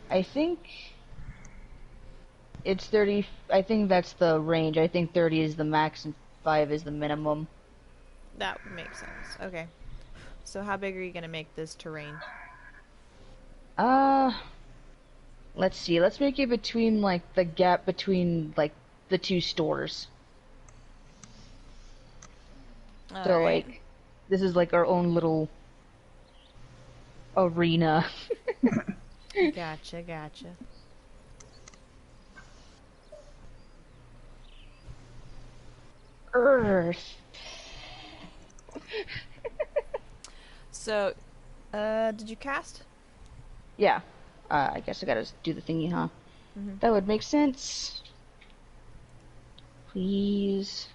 I think it's 30. I think that's the range. I think 30 is the max and 5 is the minimum. That makes sense. Okay. So how big are you going to make this terrain? Let's see. Let's make it between, like, the gap between, like, the 2 stores. So, Alright. like, this is, like, our own little arena. Gotcha. Earth. So, did you cast? Yeah. I guess I gotta do the thingy, huh? Mhm. That would make sense. Please.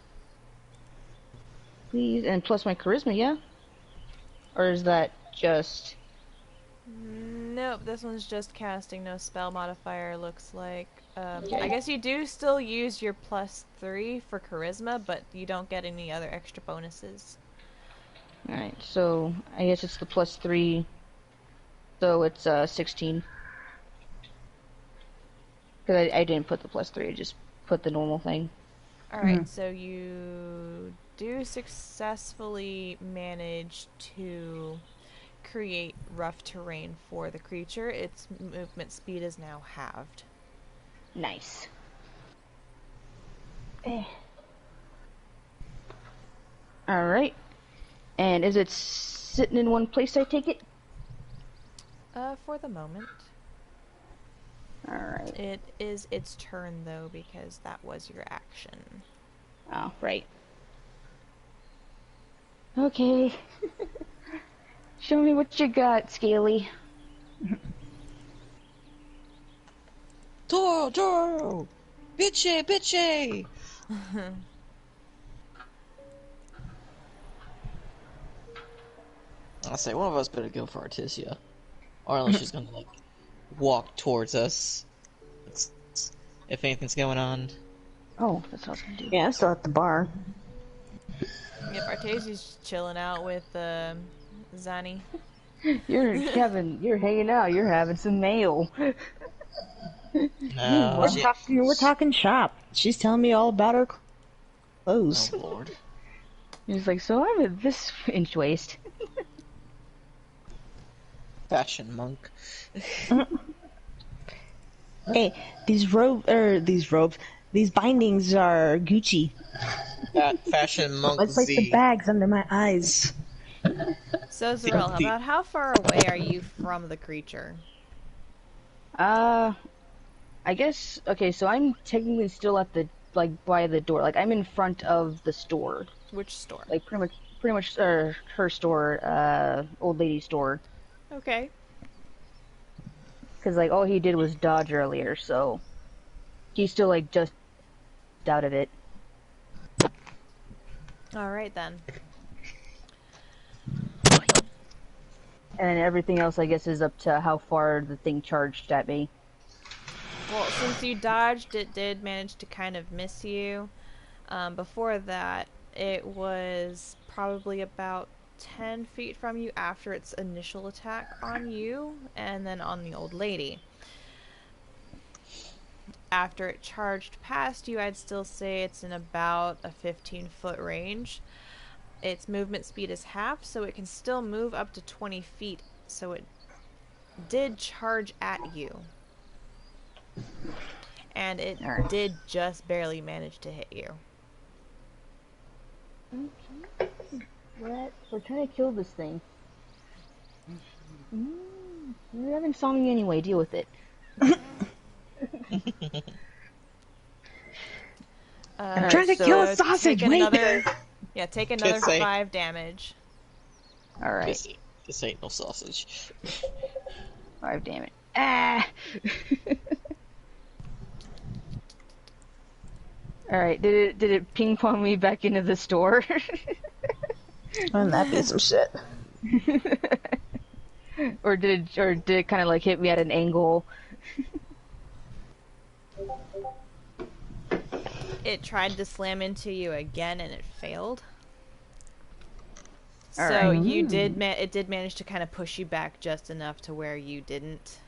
Please. And plus my charisma, yeah? Or is that just... Nope, this one's just casting, no spell modifier, looks like. Okay. I guess you do still use your +3 for charisma, but you don't get any other extra bonuses. Alright, so I guess it's the +3. So it's 16. Because I didn't put the +3, I just put the normal thing. Alright, so you do successfully manage to create rough terrain for the creature. Its movement speed is now halved. Nice. Alright. And is it sitting in one place, I take it? For the moment. Alright. It is its turn, though, because that was your action. Oh, right. Okay. Show me what you got, Scaly. Toro! Bitchy! I'll say one of us better go for Artisia. Or unless she's gonna, like, walk towards us. If anything's going on. Oh, that's what I was gonna do. Yeah, I'm still at the bar. Yep, Artesi's chilling out with Zani. You're hanging out. You're having some mail. No, We're talking shop. She's telling me all about her clothes. Oh, Lord. He's like, so I'm at this inch waist. Fashion monk. Hey, these bindings are Gucci. That fashion monk It's like Z. the bags under my eyes. So, Zarel, about how far away are you from the creature? I guess, okay, so I'm technically still at the, like, by the door. Like, I'm in front of the store. Which store? Like, pretty much, her store, old lady store. Okay. Because, like, all he did was dodge earlier, so he's still, like, just out of it. Alright then. And everything else, I guess, is up to how far the thing charged at me. Well, since you dodged, it did manage to kind of miss you. Before that, it was probably about 10 feet from you after its initial attack on you, and then on the old lady. After it charged past you, I'd still say it's in about a 15-foot range. Its movement speed is half, so it can still move up to 20 feet, so it did charge at you. And it did just barely manage to hit you. We're trying to kill this thing. You're having insomnia anyway, deal with it. I'm trying to kill a sausage, wait! Take another 5 damage. Alright. This ain't no sausage. 5 damage. Ah! Alright, did it ping pong me back into the store? Wouldn't that be some shit? or did it kind of like hit me at an angle? It tried to slam into you again and it failed. So Alright. you it did manage to kind of push you back just enough to where you didn't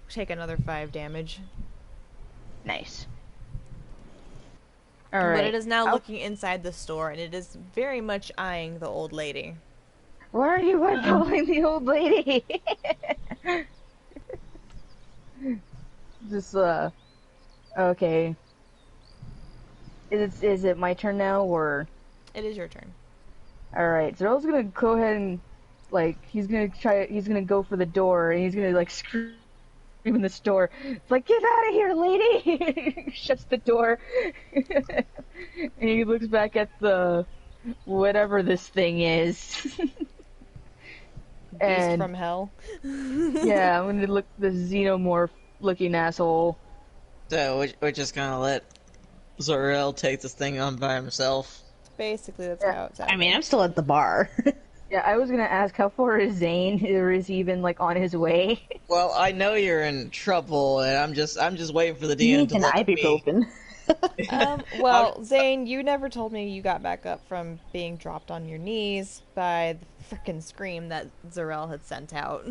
take another 5 damage. Nice. But Alright. it is now looking inside the store and it is very much eyeing the old lady. Why are you eyeballing the old lady? Just, okay. Is it my turn now, or? It is your turn. Alright, so Earl's gonna go ahead and, like, he's gonna go for the door, and he's gonna, like, scream in the store. It's like, get out of here, lady! Shuts the door. And he looks back at the, whatever this thing is. Beast from hell. Yeah, I'm gonna look the xenomorph looking asshole. So we're just gonna let Zorel take this thing on by himself. Basically, that's how it's happening. I mean, I'm still at the bar. Yeah, I was gonna ask how far is Zane, or is he even like on his way? Well, I know you're in trouble, and I'm just waiting for the He DM needs to an look at me. ibuprofen. Well, Zane, you never told me you got back up from being dropped on your knees by the frickin' scream that Zarel had sent out.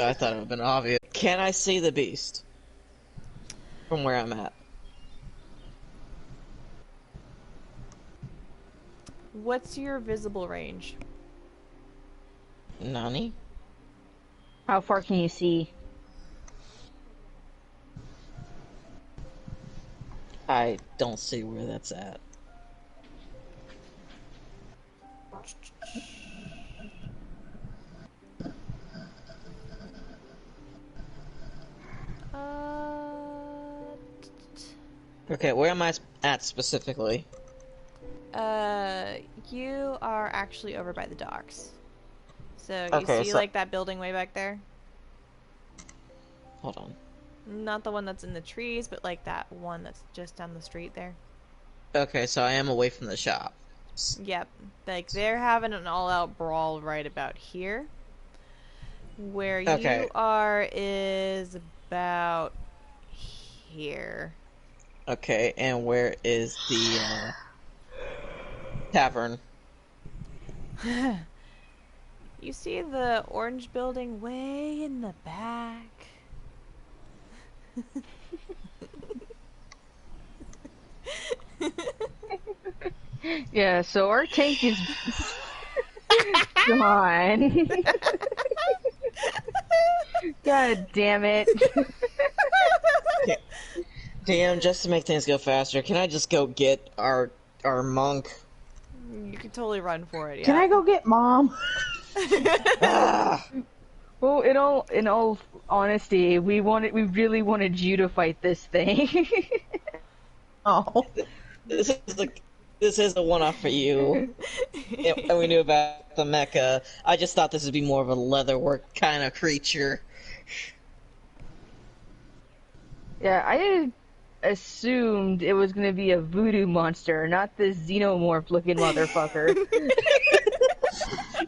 I thought it would have been obvious. Can I see the beast from where I'm at? What's your visible range? Nani? How far can you see? I don't see where that's at. Okay, where am I at specifically? You are actually over by the docks. So you Okay, see, so- like, that building way back there? Hold on. Not the one that's in the trees, but, like, that one that's just down the street there. Okay, so I am away from the shop. Yep. Like, they're having an all-out brawl right about here. Where Okay. you are is about here. Okay, and where is the tavern? You see the orange building way in the back? Yeah, so our tank is gone. God damn it. Damn, just to make things go faster, can I just go get our monk? You can totally run for it, yeah. Can I go get Mom? Ah, Well, in all honesty, we really wanted you to fight this thing. Oh. this is a one-off for you. And we knew about the mecha. I just thought this would be more of a leatherwork kind of creature. Yeah, I had assumed it was gonna be a voodoo monster, not this xenomorph-looking motherfucker.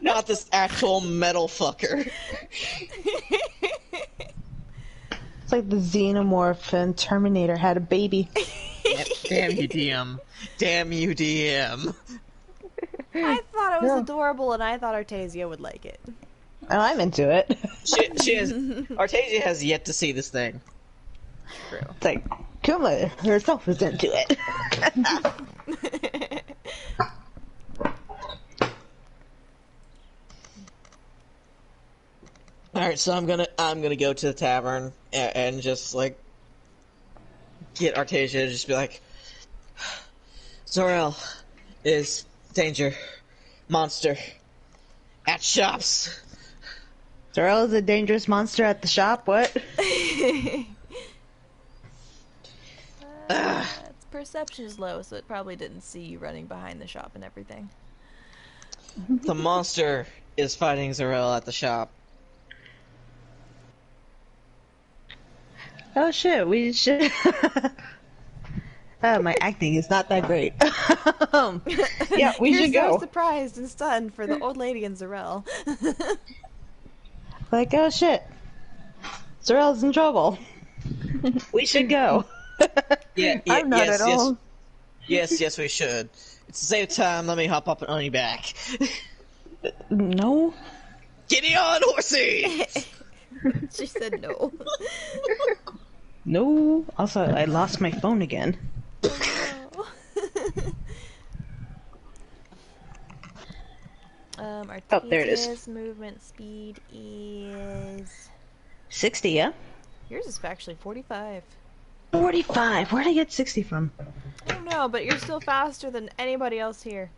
Not this actual metal fucker. It's like the Xenomorph and Terminator had a baby. Damn you, DM. Damn you, DM. I thought it was No. adorable, and I thought Artesia would like it. Oh, I'm into it. She has... Artesia has yet to see this thing. True. It's like, Kuma herself is into it. Alright, so I'm gonna go to the tavern and just, like, get Artesia to just be like, Zorel is danger. Monster. At shops. Zorel is a dangerous monster at the shop, what? Its perception is low, so it probably didn't see you running behind the shop and everything. The monster is fighting Zorel at the shop. Oh shit, we should... my acting is not that great. Yeah, we You're should so go. surprised and stunned for the old lady and Zarel. Like, oh shit. Zorel's in trouble. We should go. Yeah, I'm not at all. Yes, we should. It's the same time, let me hop up on your back. No? Get on, horsey! She said no. No. Also, I lost my phone again. Artesia's there it is. movement speed is... 60, yeah? Yours is actually 45. 45. Where'd I get 60 from? I don't know, but you're still faster than anybody else here.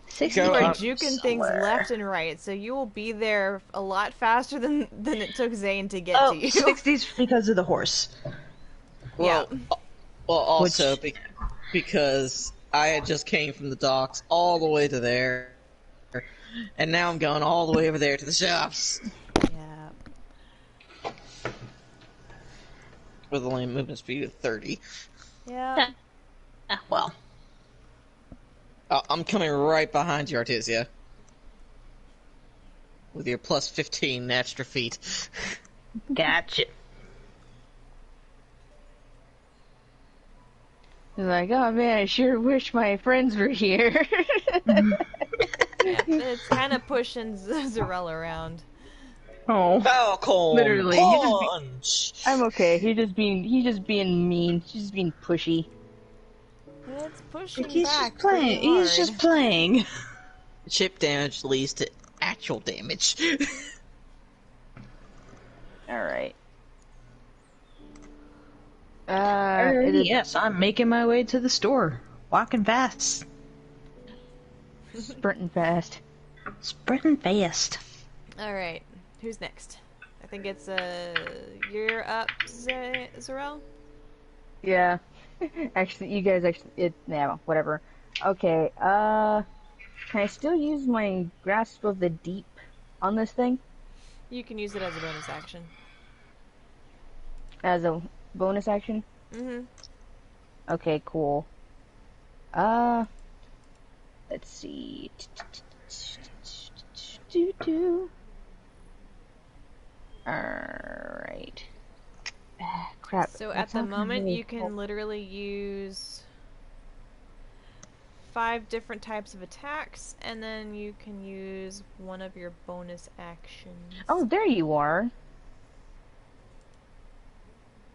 60 You Go are up juking things left and right, so you will be there a lot faster than it took Zane to get Oh, to you. 60's because of the horse. Well, well also Which- because I had just came from the docks all the way to there, and now I'm going all the way over there to the shops Yeah. with only a movement speed of 30. Yeah. Well. I'm coming right behind you, Artesia. With your plus 15 extra feet. Gotcha. He's like, oh man, I sure wish my friends were here. It's kind of pushing Zarel around. Oh. Falcon Literally, punch! I'm okay. He's just being mean. She's just being pushy. It's pushing He's back just playing. pretty hard. He's just playing. Chip damage leads to actual damage. Alright. It is Yes, I'm making my way to the store. Walking fast. sprinting fast. Sprinting fast. Alright, who's next? I think it's, you're up, Zarel? Yeah. Actually, you guys yeah, whatever. Okay, can I still use my Grasp of the Deep on this thing? You can use it as a bonus action. As a bonus action? Mm-hmm. Okay, cool. Let's see. do. Alright. Crap. So at that's the not gonna moment, really you can help. literally use 5 different types of attacks, and then you can use one of your bonus actions. Oh, there you are.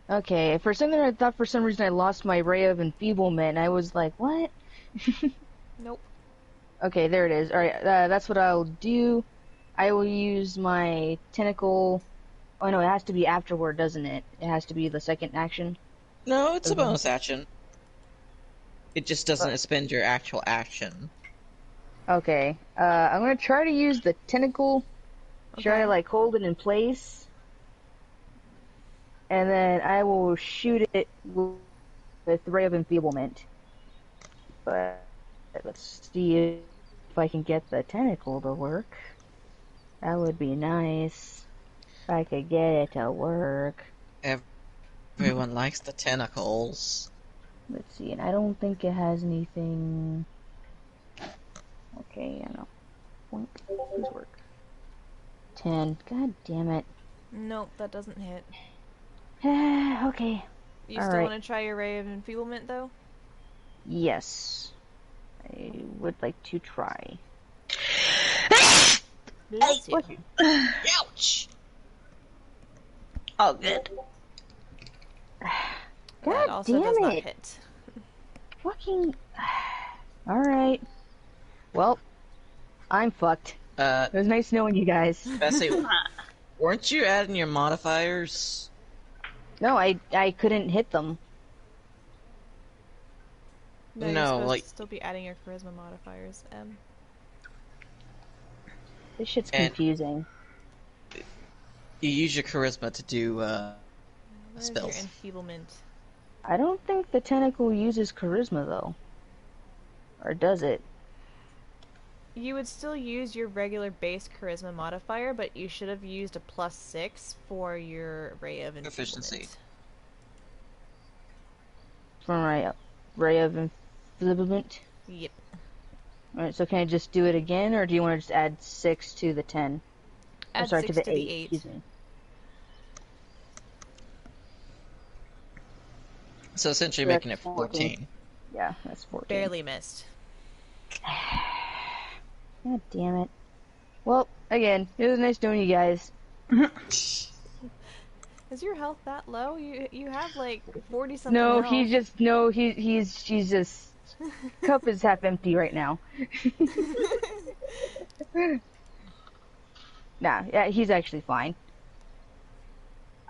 Okay, for some reason I thought for some reason I lost my ray of enfeeblement. I was like, what? Nope. Okay, there it is. Alright, that's what I'll do. I will use my tentacle. Oh no, it has to be afterward, doesn't it? It has to be the second action. No, it's a Okay. bonus action. It just doesn't spend your actual action. Okay, I'm gonna try to use the tentacle. Try Okay. to like hold it in place. And then I will shoot it with Ray of Enfeeblement. But let's see if I can get the tentacle to work. That would be nice. If I could get it to work. Everyone likes the tentacles. Let's see, and I don't think it has anything. Okay, I know. Point. Please work. 10. God damn it. Nope, that doesn't hit. Okay. You All still right. want to try your Ray of Enfeeblement, though? Yes. I would like to try. Bless you. Ouch! Oh, good. That God also damn does not it. hit. Fucking. Alright. Well, I'm fucked. It was nice knowing you guys. Bessie, weren't you adding your modifiers? No, I couldn't hit them. No, you're No, supposed like- to still be adding your charisma modifiers, M. This shit's And- confusing. You use your charisma to do, What is your spells. enfeeblement? I don't think the tentacle uses charisma, though. Or does it? You would still use your regular base charisma modifier, but you should have used a +6 for your Ray of Enfeeblement. Efficiency. For my Ray of Enfeeblement? Yep. Alright, so can I just do it again, or do you want to just add 6 to the 10? I'm Add sorry, 6 to the to 8. the 8. Excuse me. So essentially That's making it 14. 14. Yeah, that's 14. Barely missed. God damn it. Well, again, it was nice knowing you guys. Is your health that low? You have like 40 something. No, health. she's just cup is half empty right now. Nah, yeah, he's actually fine.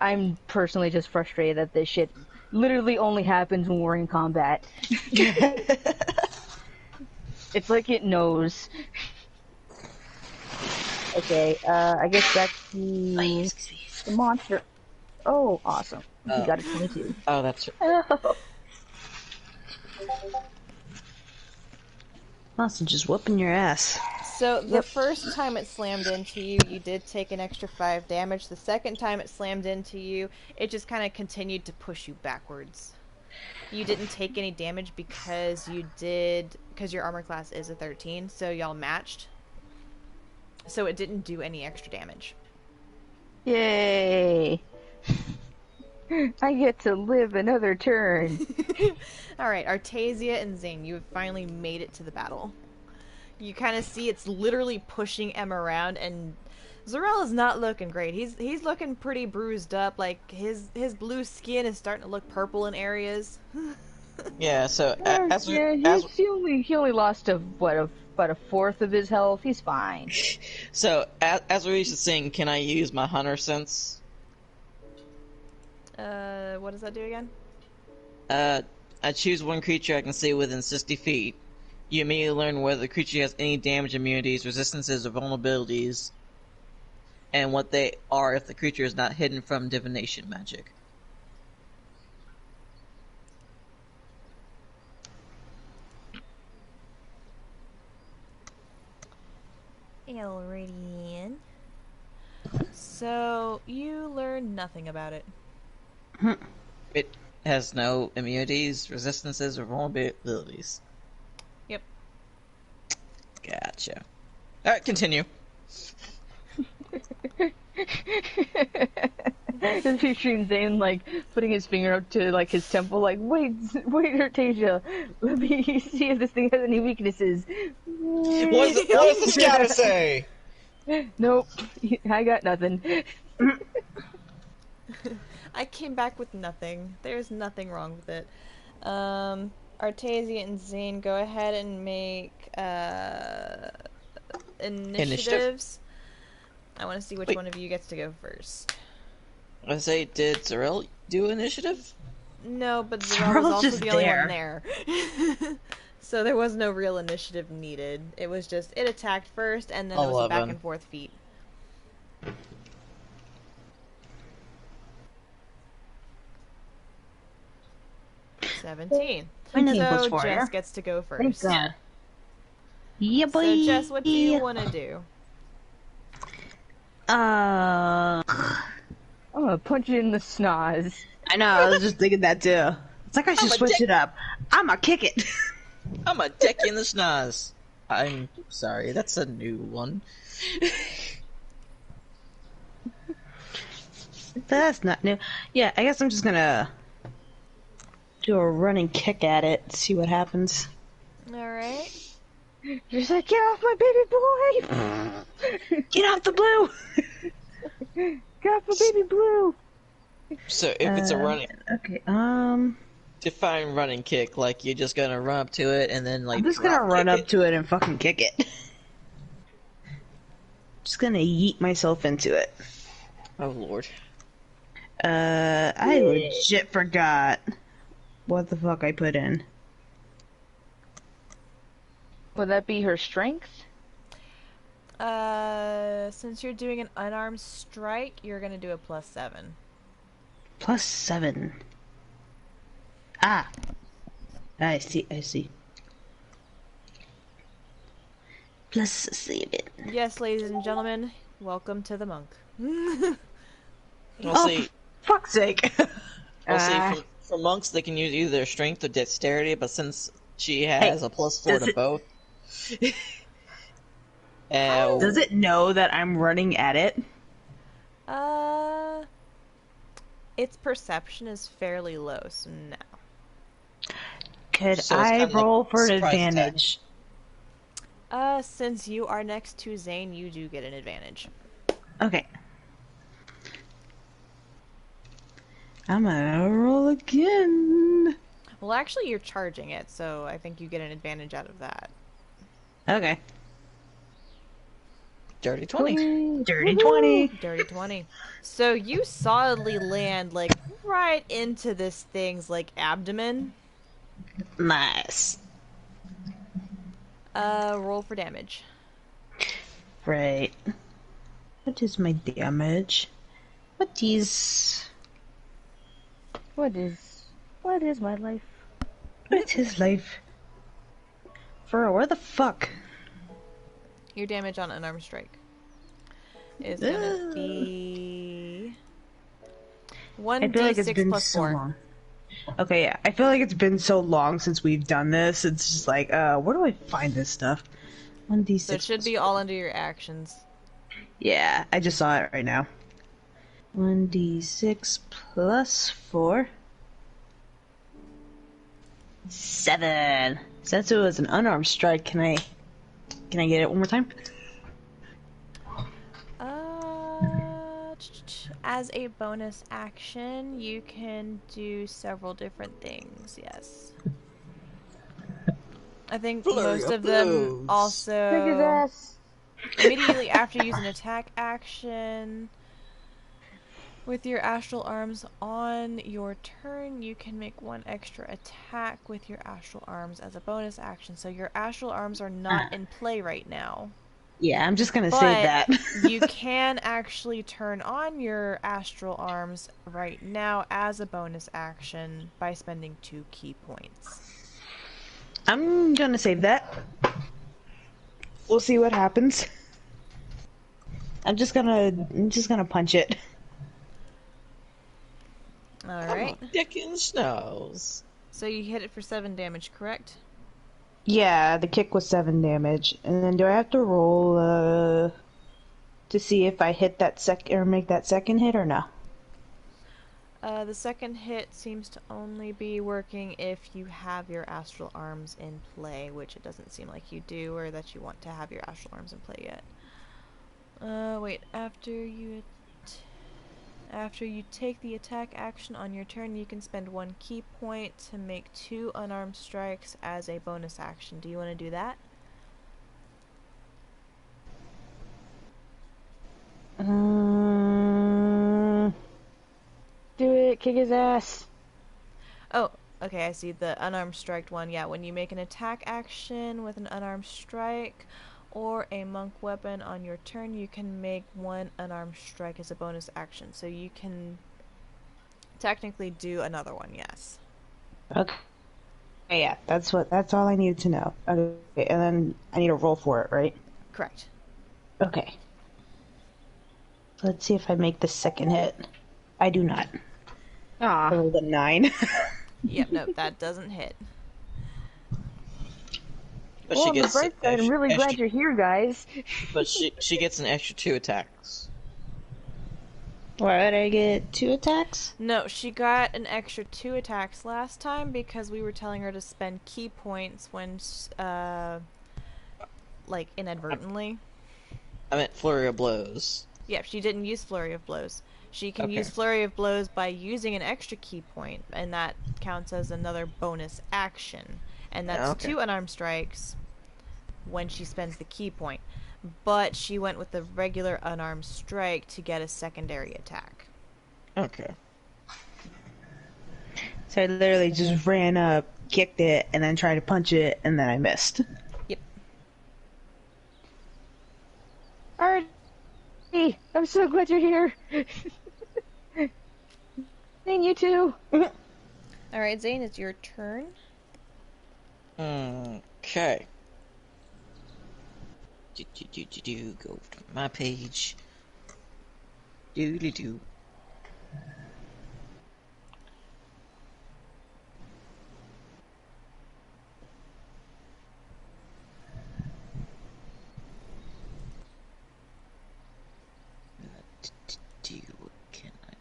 I'm personally just frustrated that this shit literally only happens when we're in combat. It's like it knows. Okay, I guess that's the monster. Oh, awesome. He Oh. got a 22. Oh, that's Monster just whooping your ass. So the first time it slammed into you, you did take an extra 5 damage. The second time it slammed into you, it just kind of continued to push you backwards. You didn't take any damage because your armor class is a 13, so y'all matched. So it didn't do any extra damage. Yay! I get to live another turn. Alright, Artasia and Zane, you have finally made it to the battle. You kind of see it's literally pushing M around, and Zarel is not looking great. He's looking pretty bruised up. Like his blue skin is starting to look purple in areas. yeah. So as we Yeah, he only lost about a fourth of his health. He's fine. as we used to sing, can I use my hunter sense? What does that do again? I choose one creature I can see within 60 feet. You immediately learn whether the creature has any damage immunities, resistances, or vulnerabilities, and what they are if the creature is not hidden from divination magic. Alrighty. So you learn nothing about it. It has no immunities, resistances, or vulnerabilities. Yep. Gotcha. Alright, continue. Just picturing Zane like putting his finger up to like his temple, like wait, Artasia, let me see if this thing has any weaknesses. What does the scatter say? Nope, I got nothing. I came back with nothing. There's nothing wrong with it. Artasia and Zane, go ahead and make initiatives. I want to see which one of you gets to go first. I say, did Zarel do initiative? No, but Zarel was also just the only there. one there. So there was no real initiative needed. It was just, it attacked first, and then it was a back 11. and forth feat. $17. My name was So for Jess her. gets to go Thank first. God. Yeah, boy. So Jess, what do you want to do? I'm gonna punch you in the schnoz. I know, I was just thinking that too. It's like I should a switch dick. it up. I'ma kick it. I'm a deck in the schnoz. I'm sorry, that's a new one. That's not new. Yeah, I guess I'm just gonna do a running kick at it, see what happens. Alright. Just like, get off my baby boy! Get off the blue! Get off my baby blue! So if it's a running, Okay, define running kick, like you're just gonna run up to it and then like. I'm just gonna run up to it and fucking kick it. Just gonna yeet myself into it. Oh lord. I legit forgot what the fuck I put in. Would that be her strength? Since you're doing an unarmed strike, you're gonna do a +7. +7. Ah. I see. +7. Yes, ladies and gentlemen, welcome to the monk. We'll see. Fuck's sake. We'll see. For monks, they can use either their strength or dexterity, but since she has a +4 does to it- both. Does it know that I'm running at it? Its perception is fairly low, so no. Could So it's I kinda roll like for an surprise attack. advantage? Since you are next to Zane, you do get an advantage. Okay. I'm gonna roll again. Well, actually, you're charging it, so I think you get an advantage out of that. Okay. Dirty 20. Dirty 20. Dirty 20. So you solidly land, like, right into this thing's, like, abdomen. Nice. Roll for damage. Right. What is my damage? What is What is my life? life? Where the fuck? Your damage on unarmed strike is gonna be I feel like it's 1d6 been plus so 4. long. Okay, yeah. I feel like it's been so long since we've done this. It's just like, where do I find this stuff? 1d6. So it should be all under your actions. Yeah, I just saw it right now. 1d6 plus 4. 7. Since it was an unarmed strike, can I get it one more time? As a bonus action, you can do several different things, yes. I think Flurry most of of them blows. Kick his also ass! immediately after you use an attack action with your astral arms on your turn, you can make one extra attack with your astral arms as a bonus action. So your astral arms are not in play right now. Yeah, I'm just gonna But say that. you can actually turn on your astral arms right now as a bonus action by spending 2 key points. I'm gonna save that. We'll see what happens. I'm just gonna punch it. Alright. Dick in snows. So you hit it for 7 damage, correct? Yeah, the kick was 7 damage. And then do I have to roll to see if I hit that or make that second hit or no? The second hit seems to only be working if you have your astral arms in play, which it doesn't seem like you do, or that you want to have your astral arms in play yet. Wait, after you take the attack action on your turn, you can spend 1 key point to make 2 unarmed strikes as a bonus action. Do you want to do that? Do it, kick his ass. Oh, okay, I see the unarmed strike one. Yeah, when you make an attack action with an unarmed strike or a monk weapon on your turn, you can make 1 unarmed strike as a bonus action. So you can technically do another one, yes. Okay. Yeah, that's all I needed to know. Okay, and then I need to roll for it, right? Correct. Okay. Let's see if I make the second hit. I do not. I rolled a 9. Yep, nope, that doesn't hit. But Well, she on the gets bright side, I'm really glad extra, you're here, guys. but she gets an extra 2 attacks. Why would I get 2 attacks? No, she got an extra 2 attacks last time because we were telling her to spend key points when, like, inadvertently. I meant flurry of blows. Yep, she didn't use Flurry of Blows. She can use Flurry of Blows by using an extra key point, and that counts as another bonus action. And that's 2 unarmed strikes when she spends the key point. But she went with the regular unarmed strike to get a secondary attack. Okay. So I literally just ran up, kicked it, and then tried to punch it, and then I missed. Yep. Alright. I'm so glad you're here. And you too. Alright, Zane, it's your turn. Okay. Go to my page. Do. What can I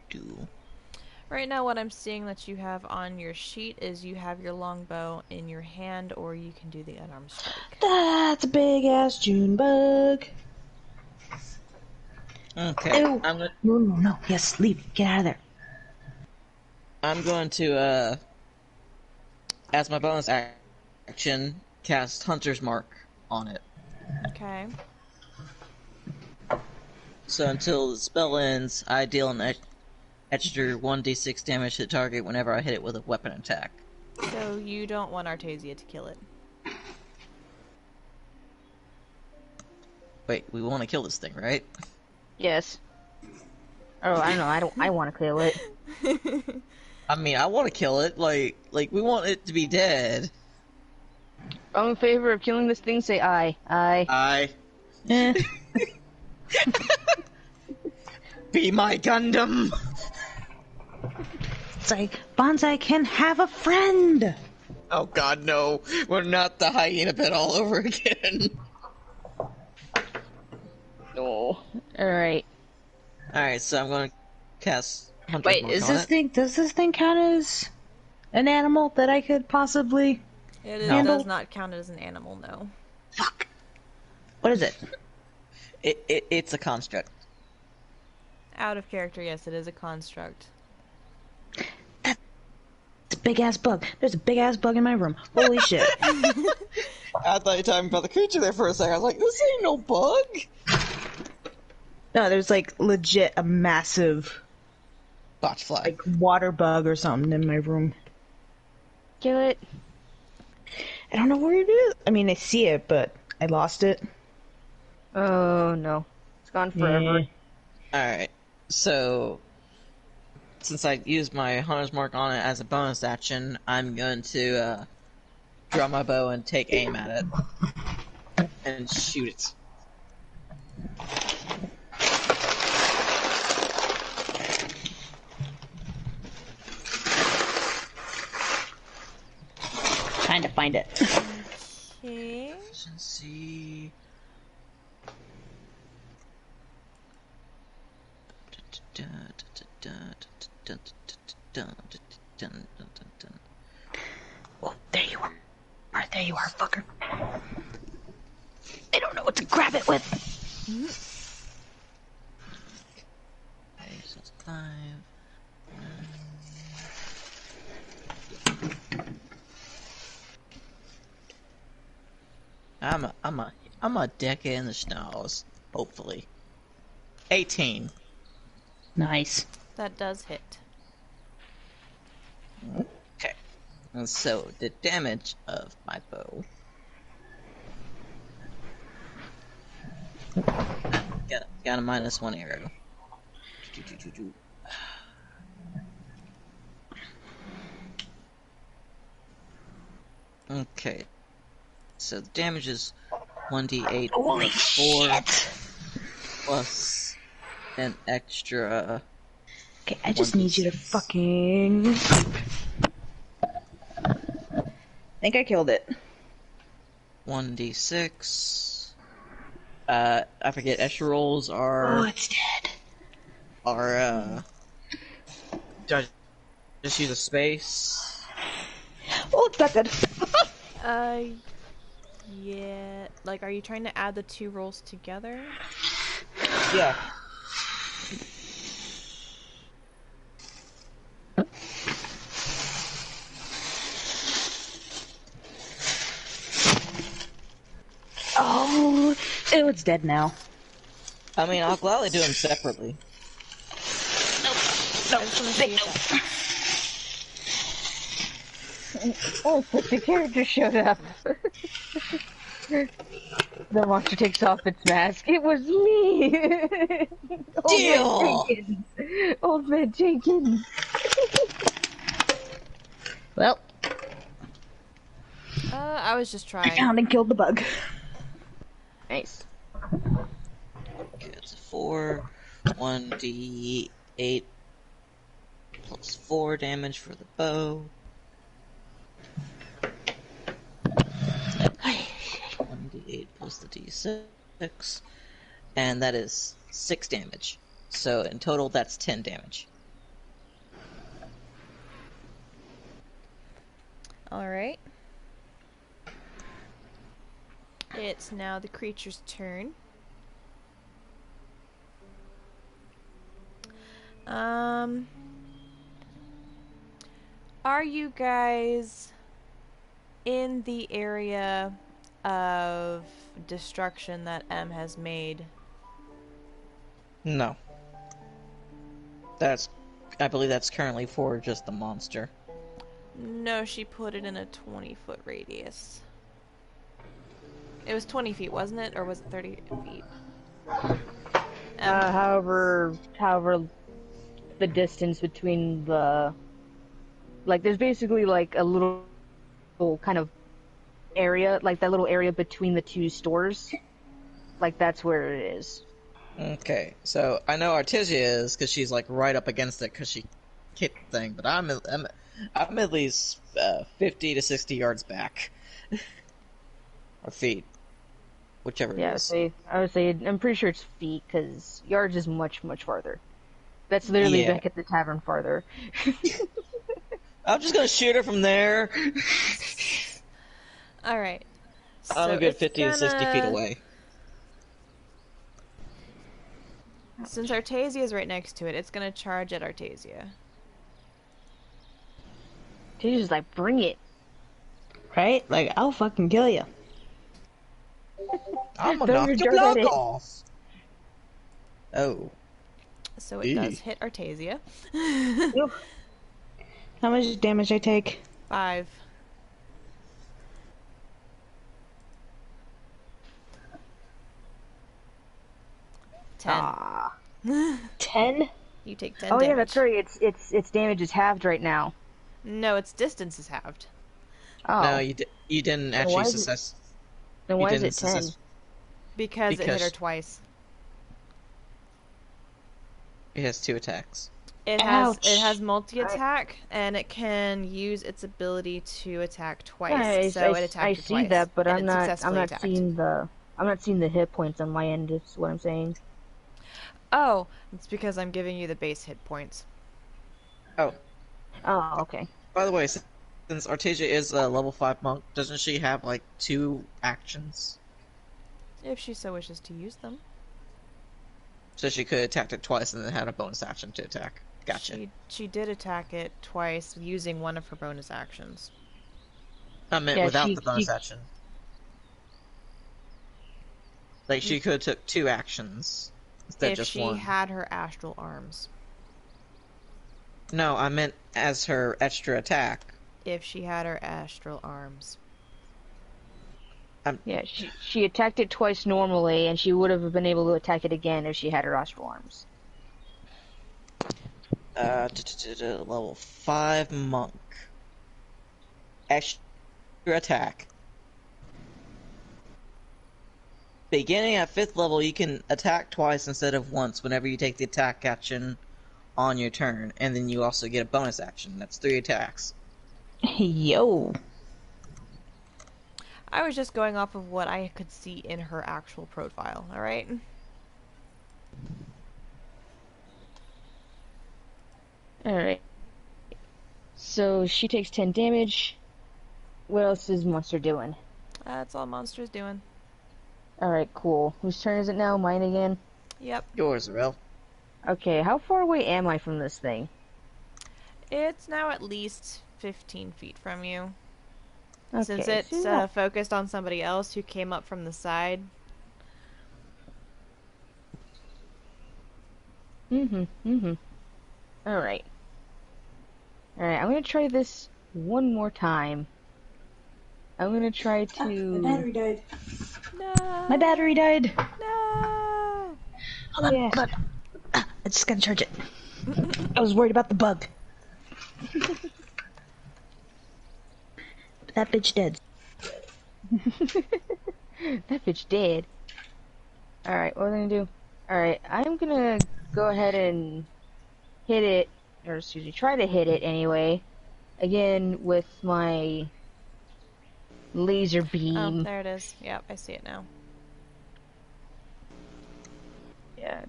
do? Right now what I'm seeing that you have on your sheet is you have your longbow in your hand, or you can do the unarmed strike. That's a big ass June bug. Okay. Ew. No. Yes, leave. Get out of there. I'm going to, as my bonus action, cast Hunter's Mark on it. Okay. So until the spell ends, I deal an extra 1d6 damage to the target whenever I hit it with a weapon attack. So you don't want Artasia to kill it. Wait, we want to kill this thing, right? Yes. Oh, I know. I want to kill it. I mean, I want to kill it. Like we want it to be dead. All in favor of killing this thing, say aye. Aye. Be my Gundam! It's like, Bonsai can have a friend! Oh god, no. We're not the hyena pit all over again. No. Alright. Alright, so I'm going to cast Hunter's Wait, Mark does on it. this thing count as an animal that I could possibly... It does not count as an animal, no. Fuck! What is it? It's a construct. Out of character, yes, it is a construct. That's a big ass bug. There's a big ass bug in my room. Holy shit. I thought you were talking about the creature there for a second. I was like, this ain't no bug! No, there's like legit a massive Botchfly. like water bug or something in my room. Kill it. I don't know where it is. I mean, I see it, but I lost it. Oh no. It's gone forever. Yeah. Alright, so since I used my Hunter's Mark on it as a bonus action, I'm going to draw my bow and take aim at it. And shoot it. Trying to find it. Okay. Efficiency. Oh, there you are. There you are, fucker. I don't know what to grab it with. Okay, so it's 5. I'm a decade in the schnoz, hopefully. 18. Nice. That does hit. Okay. And so the damage of my bow. Got a -1 arrow. Okay. So the damage is 1d8 Holy plus 4 shit! plus an extra. Okay, I just need you to fucking. I think I killed it. 1d6. I forget. Extra rolls are. Oh, it's dead. Do I just use a space? Oh, it's not dead. Yeah. Like, are you trying to add the 2 rolls together? Yeah. Oh, it's dead now. I mean, I'll gladly do them separately. I just want to see if that... Oh, the character showed up. The monster takes off its mask. It was me! Old Man Jenkins! Old Man Jenkins! Well, I was just trying. I found and killed the bug. Nice. Okay, it's a 4, 1d8 plus 4 damage for the bow. 1d8 plus the d6, and that is 6 damage. So in total, that's 10 damage. Alright. It's now the creature's turn. Are you guys in the area of destruction that M has made? No. I believe that's currently for just the monster. No, she put it in a 20-foot radius. It was 20 feet, wasn't it? Or was it 30 feet? However, the distance between the... Like, there's basically, like, a little kind of area, like that little area between the 2 stores. Like, that's where it is. Okay, so I know Artesia is, because she's, like, right up against it, because she kicked the thing, but I'm at least 50 to 60 yards back. Or feet. Whichever it is. I would say, I'm pretty sure it's feet, because yards is much, much farther. That's literally back at the tavern farther. I'm just gonna shoot her from there. Alright. So I'm a good 50 to 60 feet away. Since Artesia is right next to it, it's gonna charge at Artesia. She's just like, bring it. Right? Like, I'll fucking kill you. I'm gonna knock your block off. Oh. So it does hit Artesia. How much damage I take? 5. Ah. 10? You take 10 Oh damage. yeah, that's right. Its damage is halved right now. No, its distance is halved. Oh. No, you didn't actually success. Then why is it 10? Because it hit her twice. It has 2 attacks. It has multi-attack, and it can use its ability to attack twice. So it attacked her twice. I see that, but I'm not attacked. seeing the hit points on my end. Is what I'm saying. Oh, it's because I'm giving you the base hit points. Oh, okay. By the way, since Artesia is a level 5 monk, doesn't she have like 2 actions? If she so wishes to use them. So she could attack it twice and then had a bonus action to attack. Gotcha. She did attack it twice using one of her bonus actions. I meant Yeah, without the bonus action. Like she could have took 2 actions instead of just one. If she had her astral arms. No, I meant as her extra attack. If she had her astral arms. Yeah, she attacked it twice normally, and she would have been able to attack it again if she had her astral arms. Level 5 monk. Extra attack. Beginning at 5th level, you can attack twice instead of once whenever you take the attack action on your turn, and then you also get a bonus action. That's 3 attacks. Yo. I was just going off of what I could see in her actual profile, alright? Alright. So she takes 10 damage. What else is Monster doing? That's all Monster's doing. Alright, cool. Whose turn is it now? Mine again? Yep. Yours, Rel. Okay, how far away am I from this thing? It's now at least 15 feet from you. Okay, Since it's focused on somebody else who came up from the side. Alright. Alright, I'm gonna try this one more time. I'm gonna try to... the battery died. No! My battery died. No! Hold on, Yeah. hold on. I just gotta charge it. I was worried about the bug. That bitch dead. That bitch dead. Alright, what are we gonna do? Alright, I'm gonna go ahead and hit it, or excuse me, try to hit it anyway. Again, with my laser beam. Oh, there it is. Yep, I see it now. Yeah.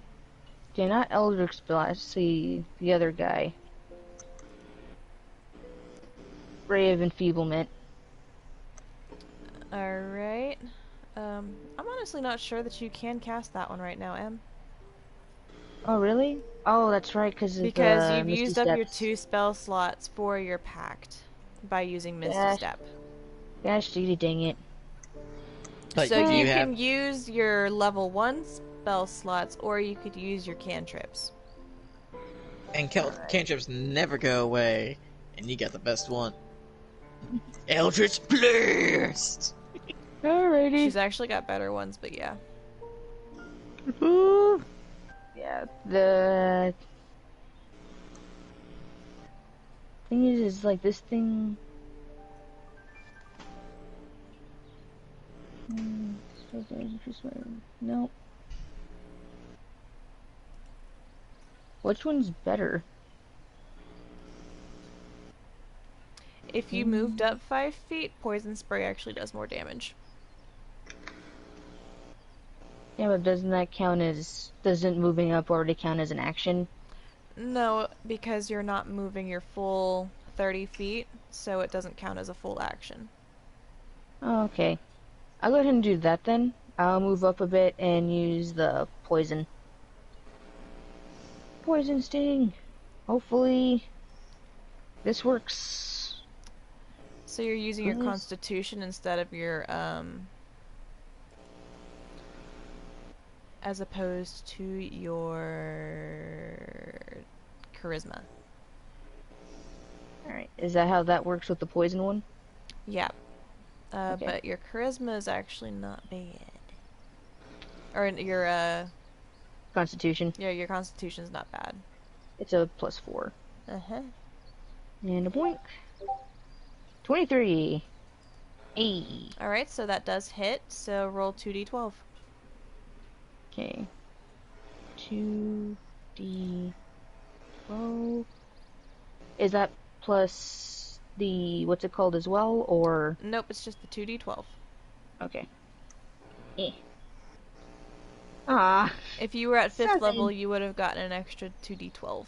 Okay, not Eldritch Blast, see the other guy. Ray of Enfeeblement. Alright. I'm honestly not sure that you can cast that one right now, Em. Oh, really? Oh, that's right, because You've Misty used up your Steps. 2 spell slots for your pact by using Misty Gosh. Step. Gosh, dang it. But So you have... can use your level 1 spell slots, or you could use your cantrips. And cantrips never go away, and you got the best one. Eldritch Blast! Alrighty. She's actually got better ones, but yeah. Ooh. Yeah, the thing is like this thing. No. Which one's better? If you moved up 5 feet, Poison Spray actually does more damage. Yeah, but doesn't that count as... Doesn't moving up already count as an action? No, because you're not moving your full 30 feet, so it doesn't count as a full action. Oh, okay. I'll go ahead and do that then. I'll move up a bit and use the poison. Poison sting! Hopefully this works. So you're using your Nice. Constitution instead of your, as opposed to your Charisma. Alright, is that how that works with the poison one? Yeah. Okay. But your Charisma is actually not bad. Or your, Constitution. yeah, your Constitution's not bad. It's a +4. Uh-huh. And a boink. 23. Hey. Alright, so that does hit, so roll 2d12. Okay. 2d12. Is that plus the what's it called as well, or Nope, it's just the 2d12. okay? Eh. Ah. If you were at 5th 7. level, you would have gotten an extra 2d12.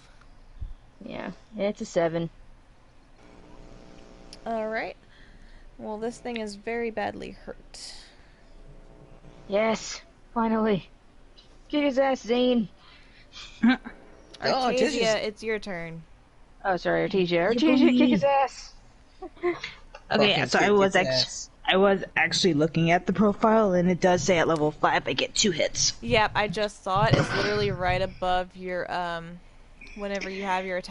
Yeah, it's a 7. Alright. Well, this thing is very badly hurt. Yes, finally. Kick his ass, Zane. Artasia, it's your turn. Oh, sorry, Artesia. Artesia, kick his ass. Okay, Fucking so kick its ass. I was actually looking at the profile, and it does say at level 5 I get 2 hits. Yep, I just saw it. It's literally right above your whenever you have your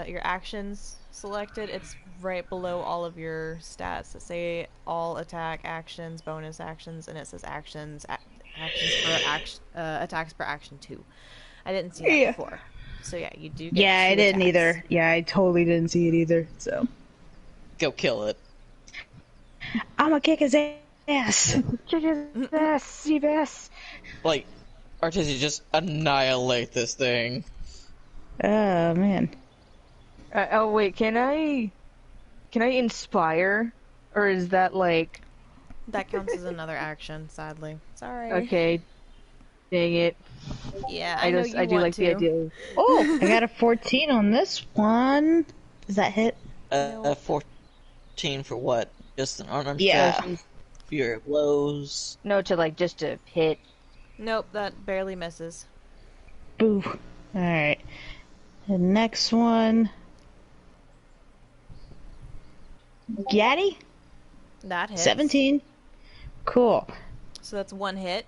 your actions selected, it's right below all of your stats that say all attack actions, bonus actions, and it says actions attacks per action 2. I didn't see that before. So yeah, you do get Yeah, I 2 didn't attacks. either. Yeah, I totally didn't see it either, so. Go kill it. I'm gonna kick his ass. Kick his ass, Seabass. Like, Artesia, just annihilate this thing. Oh, man. Oh, wait, can I inspire? Or is that like... That counts as another action, sadly. Sorry. Okay. Dang it. Yeah, I know you I do want like to. the idea. Oh, I got a 14 on this one. Does that hit? 14 for what? Just an unarmed Yeah. strike? Fury of blows. No, to like, just to hit. Nope, that barely misses. Boo. Alright. The next one. Gaddy? That hits. 17. Cool. So that's 1 hit.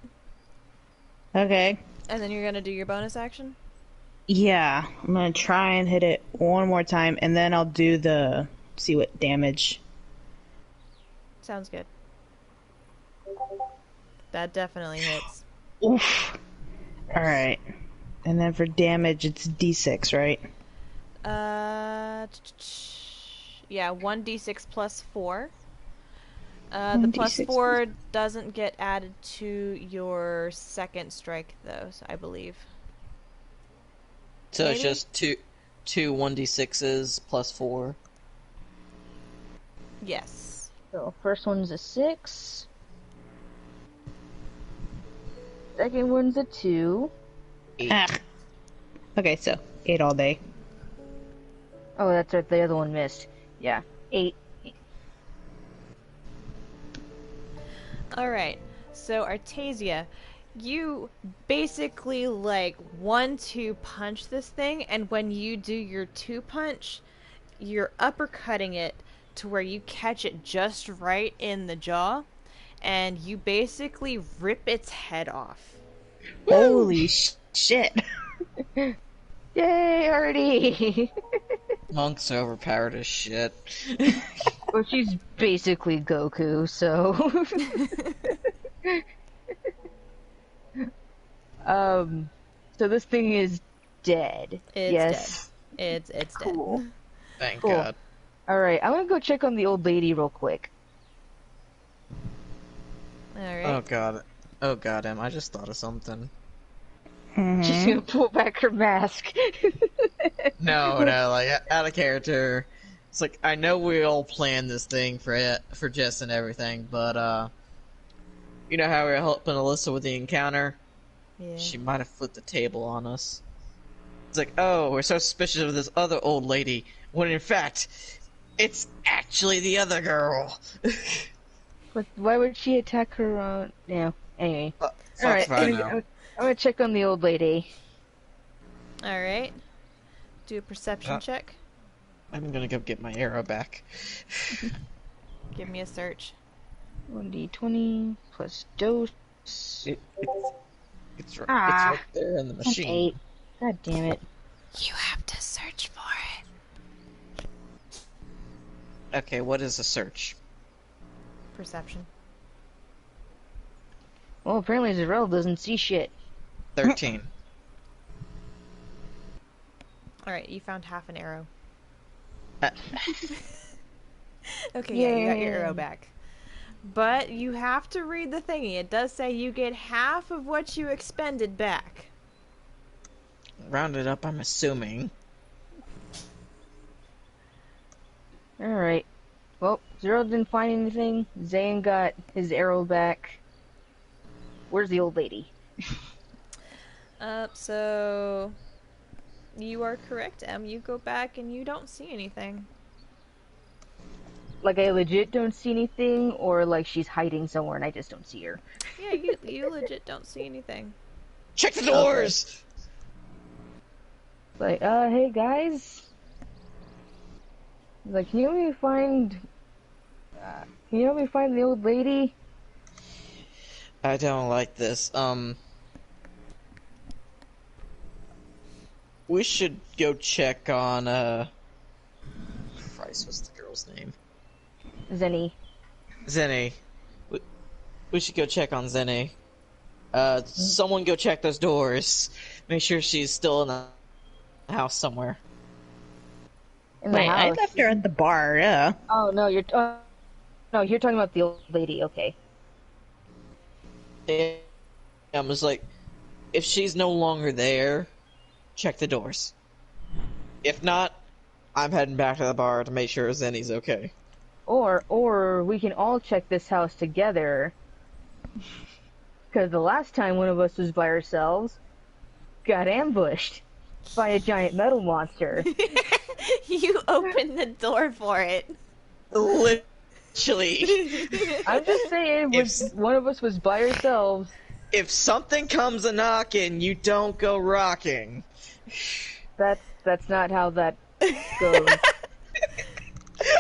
Okay. And then you're gonna do your bonus action? Yeah, I'm gonna try and hit it one more time, and then I'll do the... see what damage. Sounds good. That definitely hits. Oof. Alright. And then for damage, it's d6, right? Yeah, 1d6 plus 4. The plus 1d6 4 doesn't get added to your second strike, though, so I believe. So Maybe? it's just two 1d6s plus 4. Yes. So, first one's a 6. Second one's a 2. 8. Ah. Okay, so 8 all day. Oh, that's right, the other one missed. Yeah, 8. Alright, so Artasia, you basically, like, 1-2 punch this thing, and when you do your 2 punch, you're uppercutting it to where you catch it just right in the jaw, and you basically rip its head off. Holy shit. Yay, Artie! Monks are overpowered as shit. Well, she's basically Goku, so... So this thing is dead. It's yes. dead. It's Cool. dead. Thank Cool. God. Alright, I'm gonna go check on the old lady real quick. Alright. Oh God. Oh God, Em, I just thought of something. She's gonna pull back her mask. No, like, out of character. It's like, I know we all planned this thing for Jess and everything, but, you know how we were helping Alyssa with the encounter? Yeah. She might have flipped the table on us. It's like, oh, we're so suspicious of this other old lady, when in fact, it's actually the other girl. But why would she attack her on... Yeah, anyway. Fuck Alright, if I know. I'm gonna check on the old lady. Alright. Do a perception check. I'm gonna go get my arrow back. Give me a search. 1d20 plus dose. It's right there in the That's machine. 8. God damn it. You have to search for it. Okay, what is a search? Perception. Well, apparently Zarel doesn't see shit. 13. Alright, you found half an arrow. Uh, Okay, yeah, you got your Yay. arrow back. But you have to read the thingy. It does say you get half of what you expended back. rounded up, I'm assuming. Alright. Well, Zero didn't find anything. Zane got his arrow back. Where's the old lady? So you are correct, Em. You go back and you don't see anything. like I legit don't see anything, or like she's hiding somewhere and I just don't see her. Yeah, you legit don't see anything. Check the doors! Like, hey guys. Like, can you help me find the old lady? I don't like this. We should go check on, Christ, what's the girl's name? Zenny. Zenny. We should go check on Zenny. Someone go check those doors. Make sure she's still in the house somewhere. In the Wait, I house. left her at the bar, yeah. Oh no, you're talking about the old lady. Okay. And I was like, if she's no longer there, check the doors. If not, I'm heading back to the bar to make sure Zenny's okay. Or we can all check this house together. Because the last time one of us was by ourselves, got ambushed by a giant metal monster. You opened the door for it. Literally. I'm just saying, when one of us was by ourselves. If something comes a knocking, you don't go rocking. That's not how that goes.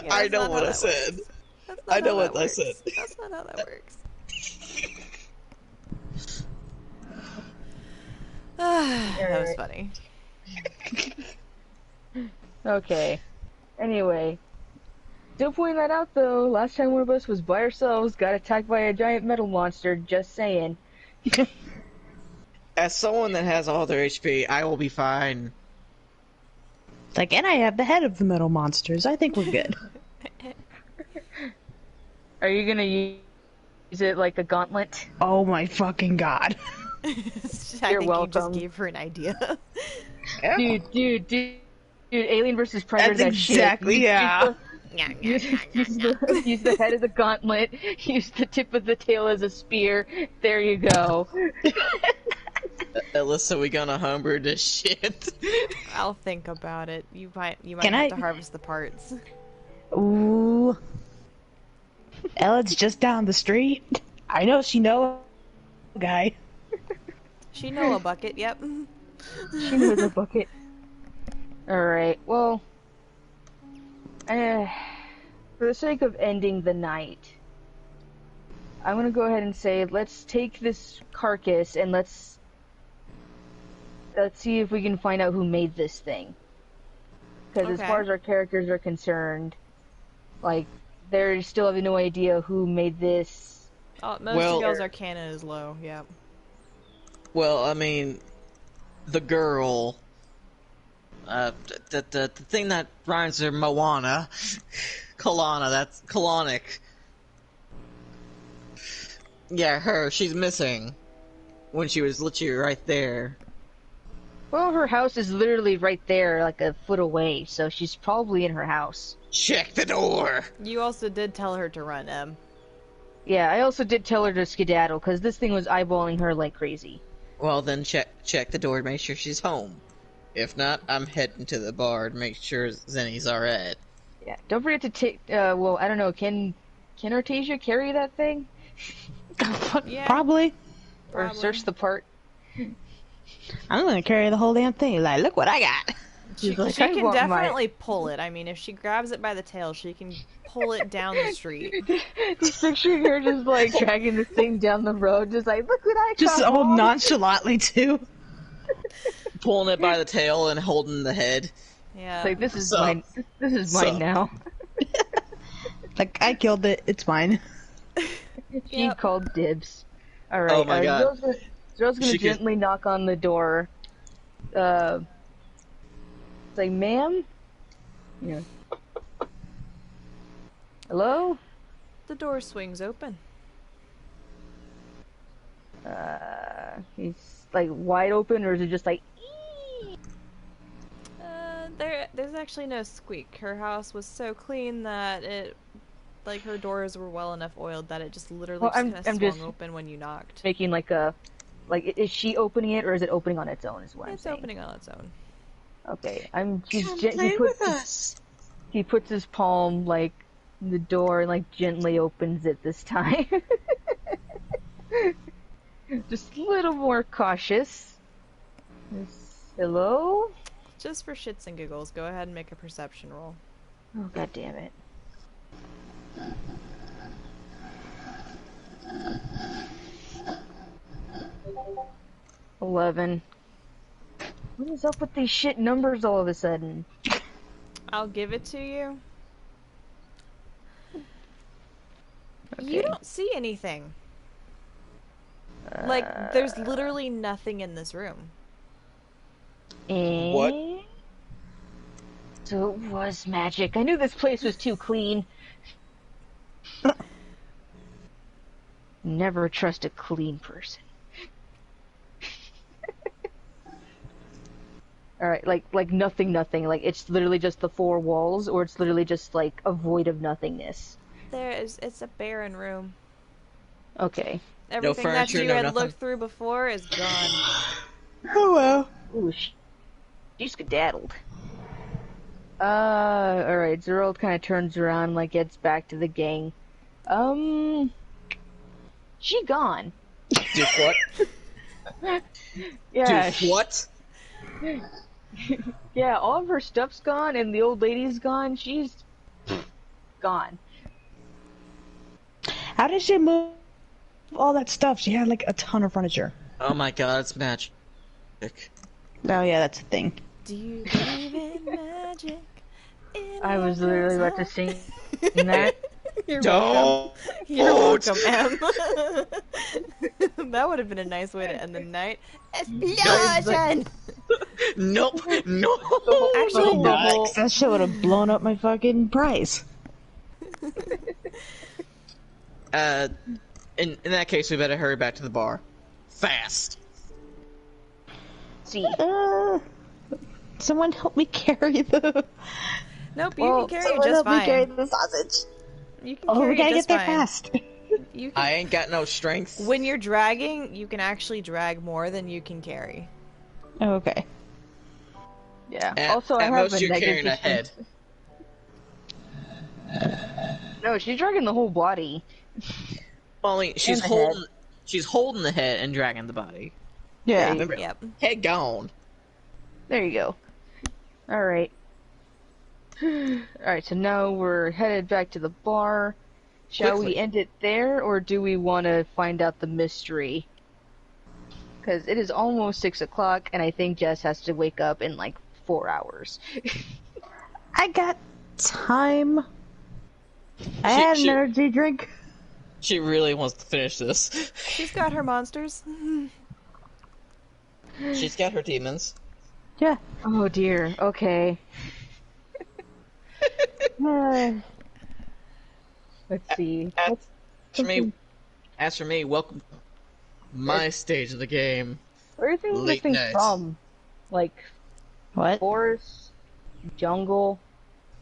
Yeah, I that's know not what how I that said. works. That's not I know how what that I works. said. That's not how that works. That was funny. Okay. Anyway. Still pointing that out though, last time one of us was by ourselves, got attacked by a giant metal monster, just saying. As someone that has all their HP, I will be fine. Like, and I have the head of the metal monsters. I think we're good. Are you gonna use it like a gauntlet? Oh my fucking god. I You're think you welcome. just gave her an idea. Dude, Alien vs. Predator, That's that exactly, shit. yeah. Use the head of the gauntlet, use the tip of the tail as a spear, there you go. Alyssa, we gonna homebrew this shit? I'll think about it. You might Can have I- to harvest the parts. Ooh. Ellen's just down the street. I know she know a guy. She know a bucket, yep. She knows a bucket. Alright, well... for the sake of ending the night, I'm gonna go ahead and say, let's take this carcass and let's see if we can find out who made this thing. Because as Okay. far as our characters are concerned, like, they still have no idea who made this. Most Well- of y'all's arcana is low, yep. Well, I mean, the girl, the thing that rhymes with Moana, Kalana, that's Kalanic. Yeah, her, she's missing. When she was literally right there. Well, her house is literally right there, like a foot away, so she's probably in her house. Check the door! You also did tell her to run, Yeah, I also did tell her to skedaddle, because this thing was eyeballing her like crazy. Well, then check the door to make sure she's home. If not, I'm heading to the bar to make sure Zenny's alright. Yeah, don't forget to take, well, I don't know, can Artesia carry that thing? Yeah. Probably. Or Probably. search the part? I'm gonna carry the whole damn thing. Like, look what I got. She She's like, I can want my- definitely pull it. I mean, if she grabs it by the tail, she can pull it down the street. Just picturing her just like dragging this thing down the road, just like, look what I got. Just all Mom." nonchalantly, too. Pulling it by the tail and holding the head. Yeah. It's like, this is So- mine. This is so- mine now. Like, I killed it. It's mine. She Yep. called dibs. Alright, Oh my God. Zoro's gonna She could- gently knock on the door. It's like, ma'am? You know. Hello? The door swings open. He's like wide open, or is it just like, There's actually no squeak. Her house was so clean that like her doors were well enough oiled that it just literally Well, just I'm kind of swung just- open when you knocked. making like a, like, is she opening it, or is it opening on its own, is what I'm It's saying. opening on its own. Okay, he Play puts with us! he puts his palm like The door like gently opens it this time. Just a little more cautious. Hello? Just for shits and giggles, go ahead and make a perception roll. Oh, god damn it. 11. What is up with these shit numbers all of a sudden? I'll give it to you. Okay. You don't see anything. Like, there's literally nothing in this room. What? So it was magic. I knew this place was too clean. Never trust a clean person. Alright, like nothing. Like, it's literally just the four walls, or it's literally just, like, a void of nothingness. It's a barren room. Okay. Everything that you had looked through before is gone. Oh well. Ooh, she skedaddled. Alright, Zerold kind of turns around, like, gets back to the gang. She gone. Do what? Yeah. Do what? Yeah, all of her stuff's gone, and the old lady's gone. She's gone. How did she move all that stuff? She had like a ton of furniture. Oh my god, it's magic. Oh yeah, that's a thing. Do you believe in magic? I was literally about to sing that. You're Don't. welcome. You're welcome, Em. That would have been a nice way to end the night. Explosion! Nope. No. Actually, Nice. That shit would have blown up my fucking price. In that case, we better hurry back to the bar. Fast. See. Someone help me carry the. Nope, you can carry it just help me carry fine. the sausage. You can carry we gotta it just get there fine. fast. You can... I ain't got no strength. When you're dragging, you can actually drag more than you can carry. Oh, okay. Yeah. At, Also, I at have most, a you're negative carrying a head. No, she's dragging the whole body. Only she's the holding. She's holding the head and dragging the body. Yeah. Remember, Yep. head gone. There you go. Alright. Alright, so now we're headed back to the bar. Shall we Quickly. end it there, or do we want to find out the mystery? Because it is almost 6 o'clock, and I think Jess has to wake up in like 4 hours. I got time. I had an energy drink. She really wants to finish this. She's got her monsters. She's got her demons. Yeah. Oh dear, okay. Let's see. As for me, welcome to my stage of the game. Where do you think this Late thing's night. from? Like, What? forest? Jungle?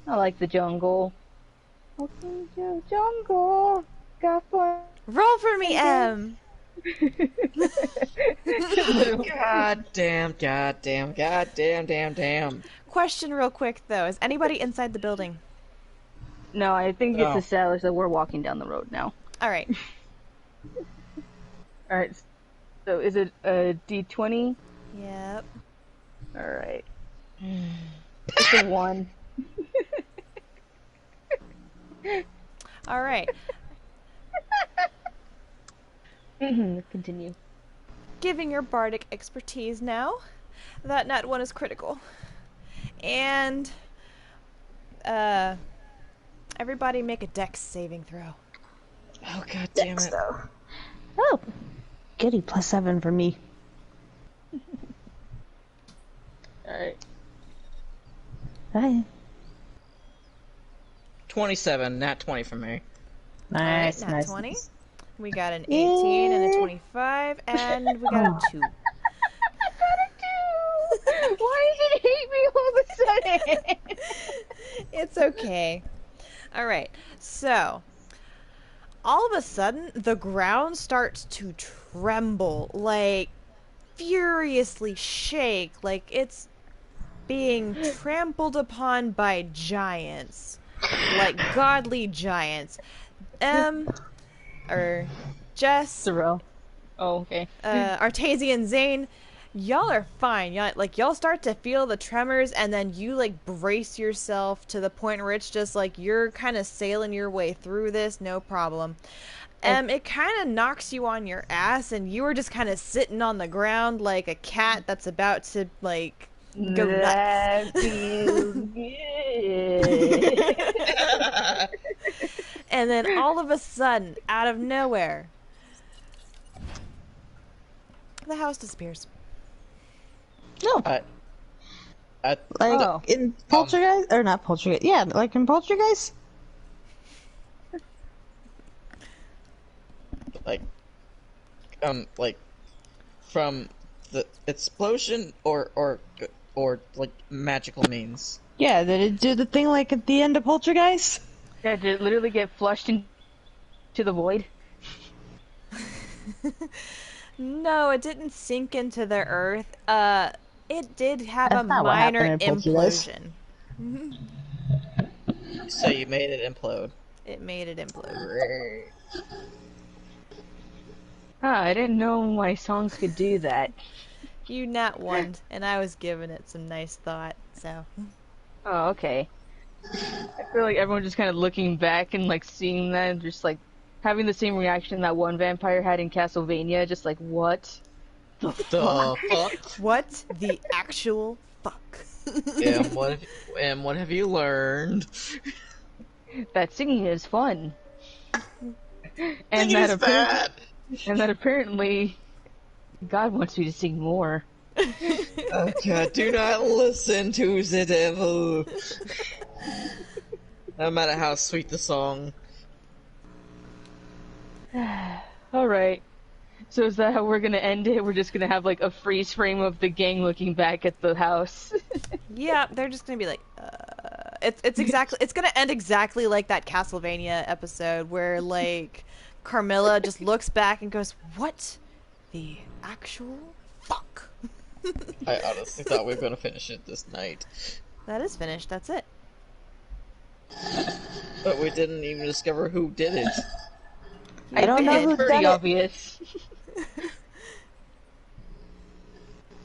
I like the jungle. Welcome to jungle. Got fun. Roll for me, Em! God damn. Question real quick, though. Is anybody inside the building? No, I think it's Oh. established that we're walking down the road now. Alright. Alright, so is it a D20? Yep. Alright. It's a 1. Alright. Continue. Giving your bardic expertise now. That nat 1 is critical. And, everybody make a dex saving throw. Oh god damn it. Oh. Goody, +7 for me. Alright. Hi. 27, not 20 for me. Nice, Nat nice. 20. We got an 18 and a 25, and we got a 2. Why did it hate me all of a sudden? It's okay. Alright, so all of a sudden the ground starts to tremble, like furiously shake, like it's being trampled upon by giants. like godly giants. Or Jess, Sorrel. Oh, okay. Artesian, Zane, y'all are fine. Y'all start to feel the tremors, and then you like brace yourself to the point where it's just like you're kind of sailing your way through this, no problem. It kind of knocks you on your ass, and you were just kind of sitting on the ground like a cat that's about to like go nuts. That feels good. And then all of a sudden, out of nowhere, the house disappears. No. I, In Poltergeist? Or not Poltergeist. Yeah, like in Poltergeist? like from the explosion or like magical means. Yeah, did it do the thing like at the end of Poltergeist? Yeah, did it literally get flushed into the void? No, it didn't sink into the earth. It did have That's a not what minor happened in Poltergeist. implosion. So you made it implode. It made it implode. Great. I didn't know my songs could do that. You nat one, and I was giving it some nice thought, so. Oh, okay. I feel like everyone's just kind of looking back and like seeing that and just like having the same reaction that one vampire had in Castlevania, just like, what the The fuck? What the actual fuck? And what have you learned? That singing is fun. And Singing is bad. And that apparently God wants me to sing more. Okay, do not listen to the devil. No matter how sweet the song. Alright. So is that how we're gonna end it? We're just gonna have like a freeze frame of the gang looking back at the house. Yeah, they're just gonna be like, it's gonna end exactly like that Castlevania episode where like Carmilla just looks back and goes, "What the actual fuck?" I honestly thought we were gonna finish it this night. That is finished. That's it. But we didn't even discover who did it. I don't know It's who's pretty done it. obvious.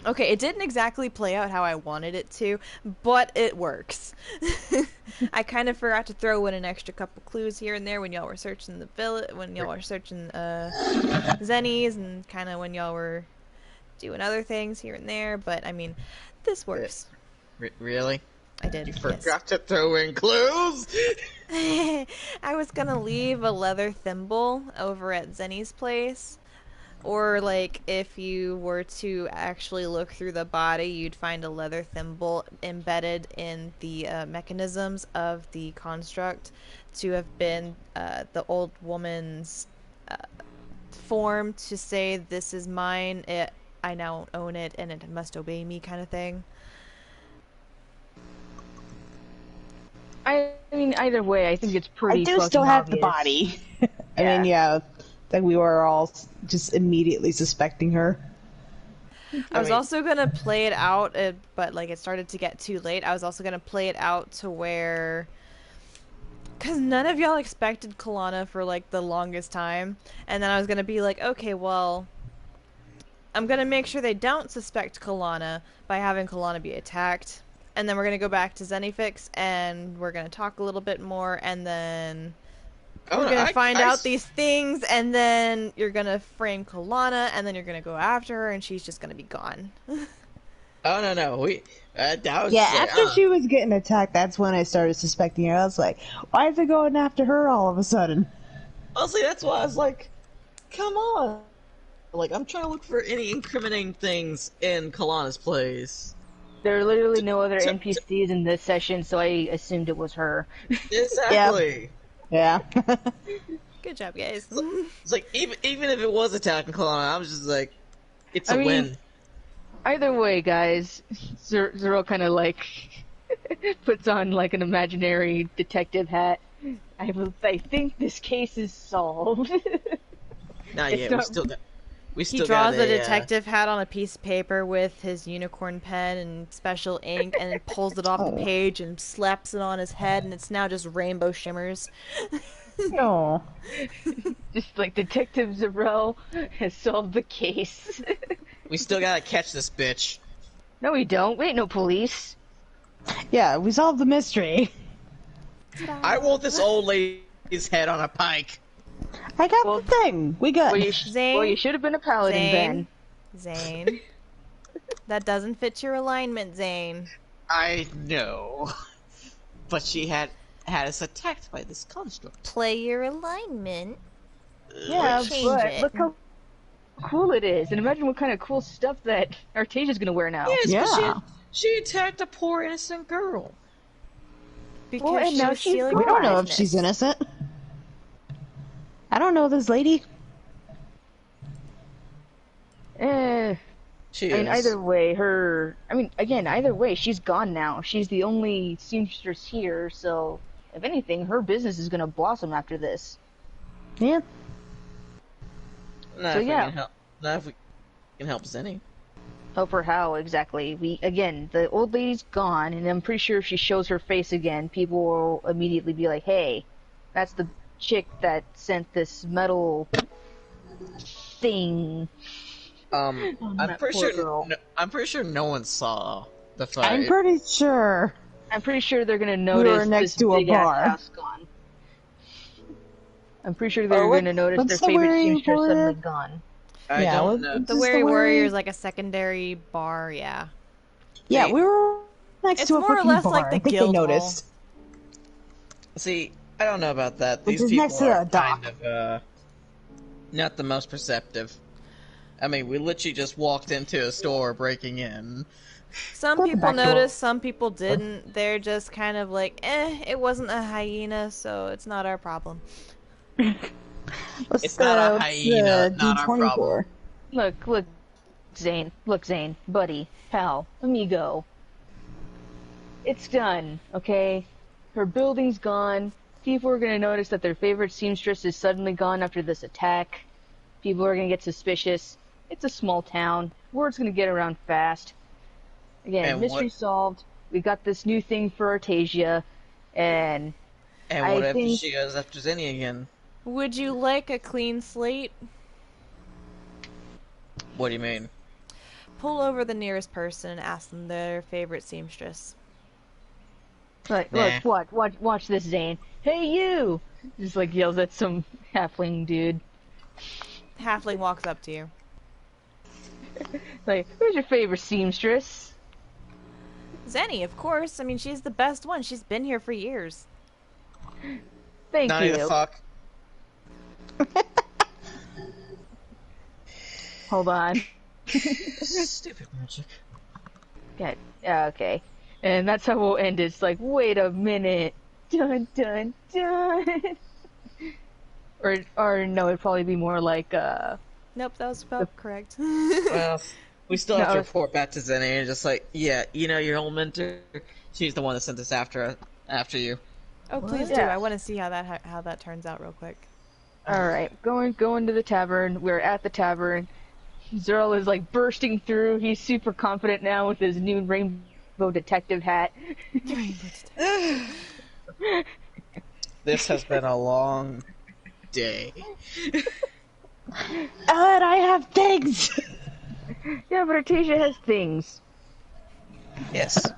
Okay, it didn't exactly play out how I wanted it to, but it works. I kind of forgot to throw in an extra couple clues here and there when y'all were searching the village, when y'all were searching Zennies, and kind of when y'all were doing other things here and there. But I mean, this works. Really? I did. You yes. forgot to throw in clues? I was gonna leave a leather thimble over at Zenny's place. Or, like, if you were to actually look through the body, you'd find a leather thimble embedded in the mechanisms of the construct to have been the old woman's form to say, "This is mine, I now own it, and it must obey me," kind of thing. I mean, either way, I think it's pretty I do fucking still have the obvious. body. I mean, yeah, that we were all just immediately suspecting her. I was also gonna play it out, but like it started to get too late. I was also gonna play it out to where, cause none of y'all expected Kalana for like the longest time, and then I was gonna be like, okay, well, I'm gonna make sure they don't suspect Kalana by having Kalana be attacked, and then we're gonna go back to Zenifix and we're gonna talk a little bit more, and then we're gonna find out these things, and then you're gonna frame Kalana, and then you're gonna go after her, and she's just gonna be gone. Oh, no. That was Yeah, like, after she was getting attacked, that's when I started suspecting her. I was like, why is it going after her all of a sudden? Honestly, that's why I was like, come on. Like, I'm trying to look for any incriminating things in Kalana's plays. There are literally no other NPCs in this session, so I assumed it was her. Exactly. Yeah. Good job, guys. It's like, even if it was attacking Kalana, I was just like, it's a win. Either way, guys, Zero kind of like puts on like an imaginary detective hat. I think this case is solved. Not It's yet. not- We He still draws got a detective hat on a piece of paper with his unicorn pen and special ink, and then pulls it off the page and slaps it on his head, and it's now just rainbow shimmers. No. Just like Detective Zarel has solved the case. We still gotta catch this bitch. No, we don't. We ain't no police. Yeah, we solved the mystery. I want this old lady's head on a pike. I got the thing. We good. Well, you should have been a paladin, Ben. Zane. That doesn't fit your alignment, Zane. I know. But she had us attacked by this construct. Play your alignment. Yeah, change but it. look how cool it is. And imagine what kind of cool stuff that Artesia's gonna wear now. Yes, but she attacked a poor innocent girl. Because Well, and she now was she's stealing We her don't know if business. she's innocent. I don't know this lady. She I mean, is. either way, she's gone now. She's the only seamstress here, so if anything, her business is gonna blossom after this. Yeah. Not So, if yeah. we can help. Not if we can help Zenny. Help her how exactly? The old lady's gone, and I'm pretty sure if she shows her face again, people will immediately be like, "Hey, that's the chick that sent this metal thing." I'm that pretty poor sure. girl. No, I'm pretty sure no one saw the fight. I'm pretty sure. I'm pretty sure they're gonna We notice were next this to a big ass bar. house gone. I'm pretty sure they're what- gonna notice what's their the favorite wearing seamstress warrior? suddenly gone. I Yeah, don't what- know. The Is Weary the Warrior way- is like a secondary bar, yeah. Yeah, See- we were next It's to a more or fucking less bar. like the I think guild they hall. noticed. See, I don't know about that. Which These is people next to are the dock. kind of not the most perceptive. I mean, we literally just walked into a store breaking in. Some Go people back to noticed, some people didn't. They're just kind of like, it wasn't a hyena, so it's not our problem. What's It's not a what's hyena, the not our D20 problem. for? Look, Zane, buddy, pal, amigo. It's done, okay? Her building's gone. People are gonna notice that their favorite seamstress is suddenly gone after this attack. People are gonna get suspicious. It's a small town. Word's gonna get around fast. Again, And mystery what- solved. We got this new thing for Artesia, and And I what if think- she goes after Zenny again? Would you like a clean slate? What do you mean? Pull over the nearest person and ask them their favorite seamstress. look, Nah. watch this, Zane. Hey, you! Just like yells at some halfling dude. Halfling walks up to you. Like, who's your favorite seamstress? Zenny, of course. I mean, she's the best one. She's been here for years. Thank Not you. the fuck. Hold on. Stupid magic. Okay. And that's how we'll end it. It's like, wait a minute. Dun dun dun. or no, it'd probably be more like Nope, that was about correct. Well, we still have No. to report back to Zenny and just like, yeah, you know your old mentor? She's the one that sent us after you. Oh, please do. Yeah. I want to see how that turns out real quick. alright, going to the tavern. We're at the tavern. Zerl is like bursting through. He's super confident now with his new rainbow detective hat. This has been a long day. And I have things! Yeah, but Artesia has things. Yes.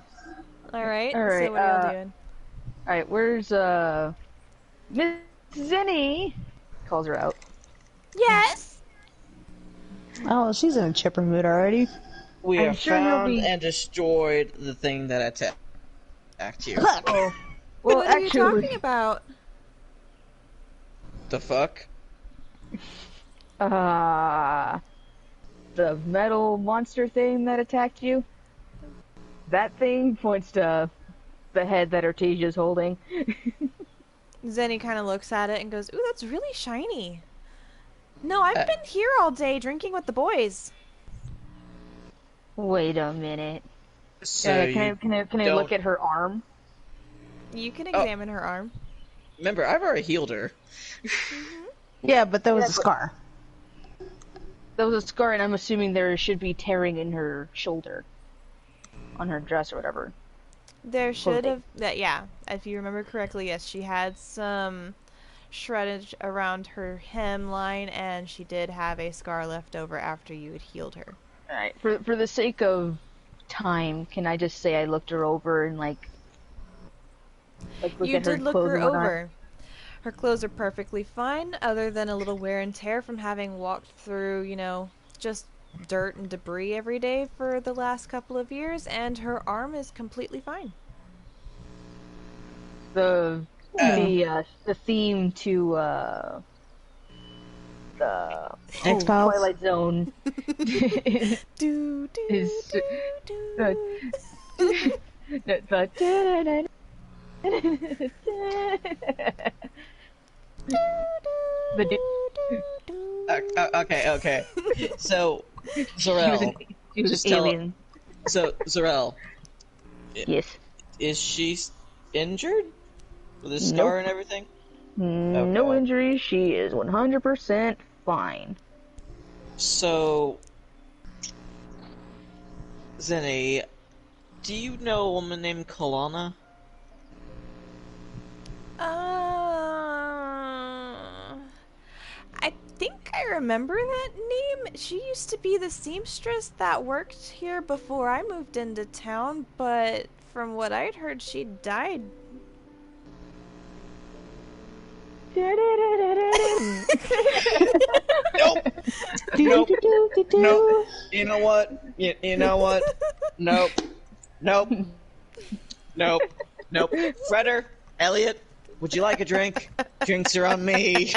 All right. All right, So what are you doing? Alright, where's Miss Zenny? Calls her out. Yes. Oh, she's in a chipper mood already. We I'm have sure you'll found be- and destroyed the thing that attacked you. Well, What are you actually, talking about? The fuck? the metal monster thing that attacked you. That thing points to the head that Artesia's holding. Zenny kind of looks at it and goes, "Ooh, that's really shiny." No, I've been here all day drinking with the boys. Wait a minute. So Can I don't- look at her arm? You can Oh. examine her arm. remember, I've already healed her. Yeah, but that was a scar. That was a scar, and I'm assuming there should be tearing in her shoulder, on her dress or whatever. There should have, yeah, if you remember correctly, yes, she had some shreddage around her hemline, and she did have a scar left over after you had healed her. Alright, for the sake of time, can I just say I looked her over and look You at her did look clothes her and whatnot? over. Her clothes are perfectly fine, other than a little wear and tear from having walked through, just dirt and debris every day for the last couple of years, and her arm is completely fine. The theme to the X-Files? Twilight Zone is Do, do, is do, do. Okay. So, Zarel, He was just an tell. alien. So, Zarel, Yes. is she injured with a scar and everything? No Okay. injury. She is 100% fine. So, Zenny, do you know a woman named Kalana? I think I remember that name. She used to be the seamstress that worked here before I moved into town, but from what I'd heard, she died. Nope. Nope. You know what? You know what? Nope. Fredder, Elliot, would you like a drink? Drinks are on me.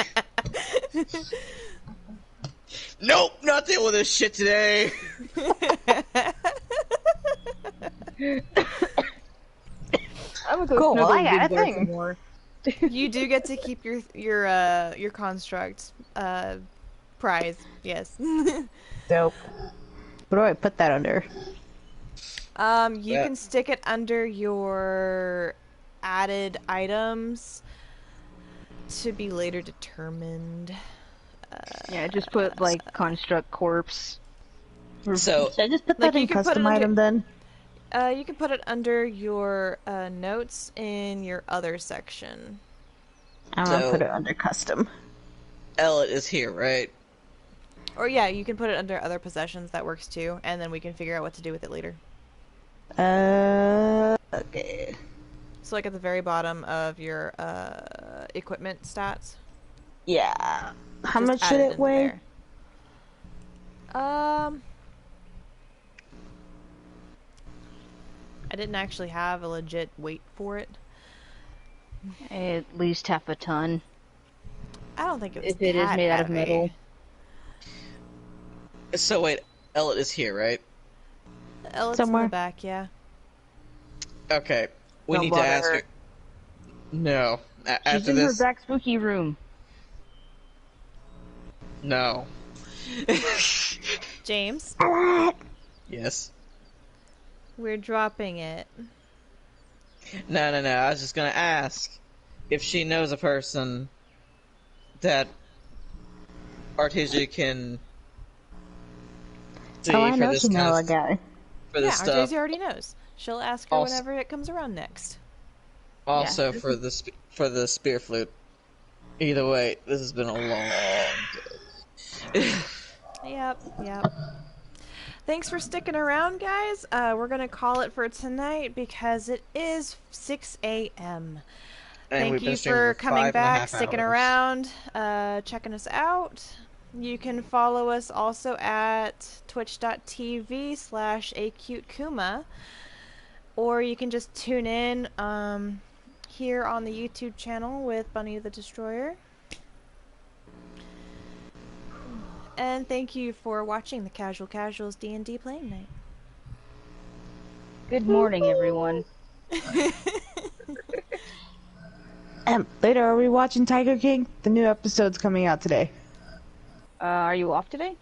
Nope, not dealing with this shit today. I would go Cool, snuggle I in got Big a Bar thing. some more. You do get to keep your construct prize. Yes. Dope. What do I put that under? You can stick it under your added items to be later determined. Yeah, just put construct corpse. So, Should I just put Like, that in you can put custom it under- item then? You can put it under your notes in your other section. I'm gonna So- put it under custom. Elliot is here, right? Or yeah, you can put it under other possessions. That works too, and then we can figure out what to do with it later. Okay. So like at the very bottom of your equipment stats. Yeah. How just much add should it into weigh? there. I didn't actually have a legit weight for it. At least half a ton. I don't think it was If it is that made out of heavy. metal. So wait, Elliot is here, right? Elliot's in Somewhere. the back, yeah. Okay, we Don't need to bother ask her. her. No, She's after in her this, back spooky room. no. James, Yes. we're dropping it. No. I was just gonna ask if she knows a person that Artesia can see Oh, I for know this you know a kind of guy. for Yeah, this stuff. Artesia already knows. She'll ask her Also- whenever it comes around next. Also for the spear flute. Either way, this has been a long day. Yep. Thanks for sticking around, guys. We're gonna call it for tonight because it is 6 a.m. And Thank we've been you streaming for for coming 5.5 back, sticking hours. around, checking us out. You can follow us also at twitch.tv/acutekuma, or you can just tune in here on the YouTube channel with Bunny the Destroyer. And thank you for watching the Casual Casuals D&D playing night. Good morning, everyone. Later, are we watching Tiger King? The new episode's coming out today. Are you off today?